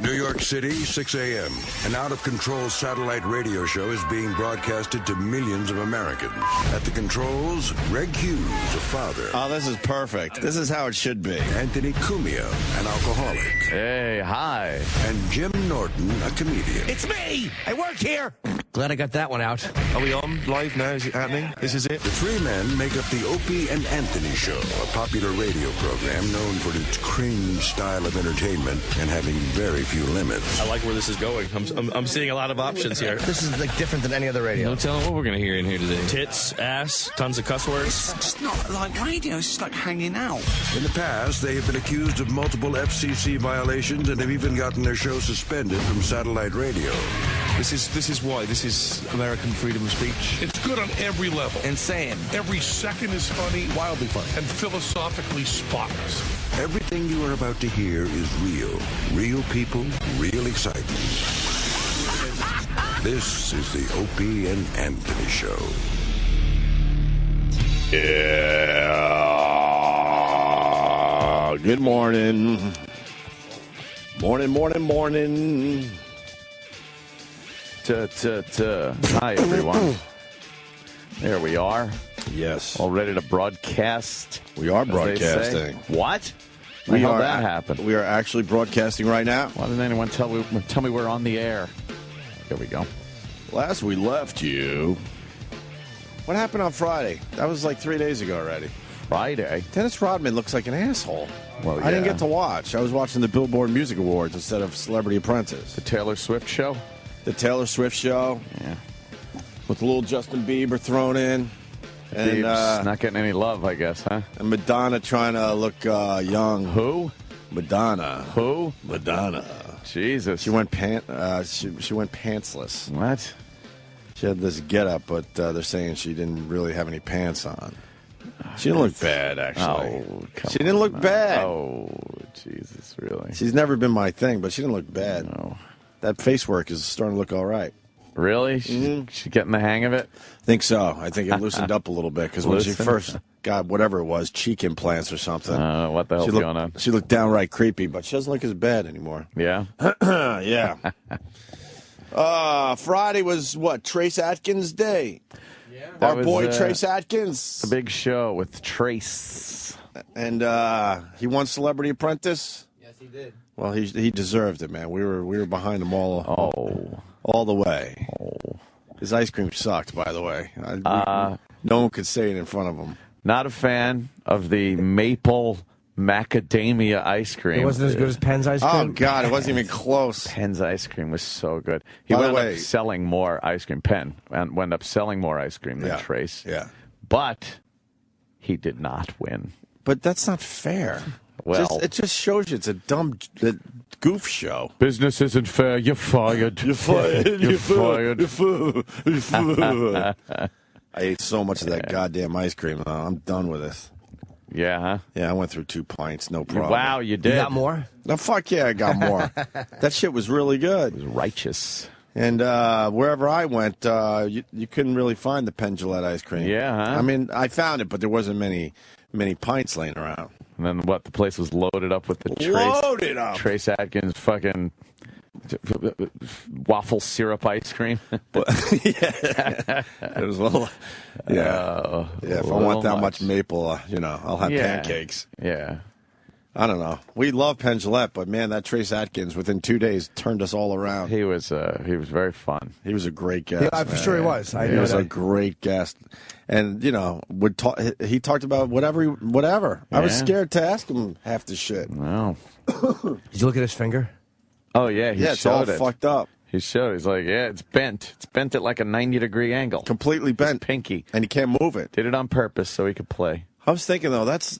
New York City, 6 a.m. An out-of-control satellite radio show is being broadcasted to millions of Americans. At the controls, Greg Hughes, a father. Oh, this is perfect. This is how it should be. Anthony Cumia, an alcoholic. Hey, hi. And Jim Norton, a comedian. It's me! I work here! Glad I got that one out. Are we on live now? Is it happening? This is it? The three men make up the Opie and Anthony Show, a popular radio program known for its cringe style of entertainment and having very few limits. I like where this is going. I'm seeing a lot of options here. This is like different than any other radio. No telling what we're going to hear in here today. Tits, ass, tons of cuss words. It's just not like radio. It's just like hanging out. In the past, they have been accused of multiple FCC violations and have even gotten their show suspended from satellite radio. This is why. This is American freedom of speech. It's good on every level. Insane. Every second is funny. Wildly funny. And philosophically spotless. Everything you are about to hear is real. Real people, real excitement. This is the Opie and Anthony Show. Yeah. Good morning. Morning. Hi, everyone. There we are. Yes. All ready to broadcast. We are as they broadcasting. say. What? We How are that happen? We are actually broadcasting right now. Why didn't anyone tell me we're on the air? Here we go. Last we left you. What happened on Friday? That was like 3 days ago already. Friday? Dennis Rodman looks like an asshole. Well, I didn't yeah. get to watch. I was watching the Billboard Music Awards instead of Celebrity Apprentice. The Taylor Swift show? The Taylor Swift show. Yeah. With a little Justin Bieber thrown in. And Biebs not getting any love, I guess, huh? And Madonna trying to look young. Who? Madonna. Who? Madonna. Jesus. She went she went pantsless. What? She had this getup, but they're saying she didn't really have any pants on. She didn't look bad, actually. Oh, she didn't look bad. Oh, Jesus, really? She's never been my thing, but she didn't look bad. No. That face work is starting to look all right. Really? She getting the hang of it? I think so. I think it loosened up a little bit because when she first got whatever it was, cheek implants or something. What the hell's going on? She looked downright creepy, but she doesn't look as bad anymore. Yeah? Yeah. Friday was what? Trace Atkins Day. Yeah. Our boy Trace Atkins. The big show with Trace. And he won Celebrity Apprentice. Yes, he did. Well, he deserved it, man. We were behind him all the way. Oh. His ice cream sucked, by the way. No one could say it in front of him. Not a fan of the maple macadamia ice cream. It wasn't as good as Penn's ice cream? Oh, God, it wasn't even close. Penn's ice cream was so good. He By the wound way- up selling more ice cream. Penn wound up selling more ice cream than Trace. Yeah. But he did not win. But that's not fair. Well, it just shows you it's a dumb goof show. Business isn't fair. You're fired. You're fired. You're fired. You're fired. I ate so much of that goddamn ice cream. I'm done with it. Yeah, huh? Yeah, I went through 2 pints, no problem. Wow, you did. You got more? No, fuck yeah, I got more. That shit was really good. It was righteous. And wherever I went, you couldn't really find the Penn Gillette ice cream. Yeah, huh? I mean, I found it, but there wasn't many pints laying around. And then what? The place was loaded up with the Loaded up. Trace Atkins fucking waffle syrup ice cream. Yeah. It was a little. Yeah. If I want that much maple, I'll have pancakes. Yeah. I don't know. We love Penn Gillette, but man, that Trace Atkins within 2 days turned us all around. He was very fun. He was a great guest. Yeah, for sure he was. He was a great guest, and he talked about whatever. I was scared to ask him half the shit. No. Did you look at his finger? Oh yeah, he it's all showed it. fucked up. He showed. He's like, yeah, it's bent. It's bent at like a 90-degree angle. Completely bent. His pinky. And he can't move it. Did it on purpose so he could play. I was thinking though, that's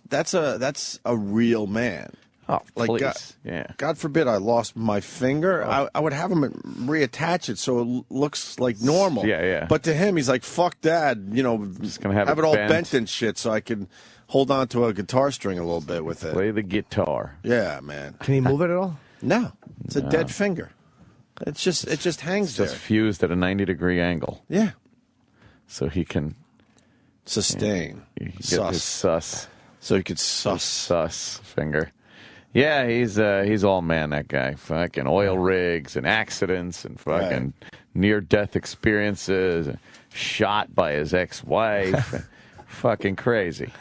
a real man. Oh, please. God forbid I lost my finger. I would have him reattach it so it looks like normal. Yeah. But to him, he's like, fuck that. Just gonna have it all bent and shit so I can hold on to a guitar string a little bit with it. Play the guitar. Yeah, man. Can he move it at all? No. It's a dead finger. It just hangs there. Just fused at a 90-degree angle. Yeah. So he can sustain. Get his sus. So he could sus. Finger. Yeah, he's all man, that guy. Fucking oil rigs and accidents and fucking near-death experiences. Shot by his ex-wife. Fucking crazy.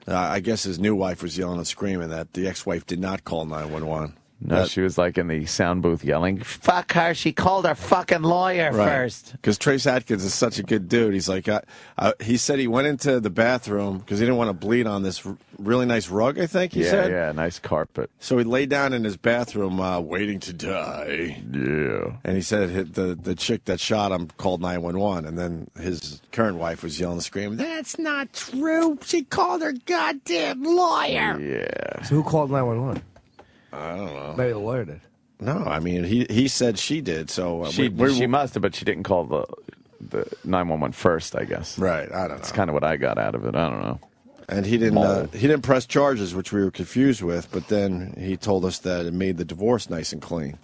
I guess his new wife was yelling and screaming that the ex-wife did not call 911. No, she was like in the sound booth yelling, "Fuck her! She called her fucking lawyer first." Because Trace Atkins is such a good dude. He's like, he said he went into the bathroom because he didn't want to bleed on this really nice rug. I think he said, "Yeah, nice carpet." So he lay down in his bathroom, waiting to die. Yeah, and he said the chick that shot him called 911, and then his current wife was yelling and screaming, "That's not true! She called her goddamn lawyer!" Yeah. So who called 911? I don't know. Maybe the lawyer did. No, I mean he said she did. So she must have, but she didn't call the 911 first, I guess. Right. I don't know. That's kind of what I got out of it. I don't know. And he didn't press charges, which we were confused with. But then he told us that it made the divorce nice and clean.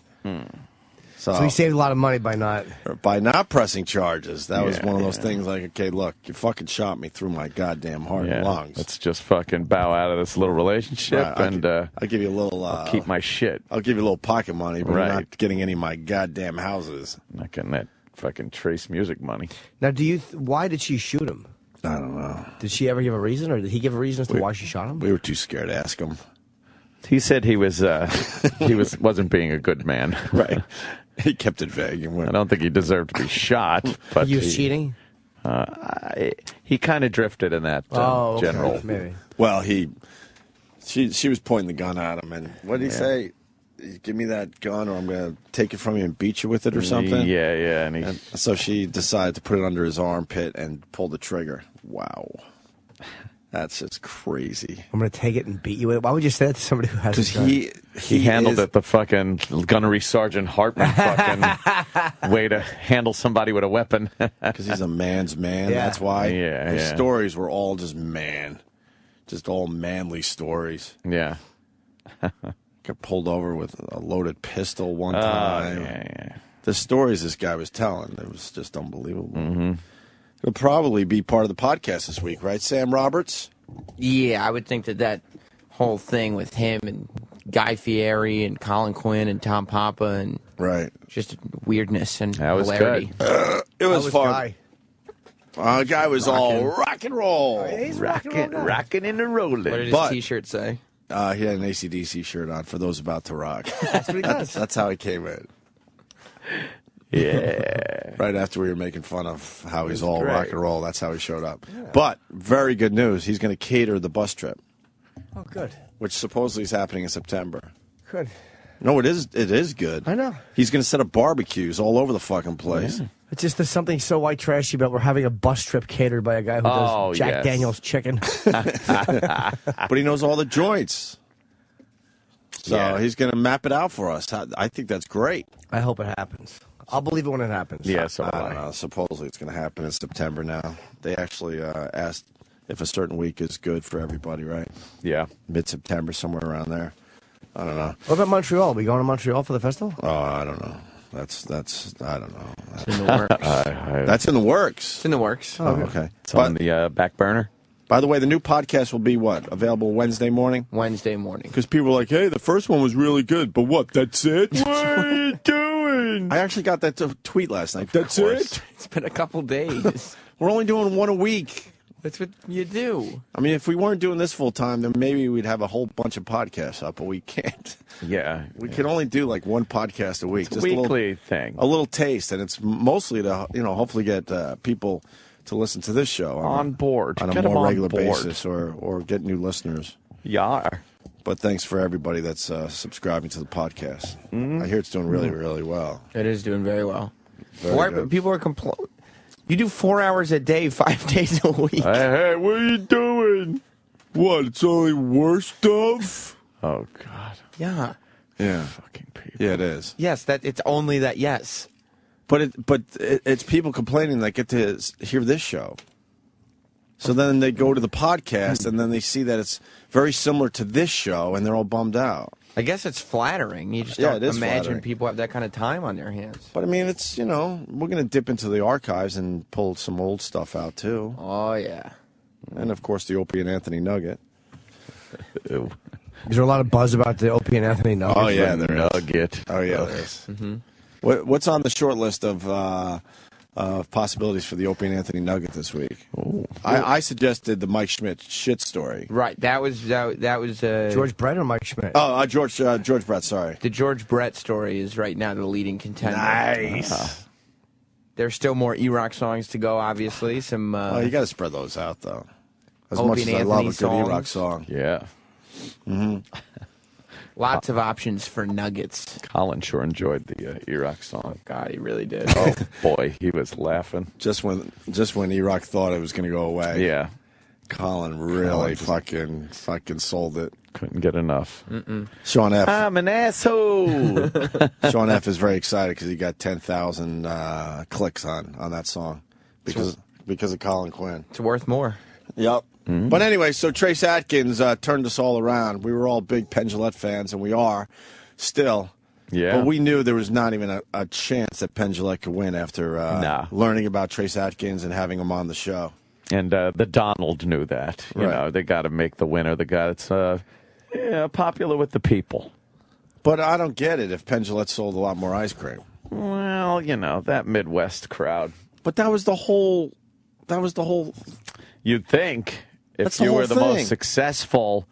So he saved a lot of money by not pressing charges. That was one of those things like, okay, look, you fucking shot me through my goddamn heart and lungs. Let's just fucking bow out of this little relationship, and I'll give you a little. I'll keep my shit. I'll give you a little pocket money, but you're not getting any of my goddamn houses. Not getting that fucking Trace music money. Now, why did she shoot him? I don't know. Did she ever give a reason, or did he give a reason as to why she shot him? We were too scared to ask him. He said he wasn't being a good man. Right. He kept it vague. I don't think he deserved to be shot. But he was cheating? He kind of drifted in that general. Maybe. Well, she was pointing the gun at him, and what did he say? Give me that gun, or I'm going to take it from you and beat you with it, or something. Yeah. And so she decided to put it under his armpit and pull the trigger. Wow. That's just crazy. I'm going to take it and beat you with it. Why would you say that to somebody who has a gun? Because he handled it the fucking Gunnery Sergeant Hartman fucking way to handle somebody with a weapon. Because he's a man's man. Yeah. That's why. His Yeah. stories were all just all manly stories. Yeah. Got pulled over with a loaded pistol one time. Yeah. The stories this guy was telling, it was just unbelievable. Mm-hmm. It'll probably be part of the podcast this week, right, Sam Roberts? Yeah, I would think that whole thing with him and Guy Fieri and Colin Quinn and Tom Papa and just weirdness and that was hilarity. Good. It was fun. Guy. The guy was all rock and roll. He's Rocking and rolling. What did his T-shirt say? He had an AC/DC shirt on for those about to rock. That's what he does. That's how he came in. Yeah. Right after we were making fun of how he's all rock and roll, that's how he showed up. Yeah. But very good news. He's going to cater the bus trip. Oh, good. Which supposedly is happening in September. Good. No, it is good. I know. He's going to set up barbecues all over the fucking place. Yeah. It's just there's something so white trashy about we're having a bus trip catered by a guy who does Jack Daniel's chicken. But he knows all the joints. So he's going to map it out for us. I think that's great. I hope it happens. I'll believe it when it happens. Yeah, so I don't know. Supposedly it's going to happen in September now. They actually asked if a certain week is good for everybody, right? Yeah. Mid-September, somewhere around there. I don't know. What about Montreal? Are we going to Montreal for the festival? Oh, I don't know. That's I don't know. It's in the works. That's in the works. It's in the works. Oh, okay. It's on the back burner. By the way, the new podcast will be what? Available Wednesday morning? Wednesday morning. Because people were like, hey, the first one was really good, but what? That's it? What are you doing? I actually got that tweet last night. That's it? It's been a couple days. We're only doing one a week. That's what you do. I mean, if we weren't doing this full time, then maybe we'd have a whole bunch of podcasts up, but we can't. Yeah. We can only do like one podcast a week. It's just a weekly thing. A little taste, and it's mostly to, hopefully get people to listen to this show on board. On a more regular basis or get new listeners. Yeah. But thanks for everybody that's subscribing to the podcast. I hear it's doing really, really well. It is doing very well. Very good. People are complaining. You do 4 hours a day, 5 days a week. Hey, what are you doing? What? It's only worse stuff? Oh, God. Yeah. Yeah. Fucking people. Yeah, it is. Yes, it's only that, yes. But it's people complaining that get to hear this show. So then they go to the podcast, and then they see that it's very similar to this show, and they're all bummed out. I guess it's flattering. You just don't imagine flattering. people have that kind of time on their hands. But, I mean, it's, we're going to dip into the archives and pull some old stuff out, too. Oh, yeah. And, of course, the Opie and Anthony Nugget. Ew. Is there a lot of buzz about the Opie and Anthony Nuggets? Oh, yeah, there is. Nugget. Oh, yeah, there is. What's on the short list of possibilities for the Opie and Anthony Nugget this week? I suggested the Mike Schmidt shit story. Right. That was George Brett or Mike Schmidt? Oh, George Brett, sorry. The George Brett story is right now the leading contender. Nice. There's still more E-Rock songs to go, obviously. Some. You got to spread those out, though. As Opie much as and I love a Anthony good E-Rock songs. song. Yeah. Lots of options for nuggets. Colin sure enjoyed the E-Rock song. God, he really did. Oh, boy, he was laughing. Just when E-Rock thought it was going to go away. Yeah. Colin really fucking sold it. Couldn't get enough. Sean F. I'm an asshole. Sean F. is very excited because he got 10,000 clicks on that song because of Colin Quinn. It's worth more. Yep. But anyway, so Trace Adkins turned us all around. We were all big Penn Jillette fans, and we are still. Yeah. But we knew there was not even a chance that Penn Jillette could win after learning about Trace Adkins and having him on the show. And the Donald knew that. You know, they got to make the winner the guy that's popular with the people. But I don't get it if Penn Jillette sold a lot more ice cream. Well, that Midwest crowd. But that was the whole. You'd think if the you were whole the thing. most successful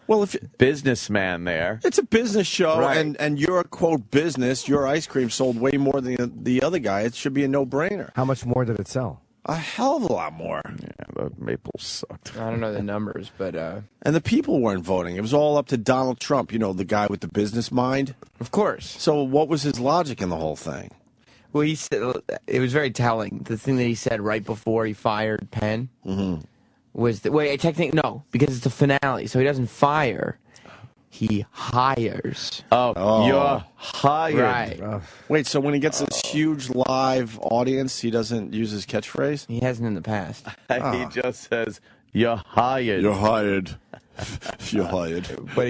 businessman there. It's a business show, Right. and your quote business, your ice cream sold way more than the other guy. It should be a no-brainer. How much more did it sell? A hell of a lot more. Yeah, the Maples sucked. I don't know the numbers, but And the people weren't voting. It was all up to Donald Trump, the guy with the business mind. of course. So what was his logic in the whole thing? Well, he said it was very telling. The thing that he said right before he fired Penn was that technically no, because it's the finale, so he doesn't fire. He hires. Oh, you're hired. Right. Wait, so when he gets this huge live audience, he doesn't use his catchphrase? He hasn't in the past. He just says, you're hired. You're hired. You're hired. But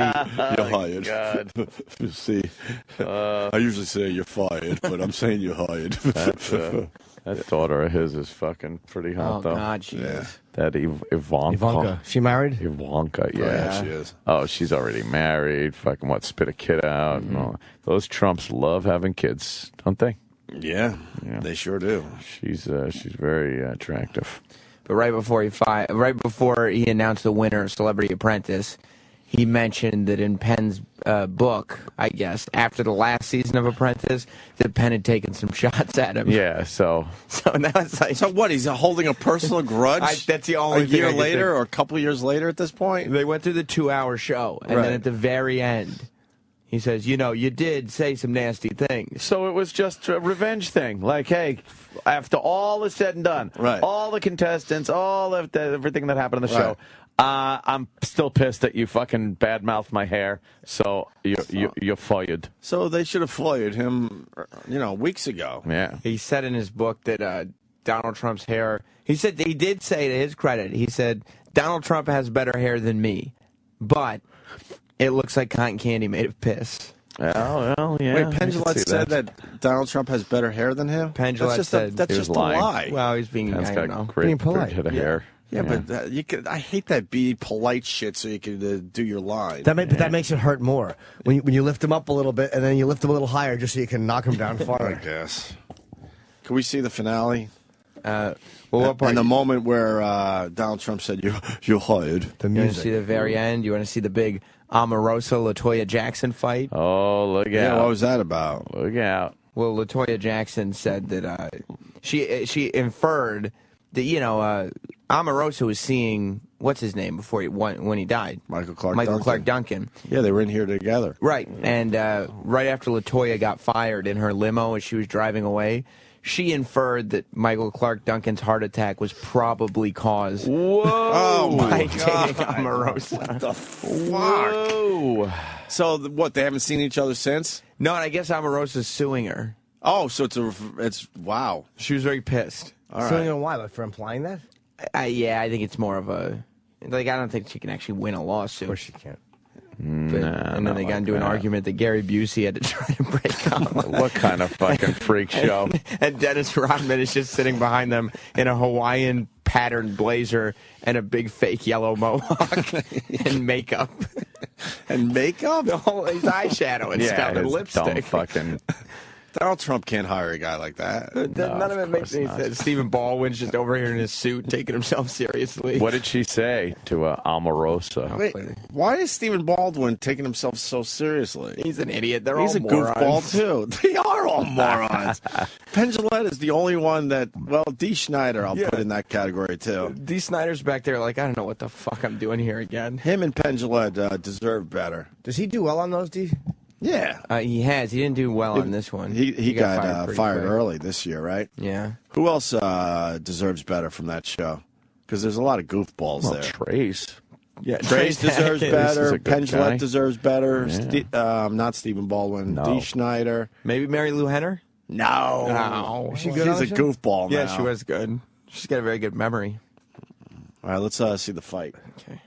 You're hired. God. See, I usually say you're fired, but I'm saying you're hired. That daughter of his is fucking pretty hot, though. God, she is. That Ivanka. She married? Ivanka, yeah. She is. Oh, she's already married. Fucking spit a kid out. And all. Those Trumps love having kids, don't they? Yeah, they sure do. She's very attractive. But right before he announced the winner of Celebrity Apprentice, he mentioned that in Penn's book, I guess, after the last season of Apprentice, that Penn had taken some shots at him. Yeah, so now it's like... So what, he's holding a personal grudge? That's the only a thing year I can later think. or a couple of years later at this point? They went through the 2-hour show, and Right. then at the very end, he says, you did say some nasty things. So it was just a revenge thing. Like, hey, after all is said and done, Right. all the contestants, everything that happened on the show, I'm still pissed that you fucking badmouthed my hair, so you're fired. So they should have fired him, weeks ago. Yeah. He said in his book that Donald Trump's hair, he did say, to his credit, he said, Donald Trump has better hair than me, but it looks like cotton candy made of piss. Oh, well, yeah. Wait, Penn Jillette said that Donald Trump has better hair than him? Penn Jillette said that's he just was a lying. lie. Well, he's being, Pen's I got don't know. great, Being polite. great head of hair. Yeah, but I hate that be polite shit so you can do your line. That makes it hurt more when you lift him up a little bit and then you lift him a little higher just so you can knock him down I farther. guess. Can we see the finale? Well, what part? And the moment where Donald Trump said, you're hired. The You want to music. see the very end? You want to see the big Omarosa LaToya Jackson fight? Oh, look out. Yeah, what was that about? Look out. Well, LaToya Jackson said that she inferred that Omarosa was seeing what's his name before when he died, Michael Clark Duncan. Yeah, they were in here together. Right, and right after LaToya got fired in her limo as she was driving away, she inferred that Michael Clark Duncan's heart attack was probably caused by dating Omarosa. What the fuck? Whoa. So, what, they haven't seen each other since? No, and I guess Omarosa's suing her. Oh, so it's wow. She was very pissed. All So right. you know why? Like for implying that? Yeah, I think it's more of a... I don't think she can actually win a lawsuit. Of course she can't. But, and then they got into an argument that Gary Busey had to try to break up. What kind of fucking freak show? And Dennis Rodman is just sitting behind them in a Hawaiian patterned blazer and a big fake yellow mohawk and makeup. And makeup? His eyeshadow and stuff and lipstick. Dumb fucking... Donald Trump can't hire a guy like that. None of it makes any sense. Stephen Baldwin's just over here in his suit, taking himself seriously. What did she say to Omarosa? Wait, why is Stephen Baldwin taking himself so seriously? He's an idiot. He's a goofball, too. They are all morons. Penn Jillette is the only one that, well, Dee Snider I'll put in that category, too. Dee Snider's back there like, I don't know what the fuck I'm doing here again. Him and Penn Jillette deserve better. Does he do well on those, D? Yeah. He has. He didn't do well on this one. He got fired early this year, right? Yeah. Who else deserves better from that show? Because there's a lot of goofballs there. Trace. Yeah, Trace deserves better. Penn Jillette guy. deserves better. Yeah. Not Stephen Baldwin. No. Dee Snider. Maybe Mary Lou Henner? No. Is she good on She's the a show? goofball now. Yeah, she was good. She's got a very good memory. All right, let's see the fight. Okay.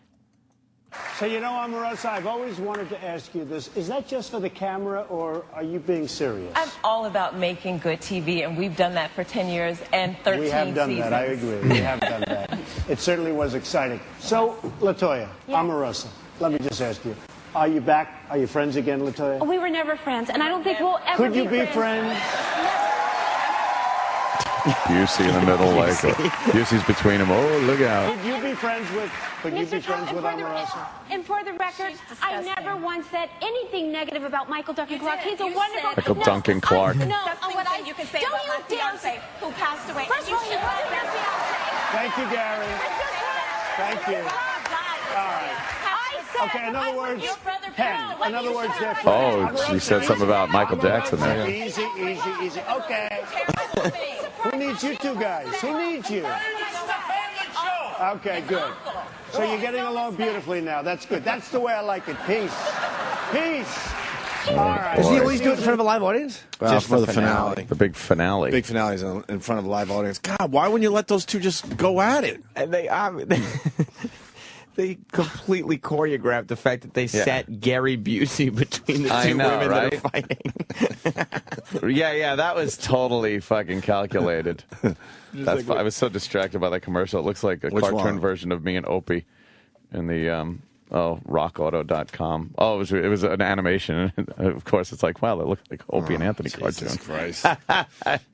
So, you know, Omarosa, I've always wanted to ask you this. Is that just for the camera, or are you being serious? I'm all about making good TV, and we've done that for 10 years and 13 seasons. We have done that, I agree. We have done that. It certainly was exciting. So, LaToya, Omarosa, let me just ask you. Are you back? Are you friends again, LaToya? We were never friends, and I don't think we'll ever Could you be friends? Busey in the middle, like Busey's between them. Oh, look out! Could you be friends with? Could you be friends with Omarosa? And for the record, I never once said anything negative about Michael Duncan Clark. He's a wonderful. Michael Duncan Clark. No, That's what you can say don't about you my dare fiance who passed away. First of all, you wasn't your fiance. Thank you, Gary. Thank you. All right. Okay, in other words, Penn. In other words, they're friends. Oh, she said something about Michael Jackson there. Easy, easy, easy. Okay. Who needs you two guys? Who needs you? Okay, good. So you're getting along beautifully now. That's good. That's the way I like it. Peace. Peace. All right. Does he always do it in front of a live audience? Just for the finale. The big finale. Big finales in front of a live audience. God, why wouldn't you let those two just go at it? And they completely choreographed the fact that they sat Gary Busey between the two women that are fighting. yeah, that was totally fucking calculated. I was so distracted by that commercial. It looks like a cartoon version of me and Opie in the rockauto.com. Oh, it was an animation. Of course, it's like, wow, they look like Opie and Anthony Jesus cartoon. Christ.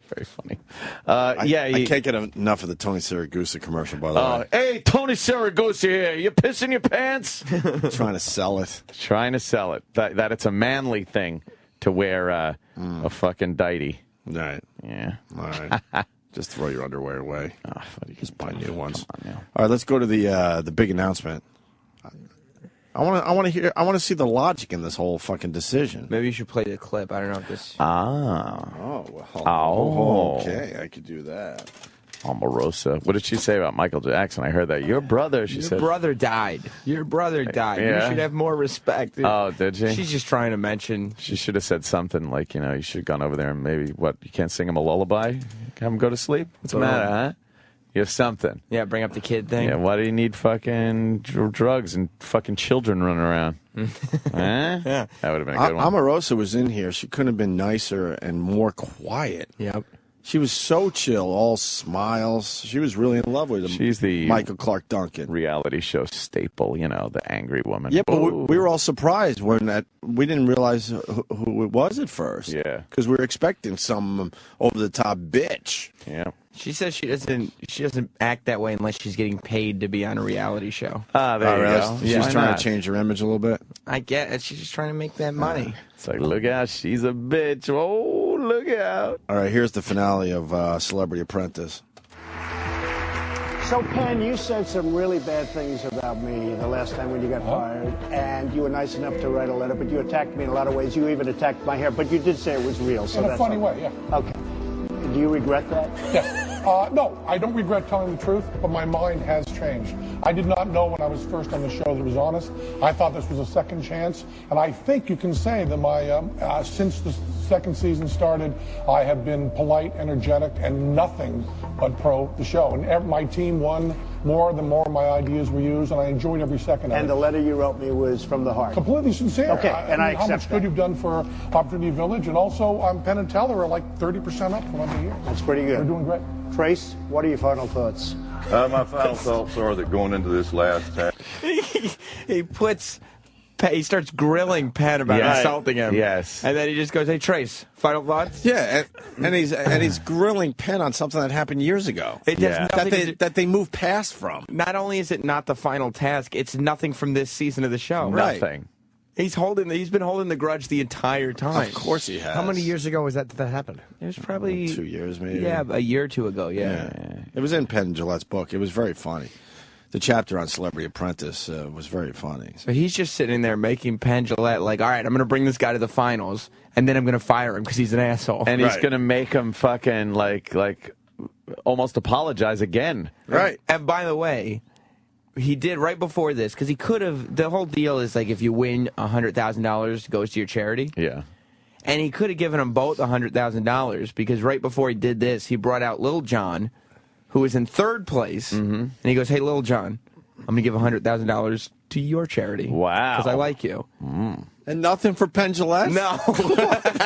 Very funny. I can't get enough of the Tony Siragusa commercial, by the way. Hey, Tony Siragusa here. You pissing your pants? Trying to sell it. Trying to sell it. That it's a manly thing to wear a fucking dighty. Right. Yeah. All right. Just throw your underwear away. Just buy new ones. On now. All right, let's go to the big announcement. I want to see the logic in this whole fucking decision. Maybe you should play the clip. I don't know if this. Okay, I could do that. Omarosa. What did she say about Michael Jackson? I heard that. Your brother, she said. Your brother died. Your brother died. Yeah. You should have more respect. Oh, did she? She's just trying to mention. She should have said something like, you should have gone over there and maybe, you can't sing him a lullaby? Have him go to sleep? What's the matter, huh? You have something. Yeah, bring up the kid thing. Yeah, why do you need fucking drugs and fucking children running around? Yeah. That would have been a good one. Omarosa was in here. She couldn't have been nicer and more quiet. Yep. She was so chill, all smiles. She was really in love with him. She's the Michael Clark Duncan reality show staple, the angry woman. Yeah, but we were all surprised when we didn't realize who it was at first. Yeah. Because we were expecting some over-the-top bitch. Yeah. She says she doesn't act that way unless she's getting paid to be on a reality show. There you go. She's trying to change her image a little bit. I get it. She's just trying to make that money. It's like, look out, she's a bitch. Oh, look out. All right, here's the finale of Celebrity Apprentice. So, Penn, you said some really bad things about me the last time when you got fired, and you were nice enough to write a letter, but you attacked me in a lot of ways. You even attacked my hair, but you did say it was real. So in a funny way, yeah. Okay. Do you regret that? Yes. No, I don't regret telling the truth, but my mind has changed. I did not know when I was first on the show that it was honest. I thought this was a second chance, and I think you can say that my since the second season started, I have been polite, energetic, and nothing but pro the show. And my team won more the more my ideas were used, and I enjoyed every second of it. And the letter you wrote me was from the heart. Completely sincere. Okay, and I accept how much good you've done for Opportunity Village, and also Penn and Teller are like 30% up from other years. That's pretty good. They're doing great. Trace, what are your final thoughts? My final thoughts are that going into this last time, he puts He starts grilling Penn about insulting him. Yes. And then he just goes, "Hey, Trace, final thoughts?" Yeah, and he's grilling Penn on something that happened years ago. It does nothing that they moved past from. Not only is it not the final task, it's nothing from this season of the show. Right. Nothing. He's been holding the grudge the entire time. Of course he has. How many years ago was that happened? It was probably 2 years, maybe. Yeah, a year or two ago. Yeah. It was in Penn Jillette's book. It was very funny. The chapter on Celebrity Apprentice was very funny. So he's just sitting there making Penn Jillette like, all right, I'm going to bring this guy to the finals, and then I'm going to fire him because he's an asshole. And he's going to make him fucking like almost apologize again. Right. And by the way, he did right before this, because he could have, the whole deal is like if you win $100,000, it goes to your charity. Yeah. And he could have given them both $100,000 because right before he did this, he brought out Lil Jon, who was in third place, and he goes, "Hey, Lil Jon, I'm going to give $100,000 to your charity. Wow. Because I like you." And nothing for Penn Jillette? No.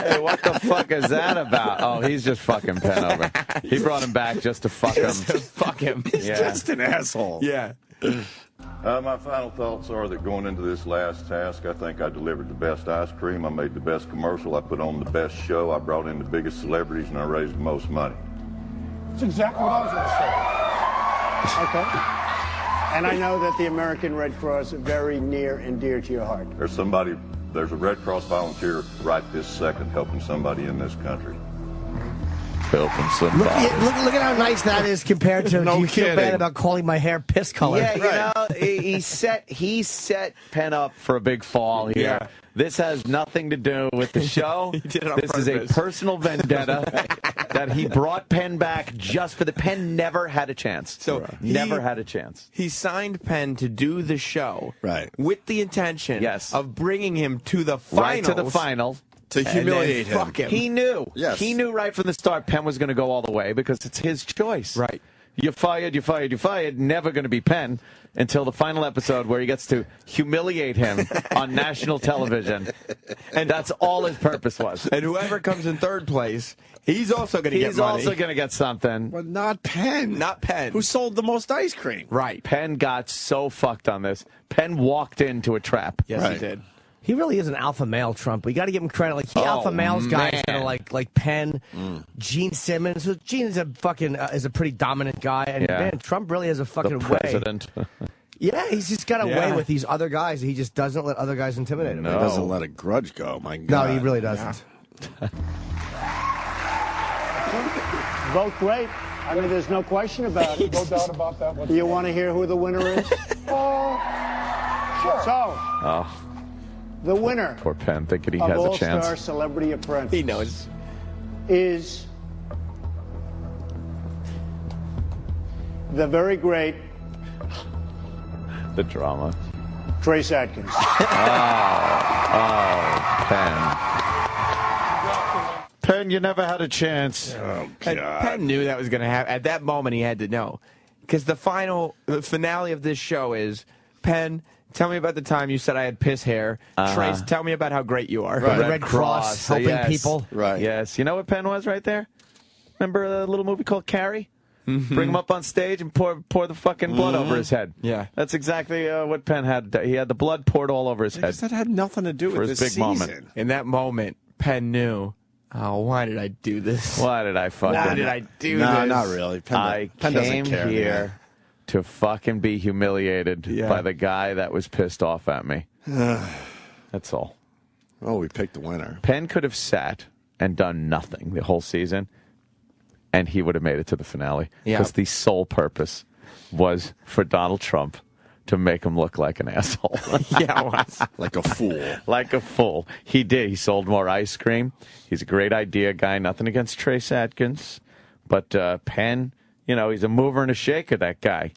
Hey, what the fuck is that about? Oh, he's just fucking Penn over. He brought him back just to fuck him. Fuck him. He's just an asshole. Yeah. My final thoughts are that going into this last task, I think I delivered the best ice cream, I made the best commercial, I put on the best show, I brought in the biggest celebrities, and I raised the most money. That's exactly what I was going to say. Okay. And I know that the American Red Cross is very near and dear to your heart. There's a Red Cross volunteer right this second helping somebody in this country. Helping somebody. Look at how nice that is compared to. No do you feel kidding. bad about calling my hair piss color? Yeah, you know, he set Penn up for a big fall here. Yeah. This has nothing to do with the show. He did it on This is a purpose. personal vendetta that he brought Penn back just for the Penn never had a chance. So never had a chance. He signed Penn to do the show, Right. with the intention Yes. of bringing him to the finals. Right to the final. To humiliate him. Fuck him. He knew. Yes. He knew right from the start Penn was going to go all the way because it's his choice. Right. You're fired, you're fired, you're fired. Never going to be Penn until the final episode where he gets to humiliate him on national television. And that's all his purpose was. And whoever comes in third place, he's also going to get He's money. also going to get something. But not Penn. Not Penn. Who sold the most ice cream. Right. Penn got so fucked on this. Penn walked into a trap. Yes, Right. he did. He really is an alpha male, Trump. We got to give him credit. Like alpha males guys that are like Penn, Gene Simmons. So Gene is a fucking is a pretty dominant guy, and Yeah. man, Trump really has a fucking The way. president. Yeah, he's just got a way with these other guys. He just doesn't let other guys intimidate him. He doesn't let a grudge go, my No, God. he really doesn't. Both great. I mean, there's no question about it. No doubt about that. Do you want to hear who the winner is? Sure. So, Oh, the winner poor Penn thinking he of has a All-Star chance. Celebrity Apprentice He knows. is the very great The drama. Trace Adkins. Penn, you never had a chance. Oh, And God. Penn knew that was going to happen. At that moment, he had to know. Because the finale of this show is, Penn, tell me about the time you said I had piss hair. Trace, tell me about how great you are. The Red Cross helping yes. people. Right. Yes. You know what Penn was right there? Remember a little movie called Carrie? Bring him up on stage and pour the fucking blood over his head. Yeah. That's exactly what Penn had. He had the blood poured all over his head. Because that had nothing to do For with his this big season. moment. In that moment, Penn knew, oh, why did I do this? Why did I fucking... Why did I do No, this? not really. I Penn doesn't came care, here to fucking be humiliated by the guy that was pissed off at me. That's all. Oh, we picked the winner. Penn could have sat and done nothing the whole season, and he would have made it to the finale. Yeah. Because the sole purpose was for Donald Trump to make him look like an asshole. Yeah, it was. Like a fool. Like a fool. He did. He sold more ice cream. He's a great idea guy. Nothing against Trace Adkins. But Penn, you know, he's a mover and a shaker, that guy.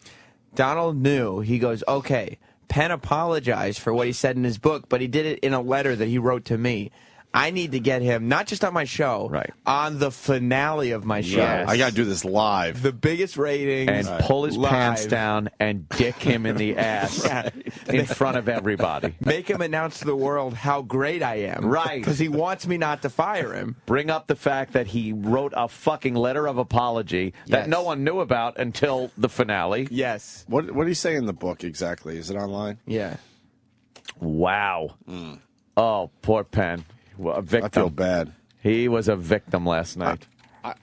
Donald knew. He goes, okay, Penn apologized for what he said in his book, but he did it in a letter that he wrote to me. I need to get him, not just on my show, on the finale of my show. Yes. I got to do this live. The biggest ratings. And pull his live. pants down and dick him in the ass in front of everybody. Make him announce to the world how great I am. Right. Because he wants me not to fire him. Bring up the fact that he wrote a fucking letter of apology that no one knew about until the finale. Yes. What do you say in the book exactly? Is it online? Yeah. Well, Wow. Oh, poor Penn. Well, a victim. I feel bad. He was a victim last night.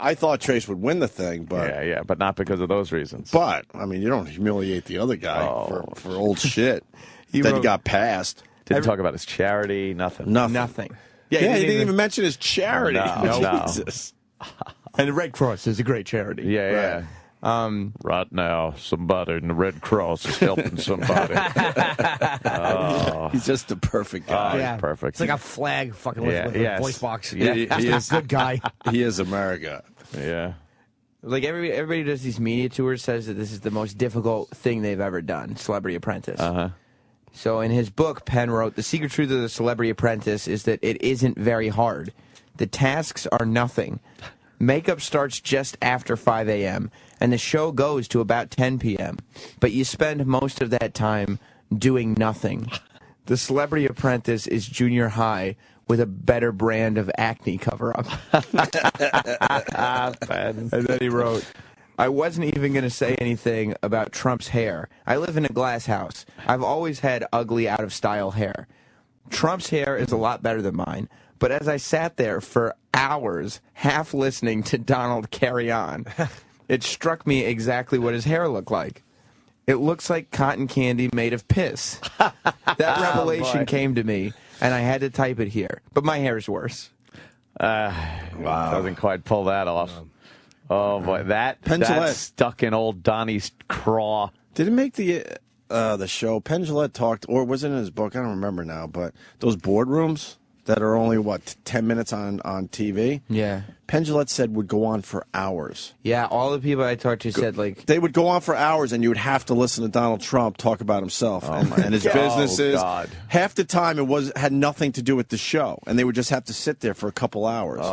I thought Trace would win the thing, but but not because of those reasons. But I mean, you don't humiliate the other guy for old shit. He got passed. Didn't talk about his charity. Nothing. Nothing. Yeah, he didn't even mention his charity. No. Jesus. And the Red Cross is a great charity. Yeah. Right now, somebody in the Red Cross is helping somebody. He's just the perfect guy. He's perfect. It's like a flag fucking with a voice box. He is a good guy. He is America. Yeah. Like everybody does these media tours, says that this is the most difficult thing they've ever done, Celebrity Apprentice. So in his book, Penn wrote, "The secret truth of the Celebrity Apprentice is that it isn't very hard. The tasks are nothing. Makeup starts just after 5 a.m., and the show goes to about 10 p.m., but you spend most of that time doing nothing. The Celebrity Apprentice is junior high with a better brand of acne cover-up." And then he wrote, "I wasn't even going to say anything about Trump's hair. I live in a glass house. I've always had ugly, out-of-style hair. Trump's hair is a lot better than mine. But as I sat there for hours, half listening to Donald carry on, it struck me exactly what his hair looked like. It looks like cotton candy made of piss. That revelation came to me, and I had to type it here. But my hair's worse." Wow. Doesn't quite pull that off. Oh, boy. That's stuck in old Donnie's craw. Did it make the show? Penn Jillette talked, or was it in his book? I don't remember now, but those boardrooms that are only, 10 minutes on TV? Yeah. Penn Jillette said would go on for hours. Yeah, all the people I talked to said, like... They would go on for hours, and you would have to listen to Donald Trump talk about himself and his businesses. Oh, God. Half the time, it had nothing to do with the show, and they would just have to sit there for a couple hours.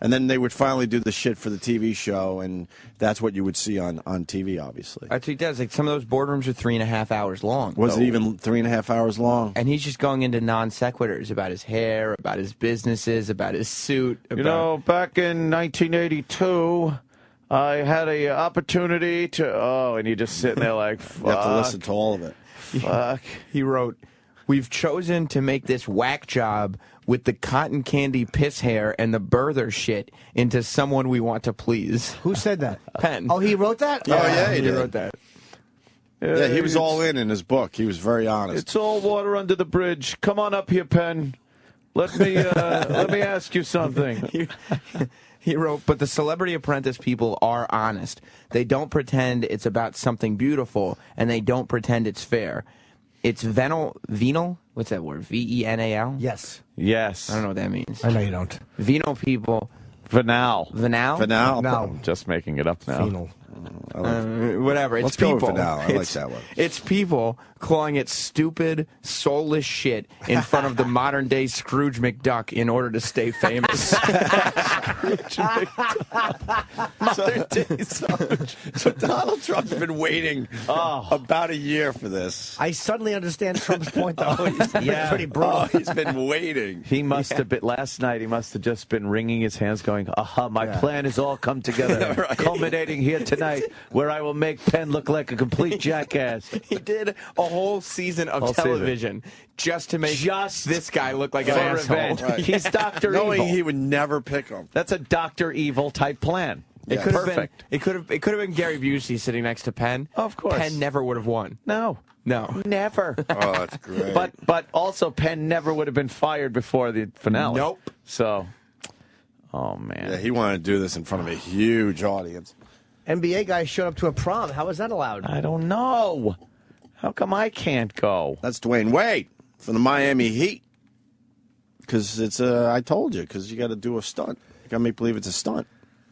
And then they would finally do the shit for the TV show, and that's what you would see on TV, obviously. That's what he does. Like, some of those boardrooms are 3.5 hours long. Was it even 3.5 hours long? And he's just going into non sequiturs about his hair, about his businesses, about his suit. Back in 1982, I had an opportunity to... and you're just sitting there like, fuck. You have to listen to all of it. Fuck. He wrote, "We've chosen to make this whack job with the cotton candy piss hair and the birther shit into someone we want to please." Who said that? Penn. Oh, he wrote that? He wrote that. Yeah, he was all in his book. He was very honest. It's all water under the bridge. Come on up here, Penn. Let me ask you something. He wrote, "But the Celebrity Apprentice people are honest. They don't pretend it's about something beautiful, and they don't pretend it's fair. It's venal. What's that word? V-E-N-A-L? Yes. Yes. I don't know what that means. I know you don't. Venal people. Venal. Venal. I'm just making it up now. Venal. Whatever. It's Let's people. go with Venal. I like that one. It's people calling it stupid, soulless shit in front of the modern-day Scrooge McDuck in order to stay famous." So Donald Trump's been waiting about a year for this. I suddenly understand Trump's point, though. Pretty brutal. He's been waiting. He must have been, last night, he must have just been wringing his hands going, my plan has all come together, Right. culminating here tonight, where I will make Penn look like a complete jackass. He did a whole season of television just to make this guy look like an asshole. Right. He's Dr. Knowing Evil. he would never pick him. That's a Dr. Evil type plan. It could have been. It could have been Gary Busey sitting next to Penn. Of course. Penn never would have won. No. Never. Oh, that's great. But also Penn never would have been fired before the finale. Nope. So, oh man. Yeah, he wanted to do this in front of a huge audience. NBA guy showed up to a prom. How was that allowed? I don't know. How come I can't go? That's Dwayne Wade from the Miami Heat. Because it's I told you, because you got to do a stunt. You got to make believe it's a stunt.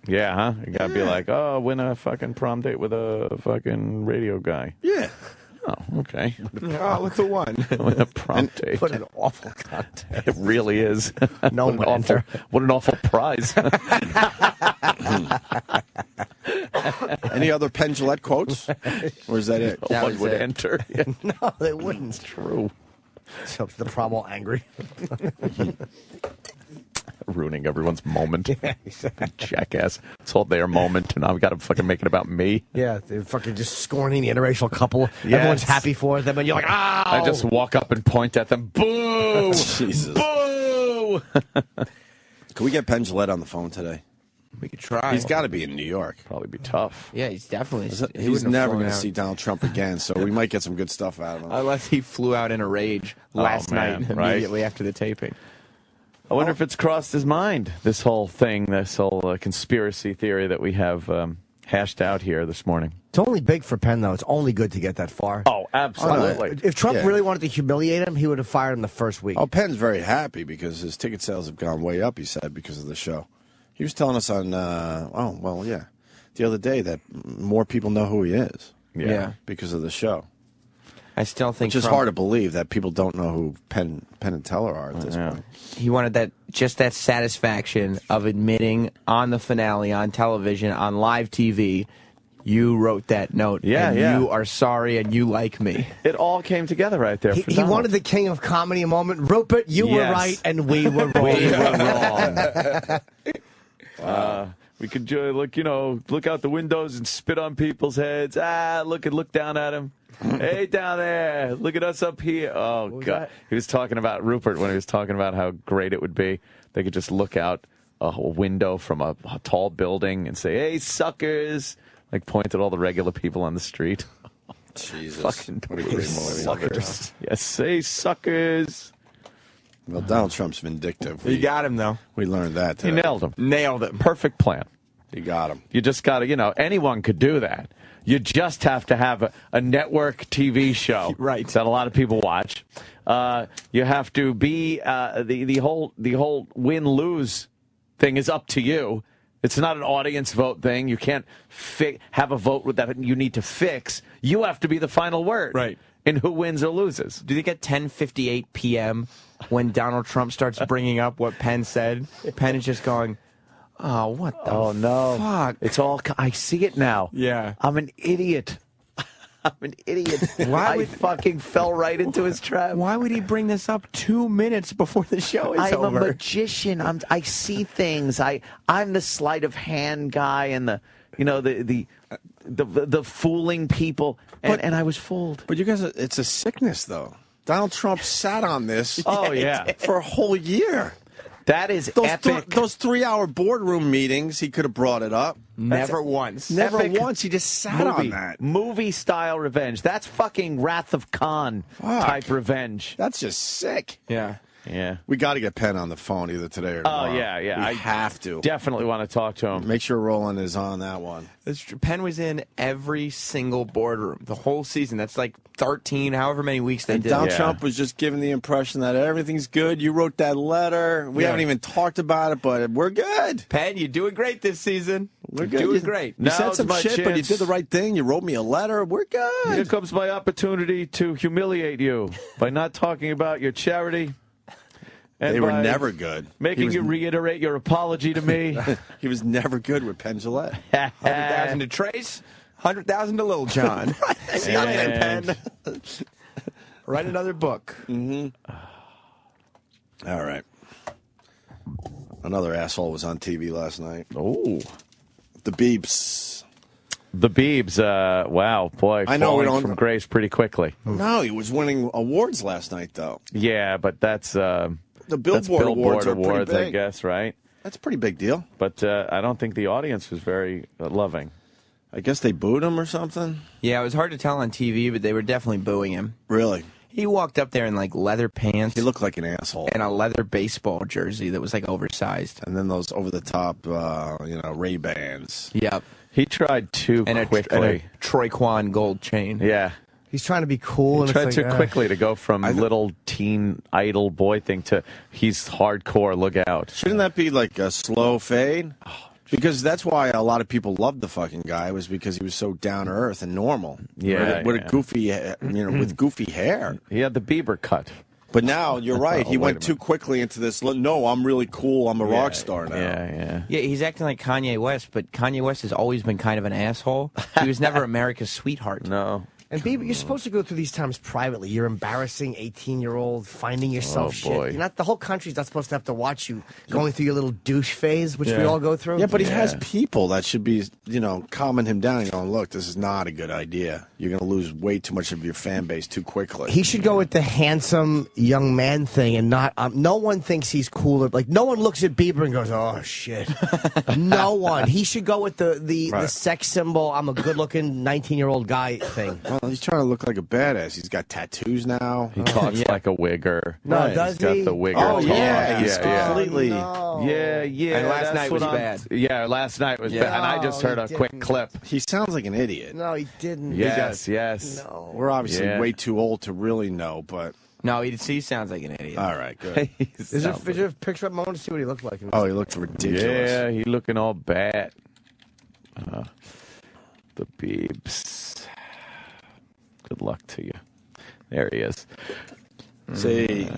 Yeah, huh? You got to be like, win a fucking prom date with a fucking radio guy. Yeah. Oh, okay. Look who won. Win a prom date. What an awful contest. It really is. No one enter. What an awful prize. Any other Penn Jillette quotes? Or is that it? No one would enter. No, they wouldn't. It's true. So the prom all angry. ruining everyone's moment. Jackass. It's all their moment, and I've got to fucking make it about me. Yeah, they're fucking just scorning the interracial couple. Yes. Everyone's happy for them, and you're like, "Ow!" I just walk up and point at them. Boo! Jesus. Boo! Can we get Penn Jillette on the phone today? We could try. He's got to be in New York. Probably be tough. Yeah, he's definitely. He's never going to see Donald Trump again, so we might get some good stuff out of him. Unless he flew out in a rage last night immediately after the taping. I wonder if it's crossed his mind, this whole thing, this whole conspiracy theory that we have hashed out here this morning. It's only big for Penn, though. It's only good to get that far. Oh, absolutely. If Trump really wanted to humiliate him, he would have fired him the first week. Oh, Penn's very happy because his ticket sales have gone way up, he said, because of the show. He was telling us on, the other day that more people know who he is. Yeah. Because of the show. I still think Which is hard to believe that people don't know who Penn and Teller are at this point. He wanted that satisfaction of admitting on the finale, on television, on live TV, you wrote that note. Yeah, and you are sorry and you like me. It all came together right there. He wanted the king of comedy a moment. Rupert, you were right and we were wrong. We were wrong. We could look out the windows and spit on people's heads. Look down at him. Hey, down there, look at us up here. Oh, God. He was talking about Rupert when he was talking about how great it would be. They could just look out a window from a tall building and say, hey, suckers. Like, point at all the regular people on the street. Jesus. Fucking what a great suckers. Yes, hey, suckers. Well, Donald Trump's vindictive. You got him, though. We learned that today. He nailed him. Nailed him. Perfect plan. You got him. You just got to, anyone could do that. You just have to have a network TV show right. that a lot of people watch. You have to be the whole win-lose thing is up to you. It's not an audience vote thing. You can't have a vote with that you need to fix. You have to be the final word. Right. In who wins or loses. Do you think at 10:58 p.m. when Donald Trump starts bringing up what Penn said, Penn is just going, oh, what the no. fuck? It's all, I see it now. Yeah. I'm an idiot. I'm an idiot. I fucking fell right into his trap. Why would he bring this up 2 minutes before the show is over? I'm a magician. I see things. I'm the sleight of hand guy and the fooling people. And I was fooled. But you guys, it's a sickness, though. Donald Trump sat on this for a whole year. That is epic. Those 3-hour boardroom meetings, he could have brought it up. Never once. Never once. He just sat on that. Movie-style revenge. That's fucking Wrath of Khan type revenge. That's just sick. Yeah. Yeah. We got to get Penn on the phone either today or tomorrow. Oh, yeah. We have to. Definitely want to talk to him. Make sure Roland is on that one. Penn was in every single boardroom the whole season. That's like 13, however many weeks they did. Donald Trump was just giving the impression that everything's good. You wrote that letter. We haven't even talked about it, but we're good. Penn, you're doing great this season. We're good. Doing great. You said some shit, but you did the right thing. You wrote me a letter. We're good. Here comes my opportunity to humiliate you by not talking about your charity. And they were never good. Making you reiterate your apology to me. He was never good with Penn Jillette. 100,000 to Trace, 100,000 to Little John. See you later, Penn. Write another book. Mm-hmm. All right. Another asshole was on TV last night. Oh. The Biebs. The Biebs, wow, boy, I know we falling don't from grace pretty quickly. No, he was winning awards last night, though. Yeah, but that's the Billboard Awards are pretty big. I guess, right? That's a pretty big deal. But I don't think the audience was very loving. I guess they booed him or something? Yeah, it was hard to tell on TV, but they were definitely booing him. Really? He walked up there in, like, leather pants. He looked like an asshole. And a leather baseball jersey that was, like, oversized. And then those over-the-top, Ray-Bans. Yep. He tried too quickly. And a Troy-Quan gold chain. Yeah. He's trying to be cool. He tried too quickly to go from little teen idol boy thing to he's hardcore, look out. Shouldn't that be like a slow fade? Because that's why a lot of people loved the fucking guy, was because he was so down to earth and normal. Yeah. With a goofy, with goofy hair. He had the Bieber cut. But now, you're right, he went too quickly into this, no, I'm really cool, I'm a rock star now. Yeah. Yeah, he's acting like Kanye West, but Kanye West has always been kind of an asshole. He was never America's sweetheart. No. And Bieber, you're supposed to go through these times privately. You're embarrassing 18-year-old, finding yourself shit. You're not, the whole country's not supposed to have to watch you going through your little douche phase, which we all go through. Yeah, but he has people that should be, calming him down and going, look, this is not a good idea. You're going to lose way too much of your fan base too quickly. He should go with the handsome young man thing and not, no one thinks he's cooler. Like, no one looks at Bieber and goes, oh, shit. No one. He should go with the sex symbol, I'm a good-looking 19-year-old guy thing. Well, he's trying to look like a badass. He's got tattoos now. He talks like a wigger. No, does he? He's got the wigger. Oh, yeah. He's completely... No. Yeah. And last night was bad. Yeah, last night was bad. And I just heard a quick clip. He sounds like an idiot. No, he didn't. Yes. No. We're obviously way too old to really know, but... No, he sounds like an idiot. All right, good. Is there a picture of him? I want to see what he looked like. Oh, he looked ridiculous. Yeah, he looking all bad. The Biebs. Good luck to you. There he is. See,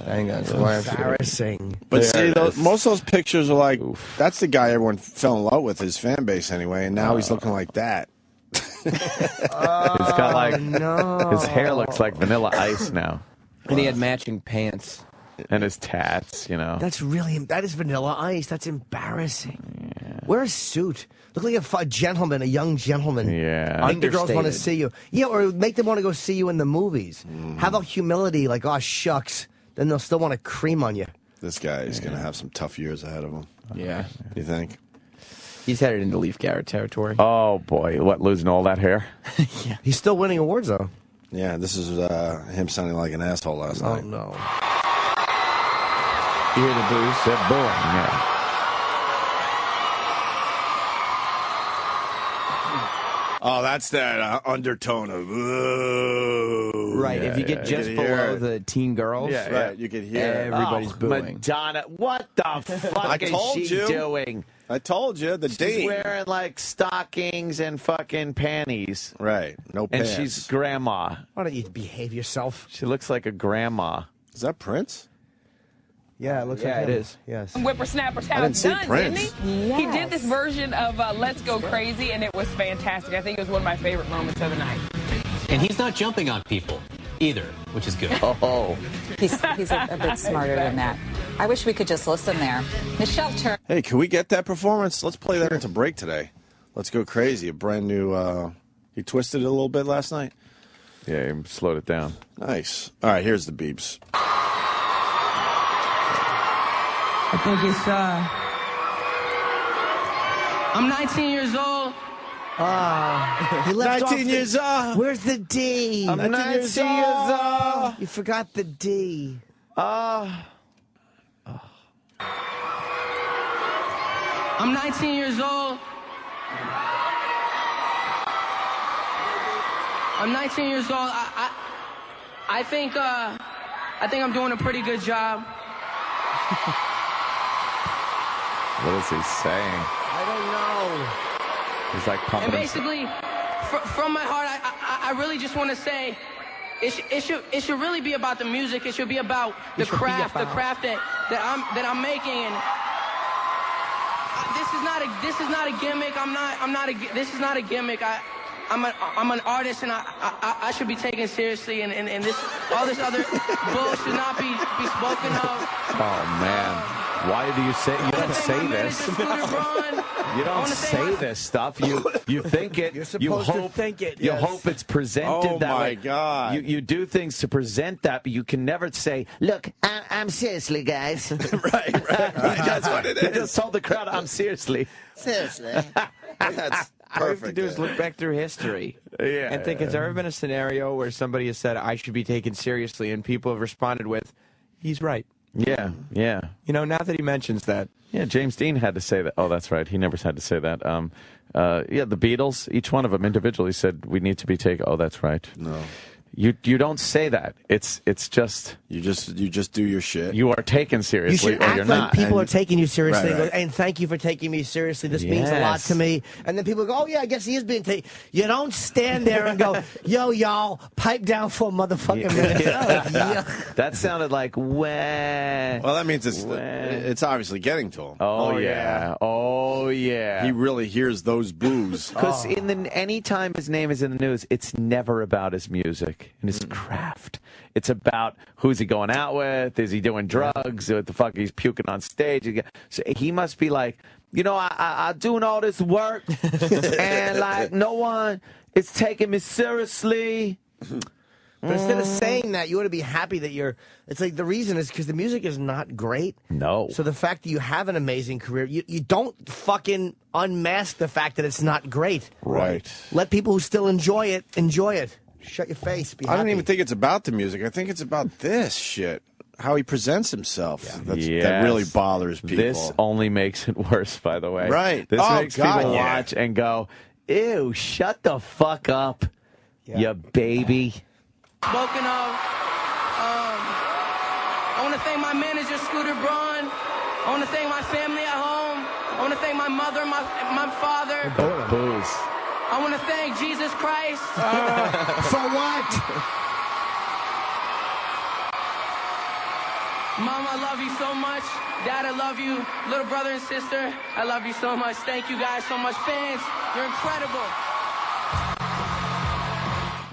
hang on, embarrassing. But see, most of those pictures are like, that's the guy everyone fell in love with, his fan base anyway, and now he's looking like that. He's got like, his hair looks like Vanilla Ice now. And he had matching pants. And his tats, That is Vanilla Ice. That's embarrassing. Yeah. Wear a suit. Look like a gentleman, a young gentleman. Yeah. Make the girls want to see you. Yeah, or make them want to go see you in the movies. Have a humility, like, oh, shucks. Then they'll still want to cream on you. This guy is going to have some tough years ahead of him. Yeah. You think? He's headed into Leaf Garrett territory. Oh, boy. What, losing all that hair? Yeah. He's still winning awards, though. Yeah, this is him sounding like an asshole last night. Oh, no. You hear the boos? They're booing, yeah. Oh, that's that undertone of ooh. Right, if you get just below the teen girls, right, you can hear everybody's booing. Madonna, what the fuck is she doing? I told you, She's wearing like stockings and fucking panties. Right, no pants. And she's grandma. Why don't you behave yourself? She looks like a grandma. Is that Prince? Yeah, it looks like it is. Yes. Whippersnapper's how it's done, didn't he? Yes. He did this version of Let's Go Crazy, and it was fantastic. I think it was one of my favorite moments of the night. And he's not jumping on people either, which is good. Oh. He's a bit smarter than that. I wish we could just listen there. Michelle Turner. Hey, can we get that performance? Let's play that into break today. Let's Go Crazy, a brand new... he twisted it a little bit last night. Yeah, he slowed it down. Nice. All right, here's the Biebs. I think it's, I'm 19 years old. He left 19 years old. Where's the D? I'm 19 years old. You forgot the D. I'm 19 years old. I'm 19 years old. I think I'm doing a pretty good job. What is he saying? I don't know. He's like pumping. And basically, from my heart, I really just want to say, it should really be about the music. It should be about the craft that I'm making. And this is not a gimmick. This is not a gimmick. I'm an artist, and I should be taken seriously. And this all this other bull should not be spoken of. Oh man. Why do you say you don't say this? You don't say this stuff. You think it. You're supposed to think it. You hope it's presented that way. Oh my God! You do things to present that, but you can never say, "Look, I'm seriously, guys." right. That's what it is. You just told the crowd, "I'm seriously." Seriously. That's all you have to do is look back through history and think, has there ever been a scenario where somebody has said, I should be taken seriously, and people have responded with, he's right. Yeah. Now that he mentions that. Yeah, James Dean had to say that. Oh, that's right. He never had to say that. The Beatles, each one of them individually said, we need to be taken. Oh, that's right. No. You don't say that. It's just you just do your shit. You are taken seriously, You should or act you're like not. people are taking you seriously, Right. and thank you for taking me seriously. This means a lot to me. And then people go, "Oh yeah, I guess he is being taken." You don't stand there and go, "Yo, y'all, pipe down for a motherfucking minute." Yeah. That sounded like when. Well, that means it's obviously getting to him. Oh yeah. Oh yeah. He really hears those boos. Because any time his name is in the news, it's never about his music and his craft. It's about who's he going out with? Is he doing drugs? What the fuck? He's puking on stage. So he must be like, I'm doing all this work, and like no one is taking me seriously. But instead of saying that, you ought to be happy that you're. It's like the reason is because the music is not great. No. So the fact that you have an amazing career, you don't fucking unmask the fact that it's not great. Right. Let people who still enjoy it enjoy it. Shut your face. Be happy. I don't even think it's about the music. I think it's about this shit. How he presents himself. That really bothers people. This only makes it worse, by the way. Right. This makes people watch and go, ew, shut the fuck up, you baby. Spoken of. I want to thank my manager, Scooter Braun. I want to thank my family at home. I want to thank my mother, my father. Booze. I want to thank Jesus Christ. For what? Mom, I love you so much. Dad, I love you. Little brother and sister, I love you so much. Thank you guys so much. Fans, you're incredible.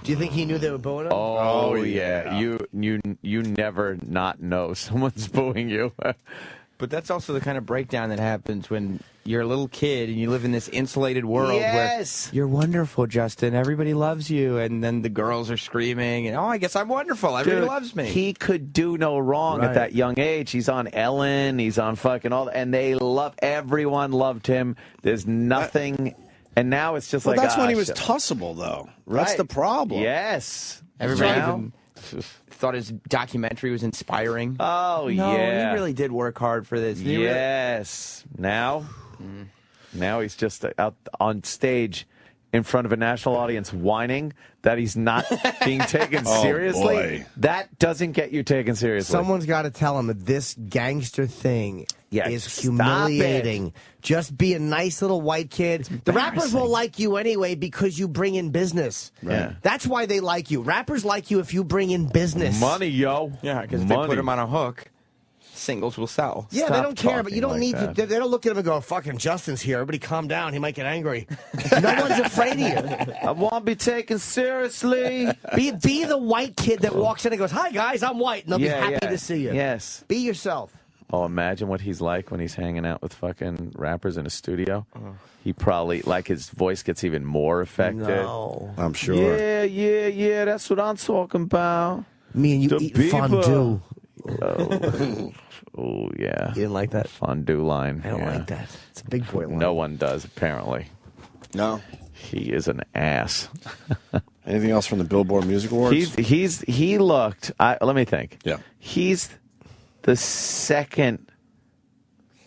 Do you think he knew they were booing him? Oh yeah. You never not know someone's booing you. But that's also the kind of breakdown that happens when you're a little kid and you live in this insulated world where you're wonderful, Justin. Everybody loves you. And then the girls are screaming, and I guess I'm wonderful. Everybody loves me. He could do no wrong at that young age. He's on Ellen. He's on fucking all. And everyone loved him. There's nothing. And now it's just that's when he was tossable, though. That's the problem. Yes. Everybody even thought his documentary was inspiring. Oh, no, yeah. he really did work hard for this. Yes. Now he's just out on stage in front of a national audience whining that he's not being taken seriously. Boy. That doesn't get you taken seriously. Someone's got to tell him that this gangster thing is stop humiliating. it. Just be a nice little white kid. The rappers will like you anyway because you bring in business. Right. Yeah. That's why they like you. Rappers like you if you bring in business. Money, yo. Yeah, because if they put him on a hook, singles will sell. Yeah, Stop they don't care, but you don't talking need like to. They don't look at him and go, "Fucking Justin's here. Everybody, calm down. He might get angry." No one's afraid of you. I won't be taken seriously. Be the white kid that walks in and goes, "Hi guys, I'm white," and they'll be happy to see you. Yes. Be yourself. Oh, imagine what he's like when he's hanging out with fucking rappers in a studio. He probably, his voice gets even more affected. No. I'm sure. Yeah, that's what I'm talking about. Me and you The eat Bieber. fondue. Oh, yeah. You didn't like that? Fondue line. I don't like that. It's a big boy line. No one does, apparently. No. He is an ass. Anything else from the Billboard Music Awards? He looked, let me think. Yeah. He's the second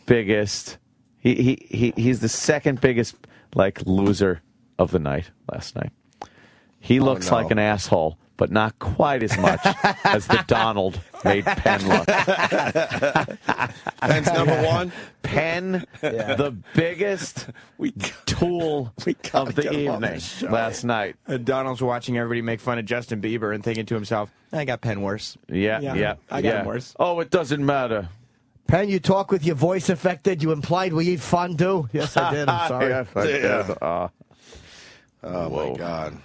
biggest, he's the second biggest, loser of the night last night. He looks like an asshole, but not quite as much as the Donald made Penn look. Penn's number one? Penn, the biggest tool of the evening last night. Donald's watching everybody make fun of Justin Bieber and thinking to himself, I got Penn worse. Yeah. I got him worse. Oh, it doesn't matter. Penn, you talk with your voice affected. You implied we eat fondue. Yes, I did. I'm sorry. Yes, I did. Oh, my God.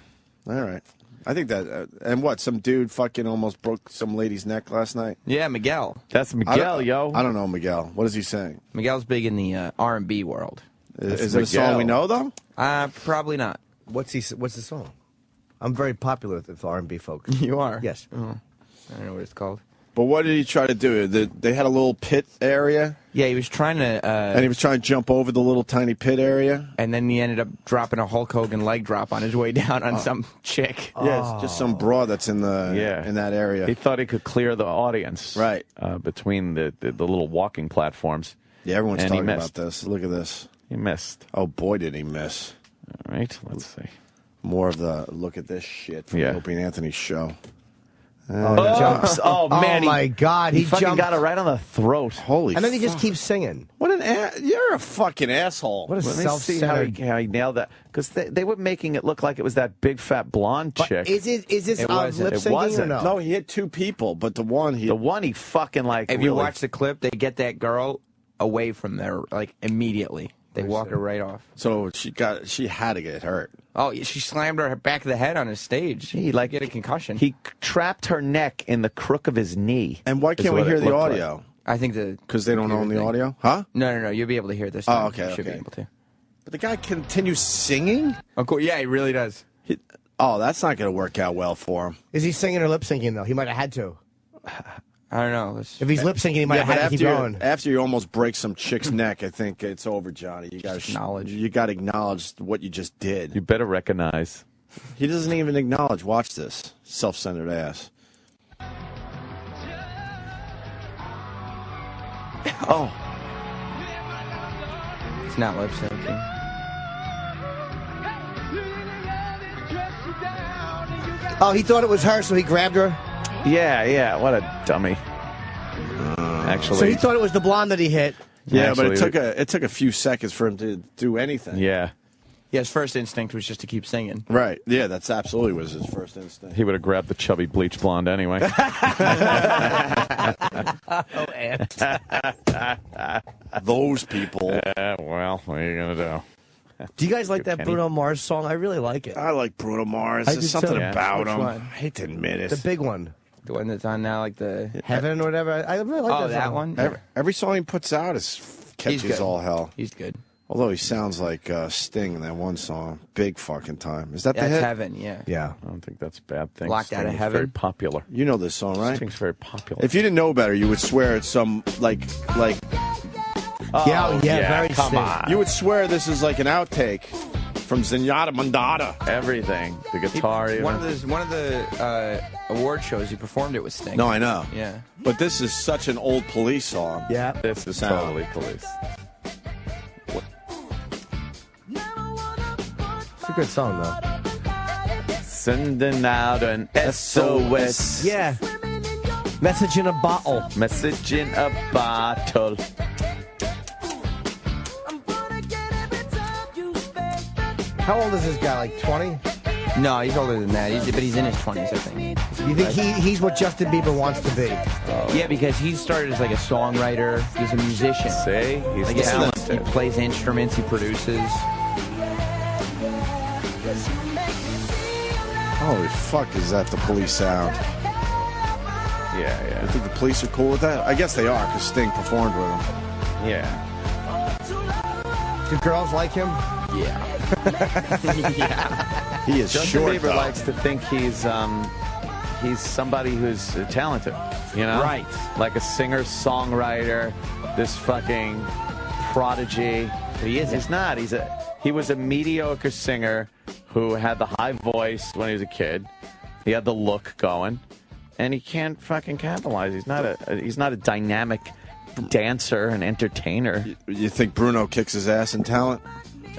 All right. I think that, and what, some dude fucking almost broke some lady's neck last night? Yeah, Miguel. That's Miguel, yo. I don't know Miguel. What is he saying? Miguel's big in the R&B world. Is it a song we know, though? Probably not. What's the song? I'm very popular with R&B folks. You are? Yes. Oh, I don't know what it's called. But what did he try to do? They had a little pit area? Yeah, he was trying to... and he was trying to jump over the little tiny pit area? And then he ended up dropping a Hulk Hogan leg drop on his way down on some chick. Yeah, it's just some broad that's in that area. He thought he could clear the audience right between the little walking platforms. Yeah, everyone's and talking about this. Look at this. He missed. Oh, boy, did he miss. All right, let's see. More of the look at this shit from Opie and Anthony's show. Oh, he jumps. Oh, man. Oh, my God. He fucking jumped. got it right on the throat. Holy And then he just keeps singing. What you're a fucking asshole. What a Let me see how he nailed that. Because they were making it look like it was that big fat blonde chick. Is this lip syncing or no? No, he hit 2 people, but the one he fucking like. If you watch the clip, they get that girl away from there like immediately. They walk her right off. So she had to get hurt. Oh, she slammed her back of the head on his stage. He like get a concussion. He trapped her neck in the crook of his knee. And why can't we hear the audio? Like. I think because they don't own the audio, huh? No. You'll be able to hear this. Time. Oh, okay. You should be able to. But the guy continues singing. Of course, yeah, he really does. That's not going to work out well for him. Is he singing or lip syncing though? He might have had to. I don't know. If he's lip syncing, he might have had to keep going. After you almost break some chick's neck, I think it's over, Johnny. You got to acknowledge. You got to acknowledge what you just did. You better recognize. He doesn't even acknowledge. Watch this self-centered ass. Oh, it's not lip syncing. Oh, he thought it was her, so he grabbed her. Yeah. What a dummy. Actually, so he thought it was the blonde that he hit. Yeah, but it took a few seconds for him to do anything. Yeah. Yeah, his first instinct was just to keep singing. Right. Yeah, that's absolutely was his first instinct. He would have grabbed the chubby bleach blonde anyway. Those people. Well, what are you going to do? Do you guys like that Bruno Mars song? I really like it. I like Bruno Mars. There's something about him. I hate to admit it. The big one. The one that's on now, like the Heaven or whatever. I really like that song. One. Every song he puts out is catchy as all hell. He's good. Although he sounds like Sting in that one song, Big Fucking Time. Is that the hit? That's Heaven, yeah. Yeah. I don't think that's a bad thing. Locked Out of Heaven. Very popular. You know this song, right? Sting's very popular. If you didn't know better, you would swear it's some like. Very come Sting. on. You would swear this is like an outtake from Zenyatta Mandata. Everything. The guitar. One of the award shows he performed it with Sting. No, I know. Yeah. But this is such an old Police song. Yeah. This is totally Police. It's a good song, though. Sending out an SOS. Yeah. Message in a bottle. Message in a bottle. How old is this guy? Like 20? No, he's older than that. But he's in his 20s, I think. You think he's what Justin Bieber wants to be? Yeah, because he started as like a songwriter. He's a musician. See? He's like talented. He plays instruments. He produces. Holy fuck, is that the Police sound? Yeah. You think the Police are cool with that? I guess they are, because Sting performed with them. Yeah. Do girls like him? Yeah. Yeah. He is Justin short, Bieber though. likes to think he's somebody who's talented, you know? Right. Like a singer, songwriter, this fucking prodigy. But he isn't. He's not. He was a mediocre singer who had the high voice when he was a kid. He had the look going, and he can't fucking capitalize. He's not a dynamic dancer and entertainer. You think Bruno kicks his ass in talent?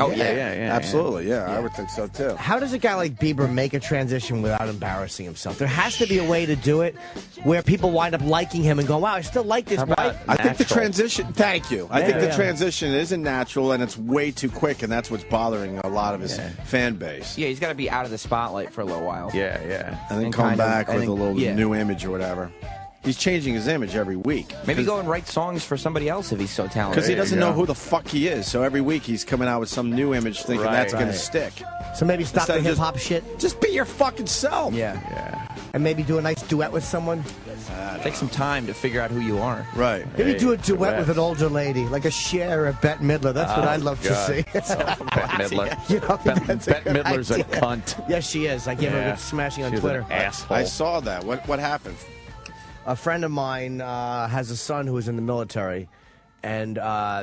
Oh, yeah. Absolutely, yeah. I would think so, too. How does a guy like Bieber make a transition without embarrassing himself? There has to be a way to do it where people wind up liking him and go, wow, I still like this guy. I think the transition, thank you. I think the transition isn't natural and it's way too quick, and that's what's bothering a lot of his fan base. Yeah, he's got to be out of the spotlight for a little while. Yeah. And then come back with a little new image or whatever. He's changing his image every week. Maybe go and write songs for somebody else if he's so talented. Because he doesn't know who the fuck he is. So every week he's coming out with some new image thinking that's going to stick. So maybe stop the hip-hop shit. Just be your fucking self. Yeah. And maybe do a nice duet with someone. Take some time to figure out who you are. Right. Maybe do a duet with an older lady, like a Cher or Bette Midler. That's what I'd love to see. Bette Midler. You know, Bette Midler's a cunt. Yes, she is. I gave her a good smashing on She's Twitter. An asshole. I saw that. What happened? A friend of mine has a son who was in the military, and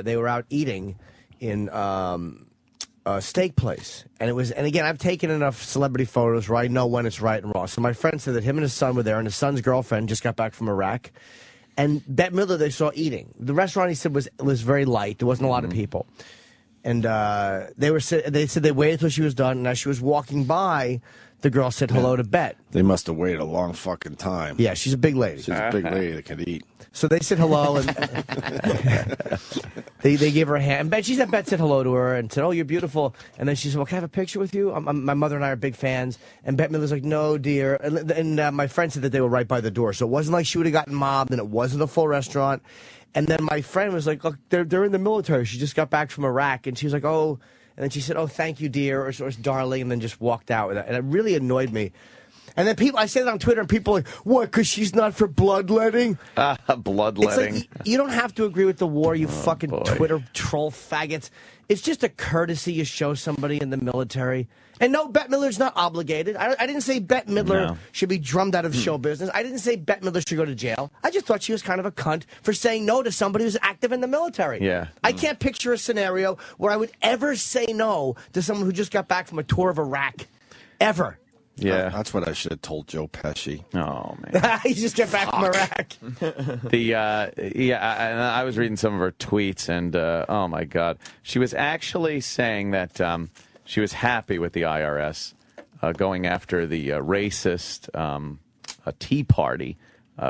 they were out eating in a steak place. And again, I've taken enough celebrity photos where I know when it's right and wrong. So my friend said that him and his son were there, and his son's girlfriend just got back from Iraq. And Bette Midler they saw eating. The restaurant, he said, was very light. There wasn't a lot of people. and they said they waited till she was done, and as she was walking by, the girl said hello to Bette. They must have waited a long fucking time. Yeah, she's a big lady. She's a big lady that can eat. So they said hello, and they gave her a hand. Bette said hello to her and said, "Oh, you're beautiful." And then she said, "Well, can I have a picture with you? My mother and I are big fans." And Bette Midler's like, "No, dear." And my friend said that they were right by the door, so it wasn't like she would have gotten mobbed, and it wasn't a full restaurant. And then my friend was like, "Look, they're in the military. She just got back from Iraq," and she was like, "Oh." And then she said, "Oh, thank you, dear," or darling, and then just walked out with it. And it really annoyed me. And then I said it on Twitter, and people are like, "What, because she's not for bloodletting?" Bloodletting. It's like, you don't have to agree with the war, you fucking Twitter troll faggots. It's just a courtesy you show somebody in the military. And no, Bette Midler's not obligated. I didn't say Bette Midler should be drummed out of show business. I didn't say Bette Midler should go to jail. I just thought she was kind of a cunt for saying no to somebody who's active in the military. Yeah. I can't picture a scenario where I would ever say no to someone who just got back from a tour of Iraq. Ever. Yeah. That's what I should have told Joe Pesci. Oh, man. He just got back from Iraq. I was reading some of her tweets, and oh, my God. She was actually saying that she was happy with the IRS going after the racist Tea Party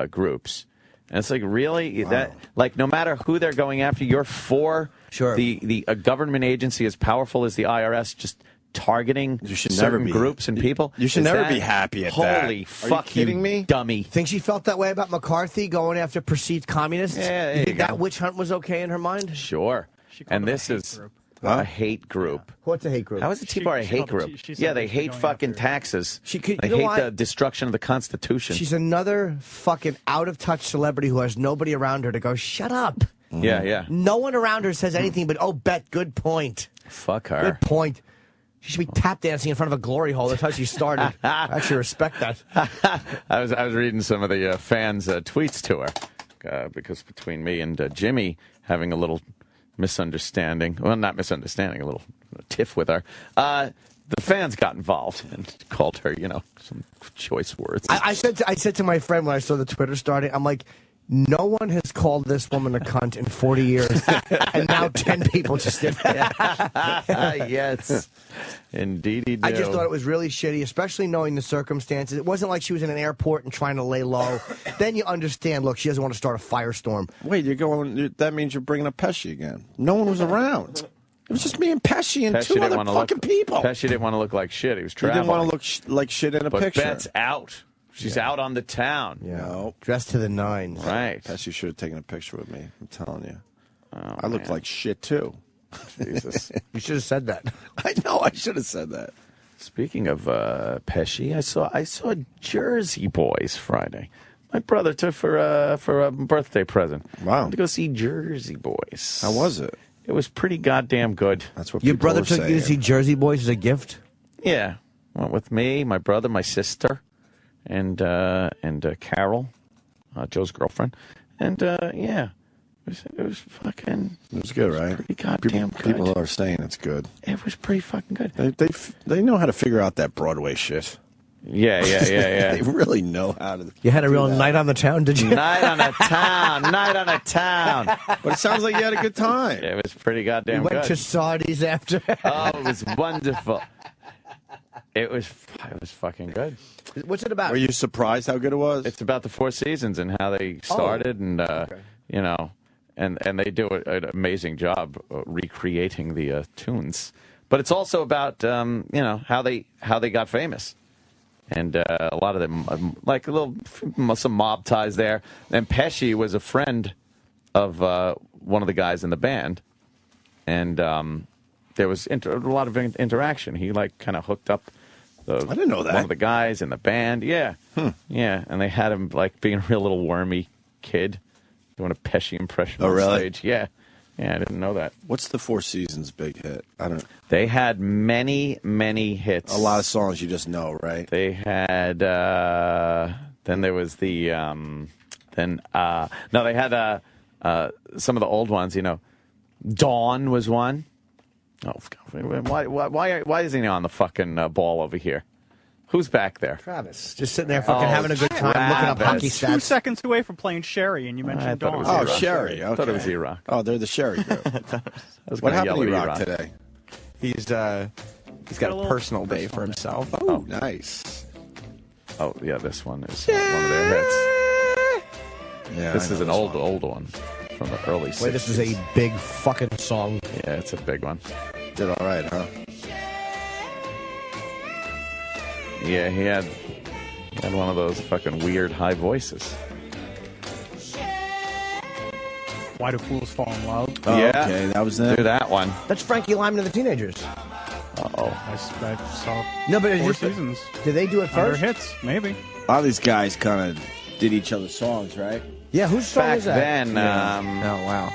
groups. And it's like, really? Wow. That, like, no matter who they're going after, you're for the government agency as powerful as the IRS just targeting certain groups and people? You should never be happy at that. Holy fuck, you kidding me? Dummy. Think she felt that way about McCarthy going after perceived communists? Yeah, you think that witch hunt was okay in her mind? Sure. And this is a hate group. What's a hate group? How is the Tea Party a hate group? Yeah, they hate fucking taxes. They hate the destruction of the Constitution. She's another fucking out-of-touch celebrity who has nobody around her to go, shut up. Yeah, yeah. No one around her says anything but, oh, Bette, good point. Fuck her. Good point. She should be tap dancing in front of a glory hole. That's how she started. I actually respect that. I was reading some of the fans' tweets to her because between me and Jimmy having a little misunderstanding, well, not misunderstanding, a little tiff with her, the fans got involved and called her, some choice words. I said to my friend when I saw the Twitter starting, I'm like, no one has called this woman a cunt in 40 years, and now 10 people just did that. Yes, indeed. I just thought it was really shitty, especially knowing the circumstances. It wasn't like she was in an airport and trying to lay low. Then you understand, look, she doesn't want to start a firestorm. Wait, that means you're bringing up Pesci again. No one was around. It was just me and Pesci and two other fucking people. Pesci didn't want to look like shit. He was traveling. He didn't want to look like shit in a picture. But Bette's out. She's out on the town. Yeah. No. Dressed to the nines. Right. Pesci should have taken a picture with me. I'm telling you. Oh, I looked like shit, too. Jesus. You should have said that. I know. I should have said that. Speaking of Pesci, I saw Jersey Boys Friday. My brother took for a birthday present. Wow. Went to go see Jersey Boys. How was it? It was pretty goddamn good. That's what your people brother were took saying. you to see Jersey Boys as a gift? Yeah. Went with me, my brother, my sister, and Carol, Joe's girlfriend. And, yeah. It was fucking... It was good, right? Pretty goddamn good. People are saying it's good. It was pretty fucking good. They know how to figure out that Broadway shit. Yeah. They really know how to. You had a real night on the town, did you? Night on a town. But it sounds like you had a good time. It was pretty goddamn good. We went to Saudi's after. Oh, it was wonderful. It was fucking good. What's it about? Were you surprised how good it was? It's about the Four Seasons and how they started, and and they do an amazing job recreating the tunes. But it's also about how they got famous, and a lot of them like some mob ties there. And Pesci was a friend of one of the guys in the band, and there was a lot of interaction. He kind of hooked up. I didn't know that. One of the guys in the band, yeah, and they had him being a real little wormy kid, doing a Pesci impression on stage. Yeah, I didn't know that. What's the Four Seasons big hit? I don't. They had many hits. A lot of songs you just know, right? They had. Then there was the. They had some of the old ones. Dawn was one. Oh, why isn't he on the fucking ball over here? Who's back there? Travis. Just sitting there fucking having a good time, looking up hockey stats. 2 seconds away from playing Sherry, and you mentioned Dawn. Oh, Sherry. Okay. I thought it was E-Rock. Oh, they're the Sherry group. What happened to E-Rock today? He's got a personal day for himself. Oh, nice. Oh, yeah, this one is one of their hits. Yeah, this is an old one from the early 60s. Wait, this is a big fucking song. Yeah, it's a big one. Did all right, huh? Yeah, he had one of those fucking weird high voices. Why Do Fools Fall in Love? Oh, yeah, okay, that was it. Do that one. That's Frankie Lyman and the Teenagers. Uh-oh. I saw no, but it's 4 just seasons. Did they do it first? Under hits, maybe. A lot of these guys kind of did each other's songs, right? Yeah, whose song Back is that? then, oh, wow.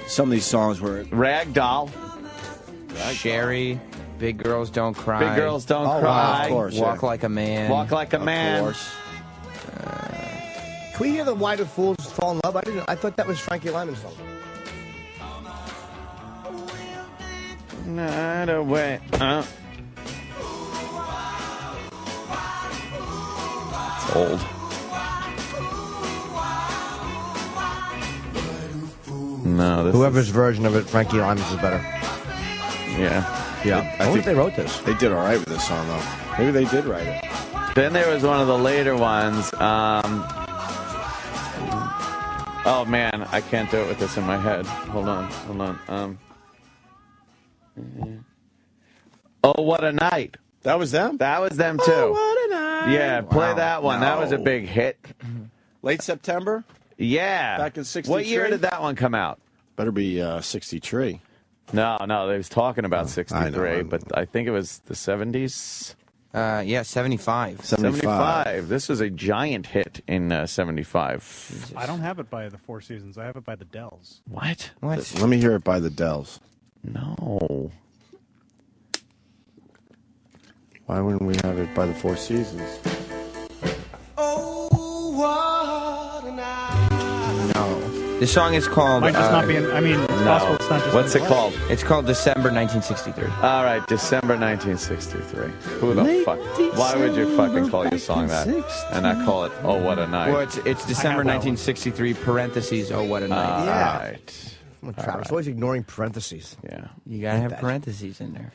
Some of these songs were... Ragdoll. Sherry, Big Girls Don't Cry. Big Girls Don't Cry. Wow, of course, Walk Like a Man. Walk Like a Man. Of course. Can we hear the Why Do Fools Fall in Love? I thought that was Frankie Lyman's song. Not away. It's old. No, this Whoever's version of it, Frankie Lyman's is better. Yeah. I think they wrote this. They did all right with this song, though. Maybe they did write it. Then there was one of the later ones. Oh, man, I can't do it with this in my head. Hold on. Oh, What a Night. That was them? That was them, too. Oh, what a night. Yeah, play Wow. that one. No. That was a big hit. Late September? Yeah. Back in 63? What year did that one come out? Better be 63. No, they was talking about 63, I know. but I think it was the 70s. Yeah, 75. 75. This was a giant hit in 75. I don't have it by the Four Seasons. I have it by the Dells. What? Let me hear it by the Dells. No. Why wouldn't we have it by the Four Seasons? Oh, what a night. No. The song is called... Might just not be in... I mean, it's possible it's not just... What's it called? It's called December 1963. All right, December 1963. Who the fuck? Why would you fucking call your song that and not call it Oh What a Night? Well, it's December 1963, parentheses, Oh What a Night. Yeah. All right. Come on, Travis, always ignoring parentheses. Yeah. You gotta have parentheses in there.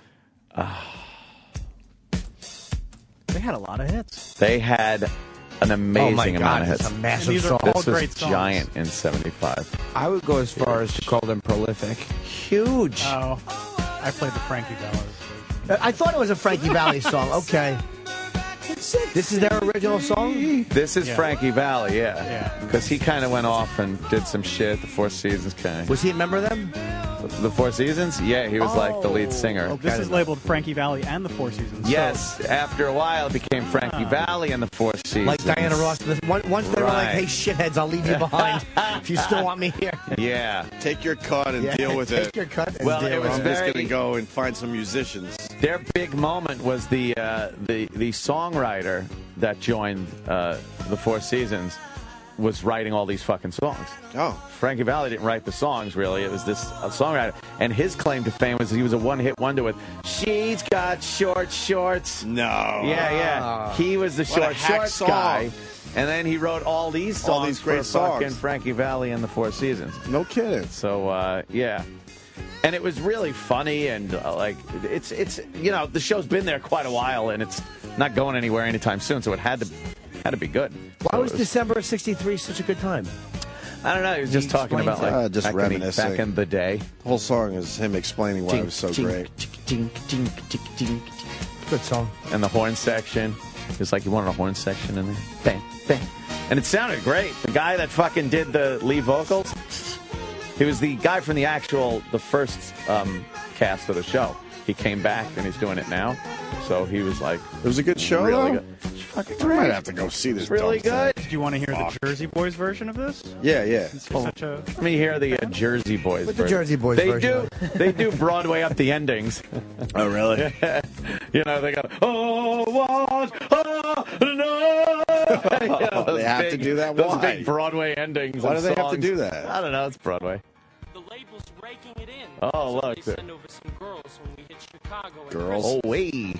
They had a lot of hits. They had an amazing amount of hits. It's a massive These are song. all This was great songs. giant in 75. I would go as far as to call them prolific. Huge. Oh, I played the Frankie Valli. I thought it was a Frankie Valli song. Okay. This is their original song? This is Yeah. Frankie Valli, yeah. Yeah. Because he kind of went off and did some shit. The Four Seasons kind of. Was he a member of them? The Four Seasons? Yeah, he was like the lead singer. Okay. This is labeled Frankie Valli and the Four Seasons. Yes, after a while it became Frankie Valli and the Four Seasons. Like Diana Ross. Once they were like, Right. hey, shitheads, I'll leave you behind if you still want me here. Yeah. Take your cut and Yeah, deal with take it. your cut and Well, deal it with was I'm just very- going to go and find some musicians. Their big moment was the songwriter that joined the Four Seasons was writing all these fucking songs. Oh. Frankie Valli didn't write the songs, really. It was this songwriter. And his claim to fame was he was a one-hit wonder with She's Got Short Shorts. No. Yeah. He was the What a short hack shorts song. guy. And then he wrote all these songs All these great for fucking songs. Frankie Valli and the Four Seasons. No kidding. So, yeah. And it was really funny and, it's the show's been there quite a while and it's not going anywhere anytime soon, so it had to be good. Why was December of 63 such a good time? I don't know. He was just talking about, like, just reminiscing. back in the day. The whole song is him explaining why it was so great. Good song. And the horn section. It's like you wanted a horn section in there. Bang, bang. And it sounded great. The guy that fucking did the lead vocals, he was the guy from the first cast of the show. He came back and he's doing it now. So he was like... It was a good show, really though? good. It's fucking I great. might have to go see this. It's really dumb good. thing. Do you want to hear the Jersey Boys version of this? Yeah, yeah. It's such a... Let me hear the Jersey Boys What's the version. Jersey Boys they version? They do Broadway up the endings. Oh, really? They got, oh, what, oh, no. They have to do that? Those Why? big Broadway endings. Why of do they have to songs. do that? I don't know. It's Broadway. The label's Ray Oh, look. Girls. Oh, wait.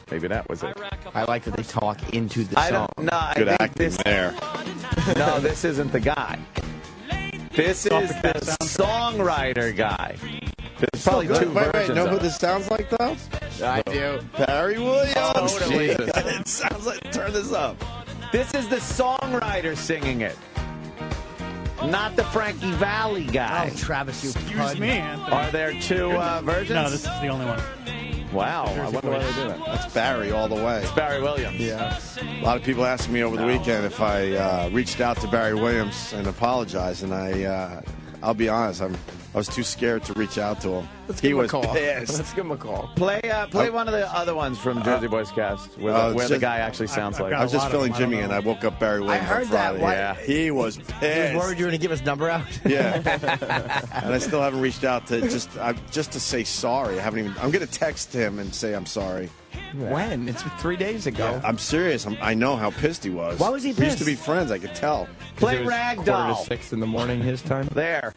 Maybe that was it. I like that they talk into the song. Good acting there. No, this isn't the guy. This is the songwriter guy. There's probably two versions. Wait, know who of this sounds like, though? I do. Barry Williams. Totally. It sounds like, turn this up. This is the songwriter singing it. Not the Frankie Valli guy. Oh, Travis, you Excuse me, Anthony. Are there two versions? No, this is the only one. Wow, I wonder why they do that. That's Barry all the way. It's Barry Williams. Yeah. A lot of people asked me over the weekend if I reached out to Barry Williams and apologized, and I'll be honest, I was too scared to reach out to him. He was pissed. Let's give him a call. Play one of the other ones from Jersey Boys Cast where the guy actually sounds like. I was just filling Jimmy, and I woke up Barry Williams. I heard on Friday. that. Yeah, he was pissed. He was worried you were going to give his number out. Yeah, and I still haven't reached out to just to say sorry. I haven't even. I'm going to text him and say I'm sorry. When? It's 3 days ago. Yeah, I'm serious. I know how pissed he was. Why was he We used to pissed? be friends. I could tell. Play It was Ragdoll. 5:45 in the morning his time. There.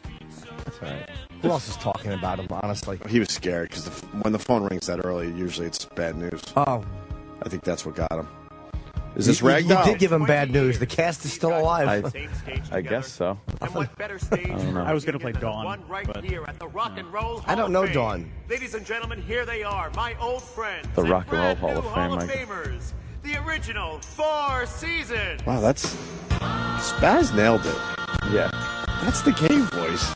That's all right. Who else is talking about him, honestly? He was scared because when the phone rings that early, usually it's bad news. Oh. I think that's what got him. Is this You Ragdoll? did give him bad news. The cast is still alive. I guess so. I was going to play Dawn. But I don't know Dawn. Ladies and gentlemen, here they are, my old friends. The Rock and Roll brand Hall new of Fame, Hall of Michael. Famers. The original Four Seasons. Wow, that's Spaz nailed it. Yeah. That's the gay voice.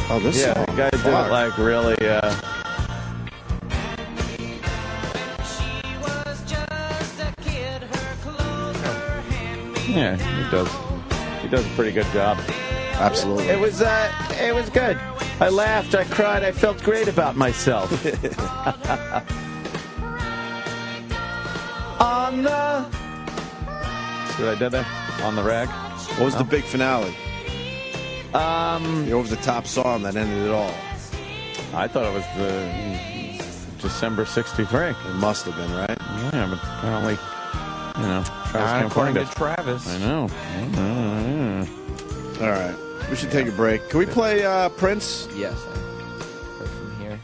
Oh, this Yeah, song. the guy did it like really. Yeah, he does. He does a pretty good job. Absolutely. It was good. I laughed, I cried, I felt great about myself. On the. See what I did there? On the rag. What was the big finale? The over-the-top song that ended it all. I thought it was the December '63. It must have been, right? Yeah, but apparently, Travis can't According find to it. Travis. I know. All right. We should take a break. Can we play Prince? Yes. Right from here.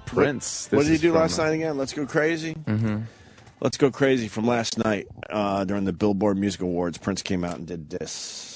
Prince. What did he do last night again? Let's Go Crazy? Mm-hmm. Let's Go Crazy from last night during the Billboard Music Awards. Prince came out and did this.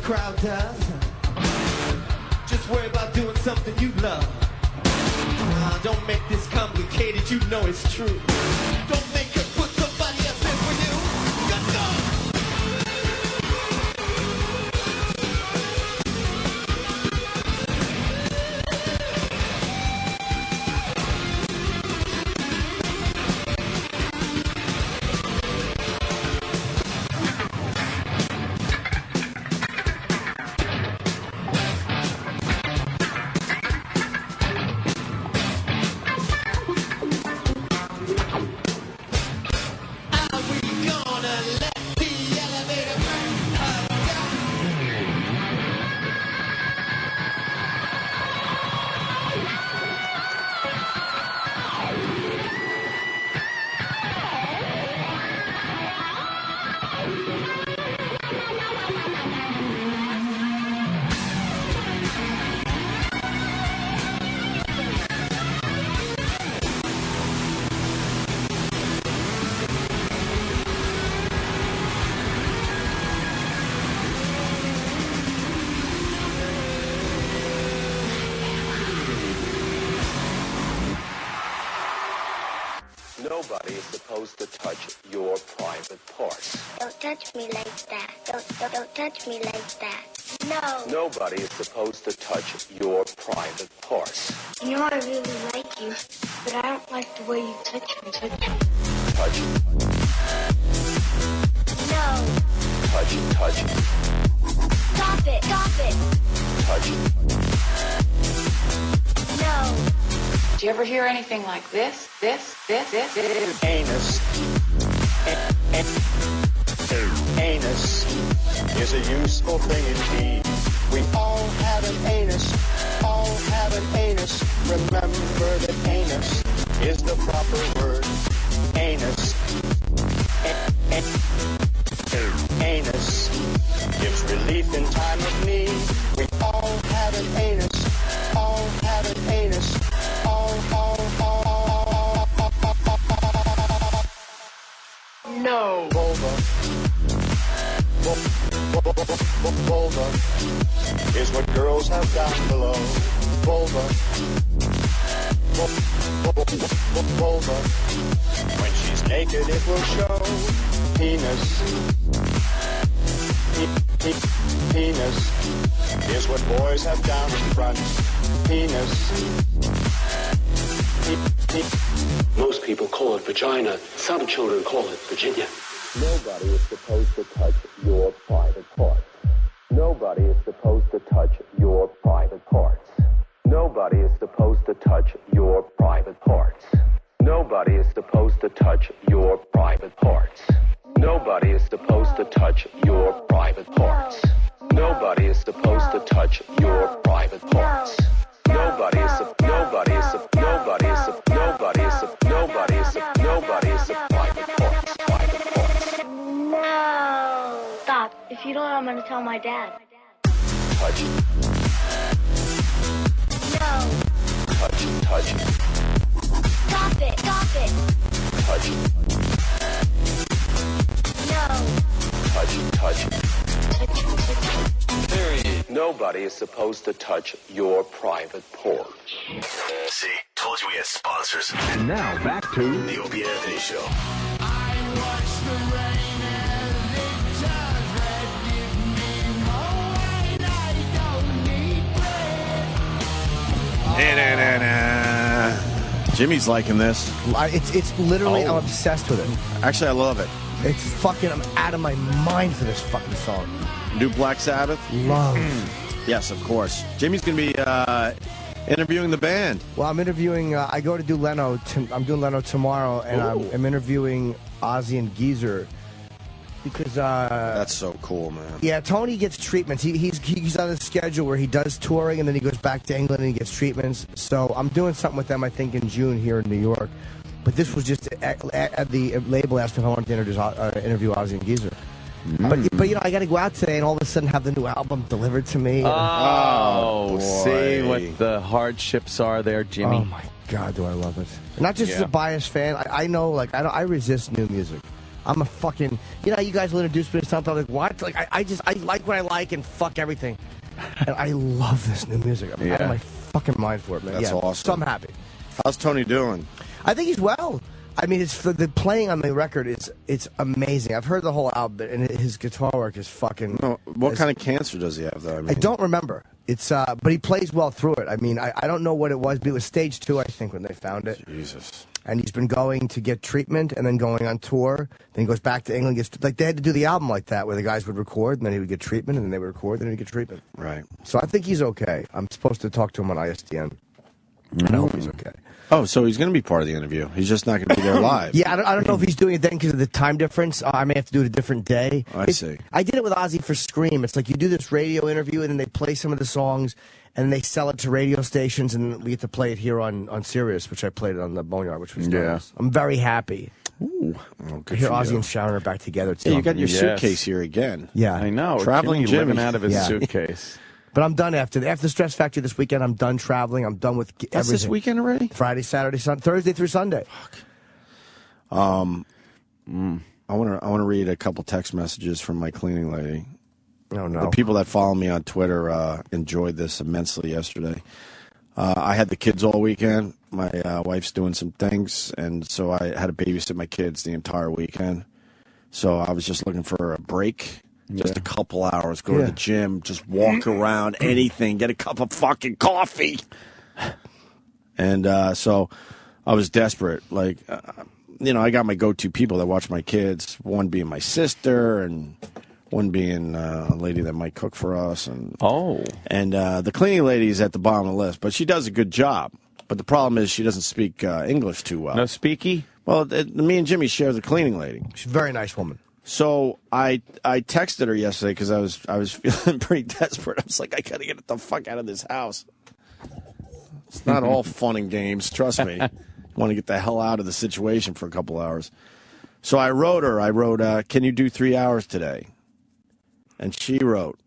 crowd does. Just worry about doing something you love. Don't make this complicated, you know it's true. Don't make her put somebody else in for you. Let's go! Nobody is supposed to touch your private parts. Don't touch me like that. Don't touch me like that. No. Nobody is supposed to touch your private parts. You know I really like you, but I don't like the way you touch me. Touch. No. Touch. Stop it. Touch. No. Do you ever hear anything like this? Anus. Anus is a useful thing indeed. We all have an anus. Remember that anus is the proper word. Anus. Anus gives relief in time of need. We all have an anus. No. Vulva is what girls have down below. Vulva. When she's naked, it will show. Penis. Penis is what boys have down in front. Penis. Most people call it vagina. Some children call it Virginia. Nobody is supposed to touch your private parts. Nobody is supposed to touch your private parts. Nobody is supposed to touch your private parts. Nobody is supposed to touch your private parts. Nobody is supposed to touch your private parts. Nobody is supposed to touch your private parts. Nobody is private parts. No. Stop. If you don't, I'm going to tell my dad. Touch. No. Touch. Stop it. Touch. No. Touch. Period. Nobody is supposed to touch your private porch. See, told you we had sponsors. And now back to the Opie and Anthony Show. Jimmy's liking this. It's literally, I'm obsessed with it. Actually, I love it. It's fucking, I'm out of my mind for this fucking song. New Black Sabbath? Love. Yes, of course. Jimmy's going to be interviewing the band. Well, I'm interviewing, I go to do Leno, I'm doing Leno tomorrow, and I'm interviewing Ozzy and Geezer. Because that's so cool, man. Yeah, Tony gets treatments. He's on a schedule where he does touring and then he goes back to England and he gets treatments. So I'm doing something with them, I think, in June here in New York. But this was just at the label asked me if I wanted to interview Ozzy and Geezer. But you know, I got to go out today and all of a sudden have the new album delivered to me. See what the hardships are there, Jimmy. Oh my God, do I love it! Not just as a biased fan. I know, like I resist new music. I'm a fucking, you know, you guys will introduce me to something. I'm like, what? Like, I like what I like and fuck everything. And I love this new music. I'm out of my fucking mind for it, man. That's awesome. So I'm happy. How's Tony doing? I think he's well. I mean, it's for the playing on the record. It's amazing. I've heard the whole album, and his guitar work is fucking. No, what kind of cancer does he have, though? I don't remember. It's but he plays well through it. I mean, I don't know what it was, but it was stage 2, I think, when they found it. Jesus. And he's been going to get treatment, and then going on tour. Then he goes back to England. Gets like they had to do the album like that, where the guys would record, and then he would get treatment, and then they would record, and then he'd get treatment. Right. So I think he's okay. I'm supposed to talk to him on ISDN. And I hope he's okay. Oh, so he's going to be part of the interview. He's just not going to be there live. Yeah, I don't know if he's doing it then because of the time difference. I may have to do it a different day. I see. I did it with Ozzy for Scream. It's like you do this radio interview, and then they play some of the songs, and they sell it to radio stations, and we get to play it here on Sirius, which I played on the Boneyard, which was nice. I'm very happy. Ooh. Oh, I hear Ozzy and Sharon are back together. Yeah, you got your suitcase here again. Yeah. I know. Traveling Jimmy Jimmy. living out of his suitcase. But I'm done after the Stress Factory this weekend. I'm done traveling. I'm done with everything. That's this weekend already? Friday, Saturday, Sunday, Thursday through Sunday. Fuck. I want to read a couple text messages from my cleaning lady. Oh, no. The people that follow me on Twitter enjoyed this immensely yesterday. I had the kids all weekend. My wife's doing some things, and so I had to babysit my kids the entire weekend. So I was just looking for a break. Just a couple hours, go to the gym, just walk around, anything, get a cup of fucking coffee. And so I was desperate. Like, you know, I got my go-to people that watch my kids, one being my sister and one being a lady that might cook for us. And the cleaning lady is at the bottom of the list, but she does a good job. But the problem is she doesn't speak English too well. No speaky? Well, me and Jimmy share the cleaning lady. She's a very nice woman. So I texted her yesterday because I was feeling pretty desperate. I was like, I gotta get the fuck out of this house. It's not all fun and games, trust me. I want to get the hell out of the situation for a couple hours. So I wrote her. Can you do 3 hours today? And she wrote,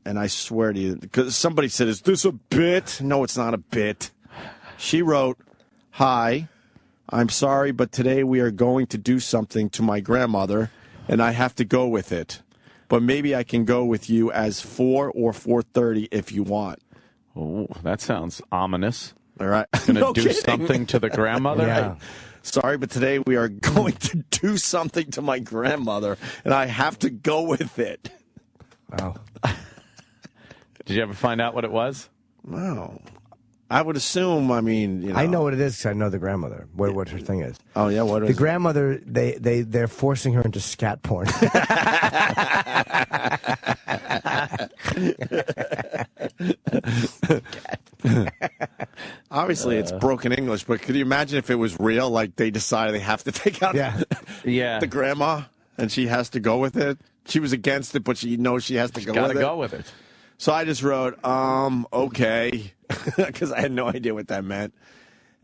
and I swear to you, because somebody said, is this a bit? No, it's not a bit. She wrote, hi, I'm sorry, but today we are going to do something to my grandmother, and I have to go with it. But maybe I can go with you as 4 or 4:30 if you want. Oh, that sounds ominous. All right. Going to No do kidding. something to the grandmother? Yeah. Sorry, but today we are going to do something to my grandmother, and I have to go with it. Wow. Did you ever find out what it was? No. I would assume, I mean, you know. I know what it is because I know the grandmother, what her thing is. Oh, yeah? What is the it? grandmother, they're forcing her into scat porn. Obviously, it's broken English, but could you imagine if it was real? Like, they decided they have to take out the grandma, and she has to go with it? She was against it, but she knows she has to go with it? Got to go with it. So I just wrote, okay, because I had no idea what that meant.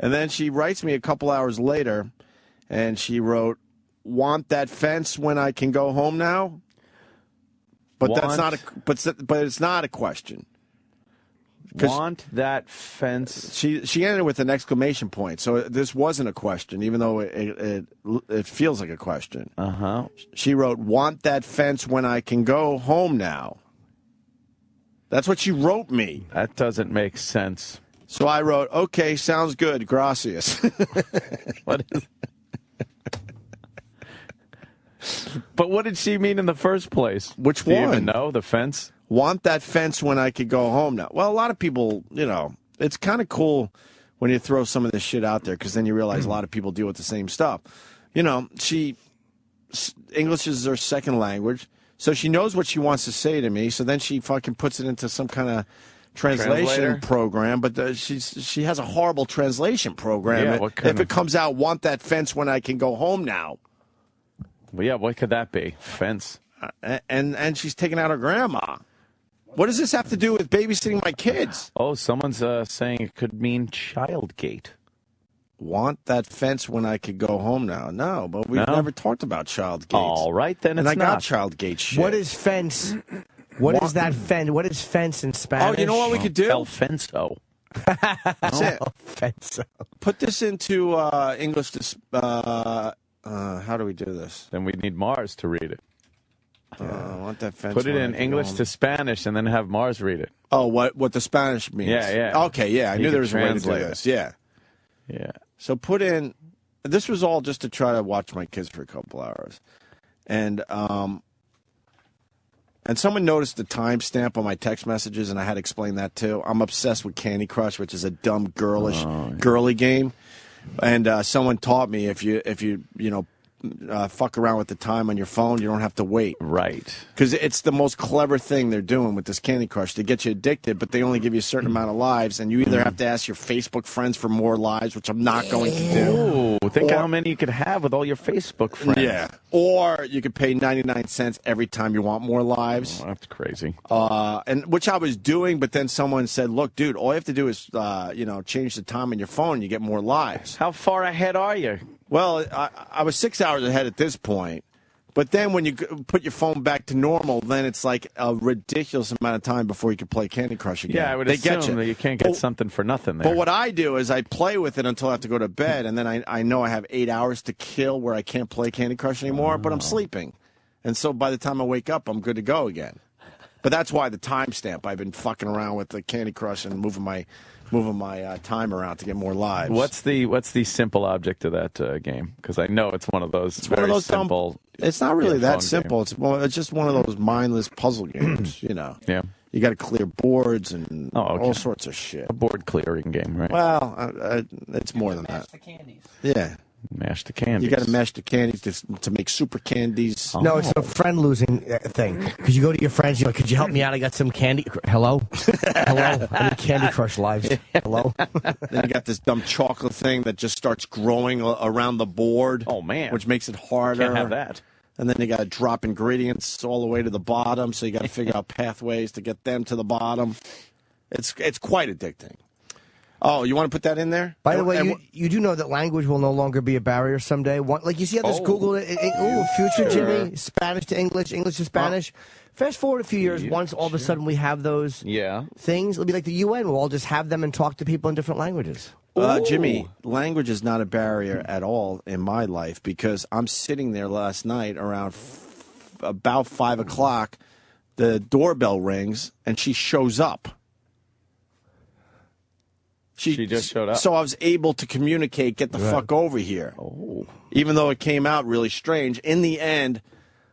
And then she writes me a couple hours later, and she wrote, want that fence when I can go home now? But that's not but it's not a question. Want that fence? She ended with an exclamation point, so this wasn't a question, even though it feels like a question. She wrote, want that fence when I can go home now? That's what she wrote me. That doesn't make sense. So I wrote, okay, sounds good, gracias. What is... But what did she mean in the first place? Which Do you one? even know? The fence? Want that fence when I could go home now. Well, a lot of people, you know, it's kind of cool when you throw some of this shit out there because then you realize a lot of people deal with the same stuff. You know, English is her second language. So she knows what she wants to say to me, so then she fucking puts it into some kind of translation program, but she has a horrible translation program. Yeah, if it comes out, want that fence when I can go home now. Well, yeah, what could that be? Fence. And she's taking out her grandma. What does this have to do with babysitting my kids? Oh, someone's saying it could mean childgate. Want that fence when I could go home now? No, but we've never talked about child gates. All right, then and it's I got child gate shit. What is fence? What is that fence? What is fence in Spanish? Oh, you know what we could do? El fenso. That's it. Fenso. Put this into English to How do we do this? Then we need Mars to read it. I want that fence. Put it when in I can English go home. to Spanish and then have Mars read it. Oh, what the Spanish means? Yeah. Okay, yeah. I You knew there could was a way to do translate this. it. Yeah. So put in. This was all just to try to watch my kids for a couple hours, and someone noticed the timestamp on my text messages, and I had to explain that too. I'm obsessed with Candy Crush, which is a dumb girly game, and someone taught me if you fuck around with the time on your phone, you don't have to wait. Right. Because it's the most clever thing they're doing with this Candy Crush. They get you addicted, but they only give you a certain amount of lives, and you either have to ask your Facebook friends for more lives, which I'm not going to do. Ooh, think how many you could have with all your Facebook friends. Yeah. Or you could pay 99 cents every time you want more lives. Oh, that's crazy. And which I was doing, but then someone said, look, dude, all you have to do is, change the time on your phone and you get more lives. How far ahead are you? Well, I was 6 hours ahead at this point. But then when you put your phone back to normal, then it's like a ridiculous amount of time before you can play Candy Crush again. Yeah, I would assume that you can't get something for nothing there. But what I do is I play with it until I have to go to bed, and then I know I have 8 hours to kill where I can't play Candy Crush anymore, but I'm sleeping. And so by the time I wake up, I'm good to go again. But that's why the timestamp. I've been fucking around with the Candy Crush and moving my time around to get more lives. What's the simple object of that game? Because I know it's one of those simple. It's not really that phone simple. It's just one of those mindless puzzle games. Yeah. You got to clear boards and all sorts of shit. A board clearing game, right? Well, it's more than that. The candies. Yeah. Mash the candies. You got to mash the candies to make super candies. No, it's a friend losing thing. Because you go to your friends, you're like, could you help me out? I got some candy. Hello? Hello? I need Candy Crush lives. Hello? Then you got this dumb chocolate thing that just starts growing around the board. Oh, man. Which makes it harder. Can't have that. And then you got to drop ingredients all the way to the bottom, so you got to figure out pathways to get them to the bottom. It's quite addicting. Oh, you want to put that in there? By the way, you do know that language will no longer be a barrier someday. Like you see how this Google, future Jimmy, Spanish to English, English to Spanish. Fast forward a few years, once all of a sudden we have those things, it'll be like the UN. We'll all just have them and talk to people in different languages. Jimmy, language is not a barrier at all in my life because I'm sitting there last night around about 5 o'clock. The doorbell rings and she shows up. She just showed up. So I was able to communicate, get the fuck over here. Oh. Even though it came out really strange, in the end,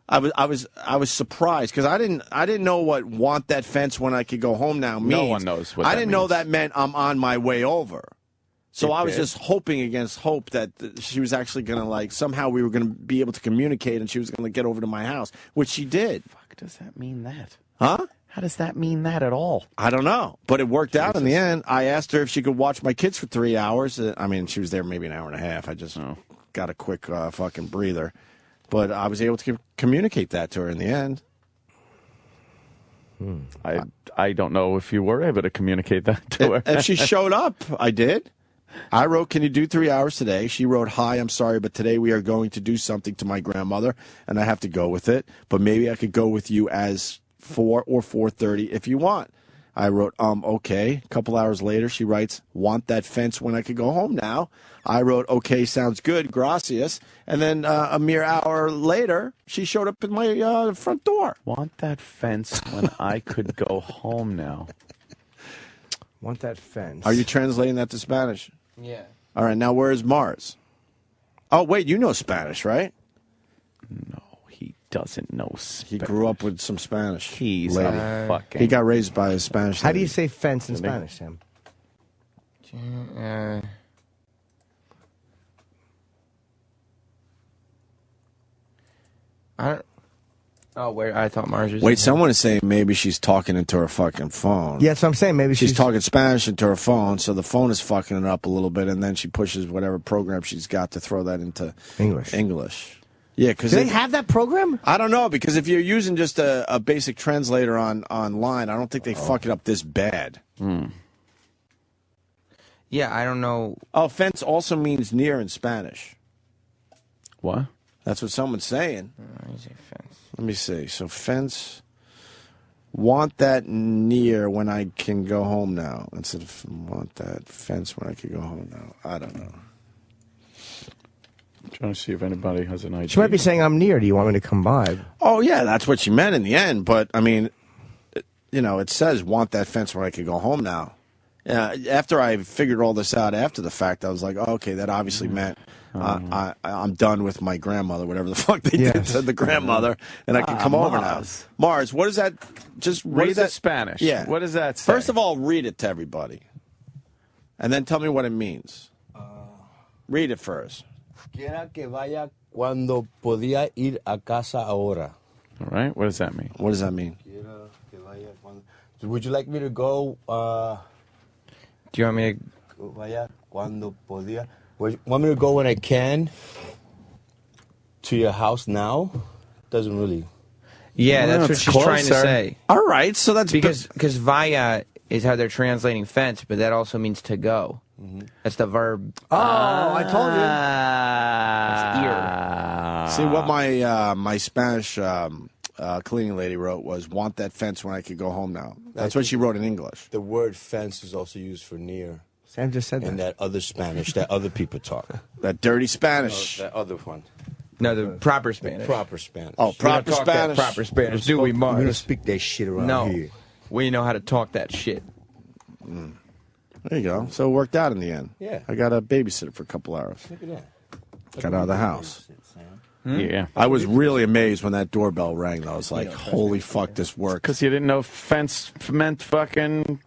I was surprised because I didn't know what "want that fence when I could go home now" means. No one knows what I that didn't know that meant I'm on my way over. So I was just hoping against hope that she was actually going to somehow we were going to be able to communicate and she was going to get over to my house, which she did. Fuck, does that mean that? Huh? How does that mean that at all? I don't know, but it worked out in the end. I asked her if she could watch my kids for 3 hours. I mean, she was there maybe an hour and a half. I just got a quick fucking breather. But I was able to communicate that to her in the end. I don't know if you were able to communicate that to her. If she showed up, I did. I wrote, "Can you do 3 hours today?" She wrote, "Hi, I'm sorry, but today we are going to do something to my grandmother, and I have to go with it. But maybe I could go with you as 4 or 4:30 if you want." I wrote, okay. A couple hours later, she writes, "Want that fence when I could go home now?" I wrote, "Okay, sounds good, gracias." And then a mere hour later, she showed up at my front door. Want that fence when I could go home now? Want that fence. Are you translating that to Spanish? Yeah. All right, now where is Mars? Oh, wait, you know Spanish, right? No, he doesn't know Spanish. He grew up with some Spanish. He's a fucking... He got raised by a Spanish How lady. do you say fence in Spanish, Sam? I thought Mars was... Wait, someone is saying maybe she's talking into her fucking phone. Yeah, that's what I'm saying. Maybe she's talking Spanish into her phone, so the phone is fucking it up a little bit, and then she pushes whatever program she's got to throw that into English. Yeah, because do they have that program? I don't know, because if you're using just a basic translator online, I don't think they fuck it up this bad. Yeah, I don't know. Oh, fence also means near in Spanish. What? That's what someone's saying. Let me see. So fence, want that near when I can go home now. Instead of want that fence when I can go home now. I don't know. Trying to see if anybody has an idea. She might be saying, I'm near. Do you want me to come by? Oh, yeah, that's what she meant in the end. But, I mean, you know, it says, want that fence where I could go home now. After I figured all this out after the fact, I was like, oh, okay, that obviously meant I'm done with my grandmother, whatever the fuck they did to the grandmother, and I can come over now. Mars, what is that? Just What read is that it Spanish? Yeah. What does that say? First of all, read it to everybody. And then tell me what it means. Read it first. Quiera que vaya cuando podía ir a casa ahora. All right. What does that mean? What does that mean? Quiera que vaya cuando... So would you like me to go... Do you want me to... Vaya cuando podía... Want me to go when I can to your house now? Doesn't really... Yeah, that's what she's trying to say. All right, so that's... Because vaya is how they're translating fence, but that also means to go. That's the verb. Oh, I told you. That's ear. See, what my Spanish cleaning lady wrote was, want that fence when I could go home now. That's what she wrote in English. The word fence is also used for near. Sam just said that. And that other Spanish that other people talk. That dirty Spanish. No, that other one. No, the proper Spanish. The proper Spanish. Oh, proper we don't talk Spanish. That proper Spanish, do we, Mars? We don't speak that shit around here. We know how to talk that shit. There you go. So it worked out in the end. Yeah. I got a babysitter for a couple hours. Look at that. Got out of the house. Yeah. I was really amazed when that doorbell rang, though. I was like, holy fuck, this worked. Because you didn't know fence meant fucking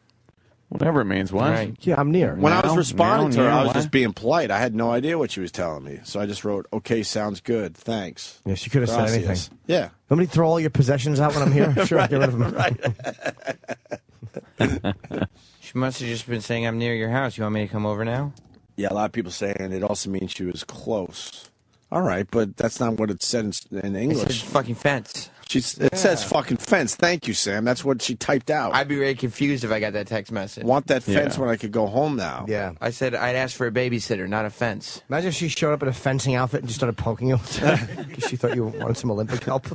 whatever it means. What? Right. Yeah, I'm near. When I was responding to her, I was what? just being polite. I had no idea what she was telling me. So I just wrote, okay, sounds good. Thanks. Yeah, she could have said Gracias. anything. Yeah. Want me to throw all your possessions out when I'm here? Sure, Right, get rid of them. She must have just been saying, I'm near your house. You want me to come over now? Yeah, a lot of people saying it also means she was close. All right, but that's not what it said in It English. says fucking fence. It says fucking fence. Thank you, Sam. That's what she typed out. I'd be very confused if I got that text message. Want that fence when I could go home now. Yeah. I said I'd ask for a babysitter, not a fence. Imagine if she showed up in a fencing outfit and just started poking you because she thought you wanted some Olympic help.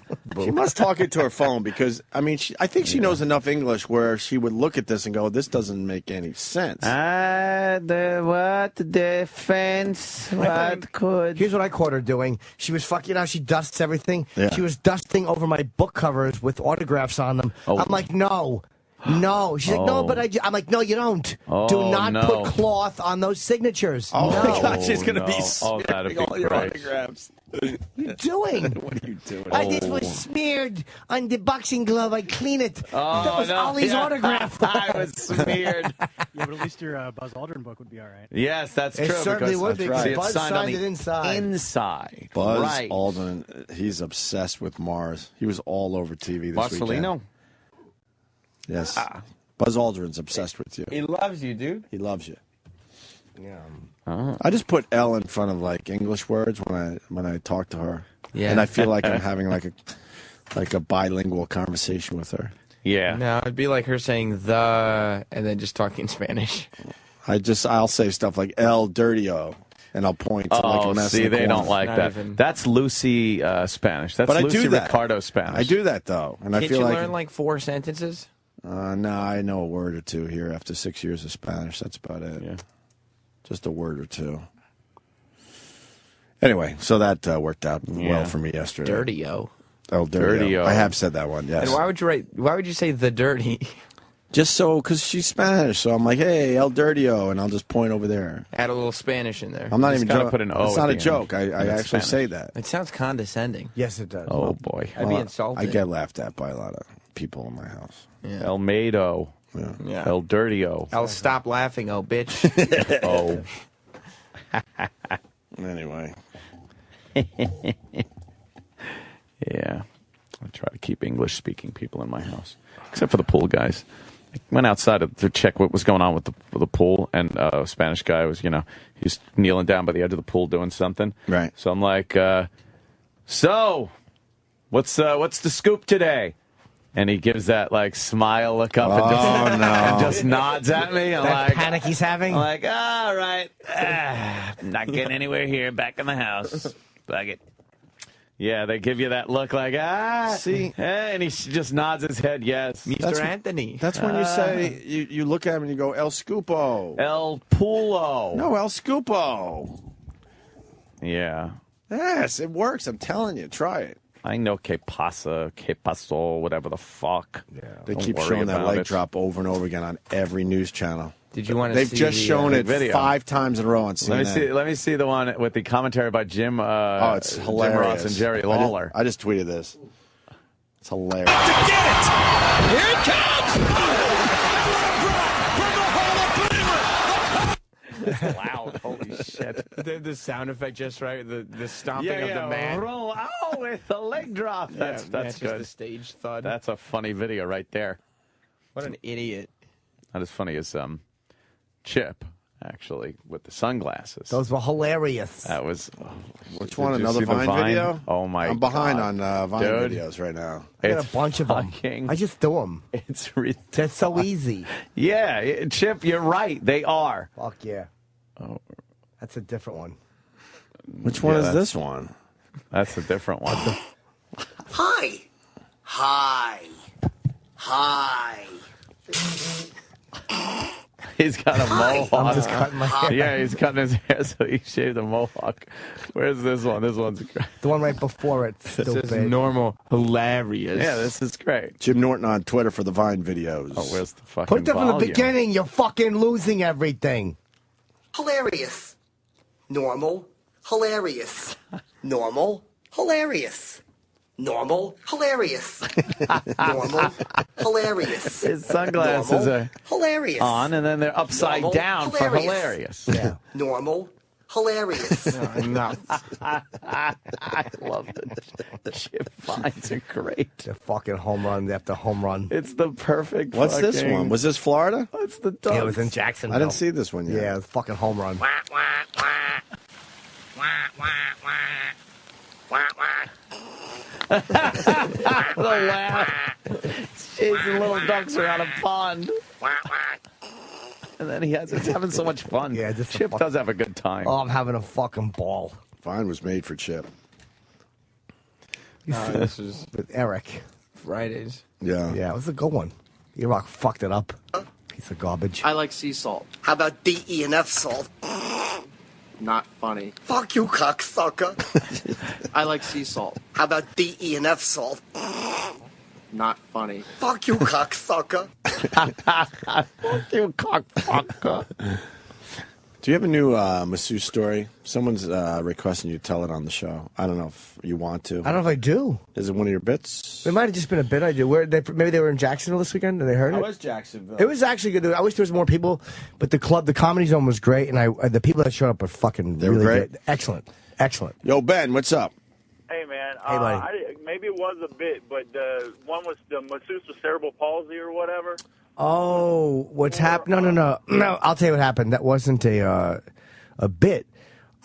She must talk into her phone because, I mean, I think she knows enough English where she would look at this and go, this doesn't make any sense. The fence, what could... Here's what I caught her doing. She was fucking out. She dusts everything. Yeah. She was dusting over my book covers with autographs on them. Oh. I'm like, no. She's like, no, but I'm like, no, you don't. Do not put cloth on those signatures. Oh, no. my God, she's going to be that'd smearing be all your great. autographs. What are you doing? What are you doing? This was smeared on the boxing glove. I clean it. Oh, that was Ollie's autograph. I was smeared. Yeah, but at least your Buzz Aldrin book would be all right. Yes, that's It true. certainly would be. See, it's Buzz signed on signed the it inside. Inside. Buzz right. Aldrin, he's obsessed with Mars. He was all over TV this Marcelino? weekend. Yes. Buzz Aldrin's obsessed with you. He loves you, dude. He loves you. Yeah. I just put L in front of like English words when I talk to her. Yeah. And I feel like I'm having like a bilingual conversation with her. Yeah. No, it'd be like her saying the and then just talking Spanish. I'll say stuff like El Dirtio, and I'll point to like a mess see, in the they corner. don't like Not that. even- That's Lucy Spanish. That's But I Lucy do that. Ricardo Spanish. I do that though, and Can't I feel you like learn like 4 sentences? no, I know a word or two here after 6 years of Spanish. That's about it. Yeah. Just a word or two. Anyway, so that worked out well for me yesterday. Dirty-o. Oh, Dirtio. Dirtio. I have said that one, yes. And why would you say the dirty? Just so, because she's Spanish, so I'm like, hey, El Dirtio, and I'll just point over there. Add a little Spanish in there. I'm not Just even gotta joking. put an O It's at not the a end. joke. I And it's actually Spanish. say that. It sounds condescending. Yes, it does. Oh, boy. I'd be insulted. I get laughed at by a lot of people in my house. Yeah. El Mado. Yeah. El Dirtio. I'll stop laughing, oh bitch. Oh. Anyway. Yeah. I try to keep English-speaking people in my house, except for the pool guys. I went outside to check what was going on with the pool, and a Spanish guy was, he's kneeling down by the edge of the pool doing something. Right. So I'm like, so, what's the scoop today? And he gives that like smile look up and just nods at me. I'm That like, panic he's having. I'm like, all right, not getting anywhere here. Back in the house. Fuck it. Yeah, they give you that look like, see, and he just nods his head, yes. Mr. Anthony. That's when you say, you look at him and you go, El Scupo. El Pulo. No, El Scupo. Yeah. Yes, it works. I'm telling you. Try it. I know que paso, whatever the fuck. Yeah. They keep showing that leg drop over and over again on every news channel. Did you want to They've see just shown it video 5 times in a row on CNN. Let me see the one with the commentary by Jim. It's hilarious. Jim Ross and Jerry Lawler. I just tweeted this. It's hilarious. To get it! Here it comes! It's loud. Holy shit. The sound effect just right. The stomping of the man. Roll out with the leg drop. That's good. The stage thud. That's a funny video right there. What an idiot. Not as funny as Chip, actually, with the sunglasses. Those were hilarious. That was. Which one? Another Vine video? Oh my! I'm behind God. on Vine Dude. videos right now. I got a bunch of them. I just threw them. It's ridiculous. That's so easy. Yeah, Chip, you're right. They are. Fuck yeah. Oh, that's a different one. Which one is this one? That's a different one. Hi. Hi. Hi. He's got a mohawk. I'm just cutting my hair. Yeah, he's cutting his hair, so he shaved a mohawk. Where's this one? This one's great. The one right before it. This is normal. Hilarious. Yeah, this is great. Jim Norton on Twitter for the Vine videos. Oh, where's the fucking Put it from the volume? beginning. You're fucking losing everything. Hilarious. Normal. Hilarious. Normal. Hilarious. Normal. Hilarious. Normal. Hilarious. His sunglasses are hilarious. on, and then they're upside Normal, down for hilarious. Yeah. Normal. Hilarious. No. I love it. Chip Vines are great. The fucking home run after home run. It's the perfect. What's this one? Was this Florida? It's the Yeah, it was in Jacksonville. I didn't see this one yet. Yeah, it was fucking home run. The laugh. Chasing little ducks around a pond. And then he's having so much fun. Yeah, Chip does have a good time. Oh, I'm having a fucking ball. Vine was made for Chip. This is With Eric. Fridays. Yeah. Yeah, it was a good one. E-Rock fucked it up. Piece of garbage. I like sea salt. How about D, E, and F salt? Not funny. Fuck you, cocksucker. I like sea salt. How about D, E, and F salt? Not funny. Fuck you, cocksucker. Fuck you, cockfucker. Do you have a new masseuse story? Someone's requesting you tell it on the show. I don't know if you want to. I don't know if I do. Is it one of your bits? It might have just been a bit I do. Maybe they were in Jacksonville this weekend and they heard it. was Jacksonville? It was actually good. I wish there was more people, but the Comedy Zone was great, and the people that showed up were fucking They were really great? good. Excellent. Excellent. Yo, Ben, what's up? Hey, man. Hey, buddy. Maybe it was a bit, but the one was the masseuse with cerebral palsy or whatever. Oh, what's happened? No. I'll tell you what happened. That wasn't a bit.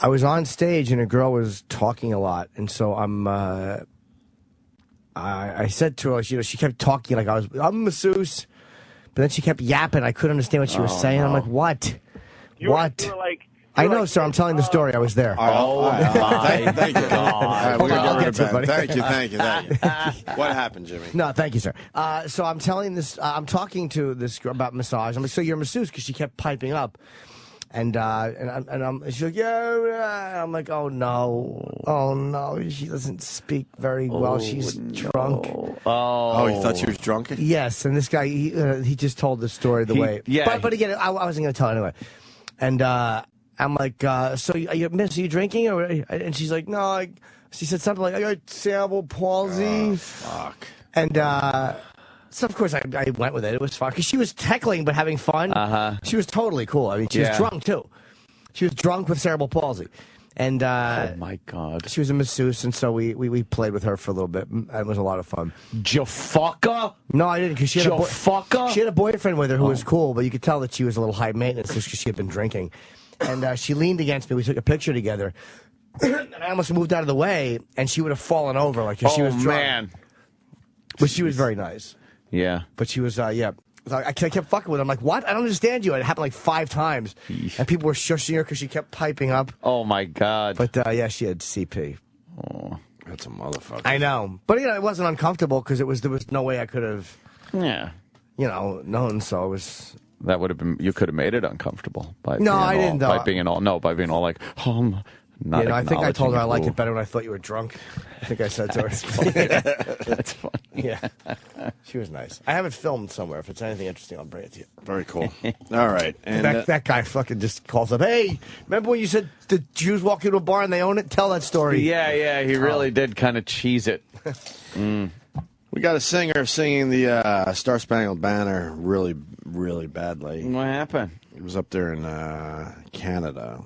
I was on stage and a girl was talking a lot, and so I said to her, she kept talking like I'm a masseuse, but then she kept yapping. I couldn't understand what she was saying. I'm like, what? You What? were like, I know, sir. I'm telling the story. I was there. Thank you. Hold on, I'll get to it, buddy. Thank you. What happened, Jimmy? No, thank you, sir. So I'm telling this. I'm talking to this girl about massage. I'm like, so you're a masseuse? Because she kept piping up, and she's like, yeah. I'm like, oh no, she doesn't speak very well. She's drunk. Oh, you thought she was drunk? Yes, and this guy, he just told the story the way. Yeah. But again, I wasn't going to tell anyway. And I'm like, so are you drinking? And she's like, no. She said something like, I got cerebral palsy. Oh, fuck. And so, of course, I went with it. It was fun. Because she was heckling but having fun. She was totally cool. I mean, she was drunk, too. She was drunk with cerebral palsy. And oh, my God. she was a masseuse, and so we played with her for a little bit. And it was a lot of fun. Jafaka? No, I didn't, because she had a boyfriend with her who was cool, but you could tell that she was a little high maintenance just because she had been drinking. And she leaned against me. We took a picture together. And I almost moved out of the way, and she would have fallen over, like, because she was drunk. Man. But she was very nice. Yeah. But she was, yeah. I kept fucking with her. I'm like, what? I don't understand you. It happened like 5 times. And people were shushing her because she kept piping up. Oh, my God. But, yeah, she had CP. Oh, that's a motherfucker. I know. But, it wasn't uncomfortable because there was no way I could have, known. So it was... That would have been, you could have made it uncomfortable by No, being I didn't, though. By being all like, Not I think I told her I liked acknowledging it better when I thought you were drunk. I think I said to her. That's funny. Yeah. She was nice. I have it filmed somewhere. If it's anything interesting, I'll bring it to you. Very cool. All right. And that guy fucking just calls up, hey, remember when you said the Jews walk into a bar and they own it? Tell that story. Yeah, he really did kind of cheese it. We got a singer singing the Star Spangled Banner really, really badly. What happened? He was up there in Canada.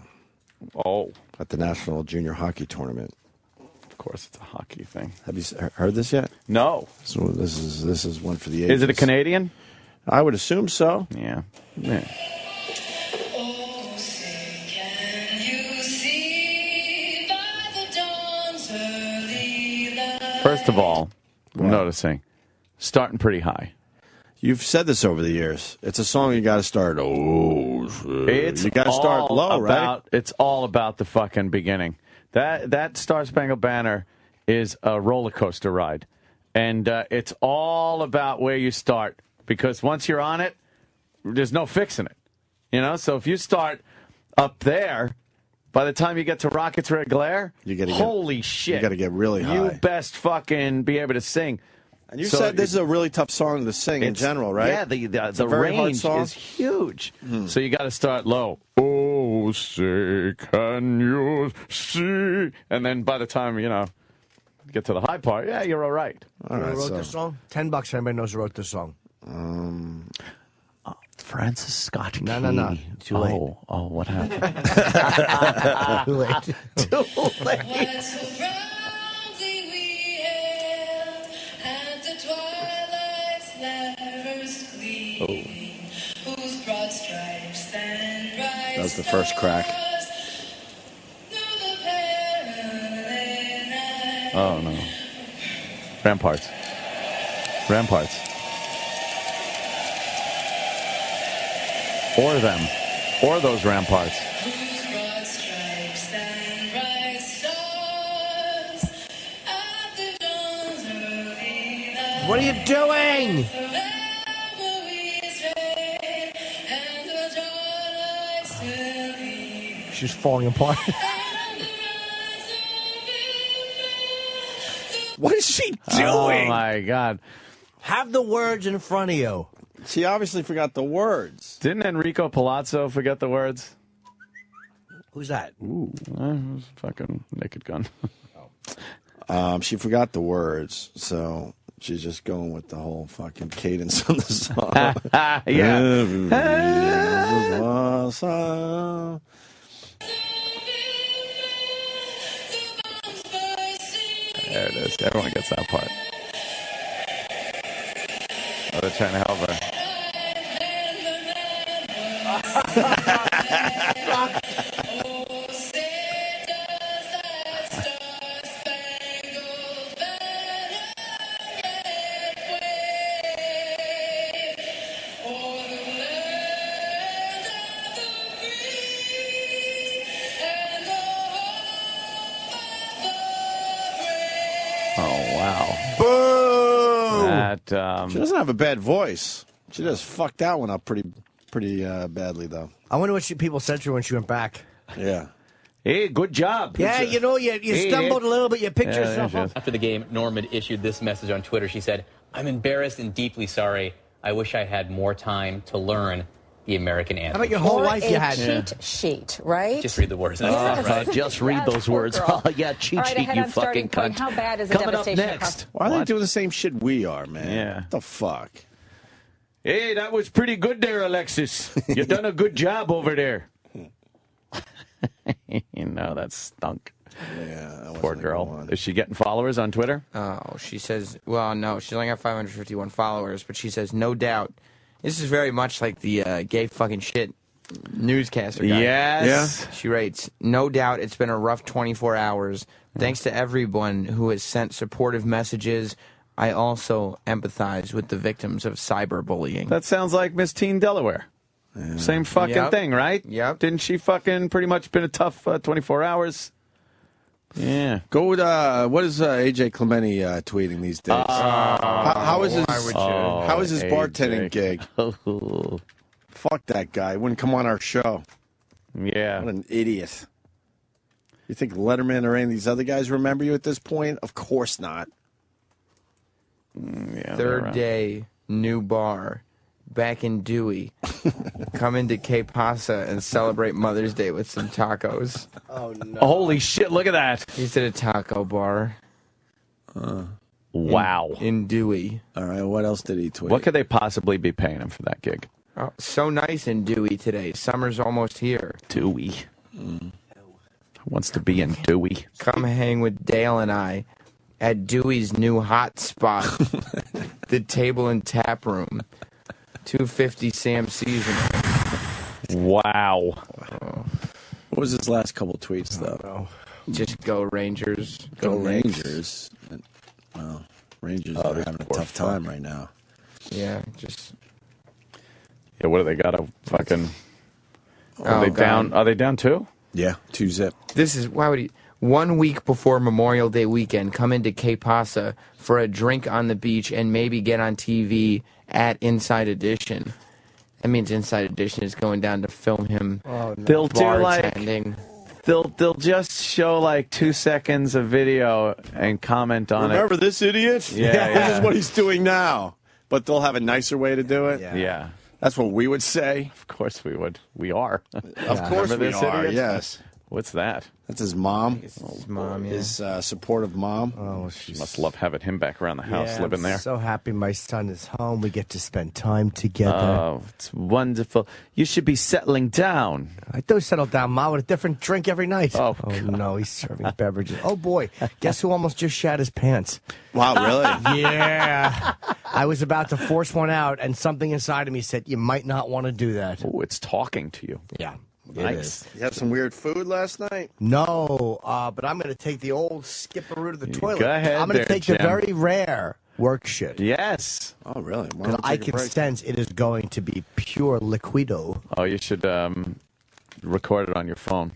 Oh. At the National Junior Hockey Tournament. Of course, it's a hockey thing. Have you heard this yet? No. So this is one for the ages. Is it a Canadian? I would assume so. Yeah. First of all, I'm noticing, starting pretty high. You've said this over the years. It's a song you got to start. You got to start low, right? It's all about the fucking beginning. That Star Spangled Banner is a roller coaster ride, and it's all about where you start. Because once you're on it, there's no fixing it. So if you start up there, by the time you get to Rocket's Red Glare, holy shit, you got to get really high. You best fucking be able to sing. And you said this is a really tough song to sing in general, right? Yeah, the range is huge. So you got to start low. Oh, say, can you see? And then by the time, get to the high part, yeah, you're all right. Who wrote this song? $10 for anybody knows who wrote this song. Francis Scott Key. No. Too late. Oh, what happened? Too late. Too late. That was the first crack. Oh, no. Ramparts. Or them. Or those ramparts. What are you doing? She's falling apart. What is she doing? Oh, my God. Have the words in front of you. She obviously forgot the words. Didn't Enrico Palazzo forget the words? Who's that? Ooh, fucking Naked Gun. She forgot the words, so she's just going with the whole fucking cadence on the song. Yeah. There it is. Everyone gets that part. Oh, they're trying to help her. Oh, wow. Boo! That, she doesn't have a bad voice. She just fucked that one up pretty badly, though. I wonder what people said to her when she went back. Yeah. Hey, good job. Yeah, you stumbled a little bit. You picked yourself up. After the game, Norm had issued this message on Twitter. She said, "I'm embarrassed and deeply sorry. I wish I had more time to learn the American anthem." How about your whole life you had? Cheat sheet, right? Just read the words. Just read those words. Yeah, cheat sheet, you fucking cunt. How bad is the Coming up devastation next. Why are they doing the same shit we are, man? Yeah. What the fuck? Hey, that was pretty good there, Alexis. You've done a good job over there. That stunk. Yeah, poor girl. Is she getting followers on Twitter? Oh, she says, well, no, she's only got 551 followers, but she says, no doubt. This is very much like the gay fucking shit newscaster guy. Yes. Yeah. She writes, no doubt it's been a rough 24 hours. Thanks to everyone who has sent supportive messages. I also empathize with the victims of cyberbullying. That sounds like Miss Teen Delaware. Yeah. Same fucking thing, right? Yep. Didn't she fucking pretty much been a tough 24 hours? Yeah. Go with, what is AJ Clementi tweeting these days? How is his bartending gig? Fuck that guy. Wouldn't come on our show. Yeah. What an idiot. You think Letterman or any of these other guys remember you at this point? Of course not. Yeah, Third day, new bar, back in Dewey. Come into Que Pasa and celebrate Mother's Day with some tacos. Oh, no. Holy shit, look at that. He's at a taco bar. Wow. In Dewey. All right, what else did he tweet? What could they possibly be paying him for that gig? Oh, so nice in Dewey today. Summer's almost here. Dewey. Wants to be in Dewey. Come hang with Dale and I at Dewey's new hot spot, the Table and Tap Room, 250 Sam Season. Wow. What was his last couple tweets, though? Just go Rangers. Go Knicks. Rangers. Well, Rangers are having a tough time right now. Yeah, just... Yeah, what do they got? A fucking... Are Oh, they God. down? Are they down too? Yeah, 2-zip. This is... Why would he... 1 week before Memorial Day weekend, come into Que Pasa for a drink on the beach and maybe get on TV at Inside Edition. That means Inside Edition is going down to film him They'll do like... bartending. They'll just show like 2 seconds of video and comment on Remember it. this idiot? Yeah. This is what he's doing now. But they'll have a nicer way to do it? Yeah. That's what we would say. Of course we would. We are. Of course Remember we this are, idiot? yes. What's that? That's his mom. His mom, yeah. His supportive mom. Oh, She must love having him back around the house, yeah, living I'm there. so happy my son is home. We get to spend time together. Oh, it's wonderful. You should be settling down. I do settle down, Ma, with a different drink every night. Oh, no, he's serving beverages. Oh, boy. Guess who almost just shat his pants? Wow, really? Yeah. I was about to force one out, and something inside of me said, you might not want to do that. Oh, it's talking to you. Yeah. Nice. You have some weird food last night? No, but I'm going to take the old skip-a-roo to the toilet. Go ahead I'm going to there, take the Jim. very rare work shit. Yes. Oh, really? Why Because don't we I take a can break? sense it is going to be pure liquido. Oh, you should record it on your phone.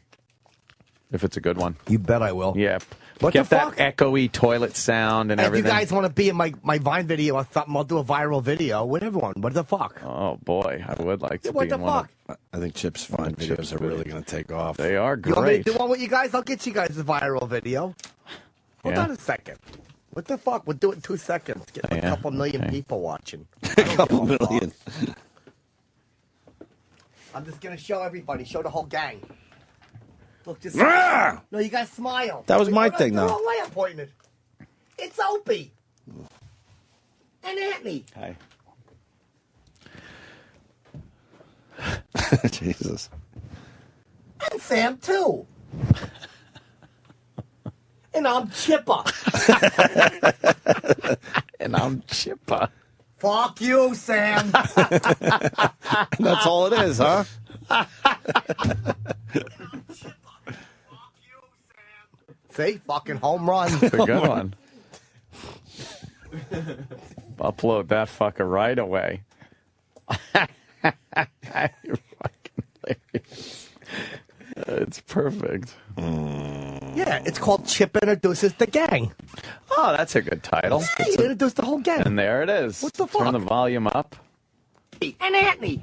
If it's a good one. You bet I will. Yeah. What Get the that fuck? echoey toilet sound and If everything. you guys want to be in my Vine video or something, I'll do a viral video with everyone. What the fuck? Oh, boy. I would like to What be the in one of- fuck? I think Chip's Fine videos are really going to take off. They are You want me to great. do one with you guys? I'll get you guys the viral video. Hold Yeah. on a second. What the fuck? We'll do it in 2 seconds. Get a Yeah, couple million okay. people watching. A couple million. I'm just going to show everybody. Show the whole gang. Look, just Ah! no, you guys smile. That was my We're thing, the though. wrong way I pointed. It's Opie. And Anthony. Hi. Jesus. And Sam, too. And I'm Chipper. And I'm Chipper. Fuck you, Sam. That's all it is, huh? See? Fucking home run. It's a good one. Upload that fucker right away. You're fucking hilarious. It's perfect. Yeah, it's called Chip Introduces the Gang. Oh, that's a good title. Yeah, you introduced the whole gang. And there it is. What the Turn fuck? the volume up. And Anthony.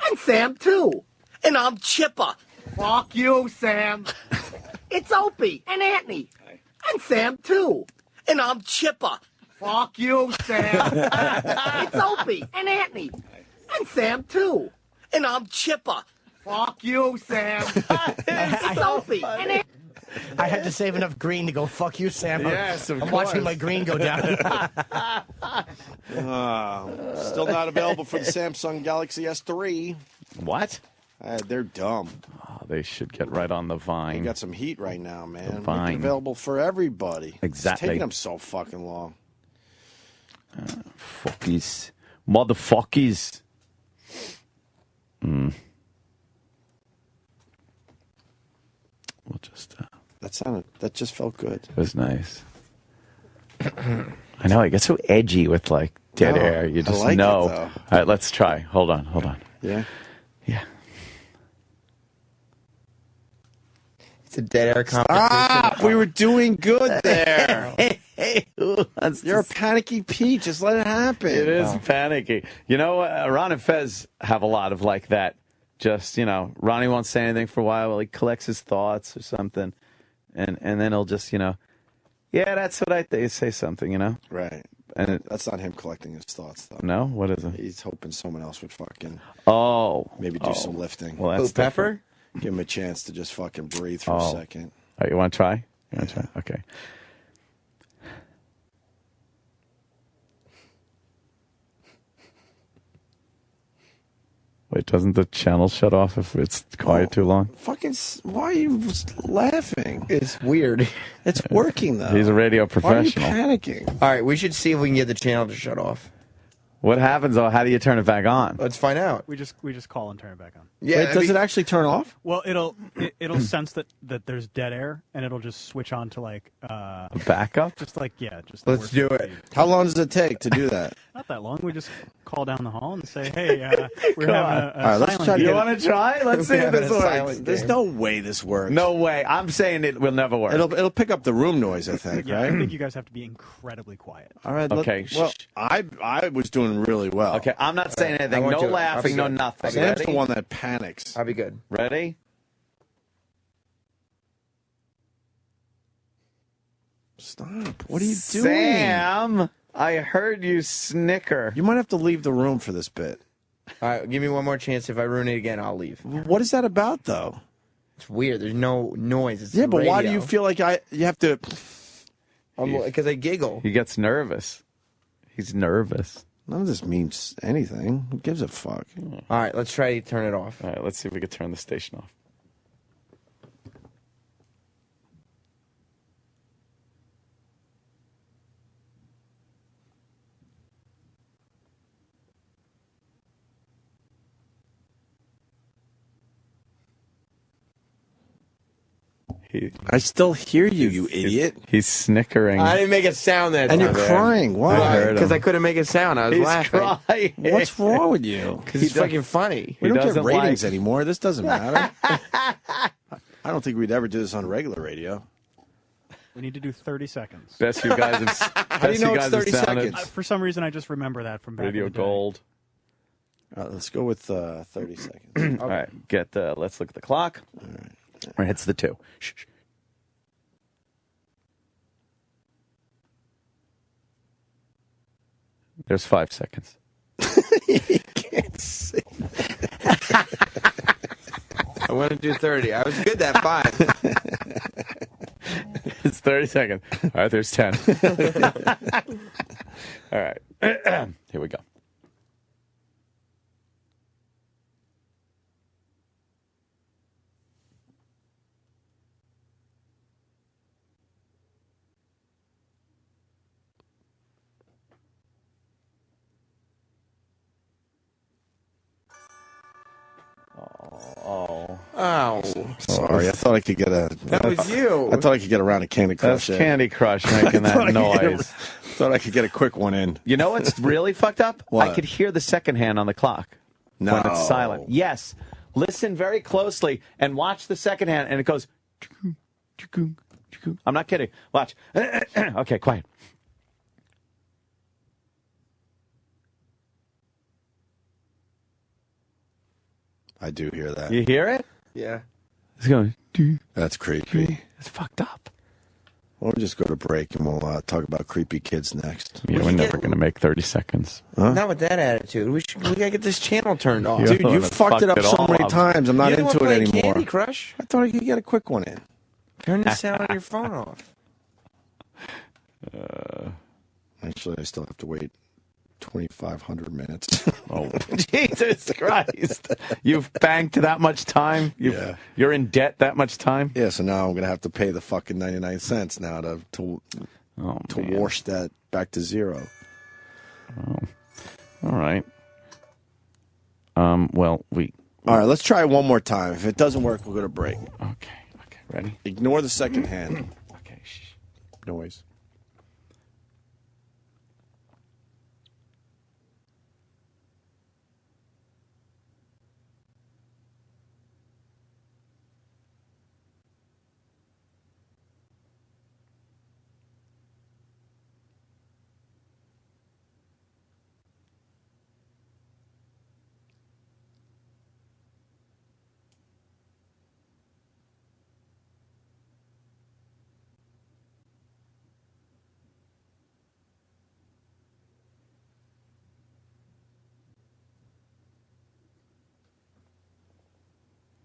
And Sam, too. And I'm Chipper. Fuck you, Sam. It's Opie. And Anthony. And Sam, too. And I'm Chipper. Fuck you, Sam. It's Opie. And Anthony. And Sam, too. And I'm Chipper. Fuck you, Sam. It's Opie. And Anthony. I had to save enough green to go, fuck you, Sam. Yes, of I'm watching course. my green go down. Still not available for the Samsung Galaxy S3. What? They're dumb. Oh, they should get right on the They vine. got some heat right now, man. Make Vine. it available for everybody. Exactly. It's taking them so fucking long. Fuckies. Motherfuckies. We'll just... That just felt good. It was nice. I know, it gets so edgy with, like, dead No, air. You I just like it, know. though. All right, let's try. Hold on. Yeah. Yeah. It's a dead air competition. Ah, we were doing good there. That's You're a panicky Pete. Just let it happen. It is panicky. You know, Ron and Fez have a lot of like that. Just, Ronnie won't say anything for a while while he collects his thoughts or something. and then he'll just, yeah, that's what I say something, Right. And that's not him collecting his thoughts, though. No, what is it? He's hoping someone else would fucking maybe do some lifting. Well, that's Pepper? Give him a chance to just fucking breathe for a second. All right, you want to try? Try? Okay. Wait, doesn't the channel shut off if it's quiet too long? Fucking, why are you laughing? It's weird. It's working, though. He's a radio professional. Why are you panicking? All right, we should see if we can get the channel to shut off. What happens, though? How do you turn it back on? Let's find out. We just call and turn it back on. Yeah, Wait, does it actually turn off? Well, it'll sense that there's dead air, and it'll just switch on to like a backup. Just like just. Let's do it. How long does it take to do that? Not that long. We just call down the hall and say, "Hey, we're having a All right, let's silent try to game." You want to try? Let's see if this works. There's no way this works. No way. I'm saying it will never work. It'll pick up the room noise, I think, Yeah, right? I think you guys have to be incredibly quiet. All right. Okay. Well, I was doing really well. Okay, I'm not saying anything. No laughing, no nothing. Sam's Ready? the one that panics. I'll be good. Ready? Stop. What are you doing? Sam, I heard you snicker. You might have to leave the room for this bit. All right, give me one more chance. If I ruin it again, I'll leave. What is that about, though? It's weird. There's no noise. It's Yeah, but why do radio. you feel like you have to... Because I giggle. He gets nervous. He's nervous. None of this means anything. Who gives a fuck? All right, let's try to turn it off. All right, let's see if we can turn the station off. I still hear you, you idiot. He's snickering. I didn't make a sound that And time. you're crying. Why? Because I couldn't make a sound. I was He's laughing. crying. What's wrong with you? Because it's fucking funny. We don't get doesn't ratings like- anymore. This doesn't matter. I don't think we'd ever do this on regular radio. We need to do 30 seconds. Best you guys have. How do you know it's 30 seconds? For some reason, I just remember that from back Radio in the day. Gold. All right, let's go with 30 seconds. All right, let's look at the clock. All right, it's the 2. Shh, shh. There's 5 seconds. You can't see. I want to do 30. I was good that 5. It's 30 seconds. All right, there's 10. All right. Here we go. Oh. Sorry, I thought I could get a... That was you. I thought I could get around a Candy Crush. That's Candy Crush making that noise. Thought I could get a quick one in. You know what's really fucked up? What? I could hear the second hand on the clock No. when it's silent. Yes. Listen very closely and watch the second hand, and it goes... I'm not kidding. Watch. Okay, quiet. I do hear that. You hear it? Yeah. It's going... That's creepy. It's fucked up. We'll just go to break and we'll talk about creepy kids next. Yeah, we're never going to make 30 seconds. Huh? Not with that attitude. We gotta get this channel turned off. Dude, you fucked it up so many times. I'm not You don't into it play anymore. Candy Crush? I thought I could get a quick one in. Turn the sound on your phone off. Actually, I still have to wait 2,500 minutes. Oh, Jesus Christ. You've banked that much time? You're in debt that much time? Yeah, so now I'm going to have to pay the fucking 99 cents now to wash that back to zero. Oh. All right. All right, let's try it one more time. If it doesn't work, we'll go to break. Okay, ready? Ignore the second hand. Okay, shh. Noise.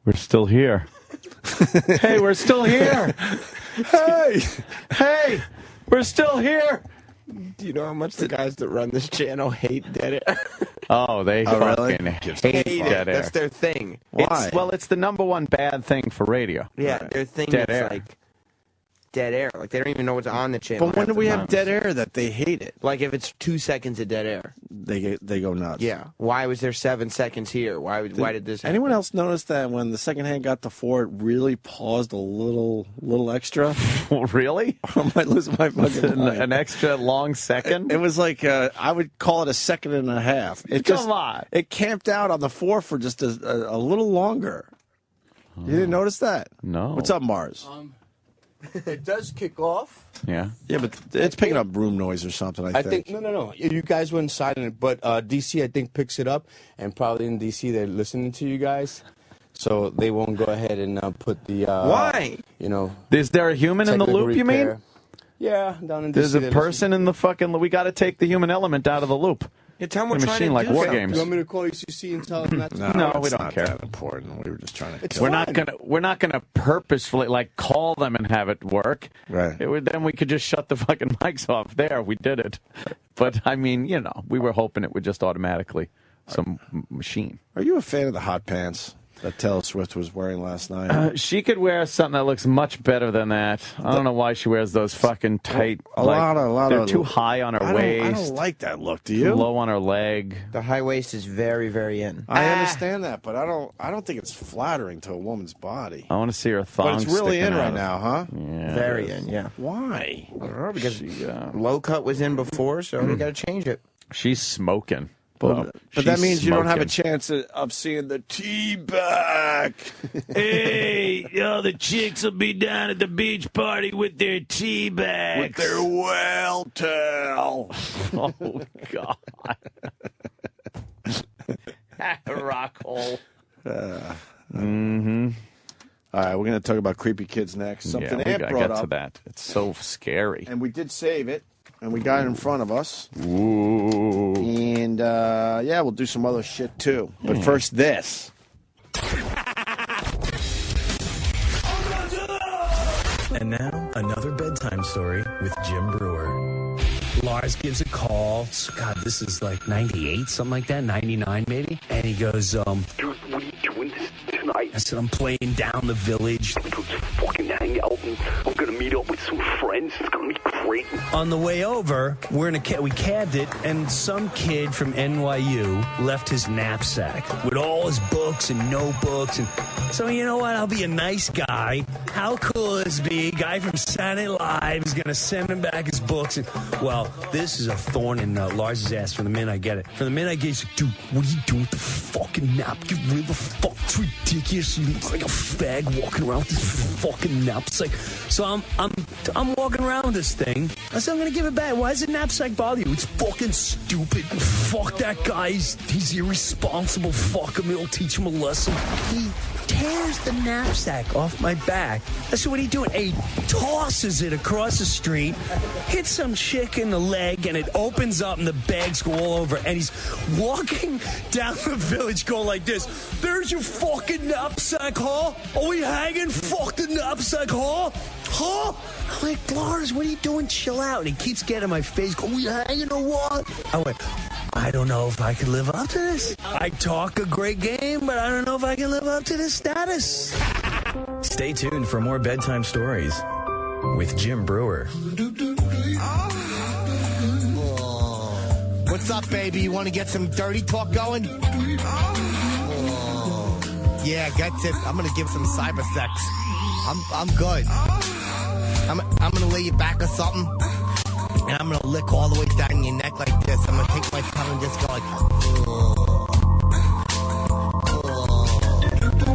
We're still here. Hey, we're still here. Hey, we're still here. Do you know how much the guys that run this channel hate dead air? Oh, they fucking hate dead air. That's their thing. Why? It's the number one bad thing for radio. Yeah, their thing Dead is air. like dead air. Like they don't even know what's on the channel. But when do half we the have time. dead air that they hate it? Like if it's 2 seconds of dead air. They go nuts. Yeah. Why was there 7 seconds here? Why did this happen? Anyone else notice that when the second hand got to 4, it really paused a little extra? Really? I might lose my fucking mind. An extra long second? It was like, I would call it a second and a half. Come on. It camped out on the 4 for just a little longer. You didn't notice that? No. What's up, Mars? It does kick off. Yeah. Yeah, but it's picking up room noise or something, I think. No. You guys went silent, but DC, I think, picks it up, and probably in DC, they're listening to you guys, so they won't go ahead and put the... Why? You know... Is there a human in the technical loop, you mean? repair. Yeah, down in DC. There's a they're person in the fucking... We got to take the human element out of the loop. Yeah, tell them The we're trying machine to like do War something. Games. You want me to call UCC and tell them that? No, we it's don't not care. that important. We were just trying to... We're not gonna purposefully like call them and have it work. Right. Then we could just shut the fucking mics off. There, we did it. But I mean, we were hoping it would just automatically some machine. Are you a fan of the hot pants that Taylor Swift was wearing last night? She could wear something that looks much better than that. I don't know why she wears those fucking tight. They're too high on her waist. I don't like that look. Do you? Too low on her leg. The high waist is very, very in. I understand that, but I don't think it's flattering to a woman's body. I want to see her thong. But it's really in sticking right out. now, huh? Yeah, Very in, yeah. Why? I don't know, because low cut was in before, so we got to change it. She's smoking. But that means you don't have a chance of seeing the tea back. Hey, the chicks will be down at the beach party with their tea bags. With their whale tail. Oh, God. Rock hole. Mm-hmm. All right, we're going to talk about creepy kids next. Something we Ant got brought to up. that. It's so scary. And we did save it, and we got it in front of us. Ooh. And, we'll do some other shit, too. But first, this. And now, another bedtime story with Jim Brewer. Lars gives a call. God, this is like 98, something like that, 99 maybe. And he goes, Dude, what are you doing tonight? I said, I'm playing down the village. Let's fucking hang out, and I'm gonna meet up with some friends. It's gonna be great. On the way over, we cabbed it, and some kid from NYU left his knapsack with all his books and notebooks. And so, you know what? I'll be a nice guy. How cool will this be? Guy from Saturday Night Live is going to send him back his books. And, well, this is a thorn in Lars's ass from the minute I get it. From the minute I get it, he's like, dude, what are you doing with the fucking nap? Get rid of the fuck. It's ridiculous. You look like a fag walking around with this fucking knapsack. So I'm walking around with this thing. I said, I'm going to give it back. Why does the knapsack bother you? It's fucking stupid. Fuck that guy. He's irresponsible. Fuck him. It'll teach him a lesson. He tears the knapsack off my back. I said, what are you doing? He tosses it across the street, hits some chick in the leg, and it opens up and the bags go all over. And he's walking down the village going like this. There's your fucking knapsack, huh? Are we hanging? Fuck the knapsack, huh? Huh? I'm like, Lars, what are you doing? Chill out. And he keeps getting in my face. Go, we hanging or what? I went, I don't know if I can live up to this. I talk a great game, but I don't know if I can live up to this status. Stay tuned for more bedtime stories with Jim Brewer. What's up, baby? You want to get some dirty talk going? Yeah, I'm gonna give some cyber sex. I'm good. I'm gonna lay you back or something, and I'm gonna lick all the way down your neck like this. I'm gonna take my tongue and just go like.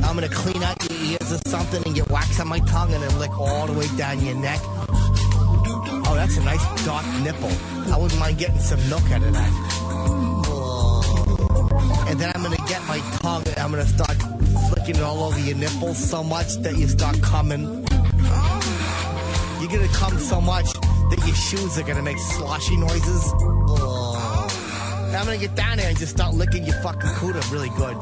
I'm gonna clean out your ears or something and get wax on my tongue and then lick all the way down your neck. Oh, that's a nice dark nipple. I wouldn't mind getting some milk out of that. And then I'm gonna get my tongue and I'm gonna start flicking it all over your nipples so much that you start coming. You're gonna come so much that your shoes are gonna make sloshy noises. I'm gonna get down there and just start licking your fucking cooter really good.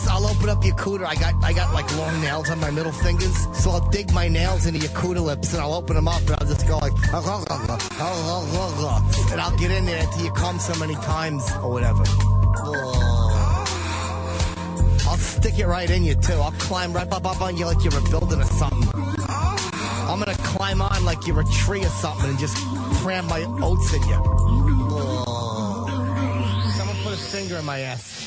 I'll open up your cooter. I got like long nails on my middle fingers, so I'll dig my nails into your cooter lips and I'll open them up and I'll just go like, and I'll get in there until you come so many times or whatever. I'll stick it right in you too. I'll climb right up on you like you're a building or something. I'm gonna climb on like you're a tree or something and just cram my oats in you. Someone put a finger in my ass.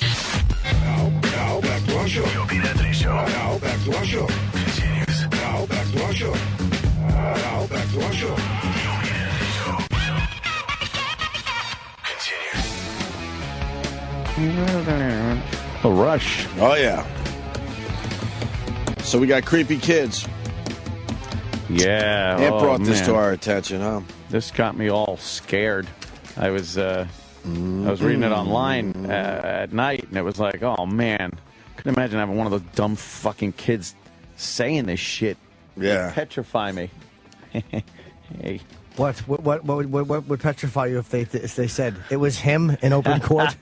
Now back to our show. The Opie and Anthony Show. Now back to our show. Continues. Now back to our show. Now back to our show. The Opie and Anthony Show. Continues. A rush. Oh, yeah. So we got creepy kids. Yeah. It brought this to our attention, huh? This got me all scared. I was reading it online at night, and it was like, oh, man. Couldn't imagine having one of those dumb fucking kids saying this shit. Yeah. It'd petrify me. Hey. What would petrify you if they said it was him in open court?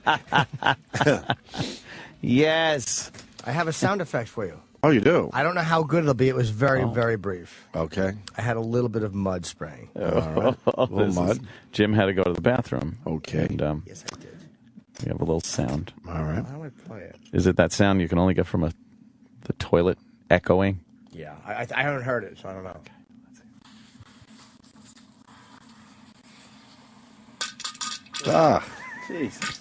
Yes. I have a sound effect for you. Oh, you do? I don't know how good it'll be. It was very, very brief. Okay. I had a little bit of mud spraying. All right. A little mud. Jim had to go to the bathroom. Okay. And, yes, I did. We have a little sound. All right. How do I play it? Is it that sound you can only get from the toilet echoing? Yeah. I haven't heard it, so I don't know. Okay. Ah. Jesus.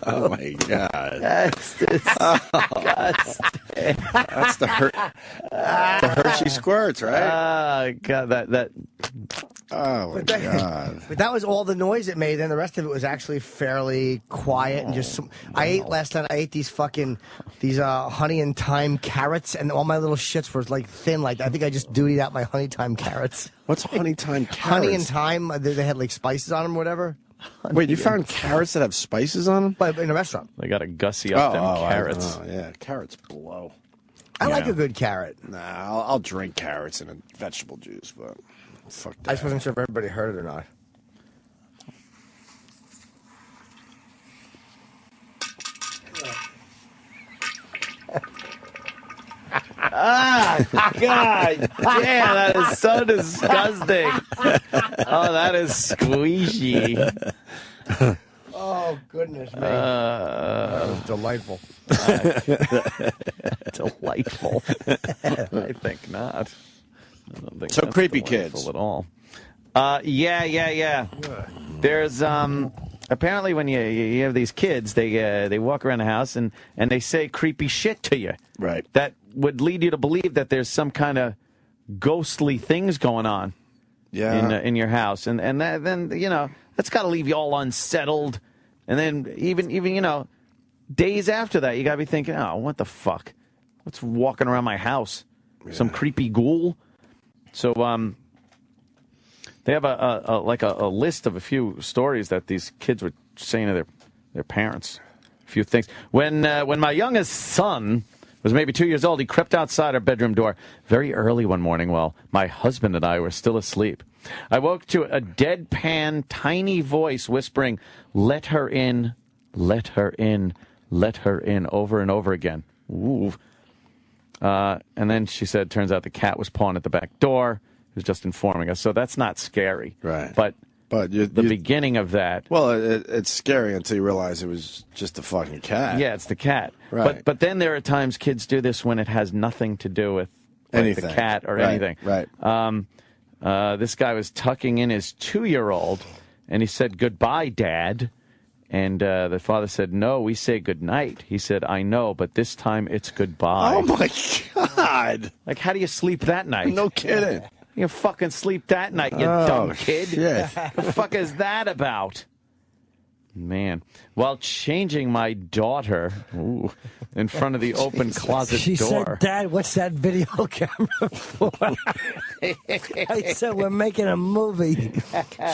Oh, my God. That's disgusting. That's the Hershey squirts, right? God, that. Oh, my God. But that was all the noise it made, and the rest of it was actually fairly quiet and just. I ate last night. I ate these honey and thyme carrots, and all my little shits were like thin. Like I think I just dudied out my honey thyme carrots. What's honey thyme carrots? Honey and thyme. They had like spices on them or whatever. Wait, you found carrots that have spices on them? But in a restaurant. They got to gussy up them carrots. Yeah, carrots blow. I like a good carrot. Nah, I'll drink carrots in a vegetable juice, but fuck that. I just wasn't sure if everybody heard it or not. God. Damn, that is so disgusting. Oh, that is squeezy. Oh, goodness me. That was delightful. Delightful. I think not. I don't think so that's creepy delightful kids. At all. Yeah. There's apparently when you have these kids, they walk around the house and they say creepy shit to you. Right. That would lead you to believe that there's some kind of ghostly things going on. Yeah. In your house, and then that's got to leave you all unsettled, and then even days after that, you got to be thinking, oh, what the fuck? What's walking around my house? Yeah. Some creepy ghoul. So they have a list of a few stories that these kids were saying to their parents. A few things. When my youngest son was maybe 2 years old, he crept outside our bedroom door very early one morning while my husband and I were still asleep. I woke to a deadpan, tiny voice whispering, "Let her in, let her in, let her in," over and over again. Ooh. And then she said, turns out the cat was pawing at the back door. He was just informing us. So that's not scary. Right. But the beginning of that. Well, it's scary until you realize it was just a fucking cat. Yeah, it's the cat. Right. But then there are times kids do this when it has nothing to do with anything. The cat or right. anything. Right. This guy was tucking in his 2-year-old, and he said, "Goodbye, Dad." And the father said, "No, we say goodnight." He said, "I know, but this time it's goodbye." Oh, my God. Like, how do you sleep that night? No kidding. You fucking sleep that night, you dumb kid. Shit. The fuck is that about? Man. While changing my daughter in front of the open closet she door. She said, "Dad, what's that video camera for?" I said, "We're making a movie."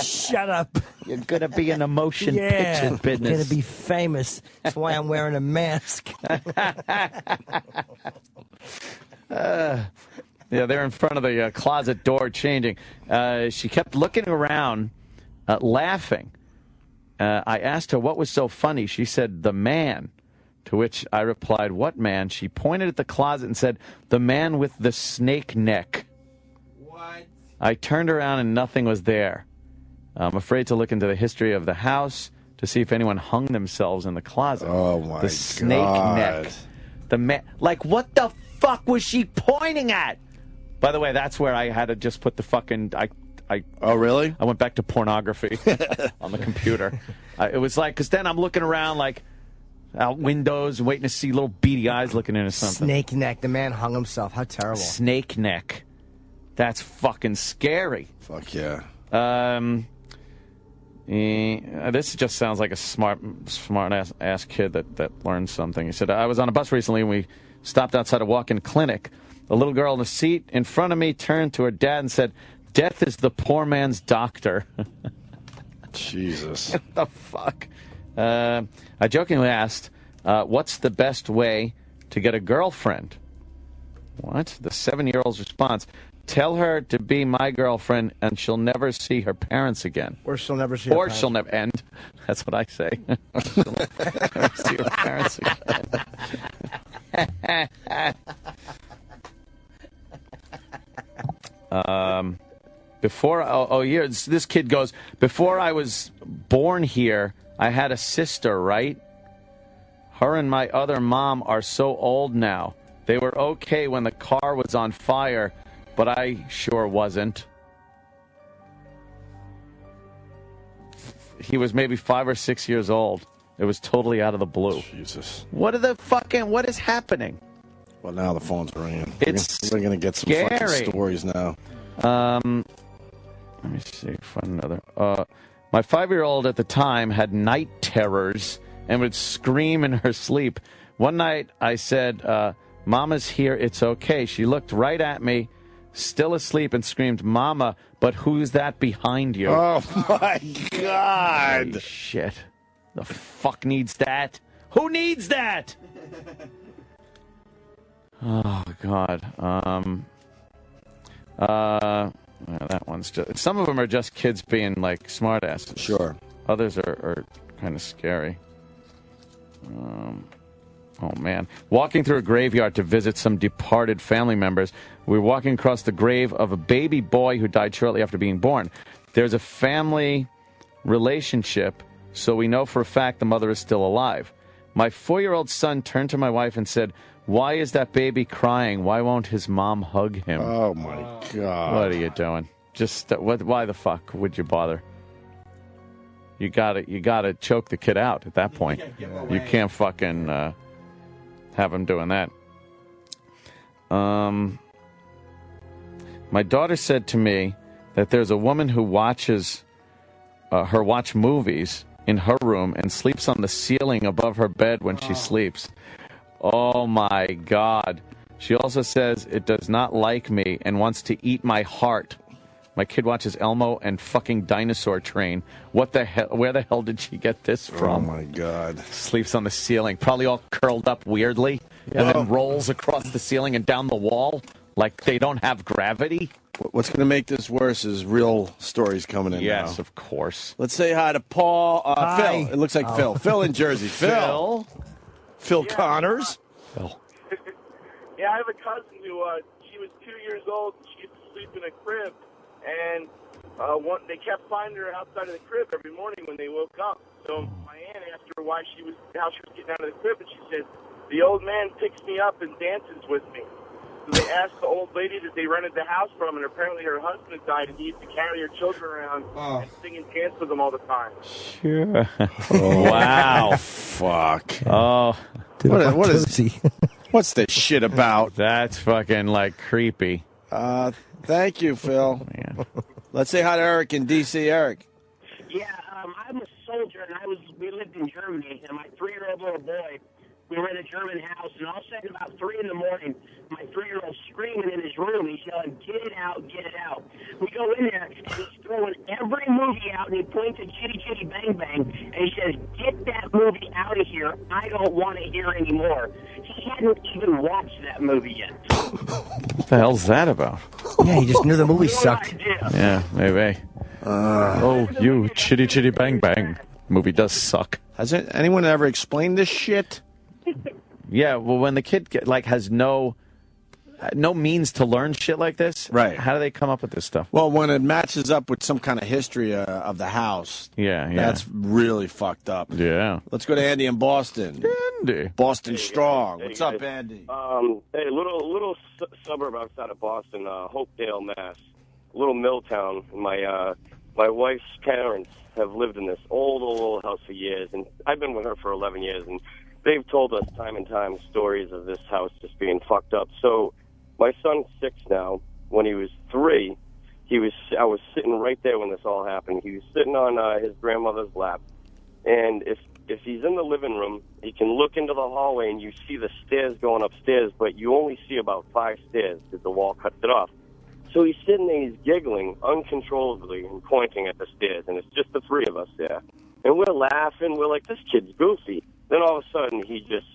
Shut up. You're going to be in the motion picture business. You're going to be famous. That's why I'm wearing a mask. Yeah, they're in front of the closet door changing. She kept looking around, laughing. I asked her what was so funny. She said, the man. To which I replied, what man? She pointed at the closet and said, the man with the snake neck. What? I turned around and nothing was there. I'm afraid to look into the history of the house to see if anyone hung themselves in the closet. Oh, my God. The snake neck. The man. Like, what the fuck was she pointing at? By the way, that's where I had to just put the fucking... Oh, really? I went back to pornography on the computer. It was like, because then I'm looking around like out windows waiting to see little beady eyes looking into something. Snake neck. The man hung himself. How terrible. Snake neck. That's fucking scary. Fuck yeah. This just sounds like a smart ass kid that learned something. He said, I was on a bus recently and we stopped outside a walk-in clinic. A little girl in the seat in front of me turned to her dad and said, death is the poor man's doctor. Jesus. What the fuck? I jokingly asked, what's the best way to get a girlfriend? What? The 7-year-old's response, tell her to be my girlfriend and she'll never see her parents again. Or she'll never see her parents. Or she'll never end. That's what I say. She'll never see her parents again. This kid goes, before I was born here, I had a sister, right? Her and my other mom are so old now. They were okay when the car was on fire, but I sure wasn't. He was maybe 5 or 6 years old. It was totally out of the blue. Jesus. What is happening? Well, now the phone's ringing. It's we're going to get some fucking stories now. Let me see. Find another. My 5-year-old at the time had night terrors and would scream in her sleep. One night I said, Mama's here, it's okay. She looked right at me, still asleep, and screamed, Mama, but who's that behind you? Oh, my God. Holy shit. The fuck needs that? Who needs that? Oh, God. That one's just... Some of them are just kids being, like, smartasses. Sure. Others are kind of scary. Oh, man. Walking through a graveyard to visit some departed family members. We were walking across the grave of a baby boy who died shortly after being born. There's a family relationship, so we know for a fact the mother is still alive. My 4-year-old son turned to my wife and said, why is that baby crying? Why won't his mom hug him? Oh, my God. What are you doing? Just why the fuck would you bother? You gotta choke the kid out at that point. You can't fucking have him doing that. My daughter said to me that there's a woman who watches her watch movies in her room and sleeps on the ceiling above her bed when she sleeps. Oh, my God. She also says it does not like me and wants to eat my heart. My kid watches Elmo and fucking Dinosaur Train. What the hell? Where the hell did she get this from? Oh, my God. Sleeps on the ceiling, probably all curled up weirdly, and then rolls across the ceiling and down the wall like they don't have gravity. What's going to make this worse is real stories coming in now. Yes, of course. Let's say hi to Paul. Hi. Phil. It looks like Phil. Phil in Jersey. Phil Connors. Phil. Yeah, I have a cousin who, she was 2 years old, and she used to sleep in a crib, and they kept finding her outside of the crib every morning when they woke up. So my aunt asked her how she was getting out of the crib, and she said, the old man picks me up and dances with me. So they asked the old lady that they rented the house from, and apparently her husband died, and he used to carry her children around and sing and dance with them all the time. Sure. Oh, wow. Fuck. Oh. Dude, what is what's this shit about? That's fucking, like, creepy. Thank you, Phil. Man. Let's say hi to Eric in D.C. Eric. Yeah, I'm a soldier, and we lived in Germany, and my 3-year-old little boy, we were in a German house, and all of a sudden, about 3 in the morning, my 3-year-old's screaming in his room. He's yelling, get it out, get it out. We go in there, and he's throwing every movie out, and he points at Chitty Chitty Bang Bang, and he says, get that movie out of here. I don't want to hear anymore. He hadn't even watched that movie yet. What the hell's that about? Yeah, he just knew the movie sucked. Yeah, maybe. Oh, you chitty chitty bang bang. Movie does suck. Has anyone ever explained this shit? Yeah, well, when the kid has no means to learn shit like this, right? How do they come up with this stuff? Well, when it matches up with some kind of history of the house, that's really fucked up. Yeah. Let's go to Andy in Boston. Andy, Boston strong. What's up, Andy? Hey, little suburb outside of Boston, Hopedale, Mass. A little mill town. My wife's parents have lived in this old house for years, and I've been with her for 11 years, and they've told us time and time stories of this house just being fucked up. So my son's 6 now. When he was 3, I was sitting right there when this all happened. He was sitting on his grandmother's lap, and if he's in the living room, he can look into the hallway and you see the stairs going upstairs, but you only see about 5 stairs because the wall cuts it off. So he's sitting there, he's giggling uncontrollably and pointing at the stairs, and it's just the 3 of us there. And we're laughing. We're like, this kid's goofy. Then all of a sudden, he just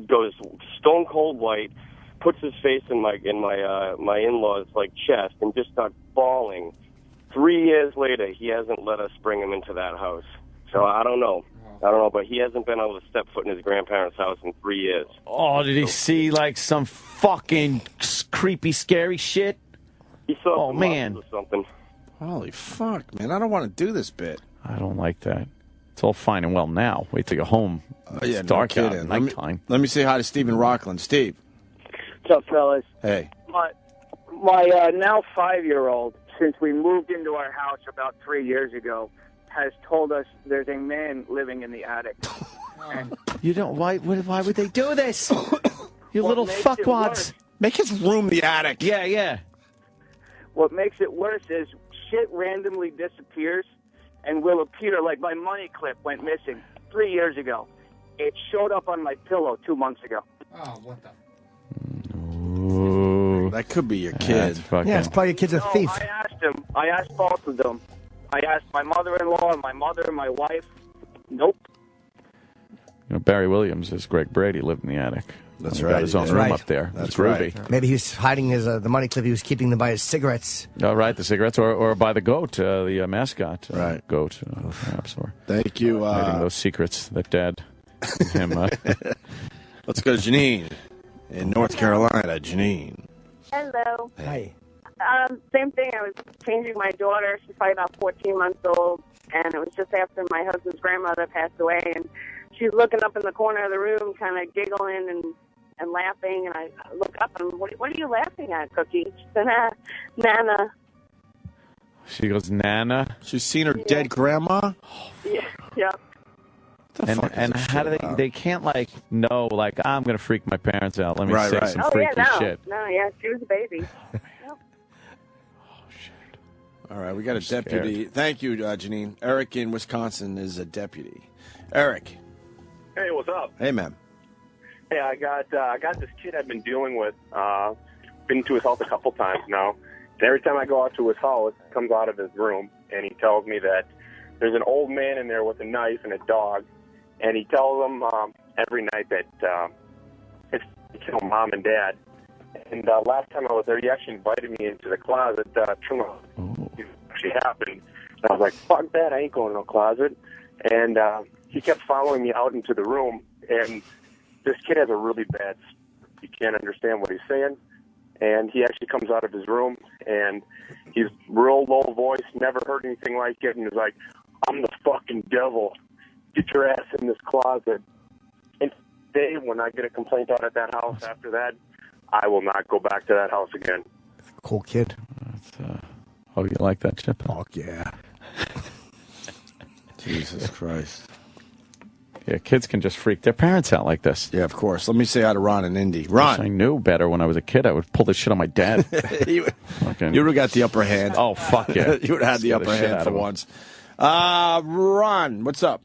goes stone cold white, puts his face in my in-laws' chest, and just starts bawling. 3 years later, he hasn't let us bring him into that house. So I don't know, but he hasn't been able to step foot in his grandparents' house in 3 years. Oh, did he see some fucking creepy, scary shit? He saw some man or something. Holy fuck, man! I don't want to do this bit. I don't like that. It's all fine and well now. Wait till you're home. It's dark out at nighttime. Let me say hi to Steve in Rockland. Steve. What's up, fellas? Hey. My now 5-year-old, since we moved into our house about 3 years ago, has told us there's a man living in the attic. And you don't. Why would they do this? You little fuckwads. Make his room the attic. Yeah. What makes it worse is shit randomly disappears and will appear. Like my money clip went missing 3 years ago. It showed up on my pillow 2 months ago. Oh, what the? Ooh. That could be your kid. Yeah, it's probably your kid's a thief. I asked him. I asked both of them. I asked my mother-in-law and my mother and my wife. Nope. Barry Williams, as Greg Brady, lived in the attic. That's He right. got his own That's room right. up there. That's It's groovy. right. Maybe he was hiding his the money clip. He was keeping them by his cigarettes. Oh, right, the cigarettes, or by the goat, the mascot. Right. Goat, perhaps. Or Thank you. hiding those secrets that Dad and him. Let's go to Janine in North Carolina. Janine. Hello. Hey. Same thing. I was changing my daughter. She's probably about 14 months old, and it was just after my husband's grandmother passed away, and she's looking up in the corner of the room, kind of giggling and laughing, and I look up, and what are you laughing at, Cookie? She said, Nana. She goes, Nana. She's seen her dead grandma? Yeah. And how do they can't know I'm gonna freak my parents out. Let me say some freaky shit. No, she was a baby. All right, we got a deputy. Thank you, Janine. Eric in Wisconsin is a deputy. Eric. Hey, what's up? Hey, man. Hey, I got this kid I've been dealing with. Been to his house a couple times now. And every time I go out to his house, he comes out of his room and he tells me that there's an old man in there with a knife and a dog. And he tells them every night that it's to kill Mom and Dad. And last time I was there, he actually invited me into the closet. It actually happened. And I was like, fuck that, I ain't going to no closet. And he kept following me out into the room. And this kid has a really bad, you can't understand what he's saying. And he actually comes out of his room, and he's real low voice, never heard anything like it. And he's like, I'm the fucking devil. Get your ass in this closet. And today, when I get a complaint out at that house after that, I will not go back to that house again. Cool kid. Oh, you like that, Chip? Fuck yeah. Jesus Christ. Yeah, kids can just freak their parents out like this. Yeah, of course. Let me say hi to Ron and Indy. Ron. I knew better when I was a kid. I would pull this shit on my dad. You would have got the upper hand. Oh, fuck yeah. You would have had the upper hand for once. Ron, what's up?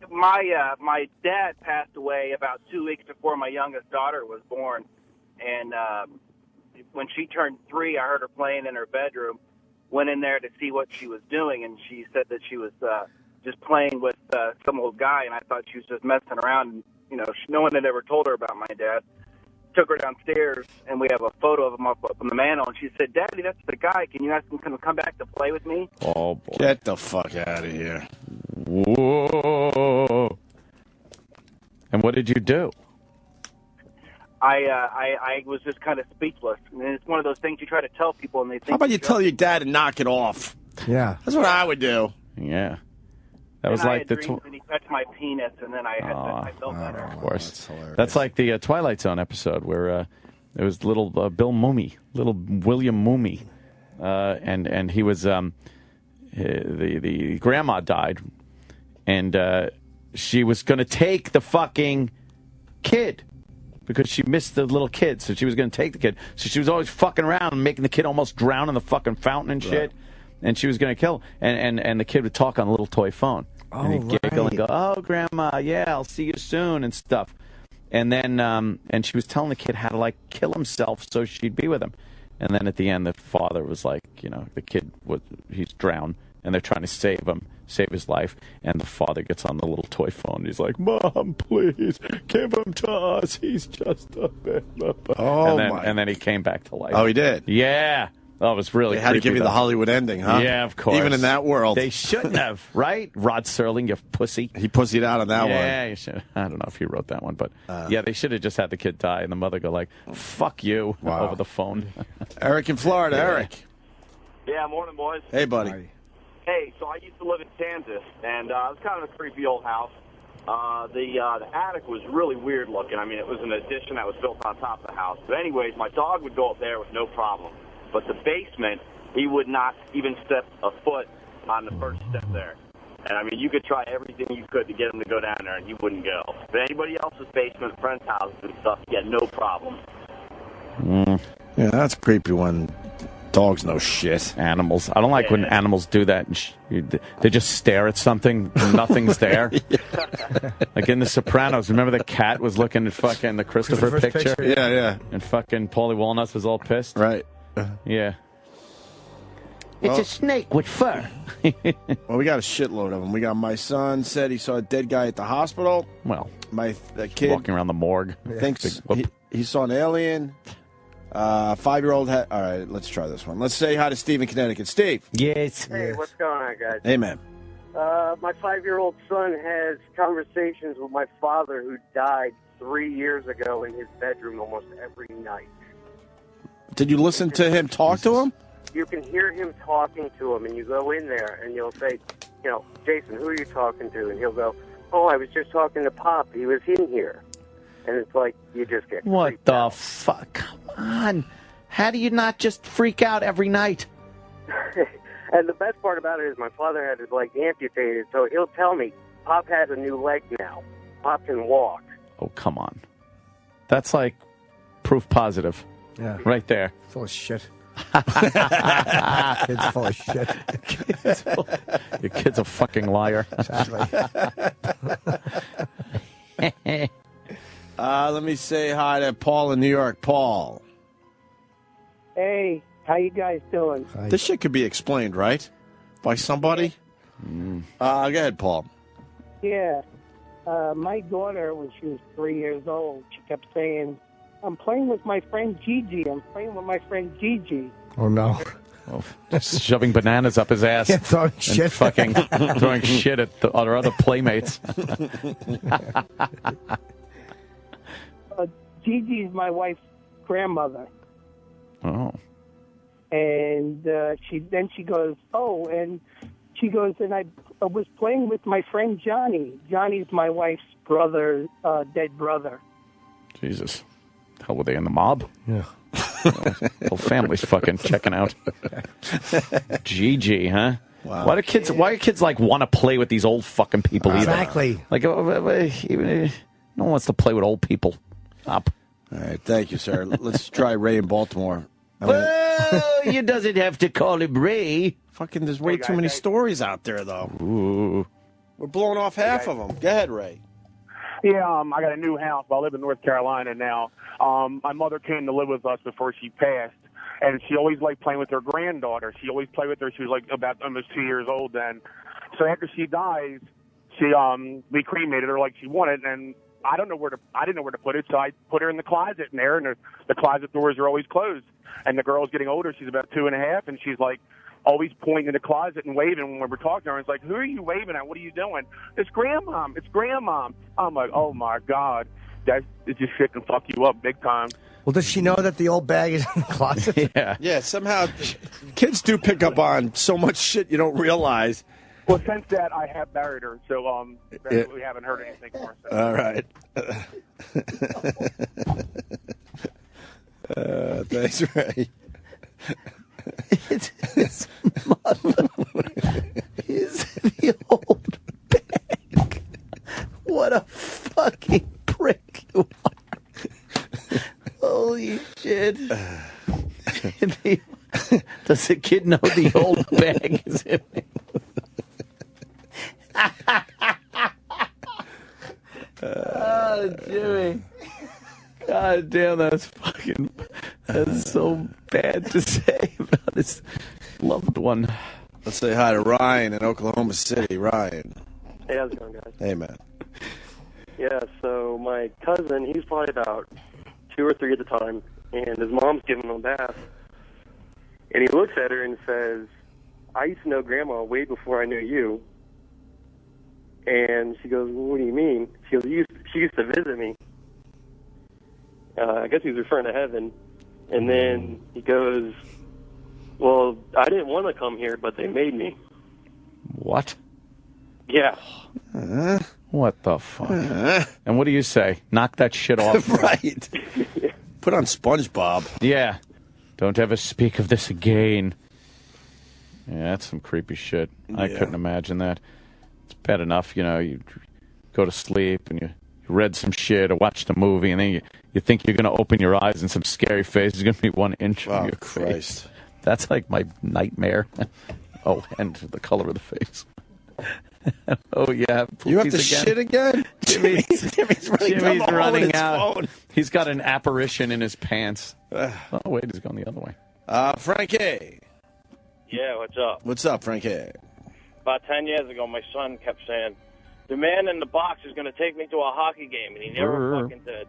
My dad passed away about 2 weeks before my youngest daughter was born, and when she turned 3, I heard her playing in her bedroom. Went in there to see what she was doing, and she said that she was just playing with some old guy, and I thought she was just messing around. And no one had ever told her about my dad. Took her downstairs, and we have a photo of him up on the mantle. And she said, "Daddy, that's the guy. Can you ask him to come back to play with me?" Oh, boy. Get the fuck out of here. Whoa. And what did you do? I was just kind of speechless. And it's one of those things you try to tell people, and they think. How about you tell your dad to knock it off? Yeah. That's what I would do. Yeah. That was and like I had the... dreams that he touched my penis, and then I felt better. Of course. That's like the Twilight Zone episode where there was little Bill Mooney, little William Mooney, and he was the grandma died, and she was going to take the fucking kid because she missed the little kid, so she was going to take the kid. So she was always fucking around and making the kid almost drown in the fucking fountain and shit. And she was going to kill him. And the kid would talk on a little toy phone. And he'd giggle and go, "Oh, Grandma, yeah, I'll see you soon," and stuff. And then and she was telling the kid how to, like, kill himself so she'd be with him. And then at the end, the father was like, the kid, he's drowned, and they're trying to save his life. And the father gets on the little toy phone. He's like, "Mom, please, give him to us. He's just a bit." And then he came back to life. Oh, he did? Yeah. Oh, it was really They had to creepy, give you the though. Hollywood ending, huh? Yeah, of course. Even in that world. They shouldn't have, right? Rod Serling, you pussy. He pussied out on that one. Yeah, you should. I don't know if he wrote that one, but yeah, they should have just had the kid die and the mother go like, "Fuck you," over the phone. Eric in Florida. Yeah. Eric. Yeah, morning, boys. Hey, buddy. Hey, so I used to live in Kansas, and it was kind of a creepy old house. The attic was really weird looking. I mean, it was an addition that was built on top of the house. But anyways, my dog would go up there with no problem. But the basement, he would not even step a foot on the first step there. And, I mean, you could try everything you could to get him to go down there, and he wouldn't go. But anybody else's basement, friends' houses and stuff, he had no problem. Yeah, that's creepy when dogs know shit. Animals. I don't like when animals do that. They just stare at something and nothing's there. Like in The Sopranos, remember the cat was looking at fucking the Christopher picture? Yeah, yeah. And fucking Paulie Walnuts was all pissed? Right. Yeah. Well- It's a snake with fur. Well, we got a shitload of them. We got my son said he saw a dead guy at the hospital. Well, the kid walking around the morgue. thinks he saw an alien. 5-year-old. All right, let's try this one. Let's say hi to Steve in Connecticut. Steve. Yes. Hey, what's going on, guys? Hey, man. My 5-year-old son has conversations with my father, who died 3 years ago, in his bedroom almost every night. Did you listen to him talk to him? You can hear him talking to him, and you go in there, and you'll say, "Jason, who are you talking to?" And he'll go, "Oh, I was just talking to Pop. He was in here." And it's like, you just get What creeped the out. fuck? Come on. How do you not just freak out every night? And the best part about it is my father had his leg amputated, so he'll tell me, "Pop has a new leg now. Pop can walk." Oh, come on. That's like proof positive. Yeah. Right there. Full of shit. Kid's full of shit. Your kid's a fucking liar. Let me say hi to Paul in New York. Paul. Hey, how you guys doing? This shit could be explained, right? By somebody? Go ahead, Paul. Yeah. My daughter, when she was 3 years old, she kept saying, "I'm playing with my friend Gigi. I'm playing with my friend Gigi." Oh, no. Oh, just shoving bananas up his ass. Yeah, throwing and shit. fucking throwing shit at our other playmates. Gigi's my wife's grandmother. Oh. And she goes, and I was playing with my friend Johnny. Johnny's my wife's brother, dead brother. Jesus. Hell, were they in the mob? Yeah. Whole family's fucking checking out. GG, huh? Wow. Why do kids like want to play with these old fucking people either? Exactly. Like no one wants to play with old people. Up. All right, thank you, sir. Let's try Ray in Baltimore. Well, you doesn't have to call him Ray. Fucking, there's way too many stories out there, though. Ooh. We're blowing off half of them. Go ahead, Ray. Yeah, I got a new house. I live in North Carolina now. My mother came to live with us before she passed, and she always liked playing with her granddaughter. She always played with her. She was like about almost 2 years old then. So after she dies, we cremated her like she wanted, and I didn't know where to put it, so I put her in the closet in there, and the closet doors are always closed. And the girl's getting older; she's about 2.5, and she's like always pointing in the closet and waving when we're talking to her. It's like, who are you waving at? What are you doing? It's grandmom. It's grandmom. I'm like, oh my god, that just shit can fuck you up big time. Well, does she know that the old bag is in the closet? Yeah, somehow kids do pick up on so much shit you don't realize. Well, since that, I have buried her, so we haven't heard anything more. So. All right. Thanks, Ray. His mother is the old bag. What a fucking prick you are. Holy shit. Does the kid know the old bag is in it? Oh, Jimmy. God damn, that's so bad to say about his loved one. Let's say hi to Ryan in Oklahoma City. Ryan. Hey, how's it going, guys? Hey, man. Yeah, so my cousin, he's probably about 2 or 3 at the time, and his mom's giving him a bath. And he looks at her and says, I used to know Grandma way before I knew you. And she goes, well, what do you mean? She goes, she used to visit me. I guess he was referring to heaven. And then he goes, well, I didn't want to come here, but they made me. What? Yeah. What the fuck? And what do you say? Knock that shit off. Right. Put on SpongeBob. Yeah. Don't ever speak of this again. Yeah, that's some creepy shit. I couldn't imagine that. It's bad enough, you go to sleep and you read some shit or watched a movie, and then you think you're going to open your eyes and some scary face is going to be 1 inch from your face. That's like my nightmare. Oh, and the color of the face. Oh, yeah. You have to shit again? Jimmy's running out. Phone. He's got an apparition in his pants. Oh, wait, he's going the other way. Frankie. Yeah, what's up? What's up, Frankie? About 10 years ago, my son kept saying, the man in the box is going to take me to a hockey game, and he never fucking did.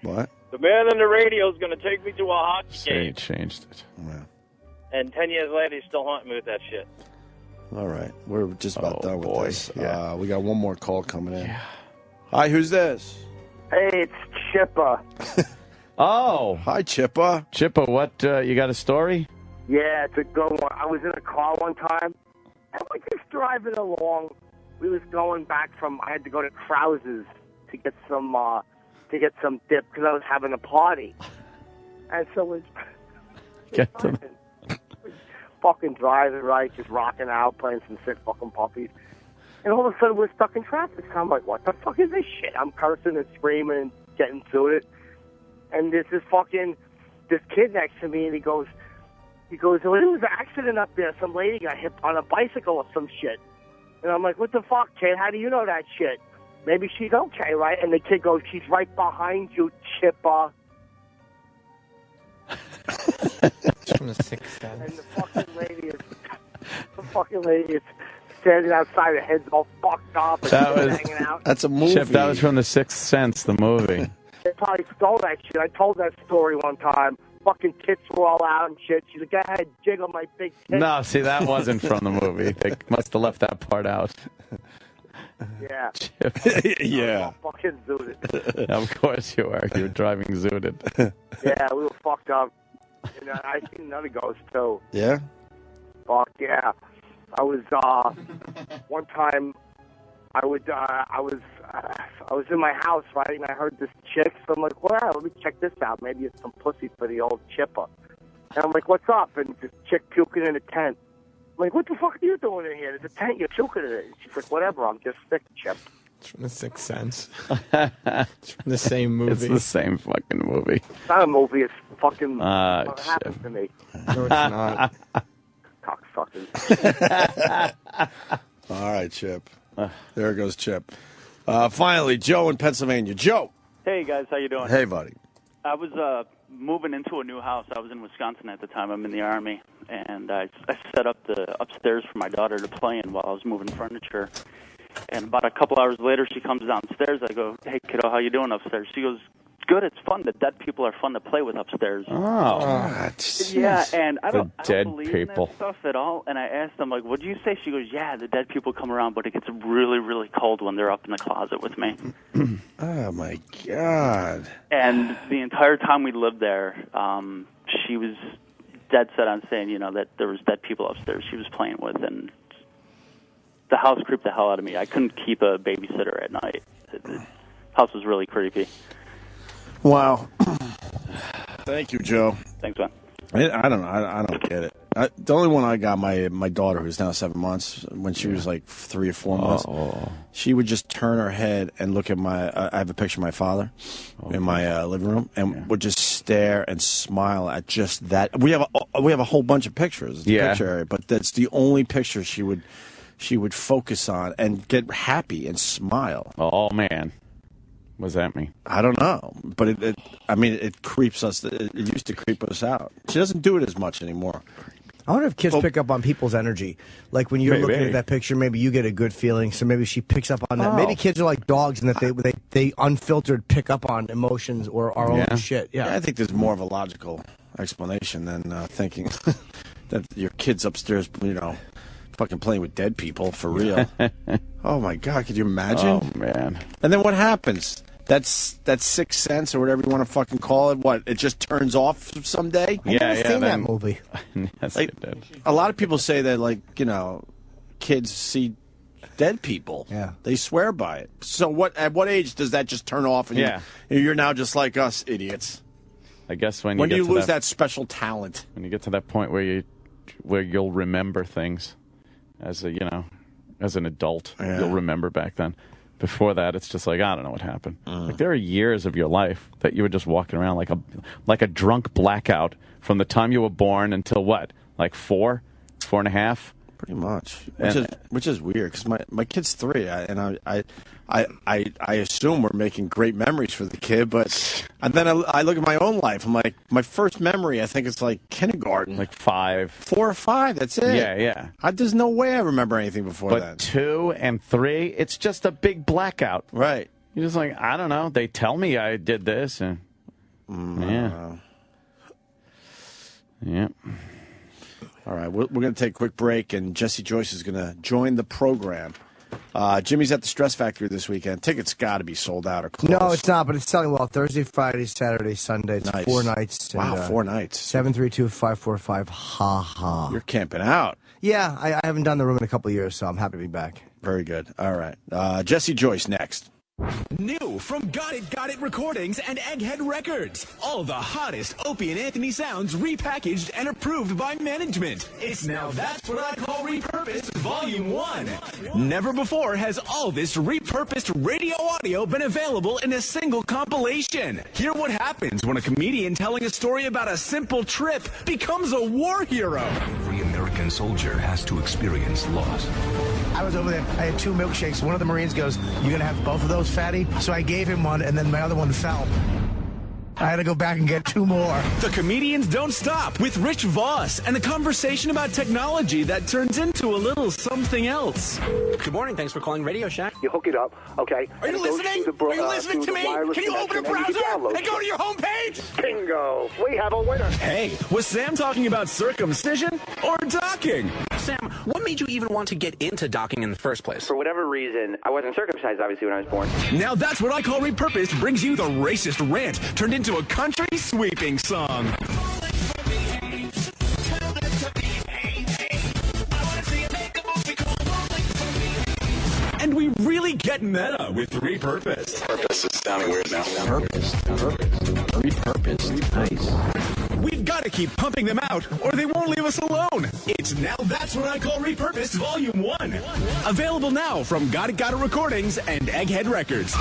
What? The man in the radio is going to take me to a hockey game. He changed it. Yeah. And 10 years later, he's still haunting me with that shit. All right. We're just about done with this. Yeah. We got one more call coming in. Yeah. Hi, who's this? Hey, it's Chippa. Oh. Hi, Chippa. Chippa, what, you got a story? Yeah, it's a good one. I was in a car one time, and we're just driving along. We was going back I had to go to Krause's to get some dip because I was having a party. And so we're fucking driving, right, just rocking out, playing some sick fucking puppies. And all of a sudden we're stuck in traffic. So I'm like, what the fuck is this shit? I'm cursing and screaming and getting to it. And there's this kid next to me, and he goes, well, there was an accident up there. Some lady got hit on a bicycle or some shit. And I'm like, what the fuck, kid? How do you know that shit? Maybe she's okay, right? And the kid goes, she's right behind you, Chippa. It's from The Sixth Sense. And the fucking lady is standing outside, her head's all fucked up and hanging out. That's a movie. Chip, that was from The Sixth Sense, the movie. They probably stole that shit. I told that story one time. Fucking tits were all out and shit. She's like, go ahead, jiggle my big tits. No, see, that wasn't from the movie. They must have left that part out. Yeah. Yeah. Fucking zooted. Of course you are. You were driving zooted. Yeah, we were fucked up. And I seen another ghost, too. Yeah? Fuck, yeah. I was, one time, I was in my house, right, and I heard this chick, so I'm like, well, let me check this out. Maybe it's some pussy for the old Chippa. And I'm like, what's up? And this chick puking in a tent. I'm like, what the fuck are you doing in here? There's a tent, you're puking in it. And she's like, whatever, I'm just sick, Chip. It's from The Sixth Sense. It's from the same movie. It's the same fucking movie. It's not a movie, it's fucking what happened to me. No, it's not. Cocksuckers. All right, Chip. There goes Chip. Finally, Joe in Pennsylvania. Joe. Hey, guys. How you doing? Hey, buddy. I was moving into a new house. I was in Wisconsin at the time. I'm in the Army. And I set up the upstairs for my daughter to play in while I was moving furniture. And about a couple hours later, she comes downstairs. I go, "Hey, kiddo, how you doing upstairs?" She goes, "Good. It's fun. The dead people are fun to play with upstairs." Yeah, and I don't believe in that stuff at all. And I asked them, like, "What'd you say?" She goes, "Yeah, the dead people come around, but it gets really, really cold when they're up in the closet with me." Oh my God! And the entire time we lived there, she was dead set on saying, that there was dead people upstairs she was playing with, and the house creeped the hell out of me. I couldn't keep a babysitter at night. The house was really creepy. Wow. Thank you, Joe. Thanks, man. I don't know. I don't get it. The only one I got, my daughter, who's now 7 months, when she was like 3 or 4 months, she would just turn her head and look at I have a picture of my father in my living room, and would just stare and smile at just that. We have a whole bunch of pictures, picture area, but that's the only picture she would focus on and get happy and smile. Oh man. What does that mean? I don't know, but it creeps us. It used to creep us out. She doesn't do it as much anymore. I wonder if kids pick up on people's energy. Like when you're looking at that picture, maybe you get a good feeling, so maybe she picks up on that. Maybe kids are like dogs in that they unfiltered pick up on emotions or our own shit. Yeah, I think there's more of a logical explanation than thinking that your kid's upstairs, fucking playing with dead people for real. Oh my God, could you imagine? Oh man. And then what happens? That's sixth sense or whatever you want to fucking call it. What? It just turns off someday? I've never seen that movie. Yes, like, it did. A lot of people say that, kids see dead people. Yeah. They swear by it. So at what age does that just turn off? And you're now just like us idiots. I guess when you lose that special talent. When you get to that point where you'll remember things as an adult, you'll remember back then. Before that, it's just like, I don't know what happened. Like, there are years of your life that you were just walking around like a drunk blackout from the time you were born until what? Like 4 and a half? Pretty much. Which is weird, because my kid's 3, and I assume we're making great memories for the kid, and then I look at my own life. I'm like, my first memory, I think it's like kindergarten. Like 5. 4 or 5, that's it. Yeah. There's no way I remember anything before that. But 2 and 3, it's just a big blackout. Right. You're just like, I don't know. They tell me I did this, and yeah. All right, we're going to take a quick break, and Jesse Joyce is going to join the program. Jimmy's at the Stress Factory this weekend. Tickets got to be sold out or closed. No, it's not, but it's selling well. Thursday, Friday, Saturday, Sunday. It's nice. 4 nights. Wow, 4 nights. 732-545. Ha ha. You're camping out. Yeah, I haven't done the room in a couple of years, so I'm happy to be back. Very good. All right. Jesse Joyce next. New from Got It Recordings and Egghead Records. All the hottest Opie and Anthony sounds repackaged and approved by management. It's Now That's What I Call Repurposed Volume 1. Never before has all this repurposed radio audio been available in a single compilation. Hear what happens when a comedian telling a story about a simple trip becomes a war hero. Every American soldier has to experience loss. I was over there. I had 2 milkshakes. One of the Marines goes, "You gonna have both of those, fatty?" So I gave him one, and then my other one fell. I had to go back and get 2 more. The Comedians Don't Stop with Rich Voss and a conversation about technology that turns into a little something else. Good morning. Thanks for calling Radio Shack. You hook it up, okay? Are you listening? Are you listening to me? Can you open a browser and go to your homepage? Bingo. We have a winner. Hey, was Sam talking about circumcision or docking? Sam, what made you even want to get into docking in the first place? For whatever reason, I wasn't circumcised, obviously, when I was born. Now That's What I Call Repurposed brings you the racist rant turned into a country sweeping song. And we really get meta with Repurposed. Purpose is sounding weird now. Repurposed. Nice. We've got to keep pumping them out, or they won't leave us alone. It's Now That's What I Call Repurposed Volume 1. Available now from Got It Recordings and Egghead Records.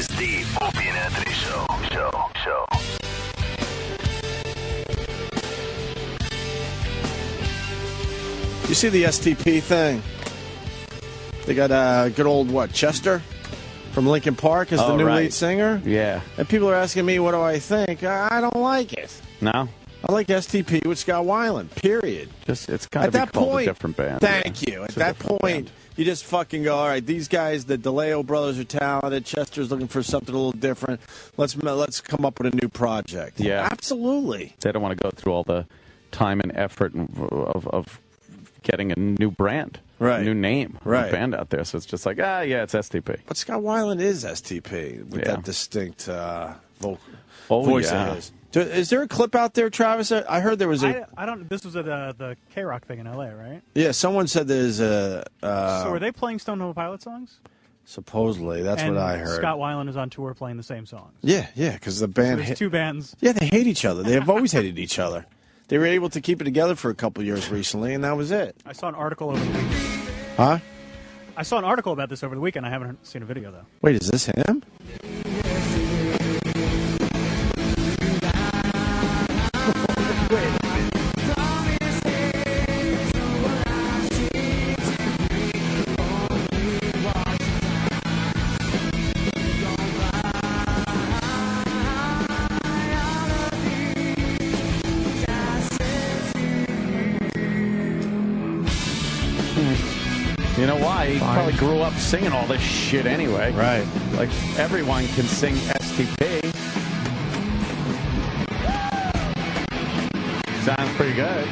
is the Opie and Anthony Show. You see the STP thing? They got good old, Chester from Linkin Park as the new lead singer? Yeah. And people are asking me, what do I think? I don't like it. No? I like STP with Scott Weiland, period. It's got to be called a different band. Thank you. At that point, you just fucking go, all right, these guys, the DeLeo brothers are talented. Chester's looking for something a little different. Let's come up with a new project. Yeah. Absolutely. They don't want to go through all the time and effort of getting a new brand. Right. A new name. Right. A band out there. So it's just like, it's STP. But Scott Weiland is STP with that distinct voice yeah. of his. Is there a clip out there, Travis? I heard there was a... I don't... This was at the K-Rock thing in L.A., right? Yeah, someone said there's a... so are they playing Stone Temple Pilots songs? Supposedly, that's what I heard. Scott Weiland is on tour playing the same songs. Yeah, because the band... So there's two bands. Yeah, they hate each other. They have always hated each other. They were able to keep it together for a couple years recently, and that was it. I saw an article over the weekend. Huh? I saw an article about this over the weekend. I haven't seen a video, though. Wait, is this him? You know why? He probably grew up singing all this shit anyway. Right. Like, everyone can sing STP. Sounds pretty good.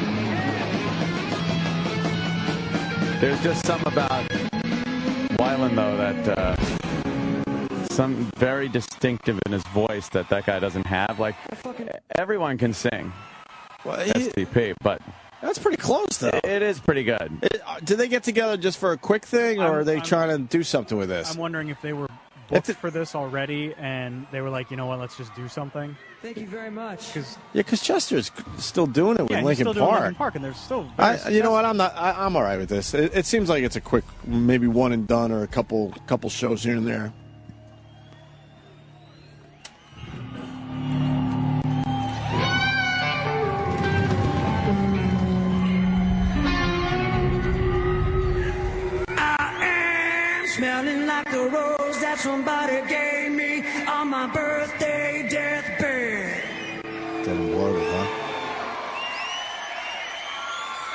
There's just something about Weiland, though, that something very distinctive in his voice that guy doesn't have. Like, everyone can sing STP, but... That's pretty close, though. It is pretty good. Do they get together just for a quick thing, or are they trying to do something with this? I'm wondering if they were booked for this already, and they were like, you know what, let's just do something. Thank you very much. Because Chester's still doing it with he's Linkin still doing Park. Linkin Park, and they're still. You know what? I'm all right with this. It seems like it's a quick, maybe one and done, or a couple shows here and there. Smelling like the rose that somebody gave me on my birthday deathbed. Dead and bloated, huh?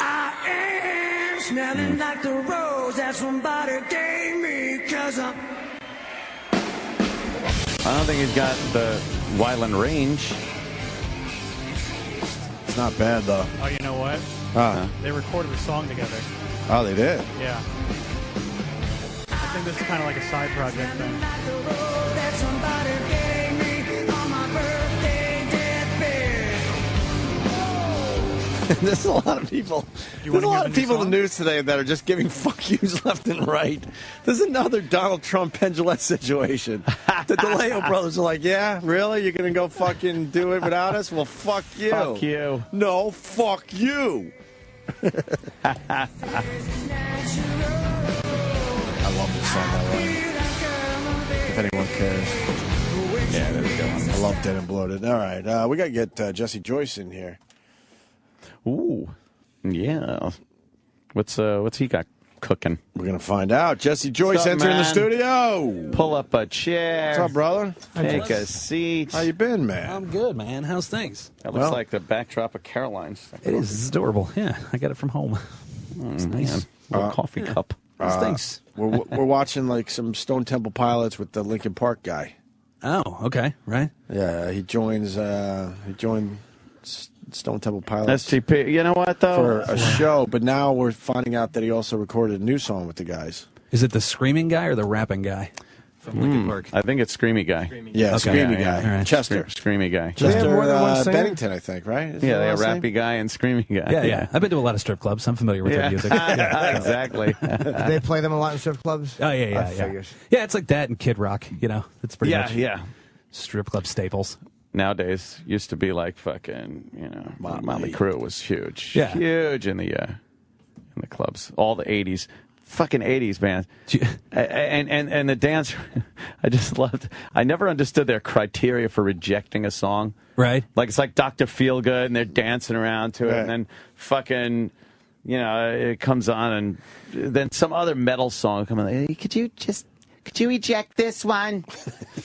I am smelling like the rose that somebody gave me, 'cause I'm... I don't think he's got the Weiland range. It's not bad, though. Oh, you know what? They recorded a song together. Oh, they did? Yeah. I think this is kind of like a side project thing. There's a lot of people. There's a lot of people in the news today that are just giving fuck yous left and right. There's another Donald Trump pendulette situation. The DeLeo brothers are like, yeah, really? You're going to go fucking do it without us? Well, fuck you. Fuck you. No, fuck you. I love this song, by the way. If anyone cares. Yeah, there we go. I love Dead and Bloated. All right, we got to get Jesse Joyce in here. Ooh, yeah. What's he got cooking? We're gonna find out. Jesse Joyce entering the studio. Pull up a chair. What's up, brother? Take a seat. How you been, man? I'm good, man. How's things? That looks like the backdrop of Caroline's. It is. It's adorable. Yeah, I got it from home. It's nice. Little coffee cup. Thanks. We're watching like some Stone Temple Pilots with the Linkin Park guy. Oh, okay, right. Yeah, he joined Stone Temple Pilots. STP. You know what though? For a show, but now we're finding out that he also recorded a new song with the guys. Is it the screaming guy or the rapping guy from Linkin Park? I think it's Screamy Guy. Yeah, Screamy Guy. All right. Chester. Screamy Guy. Chester more than one singer? Bennington, I think, right? Yeah, they have Rappy Guy and Screamy Guy. Yeah. I've been to a lot of strip clubs. I'm familiar with their music. Exactly. Do they play them a lot in strip clubs? Oh, yeah. Yeah, it's like that and Kid Rock, you know. It's pretty much strip club staples. Nowadays, used to be like fucking, you know, Motley Crue was huge. Yeah. Huge in the clubs. All the 80s. fucking 80s bands. And the dance, I just loved. I never understood their criteria for rejecting a song. Right. Like, it's like Dr. Feelgood, and they're dancing around to it, and then fucking, you know, it comes on, and then some other metal song comes on. Hey, could you eject this one?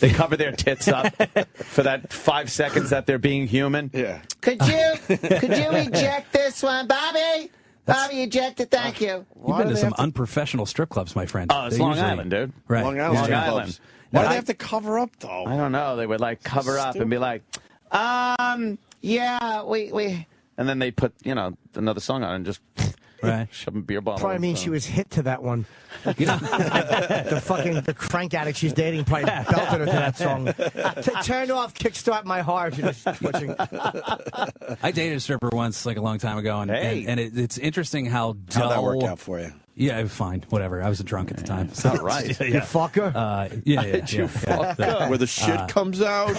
They cover their tits up for that 5 seconds that they're being human. Yeah. Could you eject this one, Bobby? Bobby, eject it. Thank you. You've been to some unprofessional strip clubs, my friend. Oh, it's Long Island, dude. Right. Long Island. Why do they have to cover up, though? I don't know. They would like cover up and be like, yeah, we. And then they put, you know, another song on and just shove a beer bottle. Probably means she was hit to that one. You know, the crank addict she's dating probably belted her to that song. Turn off, kickstart my heart. You're just switching. I dated a stripper once, like a long time ago, and it's interesting how dull. How'd that work out for you? Yeah, fine, whatever. I was drunk at the time. So, all right. You fucker? Where the shit comes out?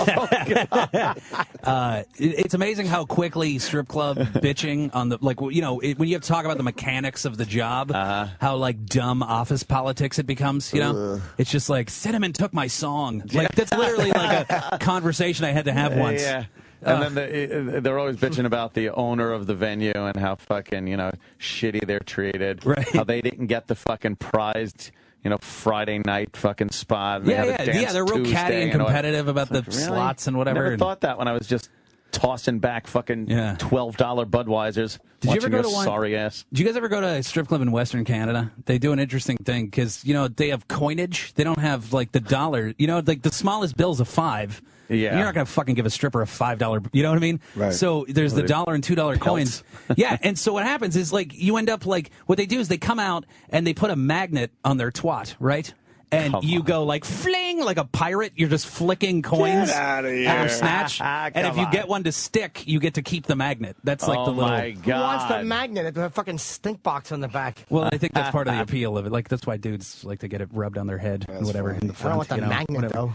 It's amazing how quickly strip club bitching on the, like, you know, when you have to talk about the mechanics of the job, how, like, dumb office politics it becomes, you know? It's just like, Cinnamon took my song. Like, that's literally like a conversation I had to have once. Yeah. And then they're always bitching about the owner of the venue and how fucking, you know, shitty they're treated. Right. How they didn't get the fucking prized, you know, Friday night fucking spot. And they're real catty and competitive about the slots and whatever. I never thought that when I was just tossing back fucking $12 Budweisers. Did you ever go to one? Sorry ass. Did you guys ever go to a strip club in Western Canada? They do an interesting thing because, you know, they have coinage. They don't have, like, the dollar. You know, like, the smallest bill's a $5. Yeah. You're not going to fucking give a stripper a $5, you know what I mean? Right. So there's the $1 and $2 coins. Yeah, and so what happens is, like, you end up, like, what they do is they come out and they put a magnet on their twat, right? And you go, like, fling, like a pirate. You're just flicking coins. Get out of here. Out of snatch. And if you get one to stick, you get to keep the magnet. That's like the little... my God. Who wants the magnet? It has a fucking stink box on the back. Well, I think that's part of the appeal of it. Like, that's why dudes like to get it rubbed on their head and whatever in the front. I don't want the magnet, whatever. though.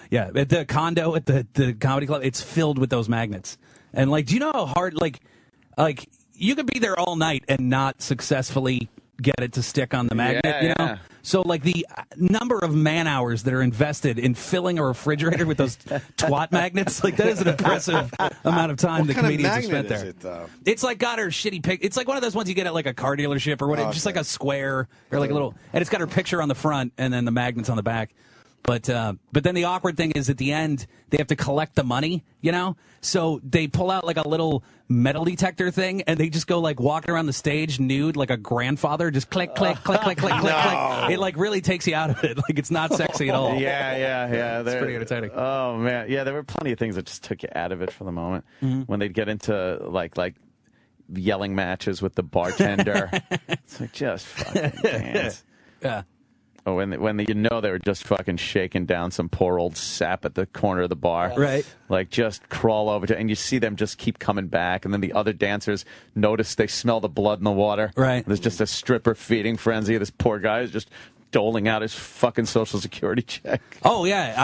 Yeah. At the condo, at the comedy club, it's filled with those magnets. And, like, do you know how hard, like you could be there all night and not successfully get it to stick on the magnet, you know? So, like, the number of man hours that are invested in filling a refrigerator with those twat magnets, like, that is an impressive amount of time the comedians have spent there. It's like got her shitty pic. It's like one of those ones you get at, like, a car dealership or whatever, just like a square or, like, a little, and it's got her picture on the front and then the magnets on the back. But then the awkward thing is at the end, they have to collect the money, you know? So they pull out like a little metal detector thing and they just go like walking around the stage nude like a grandfather, just click, click, click, click, click, click, click. It like really takes you out of it. Like it's not sexy at all. Yeah. It's pretty entertaining. Oh, man. Yeah, there were plenty of things that just took you out of it for the moment. When they'd get into like yelling matches with the bartender. It's like, just fucking dance. Yeah. Oh, when you know they were just fucking shaking down some poor old sap at the corner of the bar. Right. Like, just crawl over to, and you see them just keep coming back, and then the other dancers notice they smell the blood in the water. Right. There's just a stripper feeding frenzy. This poor guy is just doling out his fucking Social Security check. Oh, yeah.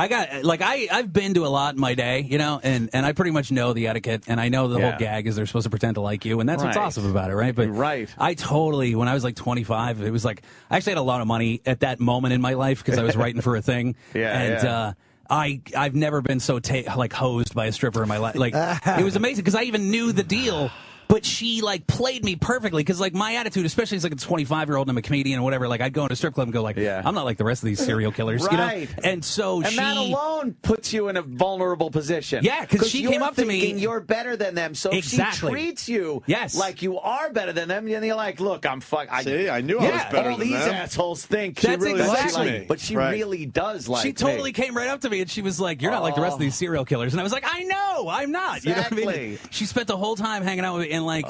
I've been to a lot in my day, you know, and I pretty much know the etiquette, and I know the whole gag is they're supposed to pretend to like you, and that's what's awesome about it, right? But I totally, when I was like 25, it was like, I actually had a lot of money at that moment in my life because I was writing for a thing. I've never been so hosed by a stripper in my life. Like, it was amazing because I even knew the deal. But she, like, played me perfectly because, like, my attitude, especially as, like, a 25-year-old and I'm a comedian or whatever, like, I'd go into a strip club and go, like, I'm not like the rest of these serial killers, you know? And so and that alone puts you in a vulnerable position. Yeah, because she came up to me. You're better than them, so if she treats you like you are better than them, and you're like, look, I'm See, I knew I was better all than these them. assholes think She really likes me. But she really does like She totally came right up to me and she was like, you're not like the rest of these serial killers. And I was like, I know, I'm not. Exactly. You know what I mean? She spent the whole time hanging out with me and, like...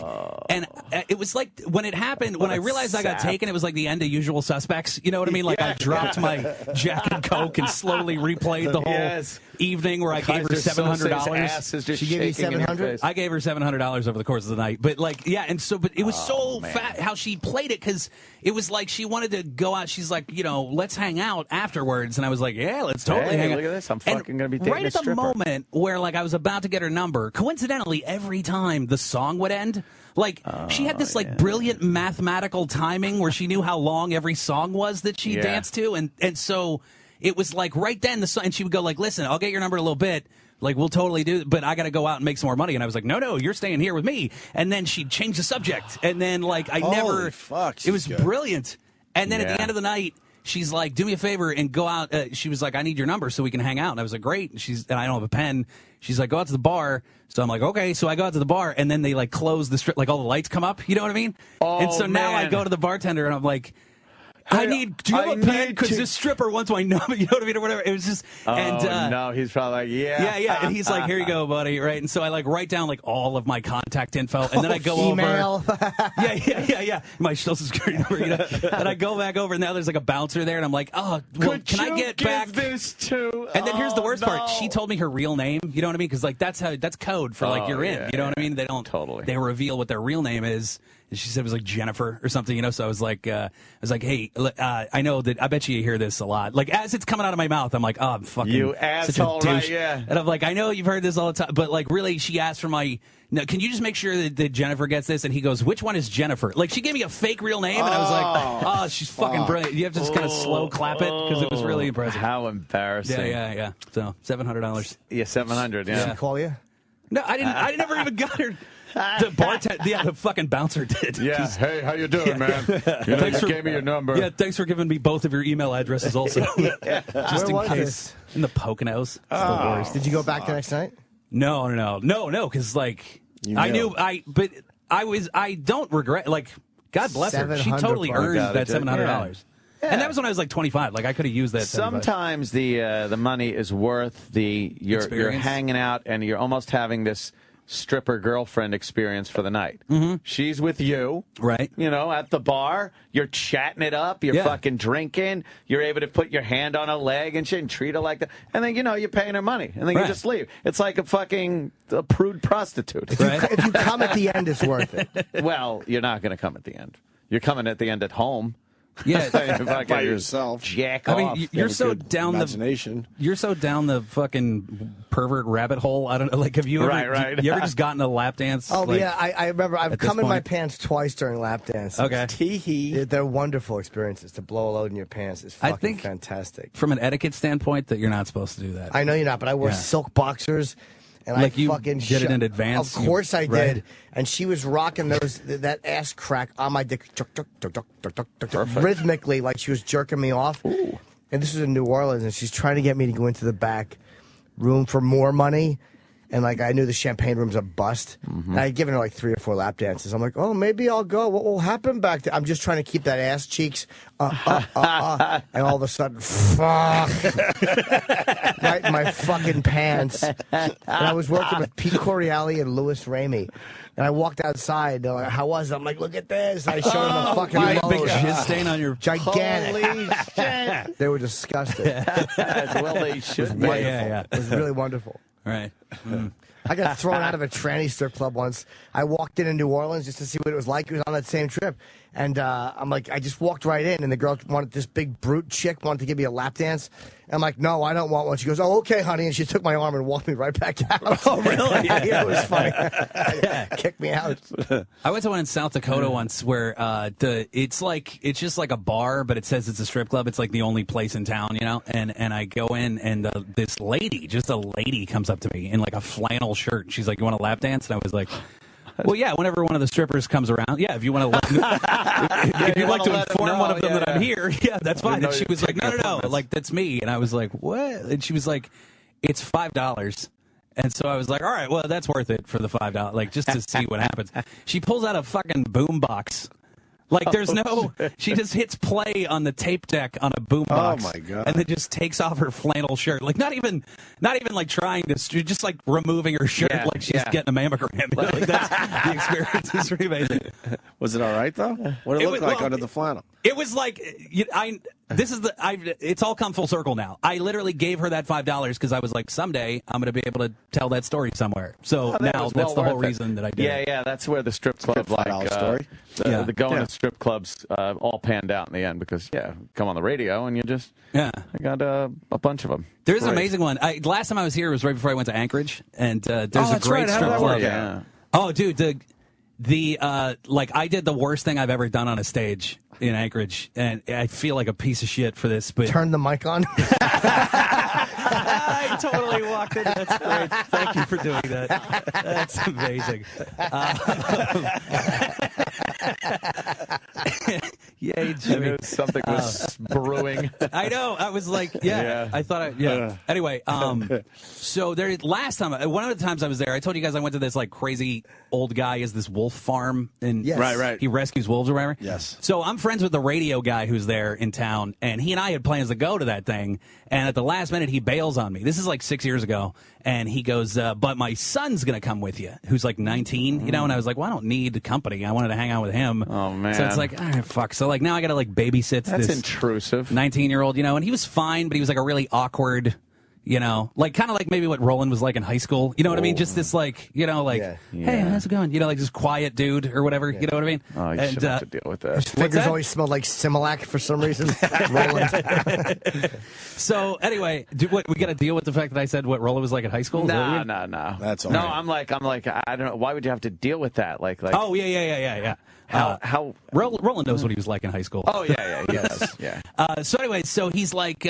And it was like, when it happened, when I realized I got taken, it was like the end of Usual Suspects. You know what I mean? Like, I dropped my Jack and Coke and slowly replayed the whole evening where I gave her $700. She gave you $700? I gave her $700 over the course of the night. But, like, yeah, and so, but it was so fat how she played it because it was like she wanted to go out. She's like, you know, let's hang out afterwards. And I was like, yeah, let's totally hang out. Look at this. I'm fucking going to be dating right a at the stripper. moment where, like, I was about to get her number, coincidentally, every time the song would end, end. Like, she had this, like, brilliant mathematical timing where she knew how long every song was that she danced to. And so it was, like, right then, and she would go, like, listen, I'll get your number in a little bit. Like, we'll totally do it, but I got to go out and make some more money. And I was like, no, you're staying here with me. And then she'd change the subject. And then, like, Holy fuck, it was good. brilliant. And then at the end of the night, she's like, do me a favor and go out. She was like, I need your number so we can hang out. And I was like, great. And I don't have a pen. She's like, go out to the bar. So I'm like, okay. So I go out to the bar, and then they, like, close the strip, like, all the lights come up. You know what I mean? And so now I go to the bartender, and I'm like, do you have a pen? Because this stripper wants my number, you know what I mean, or whatever. It was just, no, he's probably like, yeah. And he's like, here you go, buddy, right? And so I, like, write down, like, all of my contact info, and then I go email. over. Yeah. My social security number, you know. And I go back over, and now there's, like, a bouncer there, and I'm like, oh, well, can I get back this to? And then here's the worst part. She told me her real name, you know what I mean? Because, like, that's code for, like, you're in, you know what I mean? They don't they reveal what their real name is. And she said it was like Jennifer or something, you know. So I was like, hey, I know that I bet you hear this a lot. Like, as it's coming out of my mouth, I'm like, oh, I'm fucking you asshole, such a douche. Right? Yeah. And I'm like, I know you've heard this all the time, but like, really, she asked for my. No, can you just make sure that Jennifer gets this? And he goes, which one is Jennifer? Like, she gave me a fake real name, and I was like, oh, she's fucking brilliant. You have to just kind of slow clap it because it was really impressive. How embarrassing. Yeah. So $700. Yeah, $700. Yeah. Did she call you? No, I didn't. I never even got her. The bartender, the fucking bouncer did. Yeah. Hey, how you doing, man? You know, you gave me your number. Yeah, thanks for giving me both of your email addresses also. Just in case. This? In the Poconos. It's the worst. Did you go back the next night? No, because, like, I don't regret, like, God bless her. She totally earned that $700. Yeah. And that was when I was like 25. Like, I could have used that. Sometimes the money is worth you're hanging out and you're almost having this stripper girlfriend experience for the night. Mm-hmm. She's with you, right? You know, at the bar, you're chatting it up, you're fucking drinking, you're able to put your hand on a leg and shit and treat her like that, and then you're paying her money, and then you just leave. It's like a prude prostitute. If you come at the end, it's worth it. Well, you're not going to come at the end. You're coming at the end at home. Yeah, by yourself. Jack off. I mean, you're so down imagination. You're so down the fucking pervert rabbit hole. I don't know. Like, have you ever? You ever just gotten a lap dance? Oh, like, yeah. I remember. I've come in my pants twice during lap dances. Okay. Tee-hee. They're wonderful experiences. To blow a load in your pants is fucking fantastic. From an etiquette standpoint, that you're not supposed to do that. I know you're not, but I wore silk boxers. And like, I you fucking did it in advance? Of course I did. And she was rocking that ass crack on my dick rhythmically, like she was jerking me off. Ooh. And this was in New Orleans, and she's trying to get me to go into the back room for more money. And, like, I knew the champagne room's a bust. Mm-hmm. And I had given her, like, 3 or 4 lap dances. I'm like, oh, maybe I'll go. What will happen back there? I'm just trying to keep that ass cheeks. And all of a sudden, fuck. Right in my fucking pants. And I was working with Pete Corielli and Louis Ramey. And I walked outside. They're like, how was it? I'm like, look at this. I showed them a fucking load. Big jizz stain on your... Gigantic. Holy shit. They were disgusting. Well, they should be. Yeah. It was really wonderful. Right. Mm. I got thrown out of a tranny strip club once. I walked in New Orleans just to see what it was like. It was on that same trip. And I'm like, I just walked right in, and the girl wanted, this big brute chick wanted to give me a lap dance. And I'm like, no, I don't want one. She goes, oh, okay, honey. And she took my arm and walked me right back out. Oh, really? Yeah, it was funny. Kicked me out. I went to one in South Dakota once where it's just like a bar, but it says it's a strip club. It's like the only place in town, you know? And I go in, and this lady, just a lady, comes up to me in like a flannel shirt. She's like, you want a lap dance? And I was like... Well, yeah, whenever one of the strippers comes around, yeah, if you want to if you'd like to inform one of them that I'm here, yeah, that's fine. And she was like, no, like, that's me. And I was like, what? And she was like, it's $5. And so I was like, all right, well, that's worth it for the $5, like, just to see what happens. She pulls out a fucking boombox. Like, there's she just hits play on the tape deck on a boombox. Oh, my God. And then just takes off her flannel shirt. Like, not even like trying to, just like removing her shirt like she's getting a mammogram. Like, that's the experience. Is pretty amazing. Was it all right, though? What did it look like under the flannel? It was like, it's all come full circle now. I literally gave her that $5 because I was like, someday I'm going to be able to tell that story somewhere. So now that's the whole reason that I did it. Yeah, that's where the strip club, story. The going to strip clubs all panned out in the end because, come on the radio and you just, I got a bunch of them. There's an amazing one. Last time I was here was right before I went to Anchorage, and there's a great strip club. Yeah. Oh, dude, I did the worst thing I've ever done on a stage in Anchorage, and I feel like a piece of shit for this. But turn the mic on. I totally walked in. That's great. Thank you for doing that. That's amazing. Yay, Jimmy. I knew something was brewing. I know. I was like, I thought Anyway, so last time, one of the times I was there, I told you guys I went to this like crazy old guy is this wolf farm, and Right. he rescues wolves or whatever. Yes. So I'm friends with the radio guy who's there in town, and he and I had plans to go to that thing, and at the last minute he bails on me. This is like 6 years ago, and he goes, but my son's going to come with you, who's like 19, you know, and I was like, well, I don't need company. I wanted to hang out with him. Oh, man. So it's like, fuck. So like now I got to like babysit That's this intrusive 19-year-old, you know, and he was fine, but he was like a really awkward, you know, like kind of like maybe what Roland was like in high school. You know what I mean? Just this like, you know, like, hey, how's it going? You know, like this quiet dude or whatever. You know what I mean? Oh, you should have to deal with that. His fingers always smell like Similac for some reason. Roland. So anyway, we got to deal with the fact that I said what Roland was like in high school? No. That's all no, right. I'm like, I don't know. Why would you have to deal with that? Like oh, yeah. How Roland knows what he was like in high school. Oh, yeah, yes. Yeah. So anyway, so he's like,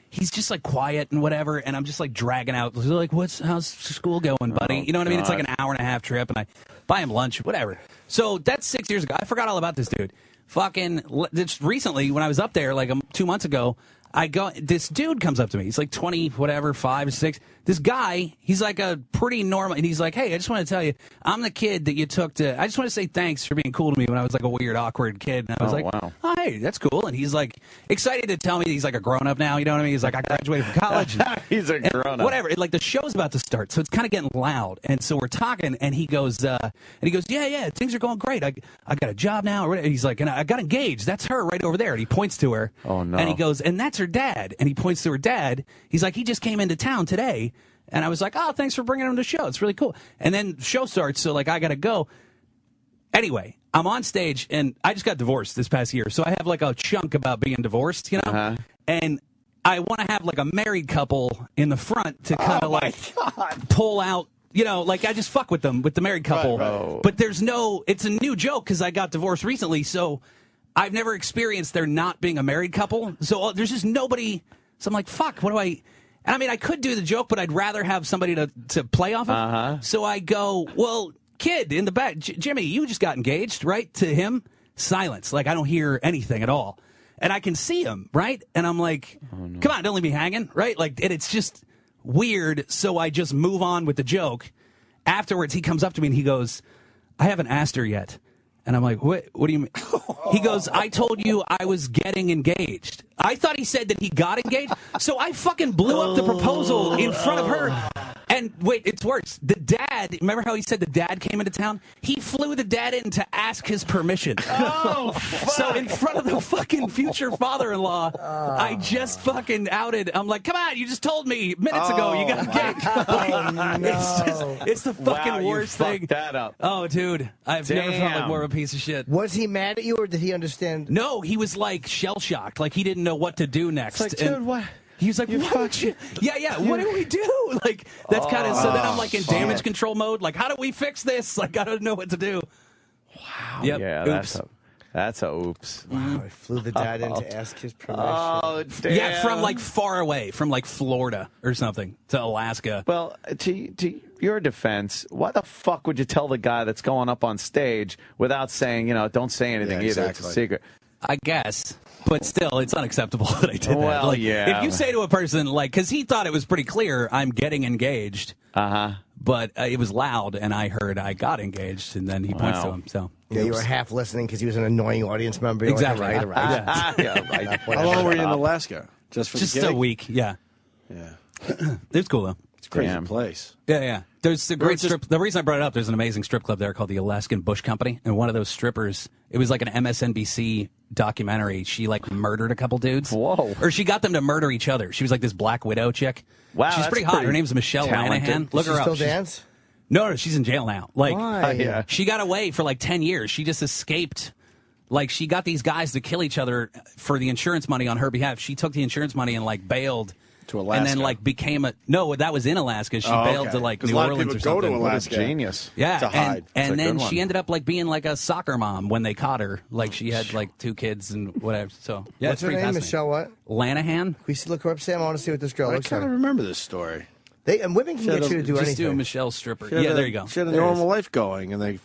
he's just like quiet and whatever, and I'm just like dragging out, like, how's school going, buddy? You know what I mean? It's like an hour-and-a-half trip, and I buy him lunch, whatever. So that's 6 years ago. I forgot all about this dude. Just recently, when I was up there, like 2 months ago, this dude comes up to me. He's like 20, whatever, 5 or 6. This guy, he's like a pretty normal, and he's like, hey, I just want to tell you, I'm the kid that you took to, I just want to say thanks for being cool to me when I was like a weird, awkward kid. And I was wow. Oh, hey, that's cool. And he's like excited to tell me he's like a grown-up now, you know what I mean? He's like, I graduated from college. He's a grown-up. Whatever. Like the show's about to start, so it's kind of getting loud. And so we're talking, and he goes, yeah, things are going great. I got a job now. And he's like, and I got engaged. That's her right over there. And he points to her. Oh, no. And he goes, and that's her dad. And he points to her dad. He's like, he just came into town today. And I was like, oh, thanks for bringing him to the show. It's really cool. And then the show starts, so like I got to go. Anyway, I'm on stage, and I just got divorced this past year. So I have like a chunk about being divorced, you know? Uh-huh. And I want to have like a married couple in the front to kind of pull out. You know, like I just fuck with them, with the married couple. Right. But it's a new joke because I got divorced recently. So I've never experienced there not being a married couple. So there's just nobody. So I'm like, fuck, what do I... And I mean, I could do the joke, but I'd rather have somebody to play off of. Uh-huh. So I go, well, kid in the back, Jimmy, you just got engaged, right? To him, silence. Like I don't hear anything at all. And I can see him, right? And I'm like, come on, don't leave me hanging, right? Like, and it's just weird. So I just move on with the joke. Afterwards, he comes up to me and he goes, I haven't asked her yet. And I'm like, what do you mean? He goes, I told you I was getting engaged. I thought he said that he got engaged. So I fucking blew up the proposal in front of her. And wait, it's worse. The dad, remember how he said the dad came into town? He flew the dad in to ask his permission. Oh, fuck. So in front of the fucking future father-in-law, I just fucking outed. I'm like, come on, you just told me minutes ago you got engaged. It's the fucking worst thing. Fucked that up. Oh, dude, I've never felt like more of a piece of shit. Was he mad at you, or did he understand? No, he was like shell-shocked. Like he didn't know what to do next. It's like, dude, what? He was like, what? Yeah, what do we do? Like, that's kind of, so then I'm like in damage control mode. Like, how do we fix this? Like, I don't know what to do. Wow. Yep. Yeah, oops. that's a oops. Wow, I flew the dad in to ask his permission. Oh, damn. Yeah, from like far away, from like Florida or something to Alaska. Well, to your defense, why the fuck would you tell the guy that's going up on stage without saying, don't say anything either? Exactly. It's a secret. I guess. But still, it's unacceptable that I did that. Well, like, yeah. If you say to a person, like, because he thought it was pretty clear, I'm getting engaged. Uh-huh. But it was loud, and I heard I got engaged, and then he points to him. So yeah, you were half listening because he was an annoying audience member. You're exactly. Like, right. Yeah, right. How long were you in Alaska? Just for the gig? A week, yeah. Yeah. It's cool, though. It's a crazy place. Yeah. There's a great strip. The reason I brought it up, there's an amazing strip club there called the Alaskan Bush Company, and one of those strippers, it was like an MSNBC documentary. She like murdered a couple dudes. Whoa. Or she got them to murder each other. She was like this Black Widow chick. Wow, she's pretty hot. Her name's Michelle Lanahan. Look her up. Still dance? No, she's in jail now. Like, why? She got away for like 10 years. She just escaped. Like, she got these guys to kill each other for the insurance money on her behalf. She took the insurance money and like bailed. To Alaska. And then like became a no. That was in Alaska. She bailed to like New Orleans or something. Go to Alaska. Genius. Yeah, to hide. And then she ended up like being like a soccer mom when they caught her. Like she had like 2 kids and whatever. So yeah, what's her name? Michelle what? Lanahan. We look her up, Sam. I want to see what this girl looks like. I kind of remember this story. And women can get you to do anything. Just do a Michelle stripper. Yeah, there you go. She had a normal life going, and they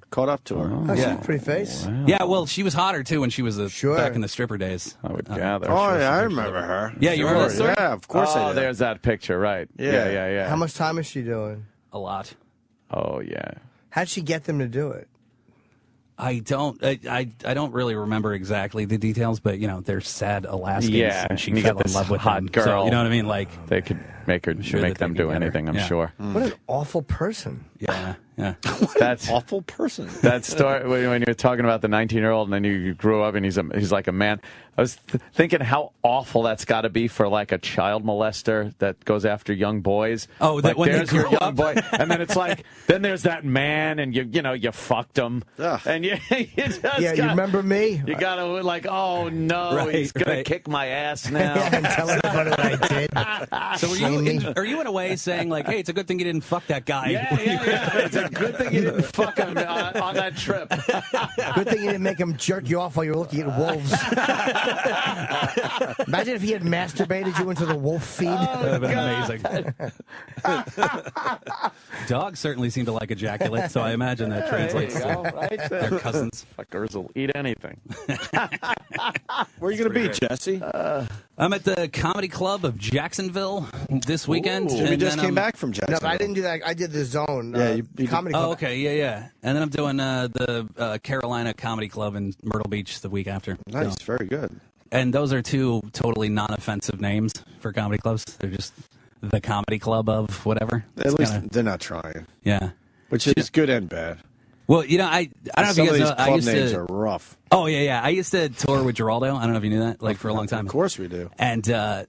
caught up to her. Oh, she had a pretty face. Wow. Yeah, well, she was hotter too when she was back in the stripper days. I would gather. Oh yeah, I remember her. Yeah, you remember that story? Yeah, of course I do. There's that picture, right? Yeah. How much time is she doing? A lot. Oh yeah. How'd she get them to do it? I don't really remember exactly the details, but you know they're sad Alaskans, and she fell in love with hot girl. So, you know what I mean? Like they could make them do anything. I'm sure. What an awful person. Yeah. That's awful person. That story when you're talking about the 19-year-old, and then you grew up, and he's like a man. I was thinking how awful that's got to be for like a child molester that goes after young boys. Oh, that like, when there's they your grow young boy, and then it's like then there's that man, and you fucked him, and you just you remember me? You gotta like, oh no, he's gonna kick my ass now. And tell everybody what I did. So are you in a way saying like, hey, it's a good thing you didn't fuck that guy? Yeah. It's a good thing you didn't fuck him on that trip. Good thing you didn't make him jerk you off while you were looking at wolves. Imagine if he had masturbated you into the wolf feed. That would have been amazing. Dogs certainly seem to like ejaculate, so I imagine that translates to their cousins. Fuckers will eat anything. Where are you going to be, Jesse? I'm at the Comedy Club of Jacksonville this weekend. We just came back from Jacksonville. No, but I didn't do that. I did the Zone. You Comedy Club. Oh, okay, yeah. And then I'm doing the Carolina Comedy Club in Myrtle Beach the week after. Nice, very good. And those are 2 totally non-offensive names for comedy clubs. They're just the Comedy Club of whatever. At least they're not trying. Yeah. Which is good and bad. Well, you know, I don't know if you guys know. Some of these club names are rough. Oh, yeah. I used to tour with Geraldo. I don't know if you knew that, like for a long time. Of course we do. And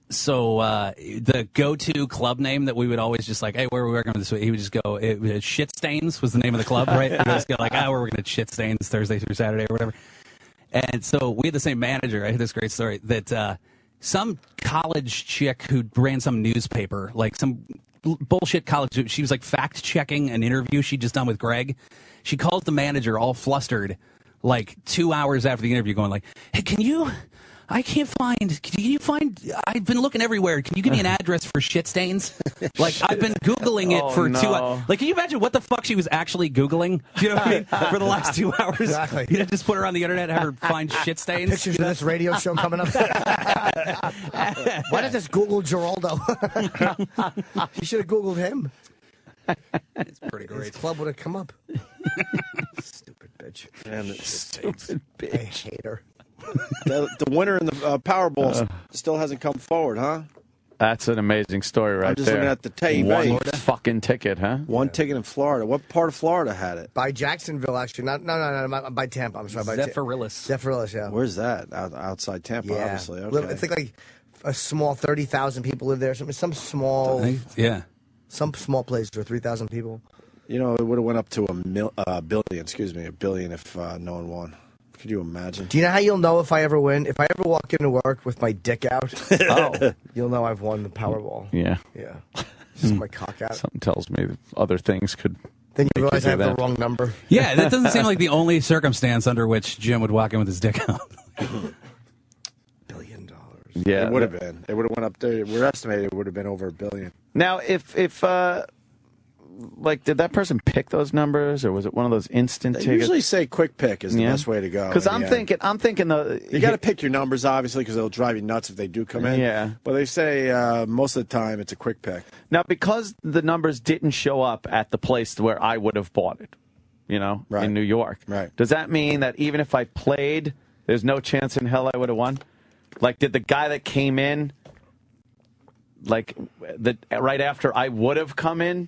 so the go-to club name that we would always just like, hey, where are we working this week? He would just go, Shit Stains was the name of the club, right? He would just go like, we're working at Shit Stains Thursday through Saturday or whatever. And so we had the same manager. I heard this great story that some college chick who ran some newspaper, like some bullshit college, she was like fact-checking an interview she'd just done with Greg. She calls the manager all flustered, like 2 hours after the interview, going like, hey, can you find, I've been looking everywhere. Can you give me an address for Shit Stains? Like, I've been Googling it for 2 hours. Like, can you imagine what the fuck she was actually Googling? You know what I mean? For the last 2 hours. Exactly. You know, just put her on the internet and have her find Shit Stains. Pictures of this radio show coming up. Why did this Google Geraldo? You should have Googled him. It's pretty great. His club would have come up. Stupid bitch. And stupid bitch. I hate her. The winner in the Powerball still hasn't come forward, huh? That's an amazing story right there. I'm just looking at the tape. One fucking ticket, huh? One ticket in Florida. What part of Florida had it? By Jacksonville, actually. No, by Tampa. I'm sorry. By Zephyrillus, yeah. Where's that? Outside Tampa, obviously. Okay. I think like a small 30,000 people live there. Some small... Yeah. Some small place where 3,000 people. You know, it would have went up to a billion if no one won. Could you imagine? Do you know how you'll know if I ever win? If I ever walk into work with my dick out, you'll know I've won the Powerball. Yeah. Just my cock out. Something tells me that other things could. Then you realize I have the wrong number. Yeah, that doesn't seem like the only circumstance under which Jim would walk in with his dick out. $1 billion. Yeah, it would have been. It would have went up there. We're estimating it would have been over $1 billion. Now, if like, did that person pick those numbers, or was it one of those instant tickets? They usually say quick pick is the best way to go. Because I'm thinking you got to pick your numbers, obviously, because it'll drive you nuts if they do come in. Yeah. But they say most of the time it's a quick pick. Now, because the numbers didn't show up at the place where I would have bought it, in New York. Right. Does that mean that even if I played, there's no chance in hell I would have won? Like, did the guy that came in, like, right after I would have come in,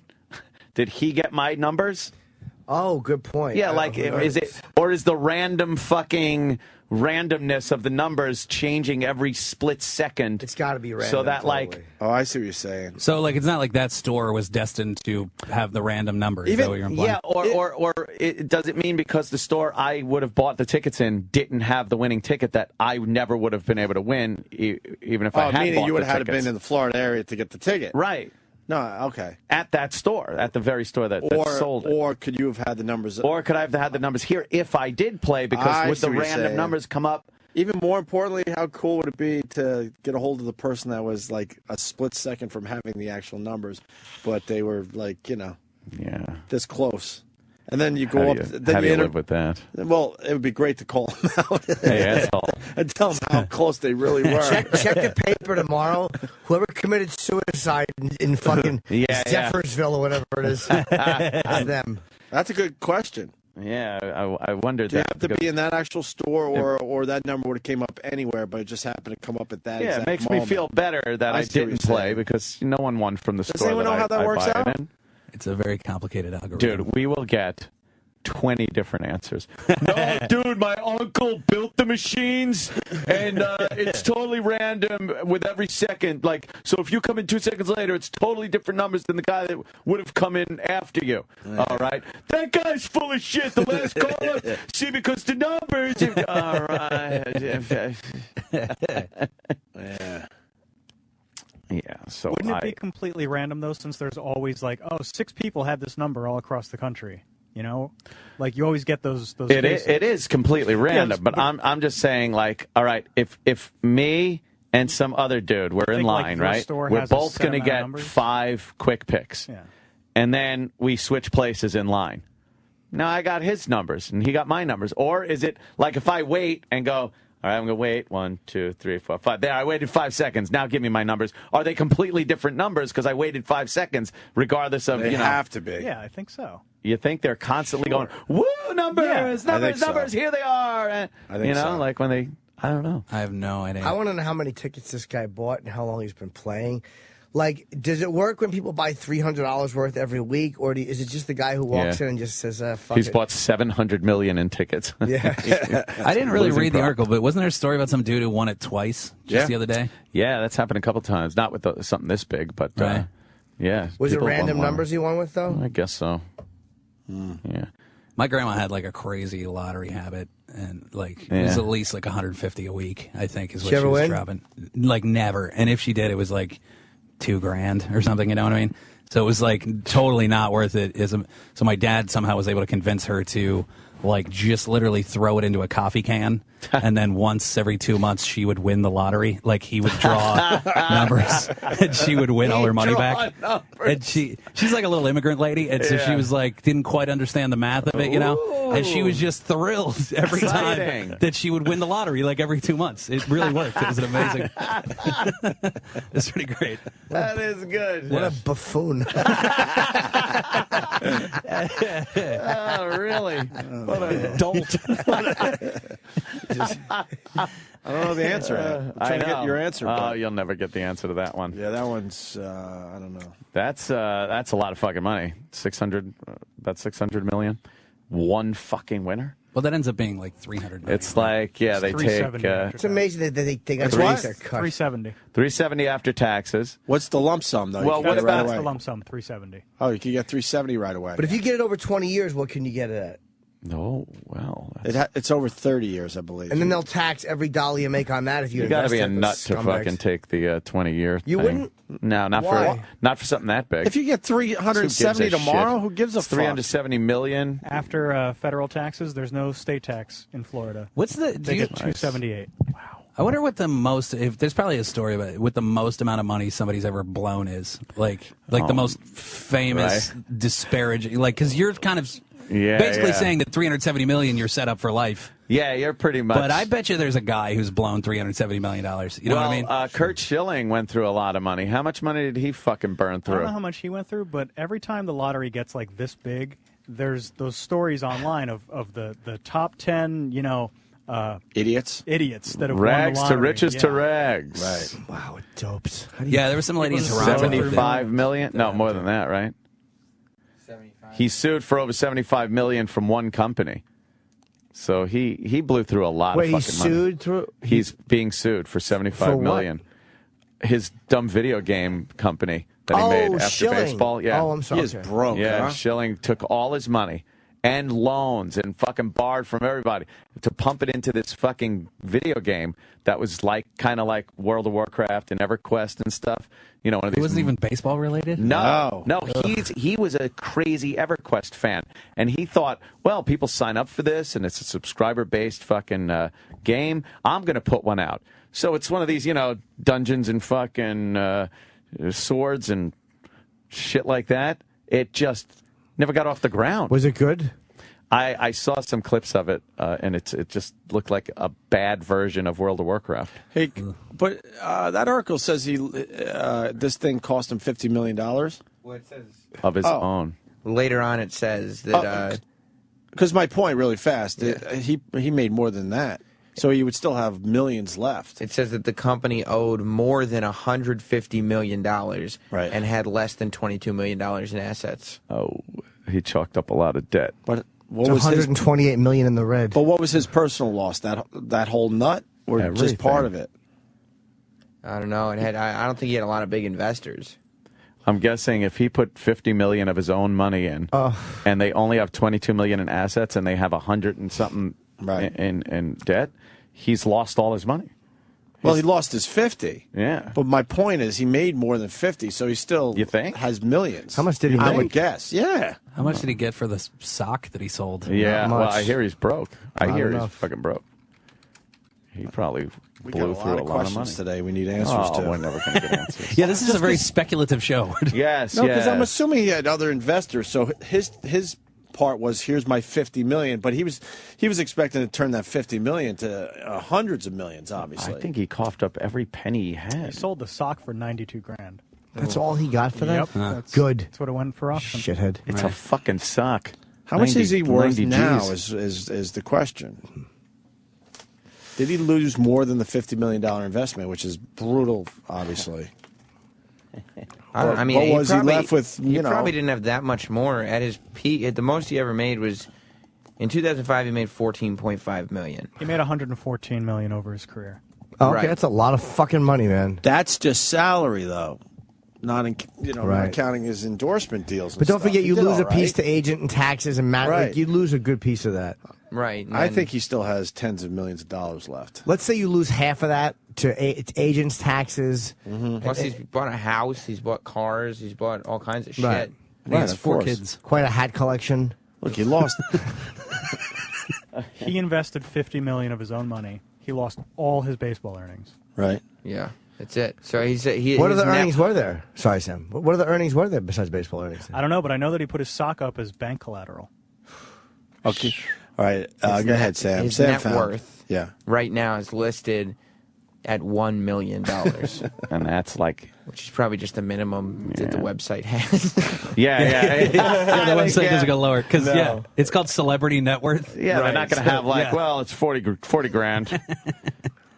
did he get my numbers? Oh, good point. Yeah, like, is it, or Or is the random fucking randomness of the numbers changing every split second? It's got to be random. So that, totally. like... Oh, I see what you're saying. So, like, it's not like that store was destined to have the random numbers. Is that what you're implying? Yeah, does it mean because the store I would have bought the tickets in didn't have the winning ticket that I never would have been able to win, even if I had bought the tickets? You would have had to been in the Florida area to get the ticket. Right. No, okay. At that store, at the very store that sold it. Or could you have had the numbers? Or could I have had the numbers here if I did play? Because would the random numbers come up? Even more importantly, how cool would it be to get a hold of the person that was like a split second from having the actual numbers, but they were like, this close. And then you go up. How do you live with that? Well, it would be great to call them out and tell them how close they really were. Check the paper tomorrow. Whoever committed suicide in fucking Zephyrsville or whatever it is, it's them. That's a good question. Yeah, I wondered. Do you have to be in that actual store, or that number would have came up anywhere, but it just happened to come up at that exact it makes moment? me feel better that I didn't play because no one won from the store. Does anyone know how that works out? It's a very complicated algorithm. Dude, we will get 20 different answers. No, dude, my uncle built the machines, and it's totally random with every second. Like, so if you come in 2 seconds later, it's totally different numbers than the guy that would have come in after you. All right? That guy's full of shit. The last caller. See, because the numbers... All right. Yeah. Yeah, so wouldn't it be completely random, though, since there's always like, 6 people had this number all across the country? You know, like you always get those. It is completely random, but I'm just saying, like, all right, if me and some other dude were in line, right? We're both going to get 5 quick picks, and then we switch places in line. Now I got his numbers and he got my numbers, or is it like if I wait and go? All right, I'm going to wait. 1, 2, 3, 4, 5. There, I waited 5 seconds. Now give me my numbers. Are they completely different numbers because I waited 5 seconds, regardless of, They have to be. Yeah, I think so. You think they're constantly going, woo, numbers, numbers, here they are. And, I think so. Like when they, I don't know. I have no idea. I want to know how many tickets this guy bought and how long he's been playing. Like, does it work when people buy $300 worth every week, or is it just the guy who walks in and just says, fuck He's it? bought $700 million in tickets. Yeah. I didn't really read the article, but wasn't there a story about some dude who won it twice just the other day? Yeah, that's happened a couple times. Not with something this big, but yeah. Was it random numbers he won with, though? I guess so. Yeah. My grandma had like a crazy lottery habit, and like it was at least like 150 a week, I think, is what she was dropping. Like never. And if she did, it was like $2,000 or something, you know what I mean? So it was like totally not worth it. So my dad somehow was able to convince her to like just literally throw it into a coffee can, and then once every 2 months she would win the lottery. Like he would draw numbers, and she would win all her money back. And she's like a little immigrant lady, and so she was like didn't quite understand the math of it, you know. And she was just thrilled every time that she would win the lottery, like every 2 months. It really worked. It was amazing. It's pretty great. That is good. What a buffoon. Oh, really? What an adult. I don't know the answer. I'm trying to get your answer. Oh, you'll never get the answer to that one. Yeah, that one's, I don't know. That's a lot of fucking money. 600, that's 600 million. One fucking winner. Well, that ends up being like 300 million. It's like, they take... it's amazing that they got their cut. 370. 370 after taxes. What's the lump sum, though? Well, what about the lump sum? 370. Oh, you can get 370 right away. But if you get it over 20 years, what can you get it at? Oh, well. It's over 30 years, I believe. And then they'll tax every dollar you make on that if you got to be a nut to fucking take the 20-year You thing. wouldn't? No, not for something that big. If you get 370 tomorrow, shit? who gives a fuck? 370 million. After federal taxes, there's no state tax in Florida. What's the... They get 278. Wow. I wonder what the most... If there's probably a story about what the most amount of money somebody's ever blown is. Like the most famous disparaging... Like, because you're kind of... basically saying that 370 million you're set up for life. Yeah, you're pretty much. But I bet you there's a guy who's blown $370 million. You know what I mean? Kurt Schilling went through a lot of money. How much money did he fucking burn through? I don't know how much he went through, but every time the lottery gets like this big, there's those stories online of the top 10, idiots that have rags won the to riches to rags. Right. Wow, it dopes. Yeah, there was some lady in Toronto. 75 million? No, more than that, right? 75. He sued for over 75 million from one company. So he blew through a lot Wait, of he fucking money. sued through? He's being sued for $75 million. His dumb video game company that he made after Schilling. baseball. Yeah. Oh, I'm sorry. He is broke, Yeah, huh? Schilling took all his money and loans and fucking borrowed from everybody to pump it into this fucking video game that was like kind of like World of Warcraft and EverQuest and stuff. You know, one of these. It wasn't even baseball related? No. He was a crazy EverQuest fan, and he thought, well, people sign up for this, and it's a subscriber-based fucking game. I'm going to put one out. So it's one of these, you know, dungeons and fucking swords and shit like that. It just never got off the ground. Was it good? I saw some clips of it, and it just looked like a bad version of World of Warcraft. Hey, but that article says this thing cost him $50 million. Well, it says Of his own. Later on, it says that. Because my point, really fast, Yeah. he made more than that. So he would still have millions left. It says that the company owed more than $150 million and had less than $22 million in assets. Oh, he chalked up a lot of debt. But what It's was his, $128 million in the red. but what was his personal loss? That whole nut, or just Everything. part of it? I don't know. I don't think he had a lot of big investors. I'm guessing if he put $50 million of his own money in, and they only have $22 million in assets, and they have $100 and something in debt, he's lost all his money. Well, he lost his 50. Yeah. But my point is, he made more than 50, so he still has millions. How much did he I make? would guess. Yeah. How much did he get for the sock that he sold? Yeah, Not well, much. I hear he's broke. I Not hear enough. he's fucking broke. He probably We blew got a through lot a of lot of questions money. today we need answers to. We're never going to get answers. Yeah, this is a very speculative show. Yes, No, because I'm assuming he had other investors. So his part was, here's my $50 million, but he was expecting to turn that $50 million to hundreds of millions. Obviously, I think he coughed up every penny he had. He sold the sock for $92,000. That's all he got for that? Yep, that's, Good. That's what it went for auction. Shithead. It's a fucking sock. How much is he worth 90 now? Gs. Is the question. Did he lose more than the $50 million investment, which is brutal, obviously? I mean, what was he probably, left with? He probably didn't have that much more at his peak. At the most he ever made was in 2005. He made $14.5 million. He made $114 million over his career. Oh, okay, that's a lot of fucking money, man. That's just salary, though. Not not Right. counting his endorsement deals. But don't forget, He you did lose all a piece right. to agent and taxes and Right. like, you lose a good piece of that. Right. I think he still has tens of millions of dollars left. Let's say you lose half of that to agents, taxes. Plus, he's bought a house. He's bought cars. He's bought all kinds of shit. Right. And he has 4 kids. Quite a hat collection. Look, he lost. He invested $50 million of his own money. He lost all his baseball earnings. Right. Yeah, that's it. So he. What are his the net- earnings were there? Sorry, Sam. What are the earnings were there besides baseball earnings? I don't know, but I know that he put his sock up as bank collateral. Okay. All right. His Go net- ahead, Sam. His Sam net found. worth, Yeah. right now is listed at $1 million, And that's like, which is probably just the minimum that the website has. yeah. The website doesn't go lower because No. it's called Celebrity Net Worth. Yeah, they're not going to have like, Yeah. well, it's 40 grand.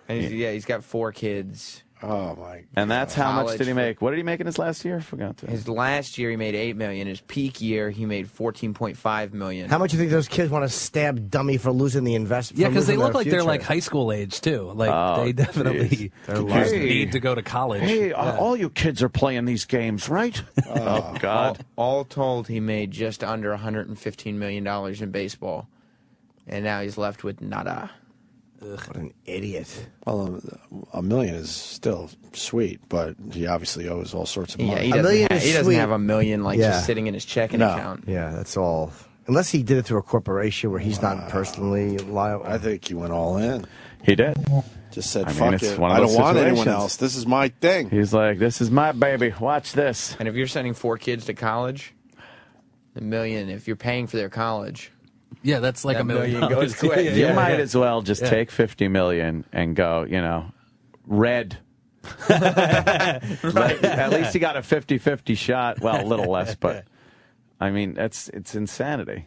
And he's got 4 kids. Oh my! And that's how much College did he for- make? What did he make in his last year? I forgot to. His last year he made $8 million. His peak year he made $14.5 million. How much do you think those kids want to stab dummy for losing the investment? Yeah, because they look like they're like high school age too. Like they definitely just need to go to college. Hey, Yeah. all you kids are playing these games, right? Oh, God. All told, he made just under $115 million in baseball, and now he's left with nada. What an idiot. Well, $1 million is still sweet, but he obviously owes all sorts of Yeah, money. he doesn't have $1 million just sitting in his checking No. account. Yeah, that's all. Unless he did it through a corporation where he's not personally liable. I think he went all in. He did. Just said, I mean, fuck it's it. one of I those don't want anyone situations. else. This is my thing. He's like, this is my baby. Watch this. And if you're sending 4 kids to college, $1 million, if you're paying for their college, Yeah, that's like that $1 million goes quick. You might as well just take $50 million and go, red. At least he got a 50-50 shot. Well, a little less, but I mean, it's insanity.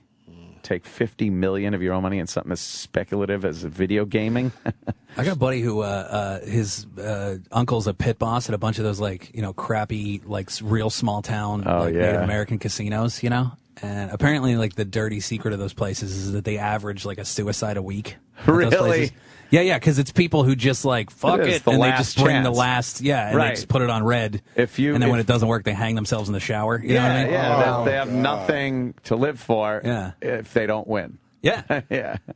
Take $50 million of your own money in something as speculative as video gaming. I got a buddy who his uncle's a pit boss at a bunch of those crappy real small town Native American casinos, And apparently, like, the dirty secret of those places is that they average like a suicide a week. at those Really? places. Yeah, because it's people who just like fuck It is it, the and they last just bring the chance. last, and Right. they just put it on red. And then when it doesn't work, they hang themselves in the shower. You know what I mean? They have nothing to live for if they don't win. Yeah.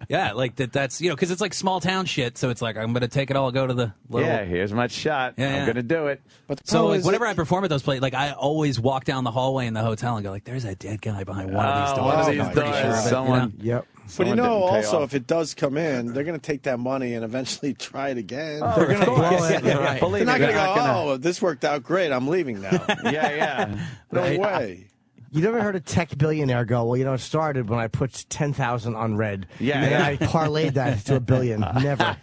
Yeah. Like that's, because it's like small town shit, so it's like, I'm going to take it all, go to the little... Yeah, here's my shot. I'm going to do it. But So, like, whenever I perform at those places, like, I always walk down the hallway in the hotel and go, like, there's a dead guy behind one of these doors. one of these I'm pretty doors. sure of it, Someone- Yep. But Someone you know, didn't pay also, off. if it does come in, they're going to take that money and eventually try it again. Oh, they're going to of blow course. it. Yeah, right. They're Believe not me, going to they're go, not gonna- this worked out great. I'm leaving now. Yeah. No Right. way. You never heard a tech billionaire go, well, it started when I put 10,000 on red. Yeah, And then yeah. I parlayed that to $1 billion. Never.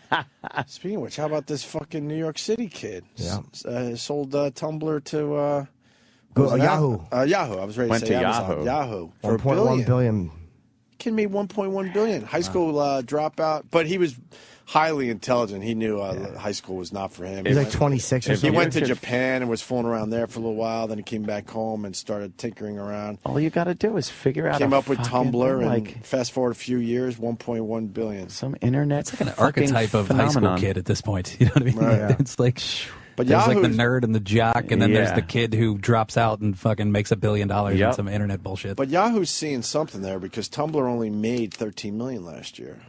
Speaking of which, how about this fucking New York City kid? Yeah. Sold Tumblr to what Go- was that? Yahoo. Yahoo. I was ready Went to say to Amazon. Yahoo. For $1 1.1 billion. billion. Kid made $1.1 billion. High school dropout, but he was highly intelligent. He knew high school was not for him. He's like 26 or He something. went to Japan and was fooling around there for a little while. Then he came back home and started tinkering around. All you got to do is figure out. Came a up with fucking, Tumblr, like, and fast forward a few years, $1.1 billion. Some internet. It's like an archetype of high school kid at this point. You know what I mean? Right. Yeah. It's like, But there's like the Yahoo's- nerd and the jock, and then there's Yeah. the kid who drops out and fucking makes $1 billion in Yep. some internet bullshit. But Yahoo's seeing something there because Tumblr only made $13 million last year.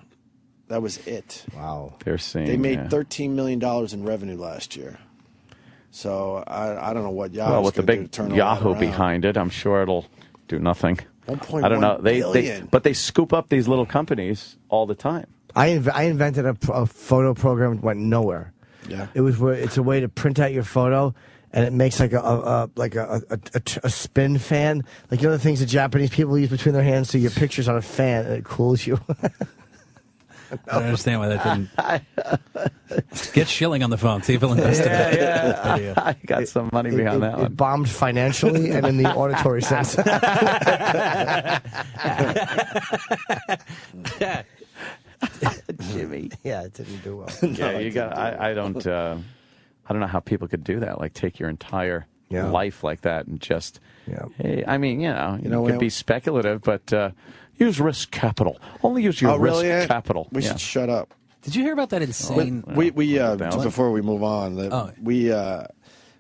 That was it. Wow. They're seeing. They made $13 million in revenue last year. So I don't know what Yahoo's Well, with the gonna do to big turn all Yahoo that around. behind it, I'm sure it'll do nothing. 1.1 I don't know. billion. But they scoop up these little companies all the time. I invented a photo program that went nowhere. Yeah. It's a way to print out your photo, and it makes like a spin fan, like the things that Japanese people use between their hands, so your picture's on a fan and it cools you. I don't understand why that didn't. Get Schilling on the phone. See if he'll invest in that. Yeah. I got some money behind that It one. bombed financially and in the auditory sense. Jimmy. Yeah, it didn't do well. Yeah, you got. I don't know how people could do that. Like take your entire life like that and just. Yeah. Hey, I mean, you know, could be speculative, but use risk capital. Only use your risk capital. We should shut up. Did you hear about that insane? We before we move on,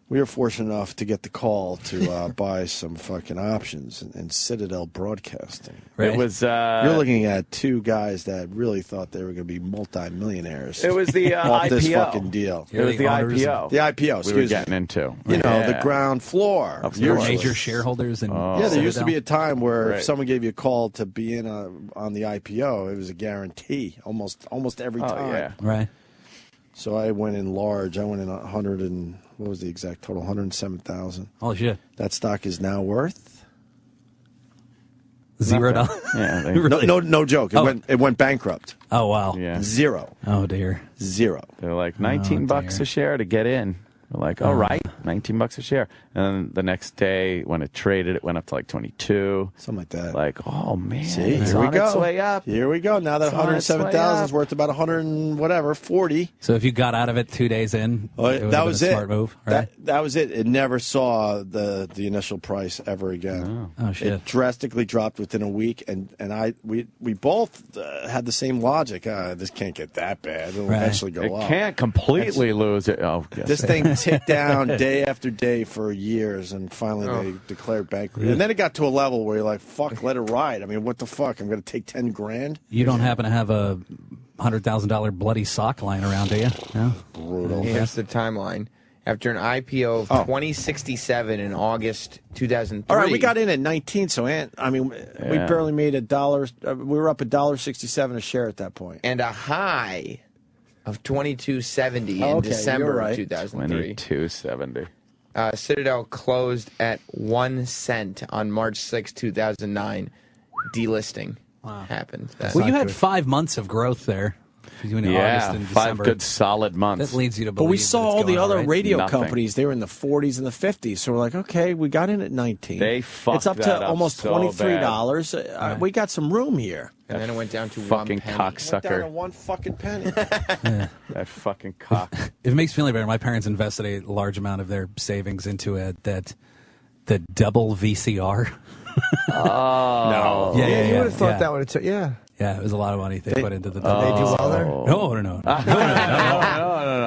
we were fortunate enough to get the call to buy some fucking options in Citadel Broadcasting. Right. It was. You're looking at two guys that really thought they were going to be multi-millionaires. It was the off IPO. this fucking deal. It was the IPO. The IPO. We were Excuse getting me. into. You know, the ground floor. Your major shareholders and Yeah, there used to be a time where Right. if someone gave you a call to be in on the IPO, it was a guarantee almost every time. Yeah. Right. So I went in large. I went in 100 and what was the exact total? 107,000. Holy shit. That stock is now worth $0. Yeah. no joke. It went bankrupt. Oh wow. Yeah. Zero. Oh dear. Zero. They're like $19 a share to get in. We're like, all right, $19 a share. And then the next day, when it traded, it went up to like 22. Something like that. Like, oh man, See, it's here we on go. its way up. Here we go. Now that It's on its way 107,000 is up. worth about 100 and whatever, 40. So if you got out of it 2 days in, it would That have was been a it. smart move, right? That was it. It never saw the initial price ever again. Oh shit. It drastically dropped within a week, and we both had the same logic. This can't get that bad. It'll eventually go It up. can't completely lose it. Oh, yes. This thing ticked down day after day for years, and finally they declared bankruptcy. And then it got to a level where you're like, "Fuck, let it ride." I mean, what the fuck? I'm going to take 10 grand. You don't happen to have a $100,000 bloody sock lying around, do you? No. Brutal. Here's the timeline. After an IPO of 2067 in August 2003. All right, we got in at 19, so we barely made $1. We were up $1.67 a share at that point. And a high of 2270 in Okay, December you're right. of 2003. 2270. Citadel closed at 1 cent on March 6, 2009. Delisting happened. Well, you had 5 months of growth there. Between August and 5 December. good solid months. That leads you to But believe we saw that it's all the going other right. radio Nothing. companies. They were in the 40s and the 50s. So we're like, okay, we got in at 19. They fucked It's up that to up almost so $23. We got some room here. And then it went down to fucking 1 penny. Went down to cocksucker. 1 fucking penny. That fucking cock. If it makes you feel any better, my parents invested a large amount of their savings into the double VCR. No. Yeah, you would have thought that would have took. Yeah. Yeah, it was a lot of money they put into the. Did they do well there? No.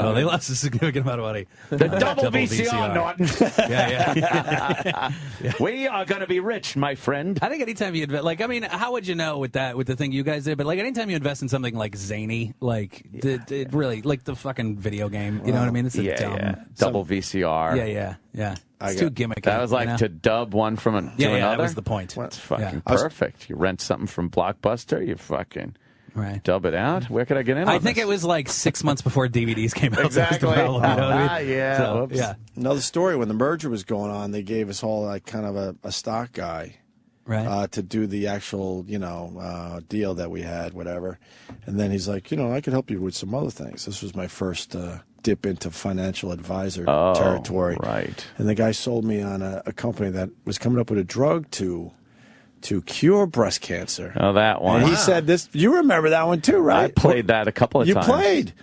No, they lost a significant amount of money. The double VCR, Norton. Yeah. We are going to be rich, my friend. I think anytime you invest, like, I mean, how would you know with the thing you guys did? But like, anytime you invest in something like zany, like, it really, like the fucking video game, you know what I mean? It's a dumb double VCR. Yeah. It's too gimmicky. That was like to dub one from to another. That was the point. It's fucking perfect. You rent something from Blockbuster, you fucking dub it out. Where could I get in on I think it was like 6 months before DVDs came out. Exactly. You know what I mean? So, another story, when the merger was going on, they gave us all like kind of a stock guy. Right. To do the actual, deal that we had, whatever. And then he's like, I could help you with some other things. This was my first dip into financial advisor territory. Right. And the guy sold me on a company that was coming up with a drug to cure breast cancer. Oh, that one. And he said this. You remember that one too, right? I played that a couple of times. You played.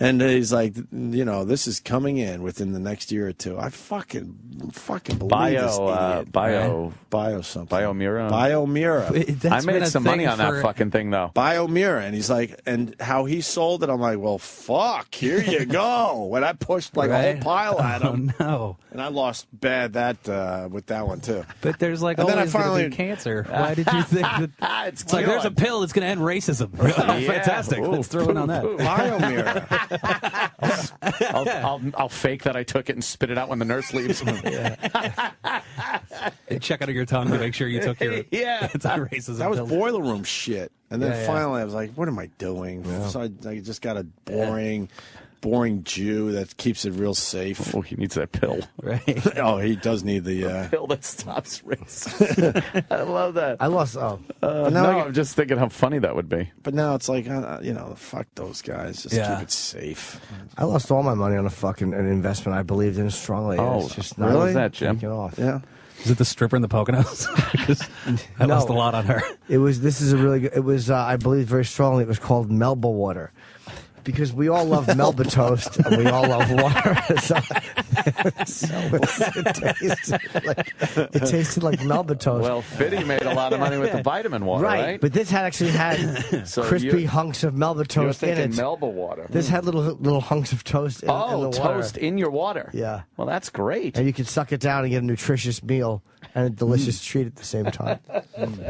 And he's like, this is coming in within the next year or two. I fucking believe this idiot. Bio something. Biomira. Biomira. I made some money on that fucking thing, though. Biomira. And he's like, and how he sold it, I'm like, well, fuck, here you go. When I pushed like a whole pile at him. Oh, no. And I lost bad with that one, too. But there's like, and then I finally cancer. Why did you think that? It's like, there's a pill that's going to end racism. Fantastic. Let's throw it on that. Biomira. I'll fake that I took it and spit it out when the nurse leaves. They check under your tongue to make sure you took your anti-racism. That was pill. boiler room shit. And then finally I was like, what am I doing? So I just got a boring Jew that keeps it real safe. Oh, he needs that pill. Right. Oh, he does need the pill that stops racism. I love that. I lost. I'm just thinking how funny that would be. But now it's like, fuck those guys. Just keep it safe. I lost all my money on an investment I believed in strongly. Oh, it's just really? not Was that, Jim? off. Yeah. Is it the stripper in the Poconos? I lost a lot on her. This is a really good. It was. I believe very strongly. It was called Melba water. Because we all love Melba toast and we all love water. It tasted like Melba toast. Well, Fitty made a lot of money with the vitamin water, right? But this actually had crispy hunks of Melba toast in it. You're thinking Melba water. This had little hunks of toast in the water. Toast in your water. Yeah. Well, that's great. And you could suck it down and get a nutritious meal and a delicious treat at the same time.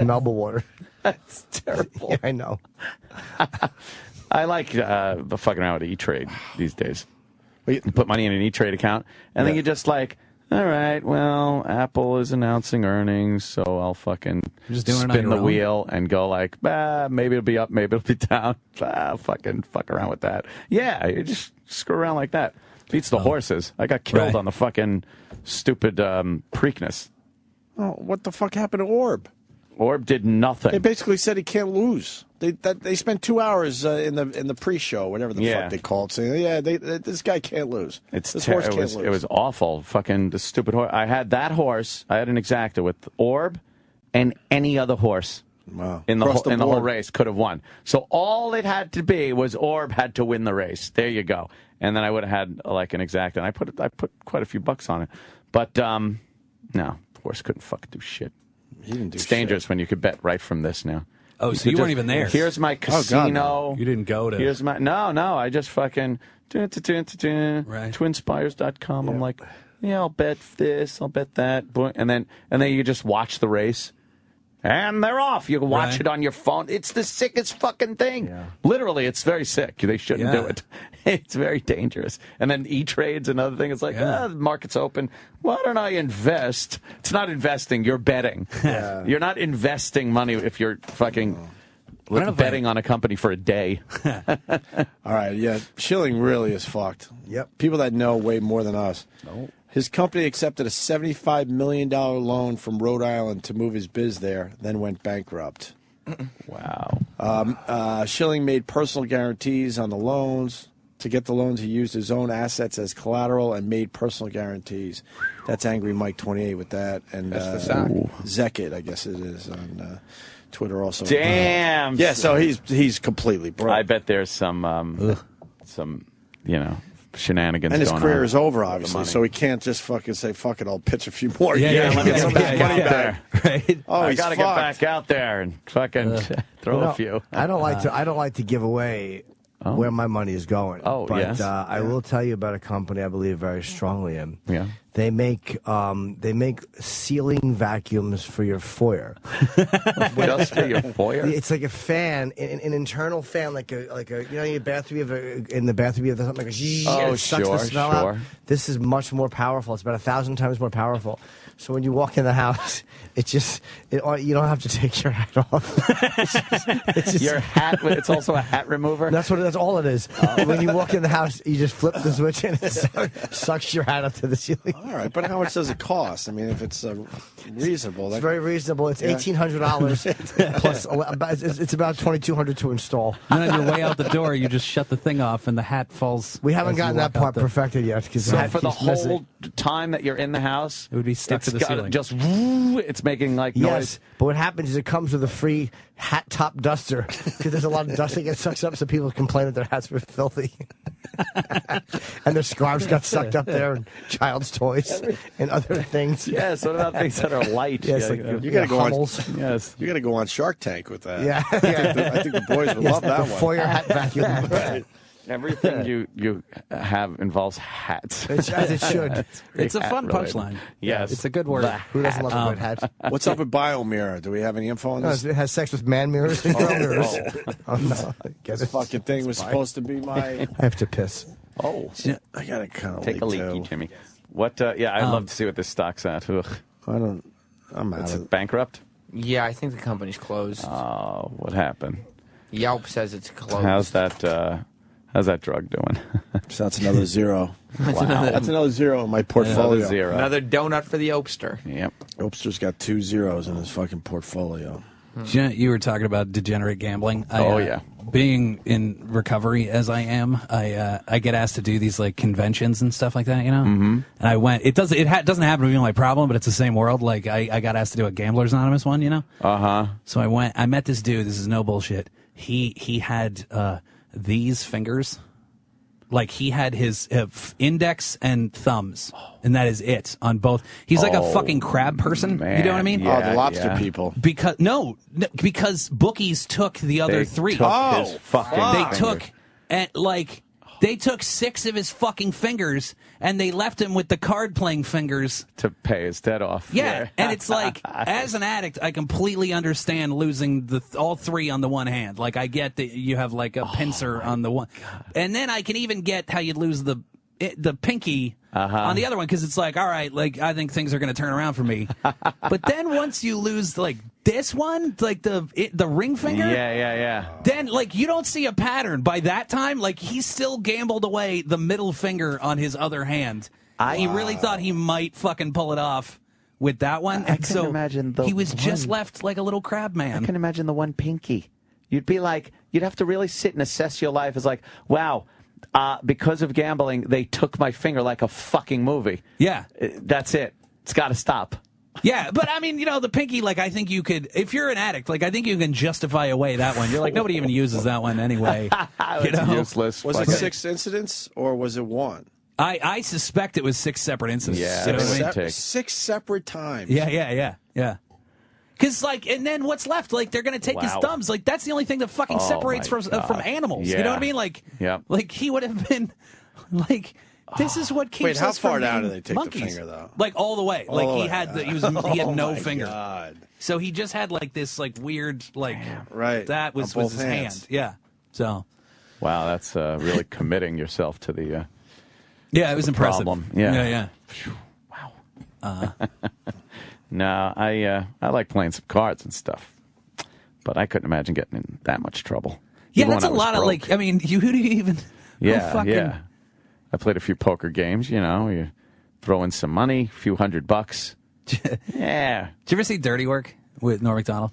Melba water. That's terrible. Yeah, I know. I like the fucking around with E-Trade these days. You put money in an E-Trade account, and then you just like, all right, well, Apple is announcing earnings, so I'll fucking spin the wheel and go like, maybe it'll be up, maybe it'll be down. Fucking fuck around with that. Yeah, you just screw around like that. Beats the horses. I got killed on the fucking stupid Preakness. Oh, what the fuck happened to Orb? Orb did nothing. They basically said he can't lose. They spent 2 hours in the pre-show, whatever the fuck they call it, saying, this guy can't lose. This horse can't lose. It was awful. Fucking the stupid horse. I had that horse. I had an exacta with Orb and any other horse. Wow. In the whole race could have won. So all it had to be was Orb had to win the race. There you go. And then I would have had like an exacta. And I put quite a few bucks on it. But no, the horse couldn't fucking do shit. He didn't do It's dangerous when you could bet right from this now. Oh, so you weren't even there. Here's my casino. God, no. You didn't go to. Here's my no. I just fucking twinspires.com. Yeah. I'm like, I'll bet this, I'll bet that, and then you just watch the race, and they're off. You can watch it on your phone. It's the sickest fucking thing. Yeah. Literally, it's very sick. They shouldn't do it. It's very dangerous. And then E-Trade's another thing. It's like, the market's open. Why don't I invest? It's not investing. You're betting. Yeah. You're not investing money if you're fucking betting on a company for a day. All right, yeah. Schilling really is fucked. Yep. People that know way more than us. Oh. His company accepted a $75 million loan from Rhode Island to move his biz there, then went bankrupt. Wow. Schilling made personal guarantees on the loans. To get the loans, he used his own assets as collateral and made personal guarantees. That's Angry Mike 28 with that. And Zekit, I guess it is, on Twitter also. Damn. Yeah, so he's completely broke. I bet there's some shenanigans And his going career on. is over, obviously, so he can't just fucking say, fuck it, I'll pitch a few more. Yeah, Let me get some of that money back. Right? Oh, I he's got to get fucked. back out there and fucking throw a few. I don't like to give away where my money is going. Oh, but yes. I will tell you about a company I believe very strongly in. Yeah. They make ceiling vacuums for your foyer. Just for your foyer? It's like a fan, an internal fan, like a your bathroom. In the bathroom, you have something like a and it sucks the smell out. This is much more powerful. It's about 1,000 times more powerful. So when you walk in the house, you don't have to take your hat off. it's just, your hat. It's also a hat remover. That's all it is. When you walk in the house, you just flip the switch and it sucks your hat up to the ceiling. All right, but how much does it cost? I mean, if it's reasonable. It's very reasonable. It's $1,800 plus. It's about $2,200 to install. And on your way out the door, you just shut the thing off and the hat falls. We haven't gotten that part perfected yet. So for the whole time that you're in the house, it would be stuck to the ceiling. Just it's making like noise. Yes, but what happens is it comes with a free hat top duster because there's a lot of dust that gets sucked up, so people complain that their hats were filthy. And their scarves got sucked up there, and child's toys and other things. Yes, what about things that are light? Yes, you got to go on. Yes, you got to go on Shark Tank with that. Yeah, I think the boys would love that the one. Foyer hat vacuum. Right. Everything you have involves hats. As it should. It's a fun punchline. Yes. It's a good word. Who doesn't love a good hat? What's up with Biomirror? Do we have any info on this? It has sex with man mirrors and girl mirrors. Oh, no. This fucking thing was supposed to be my... I have to piss. Oh. I got to kind of take a leaky, Jimmy. What? I'd love to see what this stock's at. Ugh. I'm out. It's bankrupt? Yeah, I think the company's closed. Oh, what happened? Yelp says it's closed. How's that drug doing? So that's another zero. Wow. That's another zero in my portfolio. Another zero. Another donut for the Opester. Yep. Opster's got 2 zeros in his fucking portfolio. You were talking about degenerate gambling. Yeah. Being in recovery as I am, I get asked to do these like conventions and stuff like that, you know. Mm-hmm. And I went. It doesn't happen to be my problem, but it's the same world. Like I got asked to do a Gamblers Anonymous one, you know. So I went. I met this dude. This is no bullshit. He had these fingers. Like he had his index and thumbs, and that is it on both. He's like a fucking crab person. Man. You know what I mean? The lobster people. Because bookies took the other three. His fucking They took 6 of his fucking fingers and they left him with the card playing fingers to pay his debt off. Yeah, and it's like, as an addict, I completely understand losing all 3 on the one hand. Like, I get that you have like a pincer on the one, and then I can even get how you'd lose the pinky on the other one, because it's like, all right, like I think things are going to turn around for me. But then once you lose like this one, like the ring finger, then like you don't see a pattern. By that time, like he still gambled away the middle finger on his other hand. He really thought he might fucking pull it off with that one. I can imagine he was just left like a little crab man. I can imagine the one pinky. You'd be like, you'd have to really sit and assess your life as like, wow. Because of gambling, they took my finger like a fucking movie. Yeah. That's it. It's got to stop. Yeah, but I mean, you know, the pinky, like, I think you could, if you're an addict, like, I think you can justify away that one. You're like, nobody even uses that one anyway. It's useless. Was it 6 incidents or was it 1? I suspect it was 6 separate incidents. Yeah, you know what I mean? 6 separate times. Yeah. Because, like, and then what's left? Like, they're going to take his thumbs. Like, that's the only thing that fucking separates from animals. Yeah. You know what I mean? Like, like he would have been, like, this is what keeps Wait, how us from far down being do they take monkeys. the finger, though? Like, all the way. Like, he had no finger. God. So he just had, like, this, like, weird, like, right. That was both his hands. hand. Yeah. So. Wow, that's really committing yourself to the yeah, it was impressive. Problem. Yeah. Wow. No, I like playing some cards and stuff, but I couldn't imagine getting in that much trouble. Yeah, Even that's a lot of, like, I mean, who do you even... Yeah. I played a few poker games, you know. You throw in some money, a few $100. Yeah. Did you ever see Dirty Work with Norm Macdonald?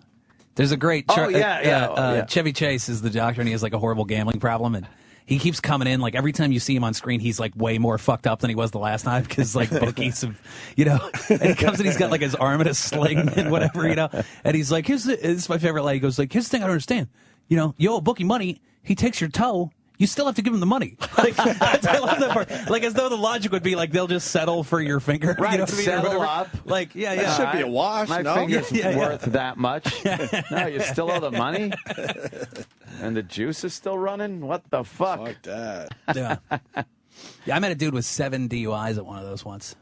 There's a great... Chevy Chase is the doctor, and he has, like, a horrible gambling problem, and he keeps coming in. Like, every time you see him on screen, he's, like, way more fucked up than he was the last time, because, like, bookies have, you know... And he comes in, he's got, like, his arm in a sling and whatever, you know? And he's like, this is my favorite line. He goes, like, here's the thing I don't understand. You know, you owe a bookie money, he takes your toe, you still have to give them the money. Like, I love that part. Like, as though the logic would be like they'll just settle for your finger. Right, you know what I mean, settle up. Like, yeah. That should be a wash, My no? finger's Yeah. worth that much. No, you still owe the money? And the juice is still running? What the fuck? Fuck that. Yeah. Yeah, I met a dude with 7 DUIs at one of those once.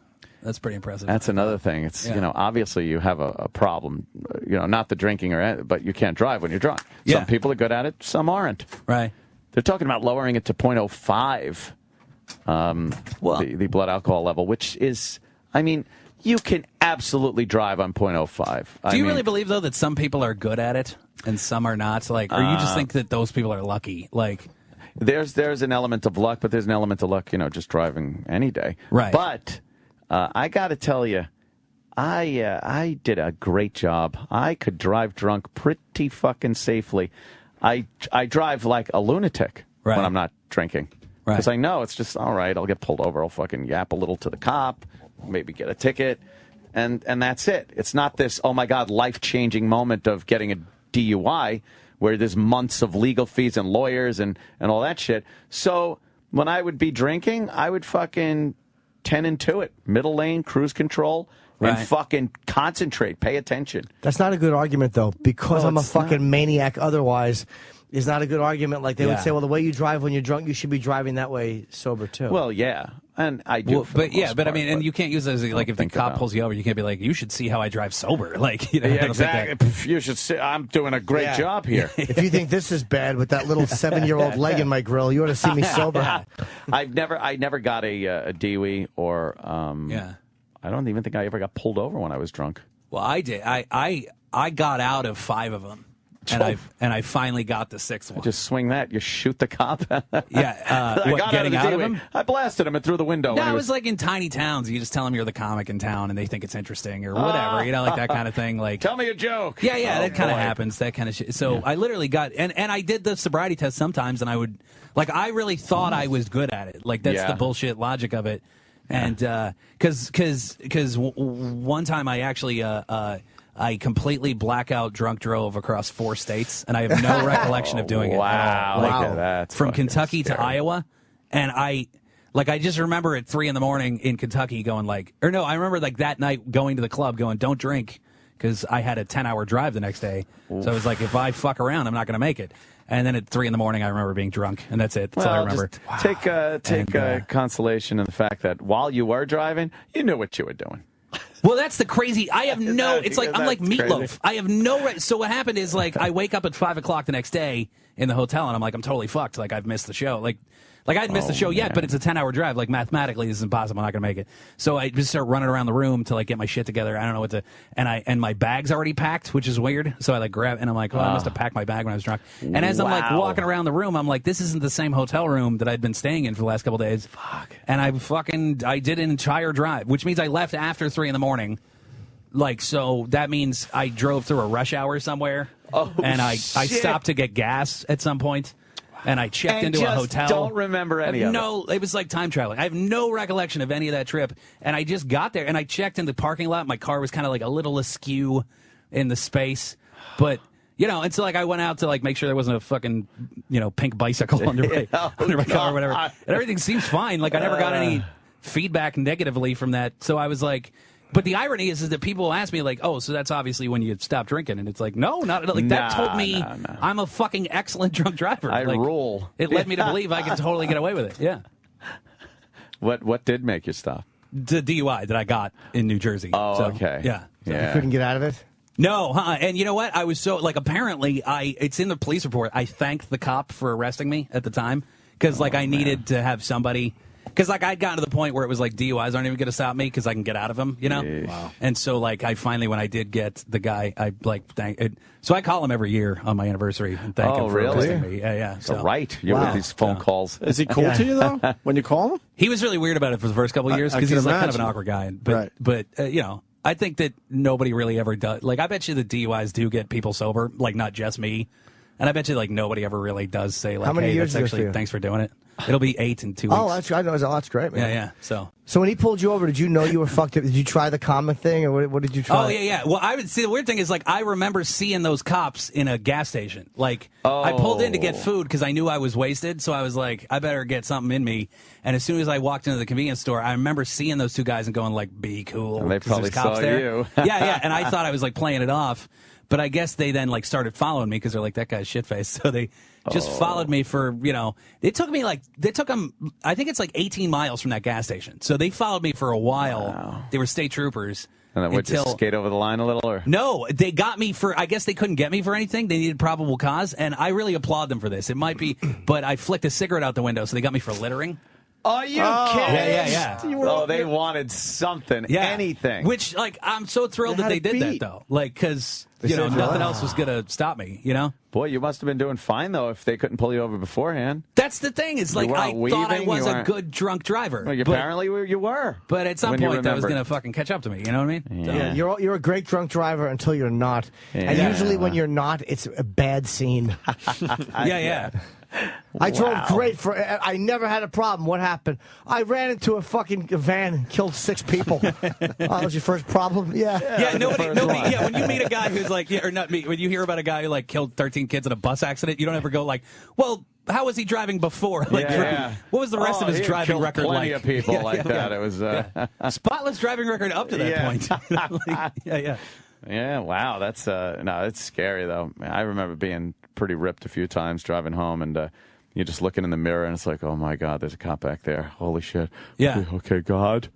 That's pretty impressive. That's another thing. It's, Yeah. obviously you have a problem, not the drinking, but you can't drive when you're drunk. Yeah. Some people are good at it, some aren't. Right. They're talking about lowering it to 0.05, the blood alcohol level, which is, you can absolutely drive on 0.05. Do you really believe, though, that some people are good at it and some are not? Like, or you just think that those people are lucky? Like, there's an element of luck, but there's an element of luck, just driving any day. Right. But I got to tell you, I did a great job. I could drive drunk pretty fucking safely. I drive like a lunatic when I'm not drinking. Right. Because I know it's just, all right, I'll get pulled over. I'll fucking yap a little to the cop, maybe get a ticket, and that's it. It's not this, oh, my God, life-changing moment of getting a DUI where there's months of legal fees and lawyers and all that shit. So when I would be drinking, I would fucking 10 into it. Middle lane, cruise control, and fucking concentrate, pay attention. That's not a good argument, though, because Well, I'm a it's fucking maniac otherwise. Is not a good argument. Like they would say, well, the way you drive when you're drunk, you should be driving that way sober, too. Well, yeah. And I do. Well, but I mean, and you can't use it as like if the cop pulls you over, you can't be like, you should see how I drive sober. Like, I don't think exactly. You should see. I'm doing a great job here. If you think this is bad with that little 7-year-old leg in my grill, you ought to see me sober. I never got a DUI or I don't even think I ever got pulled over when I was drunk. Well, I did. I got out of 5 of them. And I finally got the 6th one. Just swing that. You shoot the cop. Yeah. I got getting out of him? I blasted him and threw the window. No, it was like in tiny towns. You just tell them you're the comic in town, and they think it's interesting or whatever. Like that kind of thing. Like, tell me a joke. Yeah, that kind of happens. That kind of shit. So I literally got and I did the sobriety test sometimes, and I would I really thought I was good at it. Like that's the bullshit logic of it. And because one time I actually I completely blackout drunk drove across 4 states, and I have no recollection of doing it. Wow. That's from Kentucky to Iowa, and I just remember at 3 a.m. in Kentucky going I remember that night going to the club going, don't drink, because I had a 10-hour drive the next day. Oof. So I was like, if I fuck around, I'm not going to make it. And then at 3 a.m, I remember being drunk, and that's it. That's all I remember. Take consolation in the fact that while you were driving, you knew what you were doing. Well, that's the crazy. I have no. It's like I'm like Meatloaf. Crazy. I have no. So what happened is I wake up at 5 o'clock the next day in the hotel, and I'm like, I'm totally fucked. Like I've missed the show. Like I hadn't missed the show yet, but it's a 10-hour drive. Like mathematically, this is impossible. I'm not gonna make it. So I just start running around the room to get my shit together. I don't know what to. And my bag's already packed, which is weird. So I grab and I'm like, I must have packed my bag when I was drunk. And as I'm walking around the room, I'm like, this isn't the same hotel room that I'd been staying in for the last couple of days. Fuck. And I did an entire drive, which means I left after 3 a.m. So that means I drove through a rush hour somewhere, and I stopped to get gas at some point, and I checked into a hotel. Don't remember any of it. No, it was like time traveling. I have no recollection of any of that trip, and I just got there, and I checked in the parking lot. My car was kind of a little askew in the space, but and so I went out to make sure there wasn't a fucking pink bicycle under my car or whatever, and everything seems fine. I never got any feedback negatively from that, so I was like. But the irony is that people ask me so that's obviously when you stop drinking, and it's no, not that told me I'm a fucking excellent drunk driver. I rule. It led me to believe I could totally get away with it. Yeah. What did make you stop? The DUI that I got in New Jersey. Oh, so, okay. Yeah. You couldn't get out of it? No, and you know what? I was so apparently it's in the police report. I thanked the cop for arresting me at the time because I needed to have somebody. Because I'd gotten to the point where it was DUIs aren't even going to stop me because I can get out of them, Wow. And so I finally, when I did get the guy, I thank it. So I call him every year on my anniversary and thank him for arresting me. Yeah. So right, you with these phone calls. Is he cool to you though when you call him? He was really weird about it for the first couple of years because he's kind of an awkward guy. But I think that nobody really ever does. I bet you the DUIs do get people sober, not just me. And I bet you nobody ever really does say How many hey, years that's is this actually for you? thanks for doing it. It'll be 8 in 2 weeks. Oh, that's great, man. Yeah. So when he pulled you over, did you know you were fucked up? Did you try the comic thing, or what did you try? Oh, yeah. Well, I would see the weird thing is, like, I remember seeing those cops in a gas station. Like, I pulled in to get food because I knew I was wasted, so I was like, I better get something in me. And as soon as I walked into the convenience store, I remember seeing those 2 guys and going, like, be cool. And they probably cops saw there. you. Yeah. And I thought I was, like, playing it off. But I guess they then, like, started following me because they're like, that guy's shit-faced. So they just followed me for, it took me, them, I think it's like 18 miles from that gas station. So they followed me for a while. Wow. They were state troopers. And then would you skate over the line a little? Or? No, they got me for, I guess they couldn't get me for anything. They needed probable cause. And I really applaud them for this. It might be, but I flicked a cigarette out the window, so they got me for littering. Are you kidding? Yeah. They wanted something, anything. Which, like, I'm so thrilled that they did that, though. Like, because, nothing else was going to stop me, Boy, you must have been doing fine, though, if they couldn't pull you over beforehand. That's the thing. It's like, I thought I was a good drunk driver. Well, apparently you were. But at some point, that was going to fucking catch up to me. You know what I mean? Yeah. You're a great drunk driver until you're not. Yeah. And usually when you're not, it's a bad scene. Yeah. I drove great I never had a problem. What happened? I ran into a fucking van and killed 6 people. That was your first problem? Yeah. Nobody. Yeah, when you meet a guy who's like, or not me, when you hear about a guy who like killed 13 kids in a bus accident, you don't ever go like, well, how was he driving before? Like, what was the rest of his driving record plenty like? of people like that. It was spotless driving record up to that point. Yeah, wow, that's it's scary though. I remember being pretty ripped a few times driving home, and you're just looking in the mirror, and it's like, oh my God, there's a cop back there. Holy shit. Yeah. Okay, God,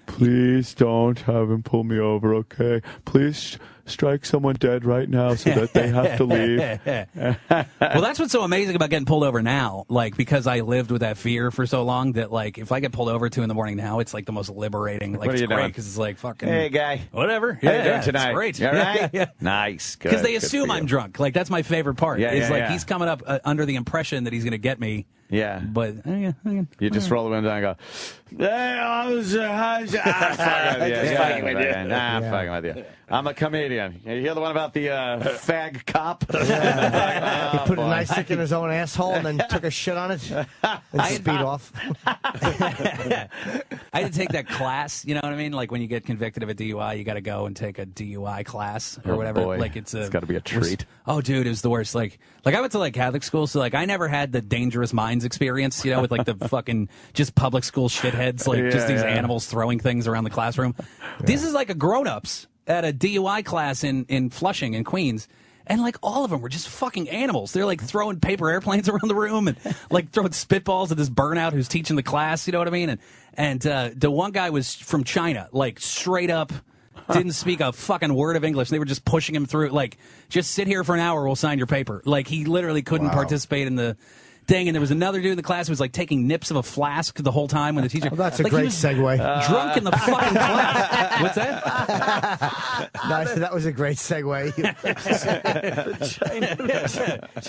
please don't have him pull me over. Okay, please strike someone dead right now so that they have to leave. Well, that's what's so amazing about getting pulled over now. Like, because I lived with that fear for so long that, like, if I get pulled over at 2 in the morning now, it's like the most liberating. Like, what are it's you great doing? because it's like fucking. Hey, guy. Whatever. How you doing tonight? It's great. You all right? Yeah. Nice. Because they assume I'm drunk. Like, that's my favorite part. He's coming up under the impression that he's going to get me. Yeah. But you just roll the window down and go, I'm fucking with you. I'm a comedian. You hear the one about the fag cop? He put a nice stick in his own asshole and then took a shit on it and speed off. I had to take that class, you know what I mean? Like when you get convicted of a DUI, you got to go and take a DUI class or whatever. Boy. Like it's got to be a treat. Dude, it was the worst. Like I went to like Catholic school, so like I never had the Dangerous Minds experience, with like the fucking just public school shitheads, like just these animals throwing things around the classroom. Yeah. This is like a grown-ups at a DUI class in Flushing in Queens. And, like, all of them were just fucking animals. They're, like, throwing paper airplanes around the room and, like, throwing spitballs at this burnout who's teaching the class, you know what I mean? And the one guy was from China, like, straight up didn't speak a fucking word of English. They were just pushing him through, like, just sit here for an hour, we'll sign your paper. Like, he literally couldn't participate in the thing. And there was another dude in the class who was, like, taking nips of a flask the whole time when the teacher... Oh, that's a great segue. Drunk in the fucking class. What's that? No, that was a great segue.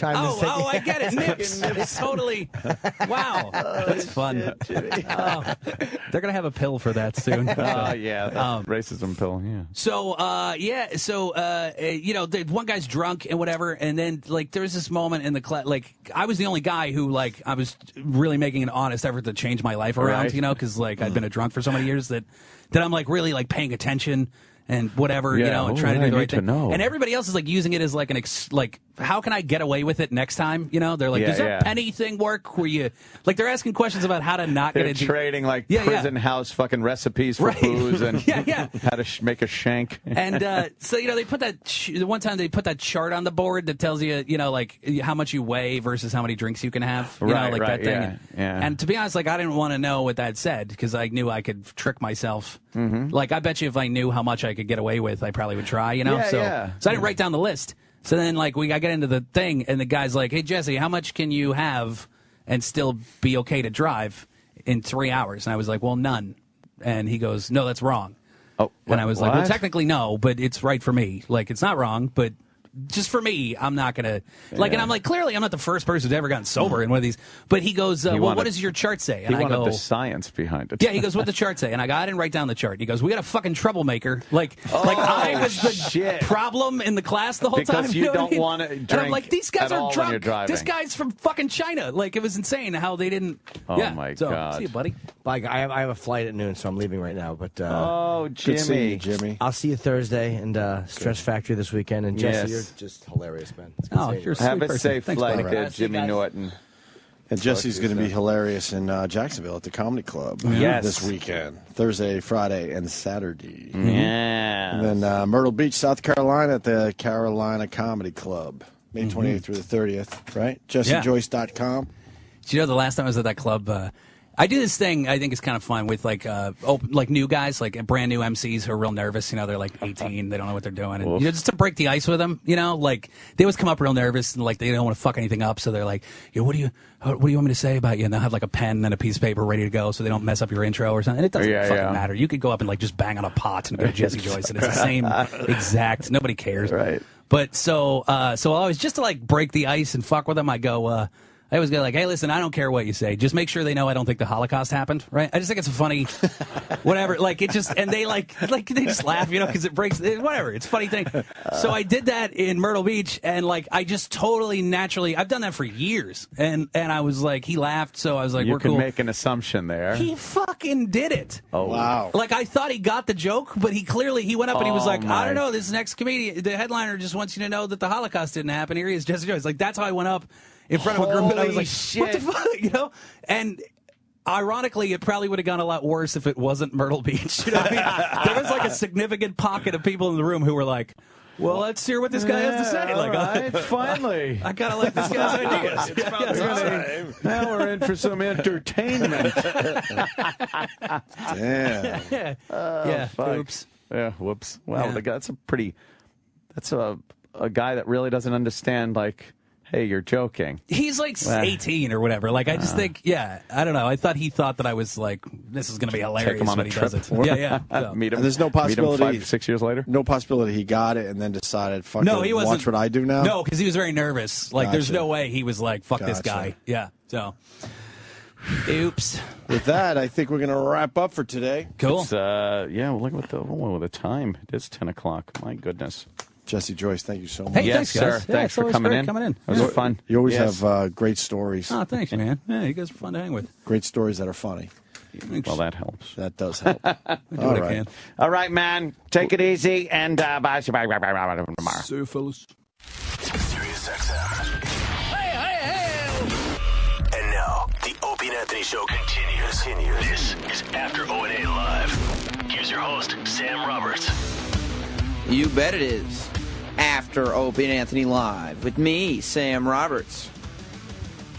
Oh, I get it. Nips. It's totally... Wow. That's fun. They're going to have a pill for that soon. Racism pill, yeah. So, the one guy's drunk and whatever, and then, like, there's this moment in the class, like, I was the only guy who, like, I was really making an honest effort to change my life around, because, like, I'd been a drunk for so many years that I'm, like, really, like, paying attention and whatever, and trying to do the right thing. And everybody else is, like, using it as, like, how can I get away with it next time? They're like, does that penny thing work? Where you, like, they're asking questions about how to not get into... trading, like, prison house fucking recipes for booze and how to make a shank. And so, they put that... one time they put that chart on the board that tells you, like, how much you weigh versus how many drinks you can have. That thing. And to be honest, like, I didn't want to know what that said because I knew I could trick myself. Mm-hmm. Like, I bet you if I knew how much I could get away with, I probably would try, So I didn't write down the list. So then, like, I get into the thing, and the guy's like, hey, Jesse, how much can you have and still be okay to drive in 3 hours? And I was like, well, none. And he goes, no, that's wrong. Oh, and I was like, well, technically no, but it's right for me. Like, it's not wrong, but just for me, I'm not going to, like, and I'm like, clearly I'm not the first person who's ever gotten sober in one of these. But he goes, what does your chart say? And he I wanted go, the science behind it. Yeah, he goes, what's the chart say? And I go, I didn't write down the chart. He goes, we got a fucking troublemaker. Like I was the problem in the class the whole time. Because you don't want to drink. And I'm like, these guys are drunk. Driving. This guy's from fucking China. Like, it was insane how they didn't. Oh, my God. See you, buddy. Bye. I have a flight at noon, so I'm leaving right now. But oh, Jimmy. Good seeing you, Jimmy. I'll see you Thursday and Stress Factory this weekend. And Jesse, you're just hilarious, man. Oh, you're a sweet Have a person. safe Thanks, flight buddy. there, Jimmy Norton. And Jesse's going to be hilarious in Jacksonville at the Comedy Club this weekend. Thursday, Friday, and Saturday. Yeah. And then Myrtle Beach, South Carolina at the Carolina Comedy Club. May 28th through the 30th, right? JesseJoyce.com. Do you know the last time I was at that club, I do this thing I think is kind of fun with like new guys, like brand new MCs who are real nervous. You know, they're like 18, they don't know what they're doing, and just to break the ice with them. You know, like they always come up real nervous and like they don't want to fuck anything up, so they're like, what do you want me to say about you? And they'll have like a pen and a piece of paper ready to go, so they don't mess up your intro or something. And it doesn't fucking matter. You could go up and like just bang on a pot and go Jesse Joyce, and it's the same exact. Nobody cares, right? But so I always just to like break the ice and fuck with them, I go. I always go like, hey, listen, I don't care what you say. Just make sure they know I don't think the Holocaust happened, right? I just think it's a funny, whatever. Like, it just, and they like they just laugh, you know, because it breaks, whatever. It's a funny thing. So I did that in Myrtle Beach, and like, I just totally naturally, I've done that for years. And I was like, he laughed, so I was like, you we're can cool. make an assumption there. He fucking did it. Oh, wow. Like, I thought he got the joke, but he went up and he was like, I don't know, this next comedian, the headliner just wants you to know that the Holocaust didn't happen. Here he is, Jesse Joyce. Like, that's how I went up in front of a group, and I was like, what the fuck, you know? And ironically, it probably would have gone a lot worse if it wasn't Myrtle Beach. You know what I mean? There was like a significant pocket of people in the room who were like, well, let's hear what this guy has to say. Like, right, finally. I kind of like this guy's ideas. It's about time. Now we're in for some entertainment. Damn. Yeah, fuck. oops. Yeah, whoops. Wow, Yeah. that's a guy that really doesn't understand, like, hey, you're joking. He's like 18 or whatever. Like, I just think, I don't know. I thought he thought that I was like, this is going to be hilarious Take him on when a he trip. does it. Yeah. So. Meet him. And there's no possibility. Meet him 5-6 years later. No possibility he got it and then decided, fuck No, it, he wasn't. watch what I do now. No, because he was very nervous. Like, there's Gotcha. no way he was like, fuck this guy. Gotcha. Yeah. So, oops. With that, I think we're going to wrap up for today. Cool. It's, we'll look at the time. It is 10 o'clock. My goodness. Jesse Joyce, thank you so much. Hey, yes, thanks, guys. sir. Yeah, Thanks it's for always coming great in. coming in. It was fun. You always Yes. have great stories. Oh, thanks, man. Yeah, you guys are fun to hang with. Great stories that are funny. Well, that helps. That does help. I do All what I right. can. All right, man. Take it easy and bye. Tomorrow. See you, fellas. Sirius XM. And now, the Opie and Anthony Show continues. This is After O&A Live. Here's your host, Sam Roberts. You bet it is. After Opie and Anthony Live with me, Sam Roberts.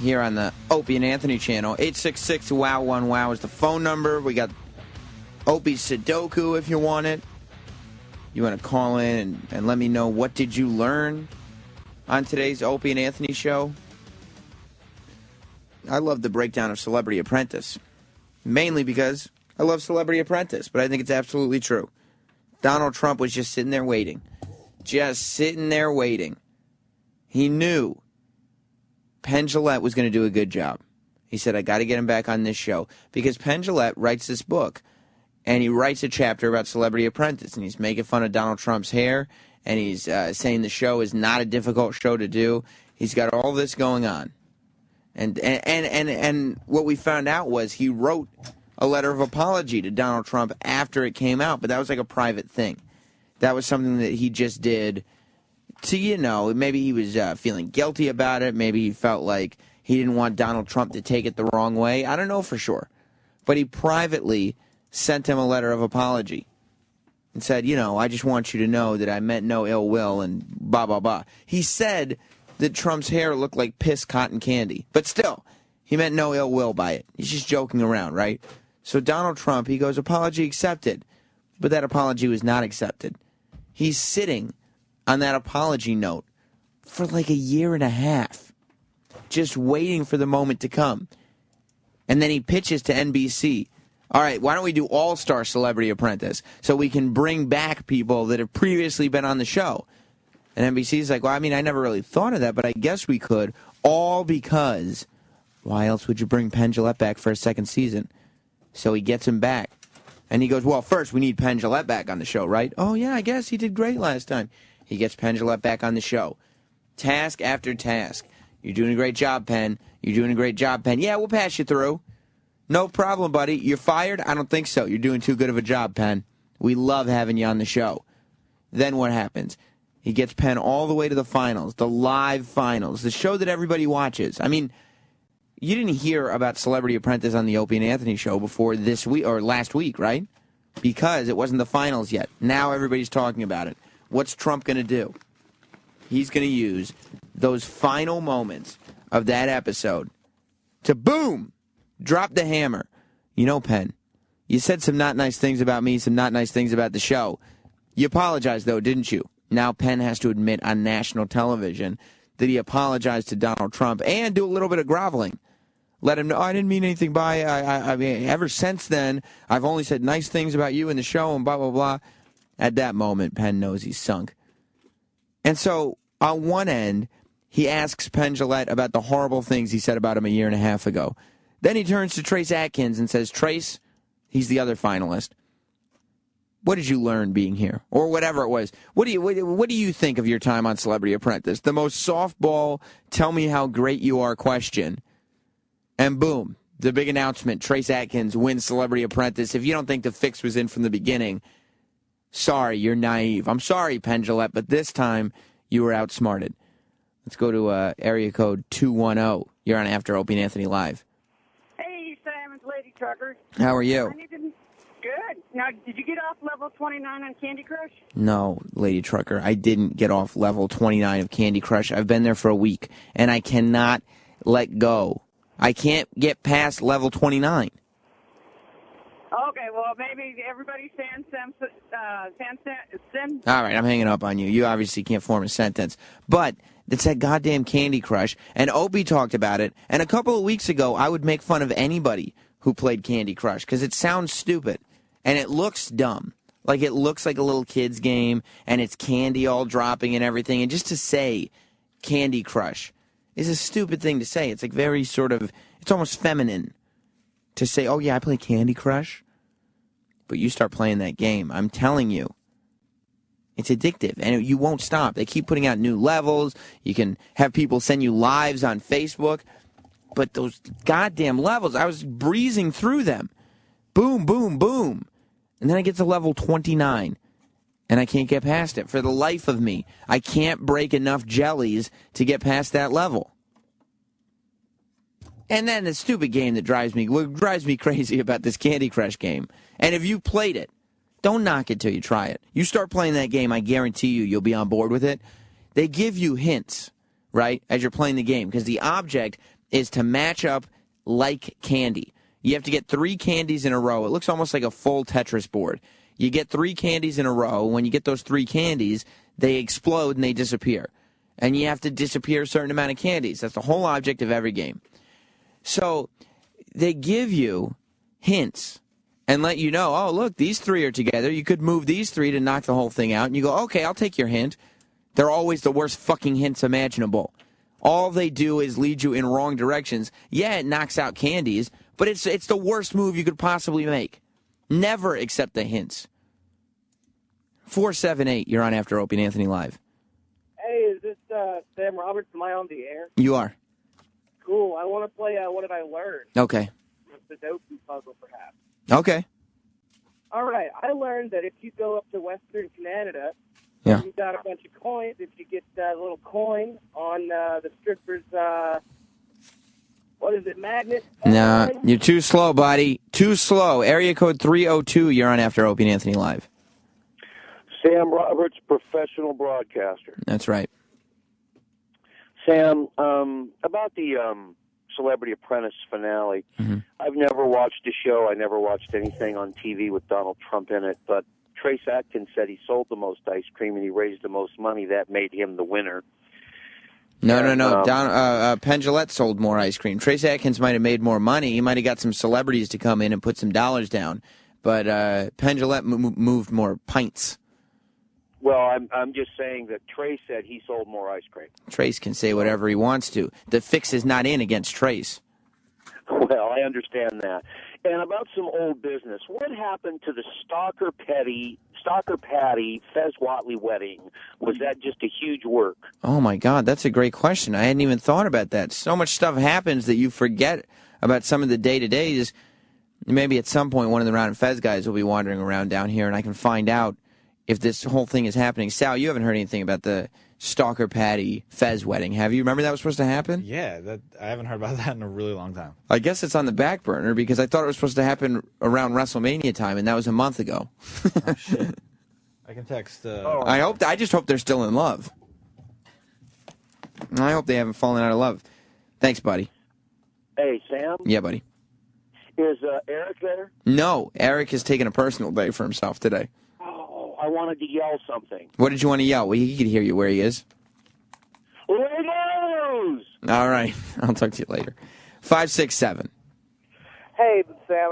Here on the Opie and Anthony channel. 866-WOW1-WOW is the phone number. We got Opie Sudoku if you want it. You want to call in and let me know what did you learn on today's Opie and Anthony show. I love the breakdown of Celebrity Apprentice. Mainly because I love Celebrity Apprentice, but I think it's absolutely true. Donald Trump was just sitting there waiting. Just sitting there waiting. He knew Penn Jillette was going to do a good job. He said, I got to get him back on this show. Because Penn Jillette writes this book, and he writes a chapter about Celebrity Apprentice, and he's making fun of Donald Trump's hair, and he's saying the show is not a difficult show to do. He's got all this going on. And what we found out was he wrote a letter of apology to Donald Trump after it came out, but that was like a private thing. That was something that he just did to, maybe he was feeling guilty about it. Maybe he felt like he didn't want Donald Trump to take it the wrong way. I don't know for sure. But he privately sent him a letter of apology and said, I just want you to know that I meant no ill will and blah, blah, blah. He said that Trump's hair looked like piss cotton candy. But still, he meant no ill will by it. He's just joking around, right? So Donald Trump, he goes, apology accepted. But that apology was not accepted. He's sitting on that apology note for like a year and a half, just waiting for the moment to come. And then he pitches to NBC, all right, why don't we do All-Star Celebrity Apprentice so we can bring back people that have previously been on the show? And NBC's like, well, I mean, I never really thought of that, but I guess we could. All because, why else would you bring Penn Jillette back for a second season? So he gets him back. And he goes, well, first we need Penn Jillette back on the show, right? Oh, yeah, I guess he did great last time. He gets Penn Jillette back on the show. Task after task. You're doing a great job, Penn. You're doing a great job, Penn. Yeah, we'll pass you through. No problem, buddy. You're fired? I don't think so. You're doing too good of a job, Penn. We love having you on the show. Then what happens? He gets Penn all the way to the finals, the live finals, the show that everybody watches. I mean, you didn't hear about Celebrity Apprentice on the Opie and Anthony show before this week or last week, right? Because it wasn't the finals yet. Now everybody's talking about it. What's Trump going to do? He's going to use those final moments of that episode to, boom, drop the hammer. You know, Penn, you said some not nice things about me, some not nice things about the show. You apologized, though, didn't you? Now Penn has to admit on national television that he apologized to Donald Trump and do a little bit of groveling. Let him know, I didn't mean anything by I mean, ever since then, I've only said nice things about you in the show and blah, blah, blah. At that moment, Penn knows he's sunk. And so, on one end, he asks Penn Jillette about the horrible things he said about him a year and a half ago. Then he turns to Trace Atkins and says, Trace, he's the other finalist. What did you learn being here? Or whatever it was. What do you think of your time on Celebrity Apprentice? The most softball, tell me how great you are question. And boom, the big announcement, Trace Atkins wins Celebrity Apprentice. If you don't think the fix was in from the beginning, sorry, you're naive. I'm sorry, Penn Jillette, but this time you were outsmarted. Let's go to area code 210. You're on After Opie and Anthony Live. Hey, Sam, it's Lady Trucker. How are you? Good. Now, did you get off level 29 on Candy Crush? No, Lady Trucker, I didn't get off level 29 of Candy Crush. I've been there for a week, and I cannot let go. I can't get past level 29. Okay, well, maybe everybody's saying Sam. All right, I'm hanging up on you. You obviously can't form a sentence. But it's that goddamn Candy Crush, and Opie talked about it, and a couple of weeks ago, I would make fun of anybody who played Candy Crush, because it sounds stupid, and it looks dumb. Like, it looks like a little kid's game, and it's candy all dropping and everything, and just to say Candy Crush is a stupid thing to say. It's like very sort of, it's almost feminine to say, oh yeah, I play Candy Crush. But you start playing that game, I'm telling you, it's addictive, and you won't stop. They keep putting out new levels. You can have people send you lives on Facebook. But those goddamn levels, I was breezing through them. Boom, boom, boom. And then I get to level 29, and I can't get past it. For the life of me, I can't break enough jellies to get past that level. And then the stupid game that drives me crazy about this Candy Crush game. And if you played it, don't knock it till you try it. You start playing that game, I guarantee you'll be on board with it. They give you hints, right, as you're playing the game, because the object is to match up like candy. You have to get 3 candies in a row. It looks almost like a full Tetris board. You get 3 candies in a row. When you get those 3 candies, they explode and they disappear. And you have to disappear a certain amount of candies. That's the whole object of every game. So they give you hints and let you know, oh, look, these 3 are together. You could move these 3 to knock the whole thing out. And you go, okay, I'll take your hint. They're always the worst fucking hints imaginable. All they do is lead you in wrong directions. Yeah, it knocks out candies, but it's the worst move you could possibly make. Never accept the hints. 478, you're on After Opie and Anthony Live. Hey, is this Sam Roberts? Am I on the air? You are. Cool. I want to play What Did I Learn? Okay. The Sudoku puzzle, perhaps. Okay. All right. I learned that if you go up to Western Canada, yeah, you've got a bunch of coins. If you get a little coin on the stripper's, what is it, magnet? No, you're too slow, buddy. Too slow. Area code 302, you're on After Opie and Anthony Live. Sam Roberts, professional broadcaster. That's right. Sam, about the Celebrity Apprentice finale, I've never watched the show. I never watched anything on TV with Donald Trump in it, but Trace Atkins said he sold the most ice cream and he raised the most money. That made him the winner. No. Penn Jillette sold more ice cream. Trace Atkins might have made more money. He might have got some celebrities to come in and put some dollars down. But Penn Jillette moved more pints. Well, I'm just saying that Trace said he sold more ice cream. Trace can say whatever he wants to. The fix is not in against Trace. Well, I understand that. And about some old business, what happened to the Stalker Patty Fez Whatley wedding? Was that just a huge work? Oh, my God, that's a great question. I hadn't even thought about that. So much stuff happens that you forget about some of the day-to-days. Maybe at some point one of the Round and Fez guys will be wandering around down here, and I can find out if this whole thing is happening. Sal, you haven't heard anything about the Stalker Patty Fez wedding, have you? Remember that was supposed to happen? Yeah, I haven't heard about that in a really long time. I guess it's on the back burner because I thought it was supposed to happen around WrestleMania time, and that was a month ago. Oh, shit. I can text... I just hope they're still in love. I hope they haven't fallen out of love. Thanks, buddy. Hey, Sam? Yeah, buddy. Is Eric there? No, Eric has taken a personal day for himself today. Oh, I wanted to yell something. What did you want to yell? Well, he could hear you where he is. Legos! All right. I'll talk to you later. 567. Hey, Sam,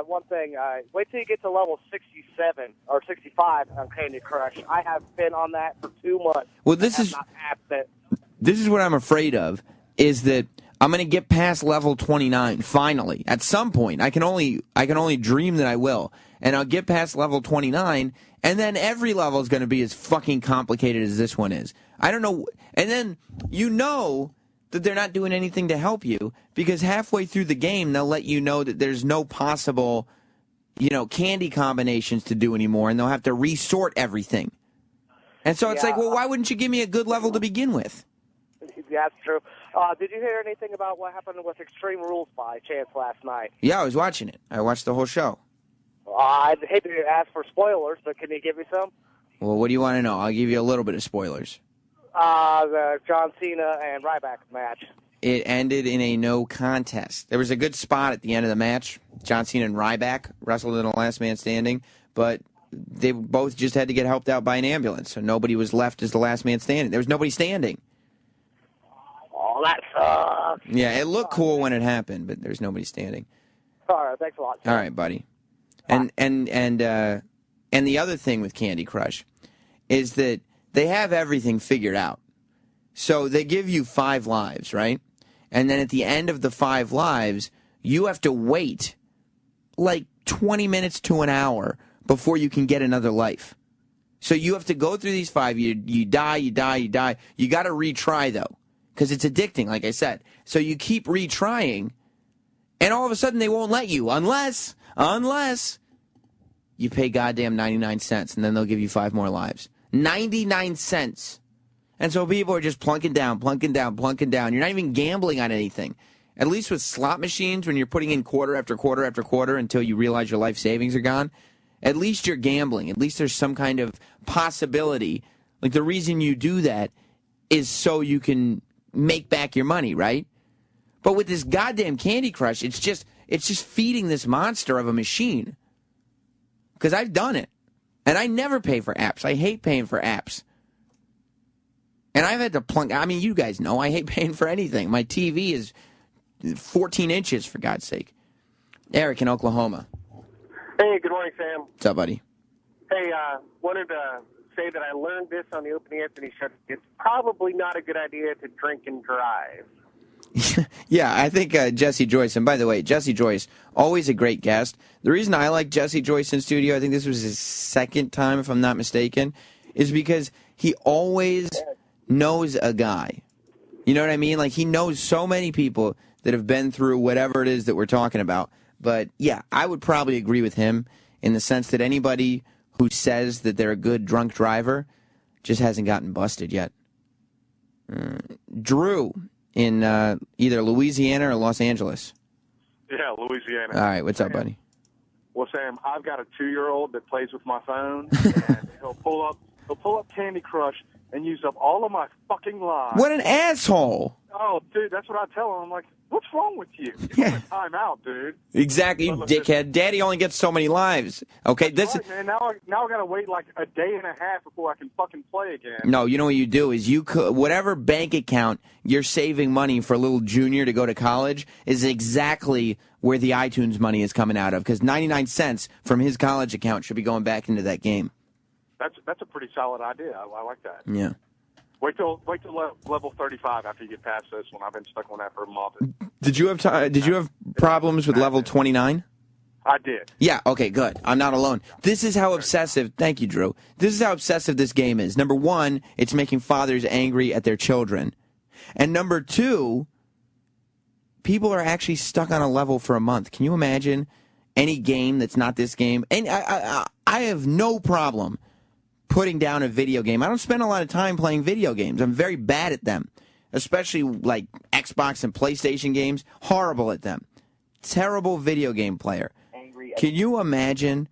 one thing. Wait till you get to level 67 or 65 on Candy Crush. I have been on that for 2 months. Well, this is what I'm afraid of, is that I'm going to get past level 29 finally. At some point, I can only dream that I will, and I'll get past level 29, and then every level is going to be as fucking complicated as this one is. I don't know, and then you know that they're not doing anything to help you because halfway through the game they'll let you know that there's no possible, candy combinations to do anymore, and they'll have to resort everything. And so it's like, well, why wouldn't you give me a good level to begin with? Yeah, that's true. Did you hear anything about what happened with Extreme Rules by chance last night? Yeah, I was watching it. I watched the whole show. I'd hate to ask for spoilers, but can you give me some? Well, what do you want to know? I'll give you a little bit of spoilers. The John Cena and Ryback match. It ended in a no contest. There was a good spot at the end of the match. John Cena and Ryback wrestled in a last man standing, but they both just had to get helped out by an ambulance, so nobody was left as the last man standing. There was nobody standing. Oh, that sucks. Yeah, it looked cool when it happened, but there's nobody standing. All right, thanks a lot. All right, buddy. And the other thing with Candy Crush is that they have everything figured out. So they give you 5 lives, right? And then at the end of the 5 lives, you have to wait like 20 minutes to an hour before you can get another life. So you have to go through these 5. You die. You got to retry, though, because it's addicting, like I said. So you keep retrying, and all of a sudden they won't let you unless you pay goddamn 99 cents, and then they'll give you 5 more lives. 99 cents. And so people are just plunking down. You're not even gambling on anything. At least with slot machines, when you're putting in quarter after quarter after quarter until you realize your life savings are gone, at least you're gambling. At least there's some kind of possibility. Like, the reason you do that is so you can make back your money, right? But with this goddamn Candy Crush, it's just feeding this monster of a machine. Because I've done it. And I never pay for apps. I hate paying for apps. And I've had to plunk. I mean, you guys know I hate paying for anything. My TV is 14 inches, for God's sake. Eric in Oklahoma. Hey, good morning, Sam. What's up, buddy? Hey, wanted to say that I learned this on the Opie Anthony show. It's probably not a good idea to drink and drive. Yeah, I think Jesse Joyce, and by the way, Jesse Joyce, always a great guest. The reason I like Jesse Joyce in studio, I think this was his second time, if I'm not mistaken, is because he always knows a guy. You know what I mean? Like, he knows so many people that have been through whatever it is that we're talking about. But, yeah, I would probably agree with him in the sense that anybody who says that they're a good drunk driver just hasn't gotten busted yet. Drew in either Louisiana or Los Angeles. Yeah, Louisiana. All right, what's up, buddy? Well, Sam, I've got a 2-year-old that plays with my phone, and he'll pull up Candy Crush and use up all of my fucking lives. What an asshole! Oh, dude, that's what I tell him. I'm like, what's wrong with you? You want a time out, dude. Exactly, you dickhead. Daddy only gets so many lives. Okay, that's right, man. Now I gotta wait like a day and a half before I can fucking play again. No, you know what you do is whatever bank account you're saving money for little Junior to go to college is exactly where the iTunes money is coming out of, because 99 cents from his college account should be going back into that game. That's a pretty solid idea. I like that. Yeah. Wait till level 35 after you get past this one. I've been stuck on that for a month. Did you have problems with level 29? I did. Yeah, okay, good. I'm not alone. This is how obsessive, thank you, Drew. This is how obsessive this game is. Number one, it's making fathers angry at their children. And number two, people are actually stuck on a level for a month. Can you imagine any game that's not this game? And I have no problem putting down a video game. I don't spend a lot of time playing video games. I'm very bad at them, especially like Xbox and PlayStation games. Horrible at them. Terrible video game player. Can you imagine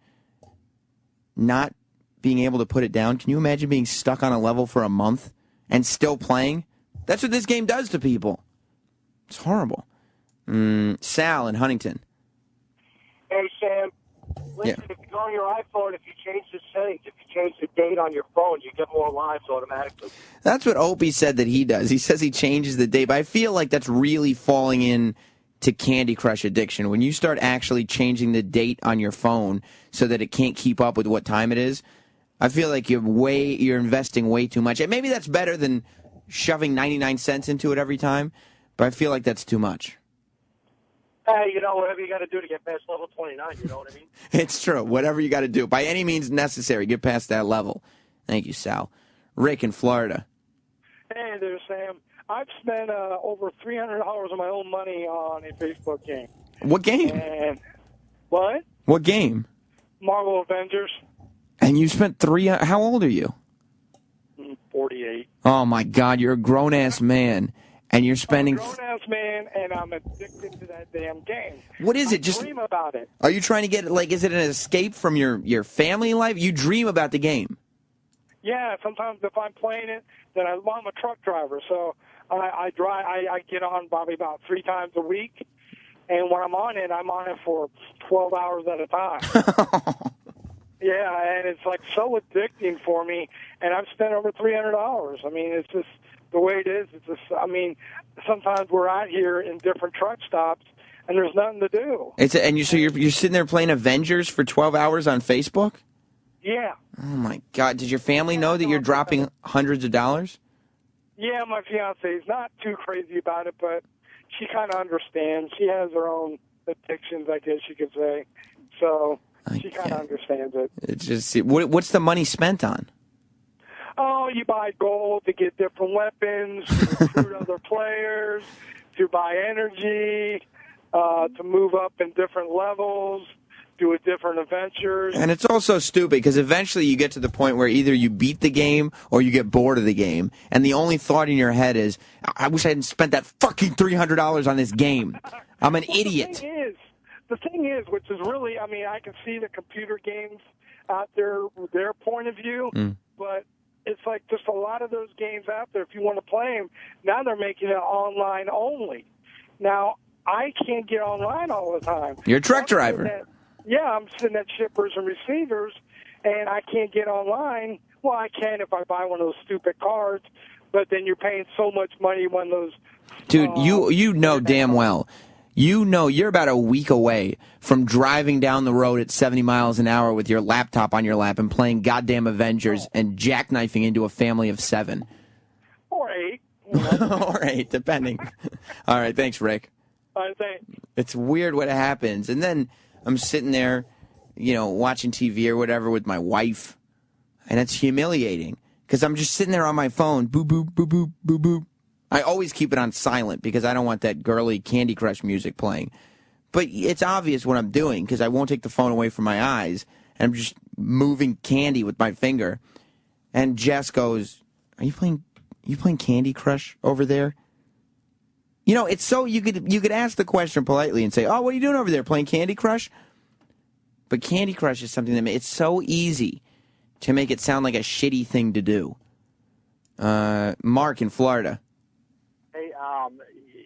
not being able to put it down? Can you imagine being stuck on a level for a month and still playing? That's what this game does to people. It's horrible. Sal in Huntington. Hey, Sam. Listen, if you go on your iPhone, if you change the settings, if you change the date on your phone, you get more lives automatically. That's what Opie said that he does. He says he changes the date, but I feel like that's really falling in to Candy Crush addiction. When you start actually changing the date on your phone so that it can't keep up with what time it is, I feel like you're investing way too much. And maybe that's better than shoving 99 cents into it every time, but I feel like that's too much. Hey, whatever you got to do to get past level 29, you know what I mean? It's true. Whatever you got to do. By any means necessary, get past that level. Thank you, Sal. Rick in Florida. Hey there, Sam. I've spent over $300 of my own money on a Facebook game. What game? And what? What game? Marvel Avengers. And you spent how old are you? 48. Oh, my God. You're a grown-ass man. And you're spending... I'm a grown-ass man, and I'm addicted to that damn game. What is it? I dream about it. Are you trying to get, is it an escape from your family life? You dream about the game. Yeah, sometimes if I'm playing it, then I'm a truck driver, so I get on probably about 3 times a week, and when I'm on it for 12 hours at a time. Yeah, and it's like so addicting for me, and I've spent over $300. I mean, it's just the way it is. It's just, sometimes we're out here in different truck stops, and there's nothing to do. So you're sitting there playing Avengers for 12 hours on Facebook? Yeah. Oh, my God. Did your family know that you're dropping hundreds of dollars? Yeah, my fiance is not too crazy about it, but she kind of understands. She has her own addictions, I guess you could say. So she kind of understands it. It's just, what's the money spent on? Oh, you buy gold to get different weapons, to recruit other players, to buy energy, to move up in different levels, do a different adventures. And it's also stupid because eventually you get to the point where either you beat the game or you get bored of the game. And the only thought in your head is, I wish I hadn't spent that fucking $300 on this game. I'm an idiot. The thing is, which is really, I can see the computer games out there, their point of view, but it's like just a lot of those games out there, if you want to play them, now they're making it online only. Now, I can't get online all the time. You're a truck driver. I'm sitting at shippers and receivers, and I can't get online. Well, I can if I buy one of those stupid cards, but then you're paying so much money when those... Dude, you know damn well. You know you're about a week away from driving down the road at 70 miles an hour with your laptop on your lap and playing goddamn Avengers and jackknifing into a family of 7. Or 8. Or 8, depending. All right, thanks, Rick. I think. It's weird what happens. And then I'm sitting there, watching TV or whatever with my wife, and it's humiliating because I'm just sitting there on my phone, boop, boop, boop, boop, boop, boop. I always keep it on silent because I don't want that girly Candy Crush music playing. But it's obvious what I'm doing because I won't take the phone away from my eyes, and I'm just moving candy with my finger. And Jess goes, Are you playing Candy Crush over there? It's so you could ask the question politely and say, "Oh, what are you doing over there? Playing Candy Crush?" But Candy Crush is something that it's so easy to make it sound like a shitty thing to do. Mark in Florida. Hey,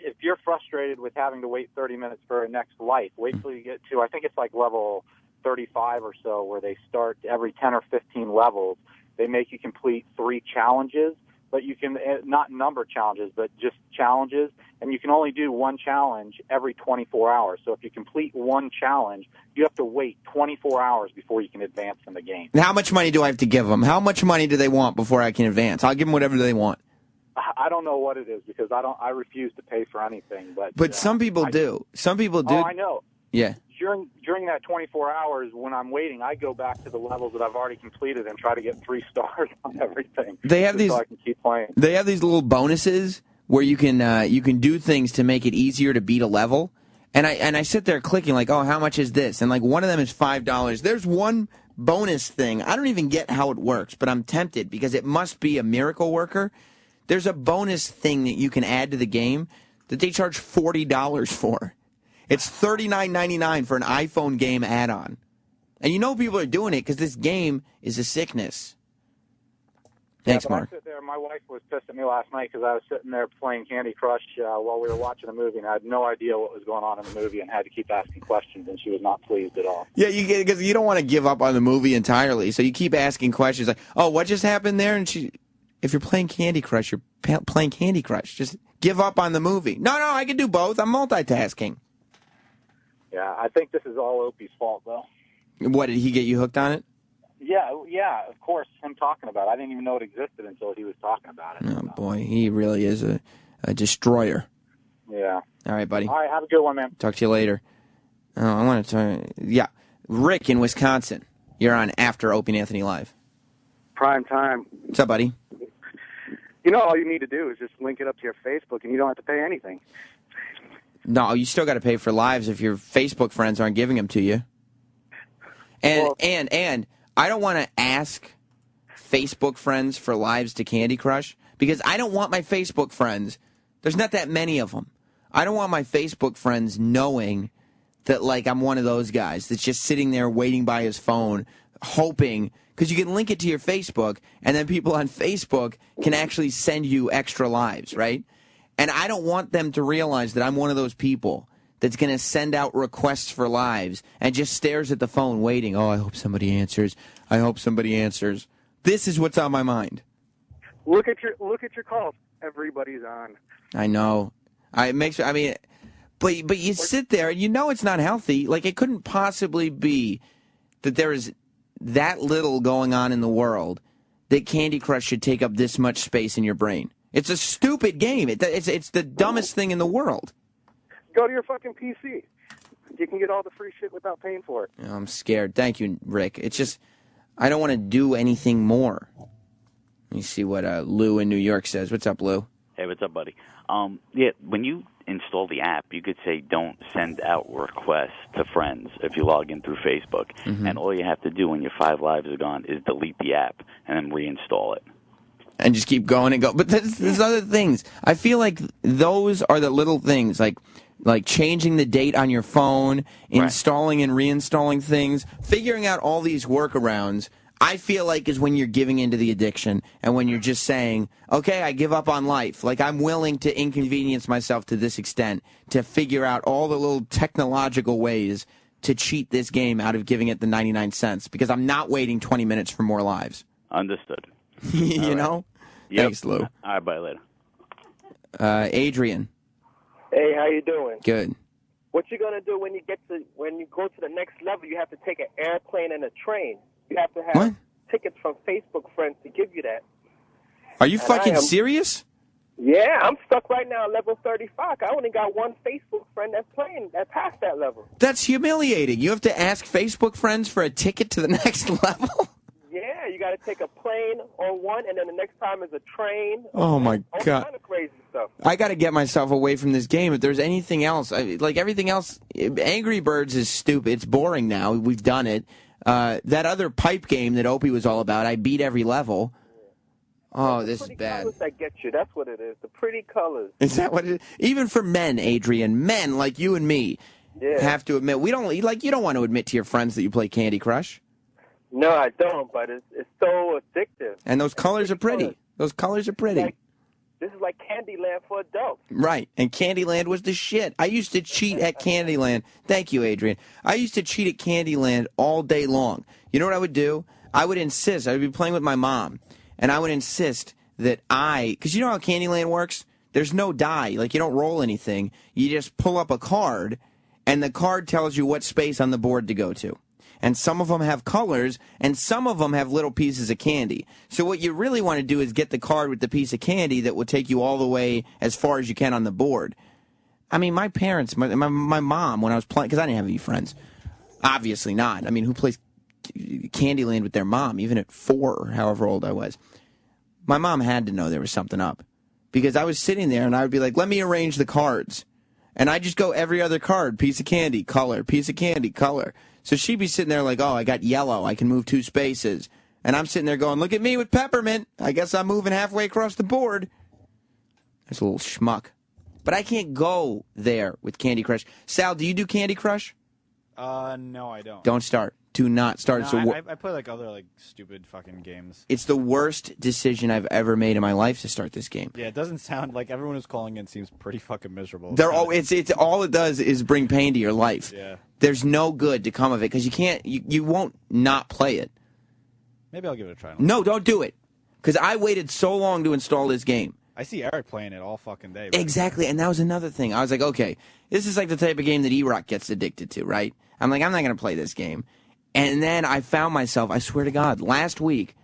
if you're frustrated with having to wait 30 minutes for a next life, wait till you get to, I think it's like level 35 or so, where they start every 10 or 15 levels. They make you complete 3 challenges but you can, not number challenges, but just challenges, and you can only do one challenge every 24 hours. So if you complete one challenge, you have to wait 24 hours before you can advance in the game. How much money do I have to give them? How much money do they want before I can advance? I'll give them whatever they want. I don't know what it is because I refuse to pay for anything. But some people do. Some people do. Oh, I know. Yeah. During that 24 hours when I'm waiting, I go back to the levels that I've already completed and try to get 3 stars on everything. They have these. So I can keep playing. They have these little bonuses where you can do things to make it easier to beat a level. And I sit there clicking like, oh, how much is this? And like one of them is $5. There's one bonus thing. I don't even get how it works, but I'm tempted because it must be a miracle worker. There's a bonus thing that you can add to the game that they charge $40 for. It's $39.99 for an iPhone game add-on. And you know people are doing it because this game is a sickness. Thanks, Mark. I sit there, my wife was pissed at me last night because I was sitting there playing Candy Crush while we were watching a movie, and I had no idea what was going on in the movie and had to keep asking questions, and she was not pleased at all. Yeah, you get because you don't want to give up on the movie entirely, so you keep asking questions like, oh, what just happened there? And if you're playing Candy Crush, you're playing Candy Crush. Just give up on the movie. No, I can do both. I'm multitasking. Yeah, I think this is all Opie's fault, though. What, did he get you hooked on it? Yeah, of course, him talking about it. I didn't even know it existed until he was talking about it. Oh, boy, he really is a destroyer. Yeah. All right, buddy. All right, have a good one, man. Talk to you later. Oh, I want to talk. Yeah, Rick in Wisconsin. You're on After Opie and Anthony Live. Prime time. What's up, buddy? You know, all you need to do is just link it up to your Facebook, and you don't have to pay anything. No, you still got to pay for lives if your Facebook friends aren't giving them to you. And I don't want to ask Facebook friends for lives to Candy Crush because I don't want my Facebook friends. There's not that many of them. I don't want my Facebook friends knowing that, like, I'm one of those guys that's just sitting there waiting by his phone, hoping, because you can link it to your Facebook, and then people on Facebook can actually send you extra lives, right? And I don't want them to realize that I'm one of those people that's going to send out requests for lives and just stares at the phone waiting. Oh, I hope somebody answers. I hope somebody answers. This is what's on my mind. Look at your calls. Everybody's on. I know. But you sit there and you know it's not healthy. Like, it couldn't possibly be that there is that little going on in the world that Candy Crush should take up this much space in your brain. It's a stupid game. It's the dumbest thing in the world. Go to your fucking PC. You can get all the free shit without paying for it. Oh, I'm scared. Thank you, Rick. It's just, I don't want to do anything more. Let me see what Lou in New York says. What's up, Lou? Hey, what's up, buddy? Yeah, when you install the app, you could say don't send out requests to friends if you log in through Facebook. Mm-hmm. And all you have to do when your 5 lives are gone is delete the app and then reinstall it. And just keep going and go. But there's other things. I feel like those are the little things, like changing the date on your phone, installing and reinstalling things, figuring out all these workarounds. I feel like is when you're giving into the addiction and when you're just saying, okay, I give up on life. Like, I'm willing to inconvenience myself to this extent to figure out all the little technological ways to cheat this game out of giving it the 99 cents because I'm not waiting 20 minutes for more lives. Understood. You know? Yep. Thanks, Lou. All right, bye later. Adrian. Hey, how you doing? Good. What you gonna do when you go to the next level? You have to take an airplane and a train. You have to have tickets from Facebook friends to give you that. Are you fucking serious? Yeah, I'm stuck right now at level 35. I only got one Facebook friend that passed that level. That's humiliating. You have to ask Facebook friends for a ticket to the next level? Yeah, you got to take a plane on one, and then the next time is a train. Oh, my all God. kind of crazy stuff. I got to get myself away from this game. If there's anything else, like everything else, Angry Birds is stupid. It's boring now. We've done it. That other pipe game that Opie was all about, I beat every level. Oh, this is bad. Colors that get you. That's what it is. The pretty colors. Is that what it is? Even for men, Adrian, men like you and me have to admit, you don't want to admit to your friends that you play Candy Crush. No, I don't, but it's so addictive. And those colors are pretty. Those colors are pretty. This is like Candyland for adults. Right, and Candyland was the shit. I used to cheat at Candyland. Thank you, Adrian. I used to cheat at Candyland all day long. You know what I would do? I would insist. I would be playing with my mom, and I would insist that because you know how Candyland works? There's no die. Like, you don't roll anything. You just pull up a card, and the card tells you what space on the board to go to. And some of them have colors, and some of them have little pieces of candy. So what you really want to do is get the card with the piece of candy that will take you all the way as far as you can on the board. I mean, my parents, my mom, when I was playing, because I didn't have any friends. Obviously not. I mean, who plays Candyland with their mom, even at 4 or however old I was? My mom had to know there was something up. Because I was sitting there, and I would be like, let me arrange the cards. And I'd just go every other card, piece of candy, color, piece of candy, color. So she'd be sitting there like, oh, I got yellow. I can move 2 spaces. And I'm sitting there going, look at me with peppermint. I guess I'm moving halfway across the board. That's a little schmuck. But I can't go there with Candy Crush. Sal, do you do Candy Crush? No, I don't. Don't start. Do not start. No, I play like other like stupid fucking games. It's the worst decision I've ever made in my life to start this game. Yeah, it doesn't sound like everyone who's calling in seems pretty fucking miserable. It's all it does is bring pain to your life. Yeah. There's no good to come of it because you won't not play it. Maybe I'll give it a try. No, don't do it. Because I waited so long to install this game. I see Eric playing it all fucking day. Exactly, and that was another thing. I was like, okay, this is like the type of game that E-Rock gets addicted to, right? I'm like, I'm not going to play this game. And then I found myself, I swear to God, last week,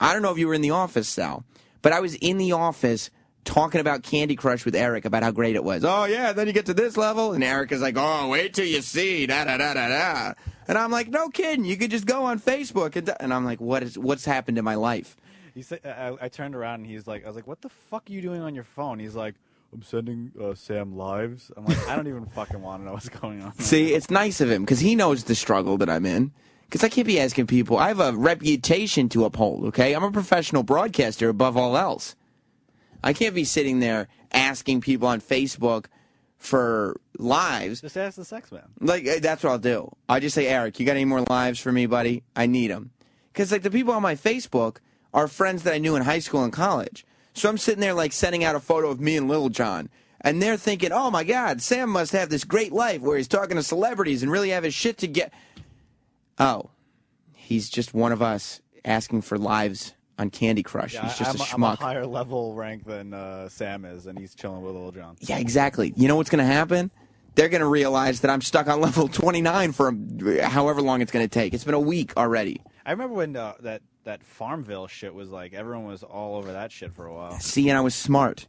I don't know if you were in the office, Sal, but I was in the office talking about Candy Crush with Eric about how great it was. Oh, yeah, then you get to this level, and Eric is like, oh, wait till you see, da-da-da-da-da. And I'm like, no kidding, you could just go on Facebook. And I'm like, what's happened to my life? He said, I turned around, and I was like, what the fuck are you doing on your phone? He's like, I'm sending Sam lives. I'm like, I don't even fucking want to know what's going on. See, it's nice of him, because he knows the struggle that I'm in. Because I can't be asking people. I have a reputation to uphold, okay? I'm a professional broadcaster above all else. I can't be sitting there asking people on Facebook for lives. Just ask the sex man. Like, that's what I'll do. I just say, Eric, you got any more lives for me, buddy? I need them. Because, like, the people on my Facebook are friends that I knew in high school and college. So I'm sitting there, like, sending out a photo of me and Little John. And they're thinking, oh, my God, Sam must have this great life where he's talking to celebrities and really have his shit to get. Oh, he's just one of us asking for lives on Candy Crush. Yeah, he's just a schmuck. I'm a higher level rank than Sam is, and he's chilling with Little John. Yeah, exactly. You know what's going to happen? They're going to realize that I'm stuck on level 29 for however long it's going to take. It's been a week already. I remember when that Farmville shit was like, everyone was all over that shit for a while. See, and I was smart.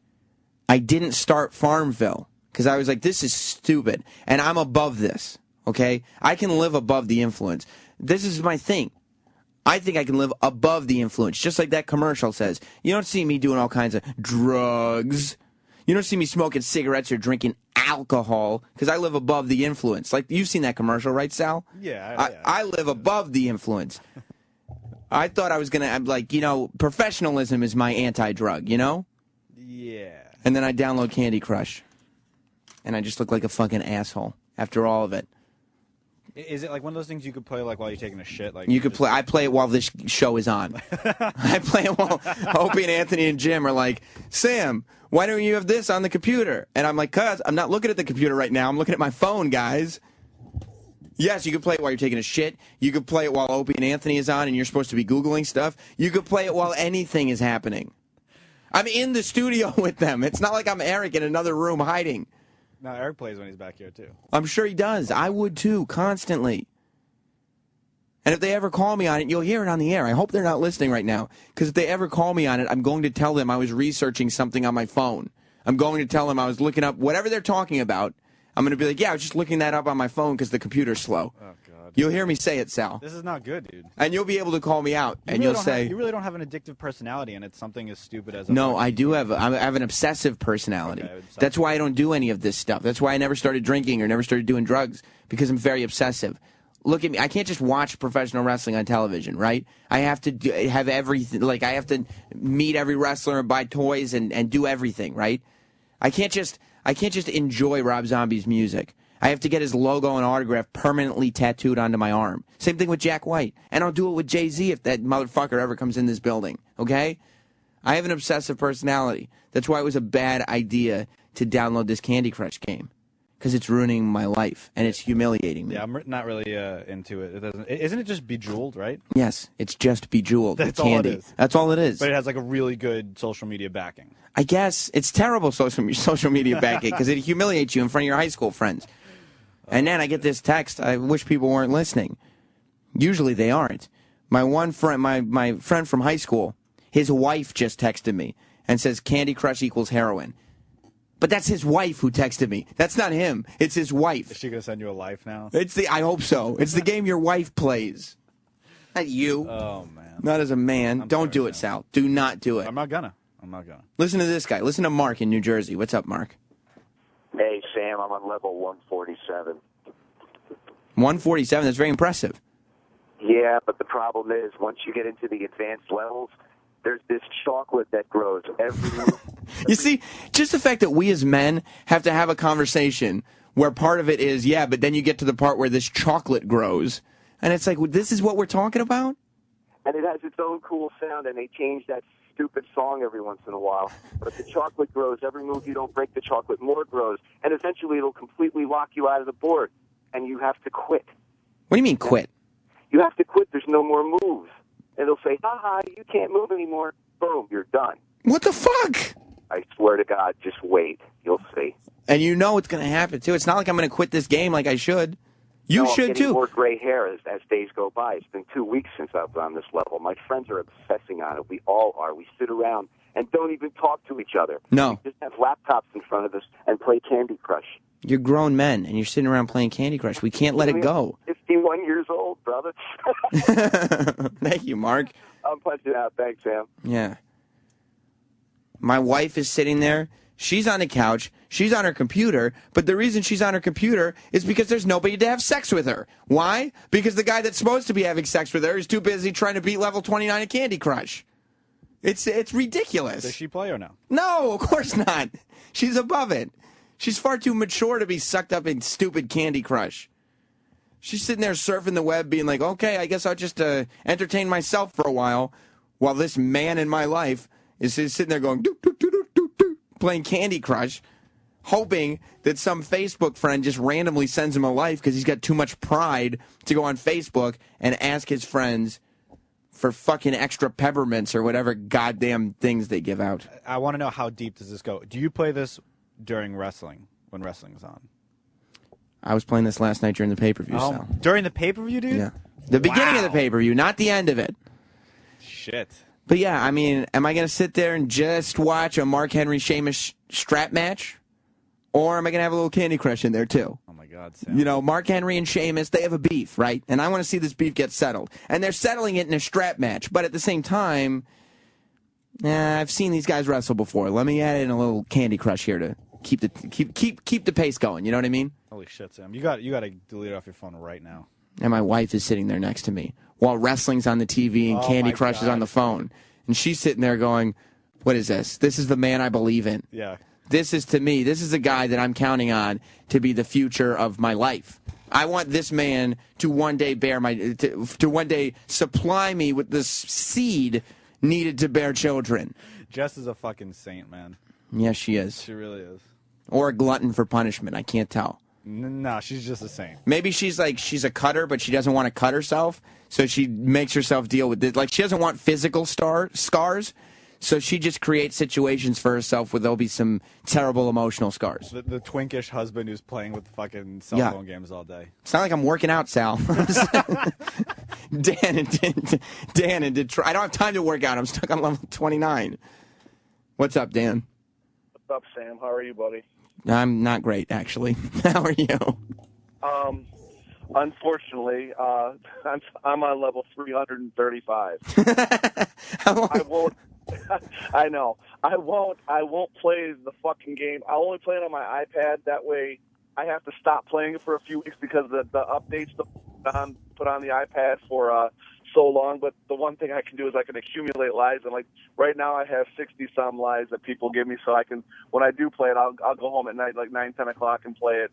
I didn't start Farmville because I was like, this is stupid, and I'm above this, okay? I can live above the influence. This is my thing. I think I can live above the influence, just like that commercial says. You don't see me doing all kinds of drugs. You don't see me smoking cigarettes or drinking alcohol because I live above the influence. Like, you've seen that commercial, right, Sal? Yeah. I live above the influence. I thought I was going to, like, you know, professionalism is my anti-drug, you know? Yeah. And then I download Candy Crush. And I just look like a fucking asshole after all of it. Is it like one of those things you could play like while you're taking a shit? Like you could play. I play it while this show is on. I play it while Opie and Anthony and Jim are like, Sam, why don't you have this on the computer? And I'm like, cuz I'm not looking at the computer right now. I'm looking at my phone, guys. Yes, you could play it while you're taking a shit. You could play it while Opie and Anthony is on and you're supposed to be Googling stuff. You could play it while anything is happening. I'm in the studio with them. It's not like I'm Eric in another room hiding. No, Eric plays when he's back here, too. I'm sure he does. I would, too, constantly. And if they ever call me on it, you'll hear it on the air. I hope they're not listening right now. Because if they ever call me on it, I'm going to tell them I was researching something on my phone. I'm going to tell them I was looking up whatever they're talking about. I'm going to be like, yeah, I was just looking that up on my phone because the computer's slow. Oh, God. You'll hear me say it, Sal. This is not good, dude. And you'll be able to call me out, and you'll say... You really don't have an addictive personality, and it's something as stupid as... No, I do have... I have an obsessive personality. Okay, that's why I don't do any of this stuff. That's why I never started drinking or never started doing drugs, because I'm very obsessive. Look at me. I can't just watch professional wrestling on television, right? I have to have everything. Like, I have to meet every wrestler and buy toys and do everything, right? I can't just enjoy Rob Zombie's music. I have to get his logo and autograph permanently tattooed onto my arm. Same thing with Jack White. And I'll do it with Jay-Z if that motherfucker ever comes in this building, okay? I have an obsessive personality. That's why it was a bad idea to download this Candy Crush game. because it's ruining my life and it's humiliating me. Yeah, I'm not really into it. Isn't it just Bejeweled, right? Yes, it's just Bejeweled with That's all candy. it is. That's all it is. But it has like a really good social media backing. I guess it's terrible social media backing because it humiliates you in front of your high school friends. And then I get this text. I wish people weren't listening. Usually they aren't. My one friend, my friend from high school, his wife just texted me and says Candy Crush equals heroin. But that's his wife who texted me. That's not him. It's his wife. Is she going to send you a life now? I hope so. It's the game your wife plays. Not you. Oh, man. Not as a man. Don't do it, Sal. Do not do it. I'm not gonna. Listen to this guy. Listen to Mark in New Jersey. What's up, Mark? Hey, Sam, I'm on level 147. 147? That's very impressive. Yeah, but the problem is once you get into the advanced levels, there's this chocolate that grows every You see, just the fact that we as men have to have a conversation where part of it is, yeah, but then you get to the part where this chocolate grows, and it's like, well, this is what we're talking about? And it has its own cool sound, and they change that stupid song every once in a while. But if the chocolate grows, every move you don't break the chocolate, more grows. And eventually it'll completely lock you out of the board, and you have to quit. What do you mean quit? You have to quit. There's no more moves. And they'll say, ha-ha, you can't move anymore. Boom, you're done. What the fuck? I swear to God, just wait. You'll see. And you know it's going to happen, too. It's not like I'm going to quit this game like I should. You should, I'm getting too. more gray hair as days go by. It's been 2 weeks since I've been on this level. My friends are obsessing on it. We all are. We sit around and don't even talk to each other. No. We just have laptops in front of us and play Candy Crush. You're grown men, and you're sitting around playing Candy Crush. We can't let it go. 51 years old, brother. Thank you, Mark. I'm punching out. Thanks, Sam. Yeah. My wife is sitting there. She's on the couch. She's on her computer. But the reason she's on her computer is because there's nobody to have sex with her. Why? Because the guy that's supposed to be having sex with her is too busy trying to beat level 29 of Candy Crush. It's ridiculous. Does she play or no? No, of course not. She's above it. She's far too mature to be sucked up in stupid Candy Crush. She's sitting there surfing the web being like, okay, I guess I'll just entertain myself for a while this man in my life is sitting there going, doo, doo, doo, doo, doo, doo, playing Candy Crush, hoping that some Facebook friend just randomly sends him a life because he's got too much pride to go on Facebook and ask his friends for fucking extra peppermints or whatever goddamn things they give out. I want to know, how deep does this go? Do you play this during wrestling, when wrestling is on? I was playing this last night during the pay-per-view, Sal. During the pay-per-view, dude? Yeah. The beginning of the pay-per-view, not the end of it. Shit. But yeah, I mean, am I going to sit there and just watch a Mark Henry Sheamus strap match? Or am I going to have a little Candy Crush in there, too? Oh, my God, Sam. You know, Mark Henry and Sheamus, they have a beef, right? And I want to see this beef get settled. And they're settling it in a strap match. But at the same time, I've seen these guys wrestle before. Let me add in a little Candy Crush here to keep the pace going. You know what I mean? Holy shit, Sam. You got to delete it off your phone right now. And my wife is sitting there next to me while wrestling's on the TV and Candy Crush is on the phone. And she's sitting there going, what is this? This is the man I believe in. Yeah. This is, to me, this is the guy that I'm counting on to be the future of my life. I want this man to one day to one day supply me with the seed needed to bear children. Jess is a fucking saint, man. Yes, she is. She really is. Or a glutton for punishment. I can't tell. No, she's just a saint. Maybe she's a cutter, but she doesn't want to cut herself, so she makes herself deal with this. Like, she doesn't want physical scars, so she just creates situations for herself where there'll be some terrible emotional scars. The twinkish husband who's playing with fucking cell phone games all day. It's not like I'm working out, Sal. Dan in Detroit. I don't have time to work out. I'm stuck on level 29. What's up, Dan? What's up, Sam? How are you, buddy? I'm not great, actually. How are you? Unfortunately, I'm on level 335. I won't. I know. I won't play the fucking game. I'll only play it on my iPad. That way, I have to stop playing it for a few weeks because the updates put on the iPad for so long. But the one thing I can do is I can accumulate lives, and like right now I have 60-some lives that people give me, so I can, when I do play it, I'll go home at night like 9, 10 o'clock and play it.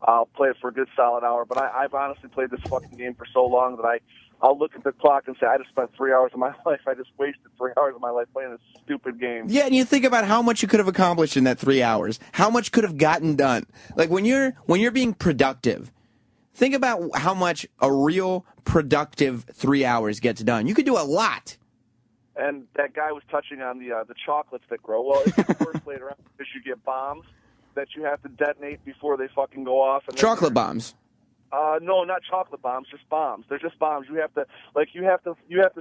I'll play it for a good solid hour. But I've honestly played this fucking game for so long that I'll look at the clock and say, I just spent 3 hours of my life. I just wasted 3 hours of my life playing this stupid game. Yeah, and you think about how much you could have accomplished in that 3 hours. How much could have gotten done. Like, when you're being productive, think about how much a real productive 3 hours gets done. You could do a lot. And that guy was touching on the chocolates that grow. Well, it gets worse later on because you get bombs that you have to detonate before they fucking go off. And Chocolate bombs. No, not chocolate bombs, just bombs. They're just bombs. You have to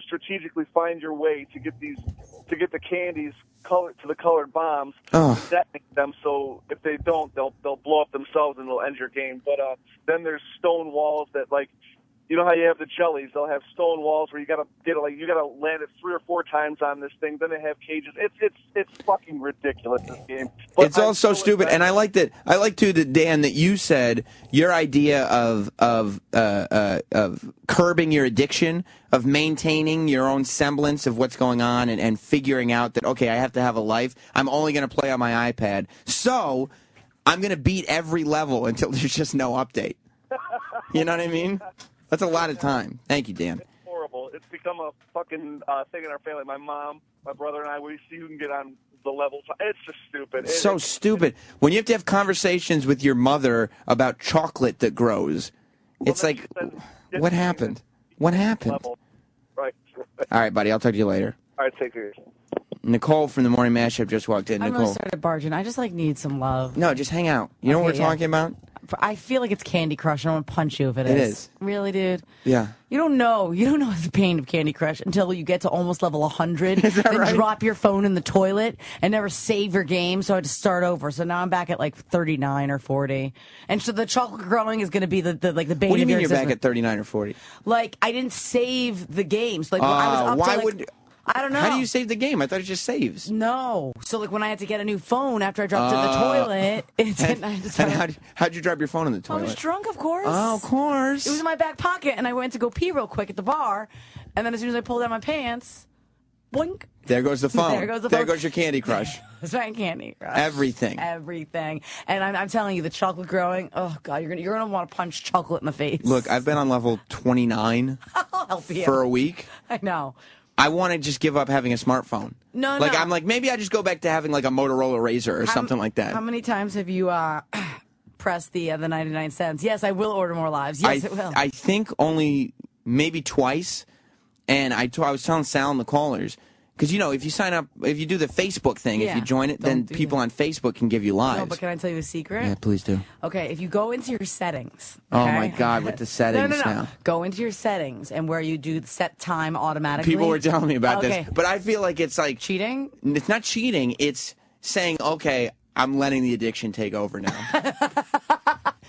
strategically find your way to get the candies to the colored bombs, detonate them. So if they don't, they'll blow up themselves and they'll end your game. But then there's stone walls that, like, you know how you have the jellies? They'll have stone walls where you gotta land it 3 or 4 times on this thing. Then they have cages. It's fucking ridiculous, this game. But It's all so stupid, and I like too that Dan, that you said your idea of curbing your addiction, of maintaining your own semblance of what's going on, and figuring out that, okay, I have to have a life. I'm only going to play on my iPad, so I'm going to beat every level until there's just no update. You know what I mean? That's a lot of time. Thank you, Dan. It's horrible. It's become a fucking thing in our family. My mom, my brother, and I, we see who can get on the levels. It's just stupid. So stupid. When you have to have conversations with your mother about chocolate that grows, it's like, what happened? What happened? Right. All right, buddy. I'll talk to you later. All right, take care. Nicole from the Morning Mashup just walked in. I'm Nicole. gonna start barging. I just need some love. No, just hang out. You know what we're talking about? I feel like it's Candy Crush. I want to punch you if it is. It is. Really, dude? Yeah. You don't know the pain of Candy Crush until you get to almost level 100 and right? drop your phone in the toilet and never save your game, so I had to start over. So now I'm back at like 39 or 40. And so the chocolate growing is going to be the bane What do you of mean your you're back existence. at 39 or 40? Like, I didn't save the games. Like, I was up why to, like, would... I don't know. How do you save the game? I thought it just saves. No. So, like, when I had to get a new phone after I dropped it in the toilet, how'd you drop your phone in the toilet? I was drunk, of course. Oh, of course. It was in my back pocket, and I went to go pee real quick at the bar, and then as soon as I pulled out my pants, boink. There goes the phone. There goes the phone. There goes your Candy Crush. That's right, Candy Crush. Everything. Everything. And I'm telling you, the chocolate growing, oh, God, you're gonna want to punch chocolate in the face. Look, I've been on level 29 I'll help you. for a week. I know. I want to just give up having a smartphone. No. I'm like, maybe I just go back to having like a Motorola Razr or something like that. How many times have you pressed the 99 cents? Yes, I will order more lives. Yes, it will. I think only maybe twice. And I was telling Sal and the callers, because, if you sign up, if you do the Facebook thing, if you join it, then people on Facebook can give you lives. No, but can I tell you a secret? Yeah, please do. Okay, if you go into your settings. Oh, okay? my God, with the settings No. now. Go into your settings and where you do set time automatically. People were telling me about this. But I feel like it's like... Cheating? It's not cheating. It's saying, okay, I'm letting the addiction take over now.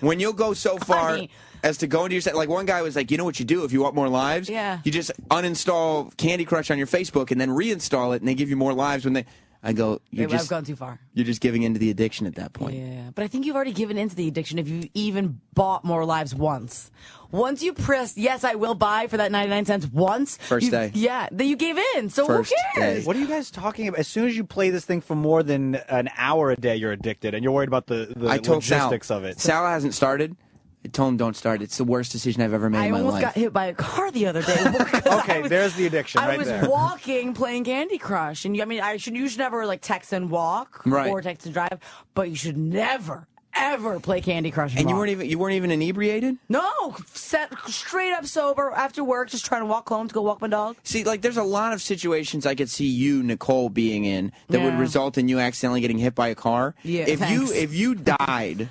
When you'll go so far as to go into your set, like one guy was like, you know what you do if you want more lives? Yeah. You just uninstall Candy Crush on your Facebook and then reinstall it, and they give you more lives when they... I go, I've gone too far. You're just giving into the addiction at that point. Yeah, but I think you've already given into the addiction if you even bought more lives once. Once you pressed, yes, I will buy for that 99 cents once. First day. Yeah, then you gave in, so First who cares? What are you guys talking about? As soon as you play this thing for more than an hour a day, you're addicted, and you're worried about the logistics of it. Sal hasn't started. I told him don't start. It's the worst decision I've ever made in my life. I almost got hit by a car the other day. Okay, there's the addiction right there. I was walking, playing Candy Crush, and you should never like text and walk or text and drive, but you should never ever play Candy Crush. And you weren't even inebriated? No, straight up sober after work, just trying to walk home to go walk my dog. See, like there's a lot of situations I could see you, Nicole, being in that would result in you accidentally getting hit by a car. Yeah, if you died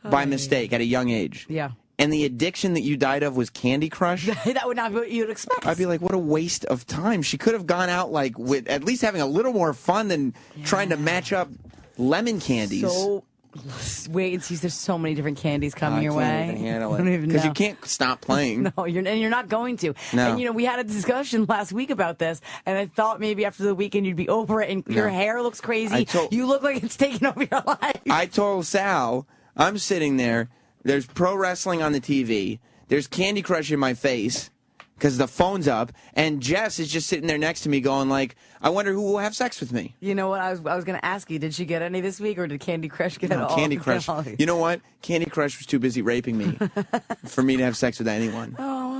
by mistake at a young age. Yeah. And the addiction that you died of was Candy Crush. That would not be what you'd expect. I'd be like, what a waste of time. She could have gone out like with at least having a little more fun than trying to match up lemon candies. So wait and see. There's so many different candies coming your way. I can't even handle I don't it even because know. you can't stop playing. No, you're not going to. No. And we had a discussion last week about this, and I thought maybe after the weekend you'd be over it. And your hair looks crazy. You look like it's taking over your life. I told Sal, I'm sitting there. There's pro wrestling on the TV. There's Candy Crush in my face because the phone's up, and Jess is just sitting there next to me going like, I wonder who will have sex with me. You know what? I was going to ask you, did she get any this week, or did Candy Crush get all? Candy Crush. You know what? Candy Crush was too busy raping me for me to have sex with anyone. Oh,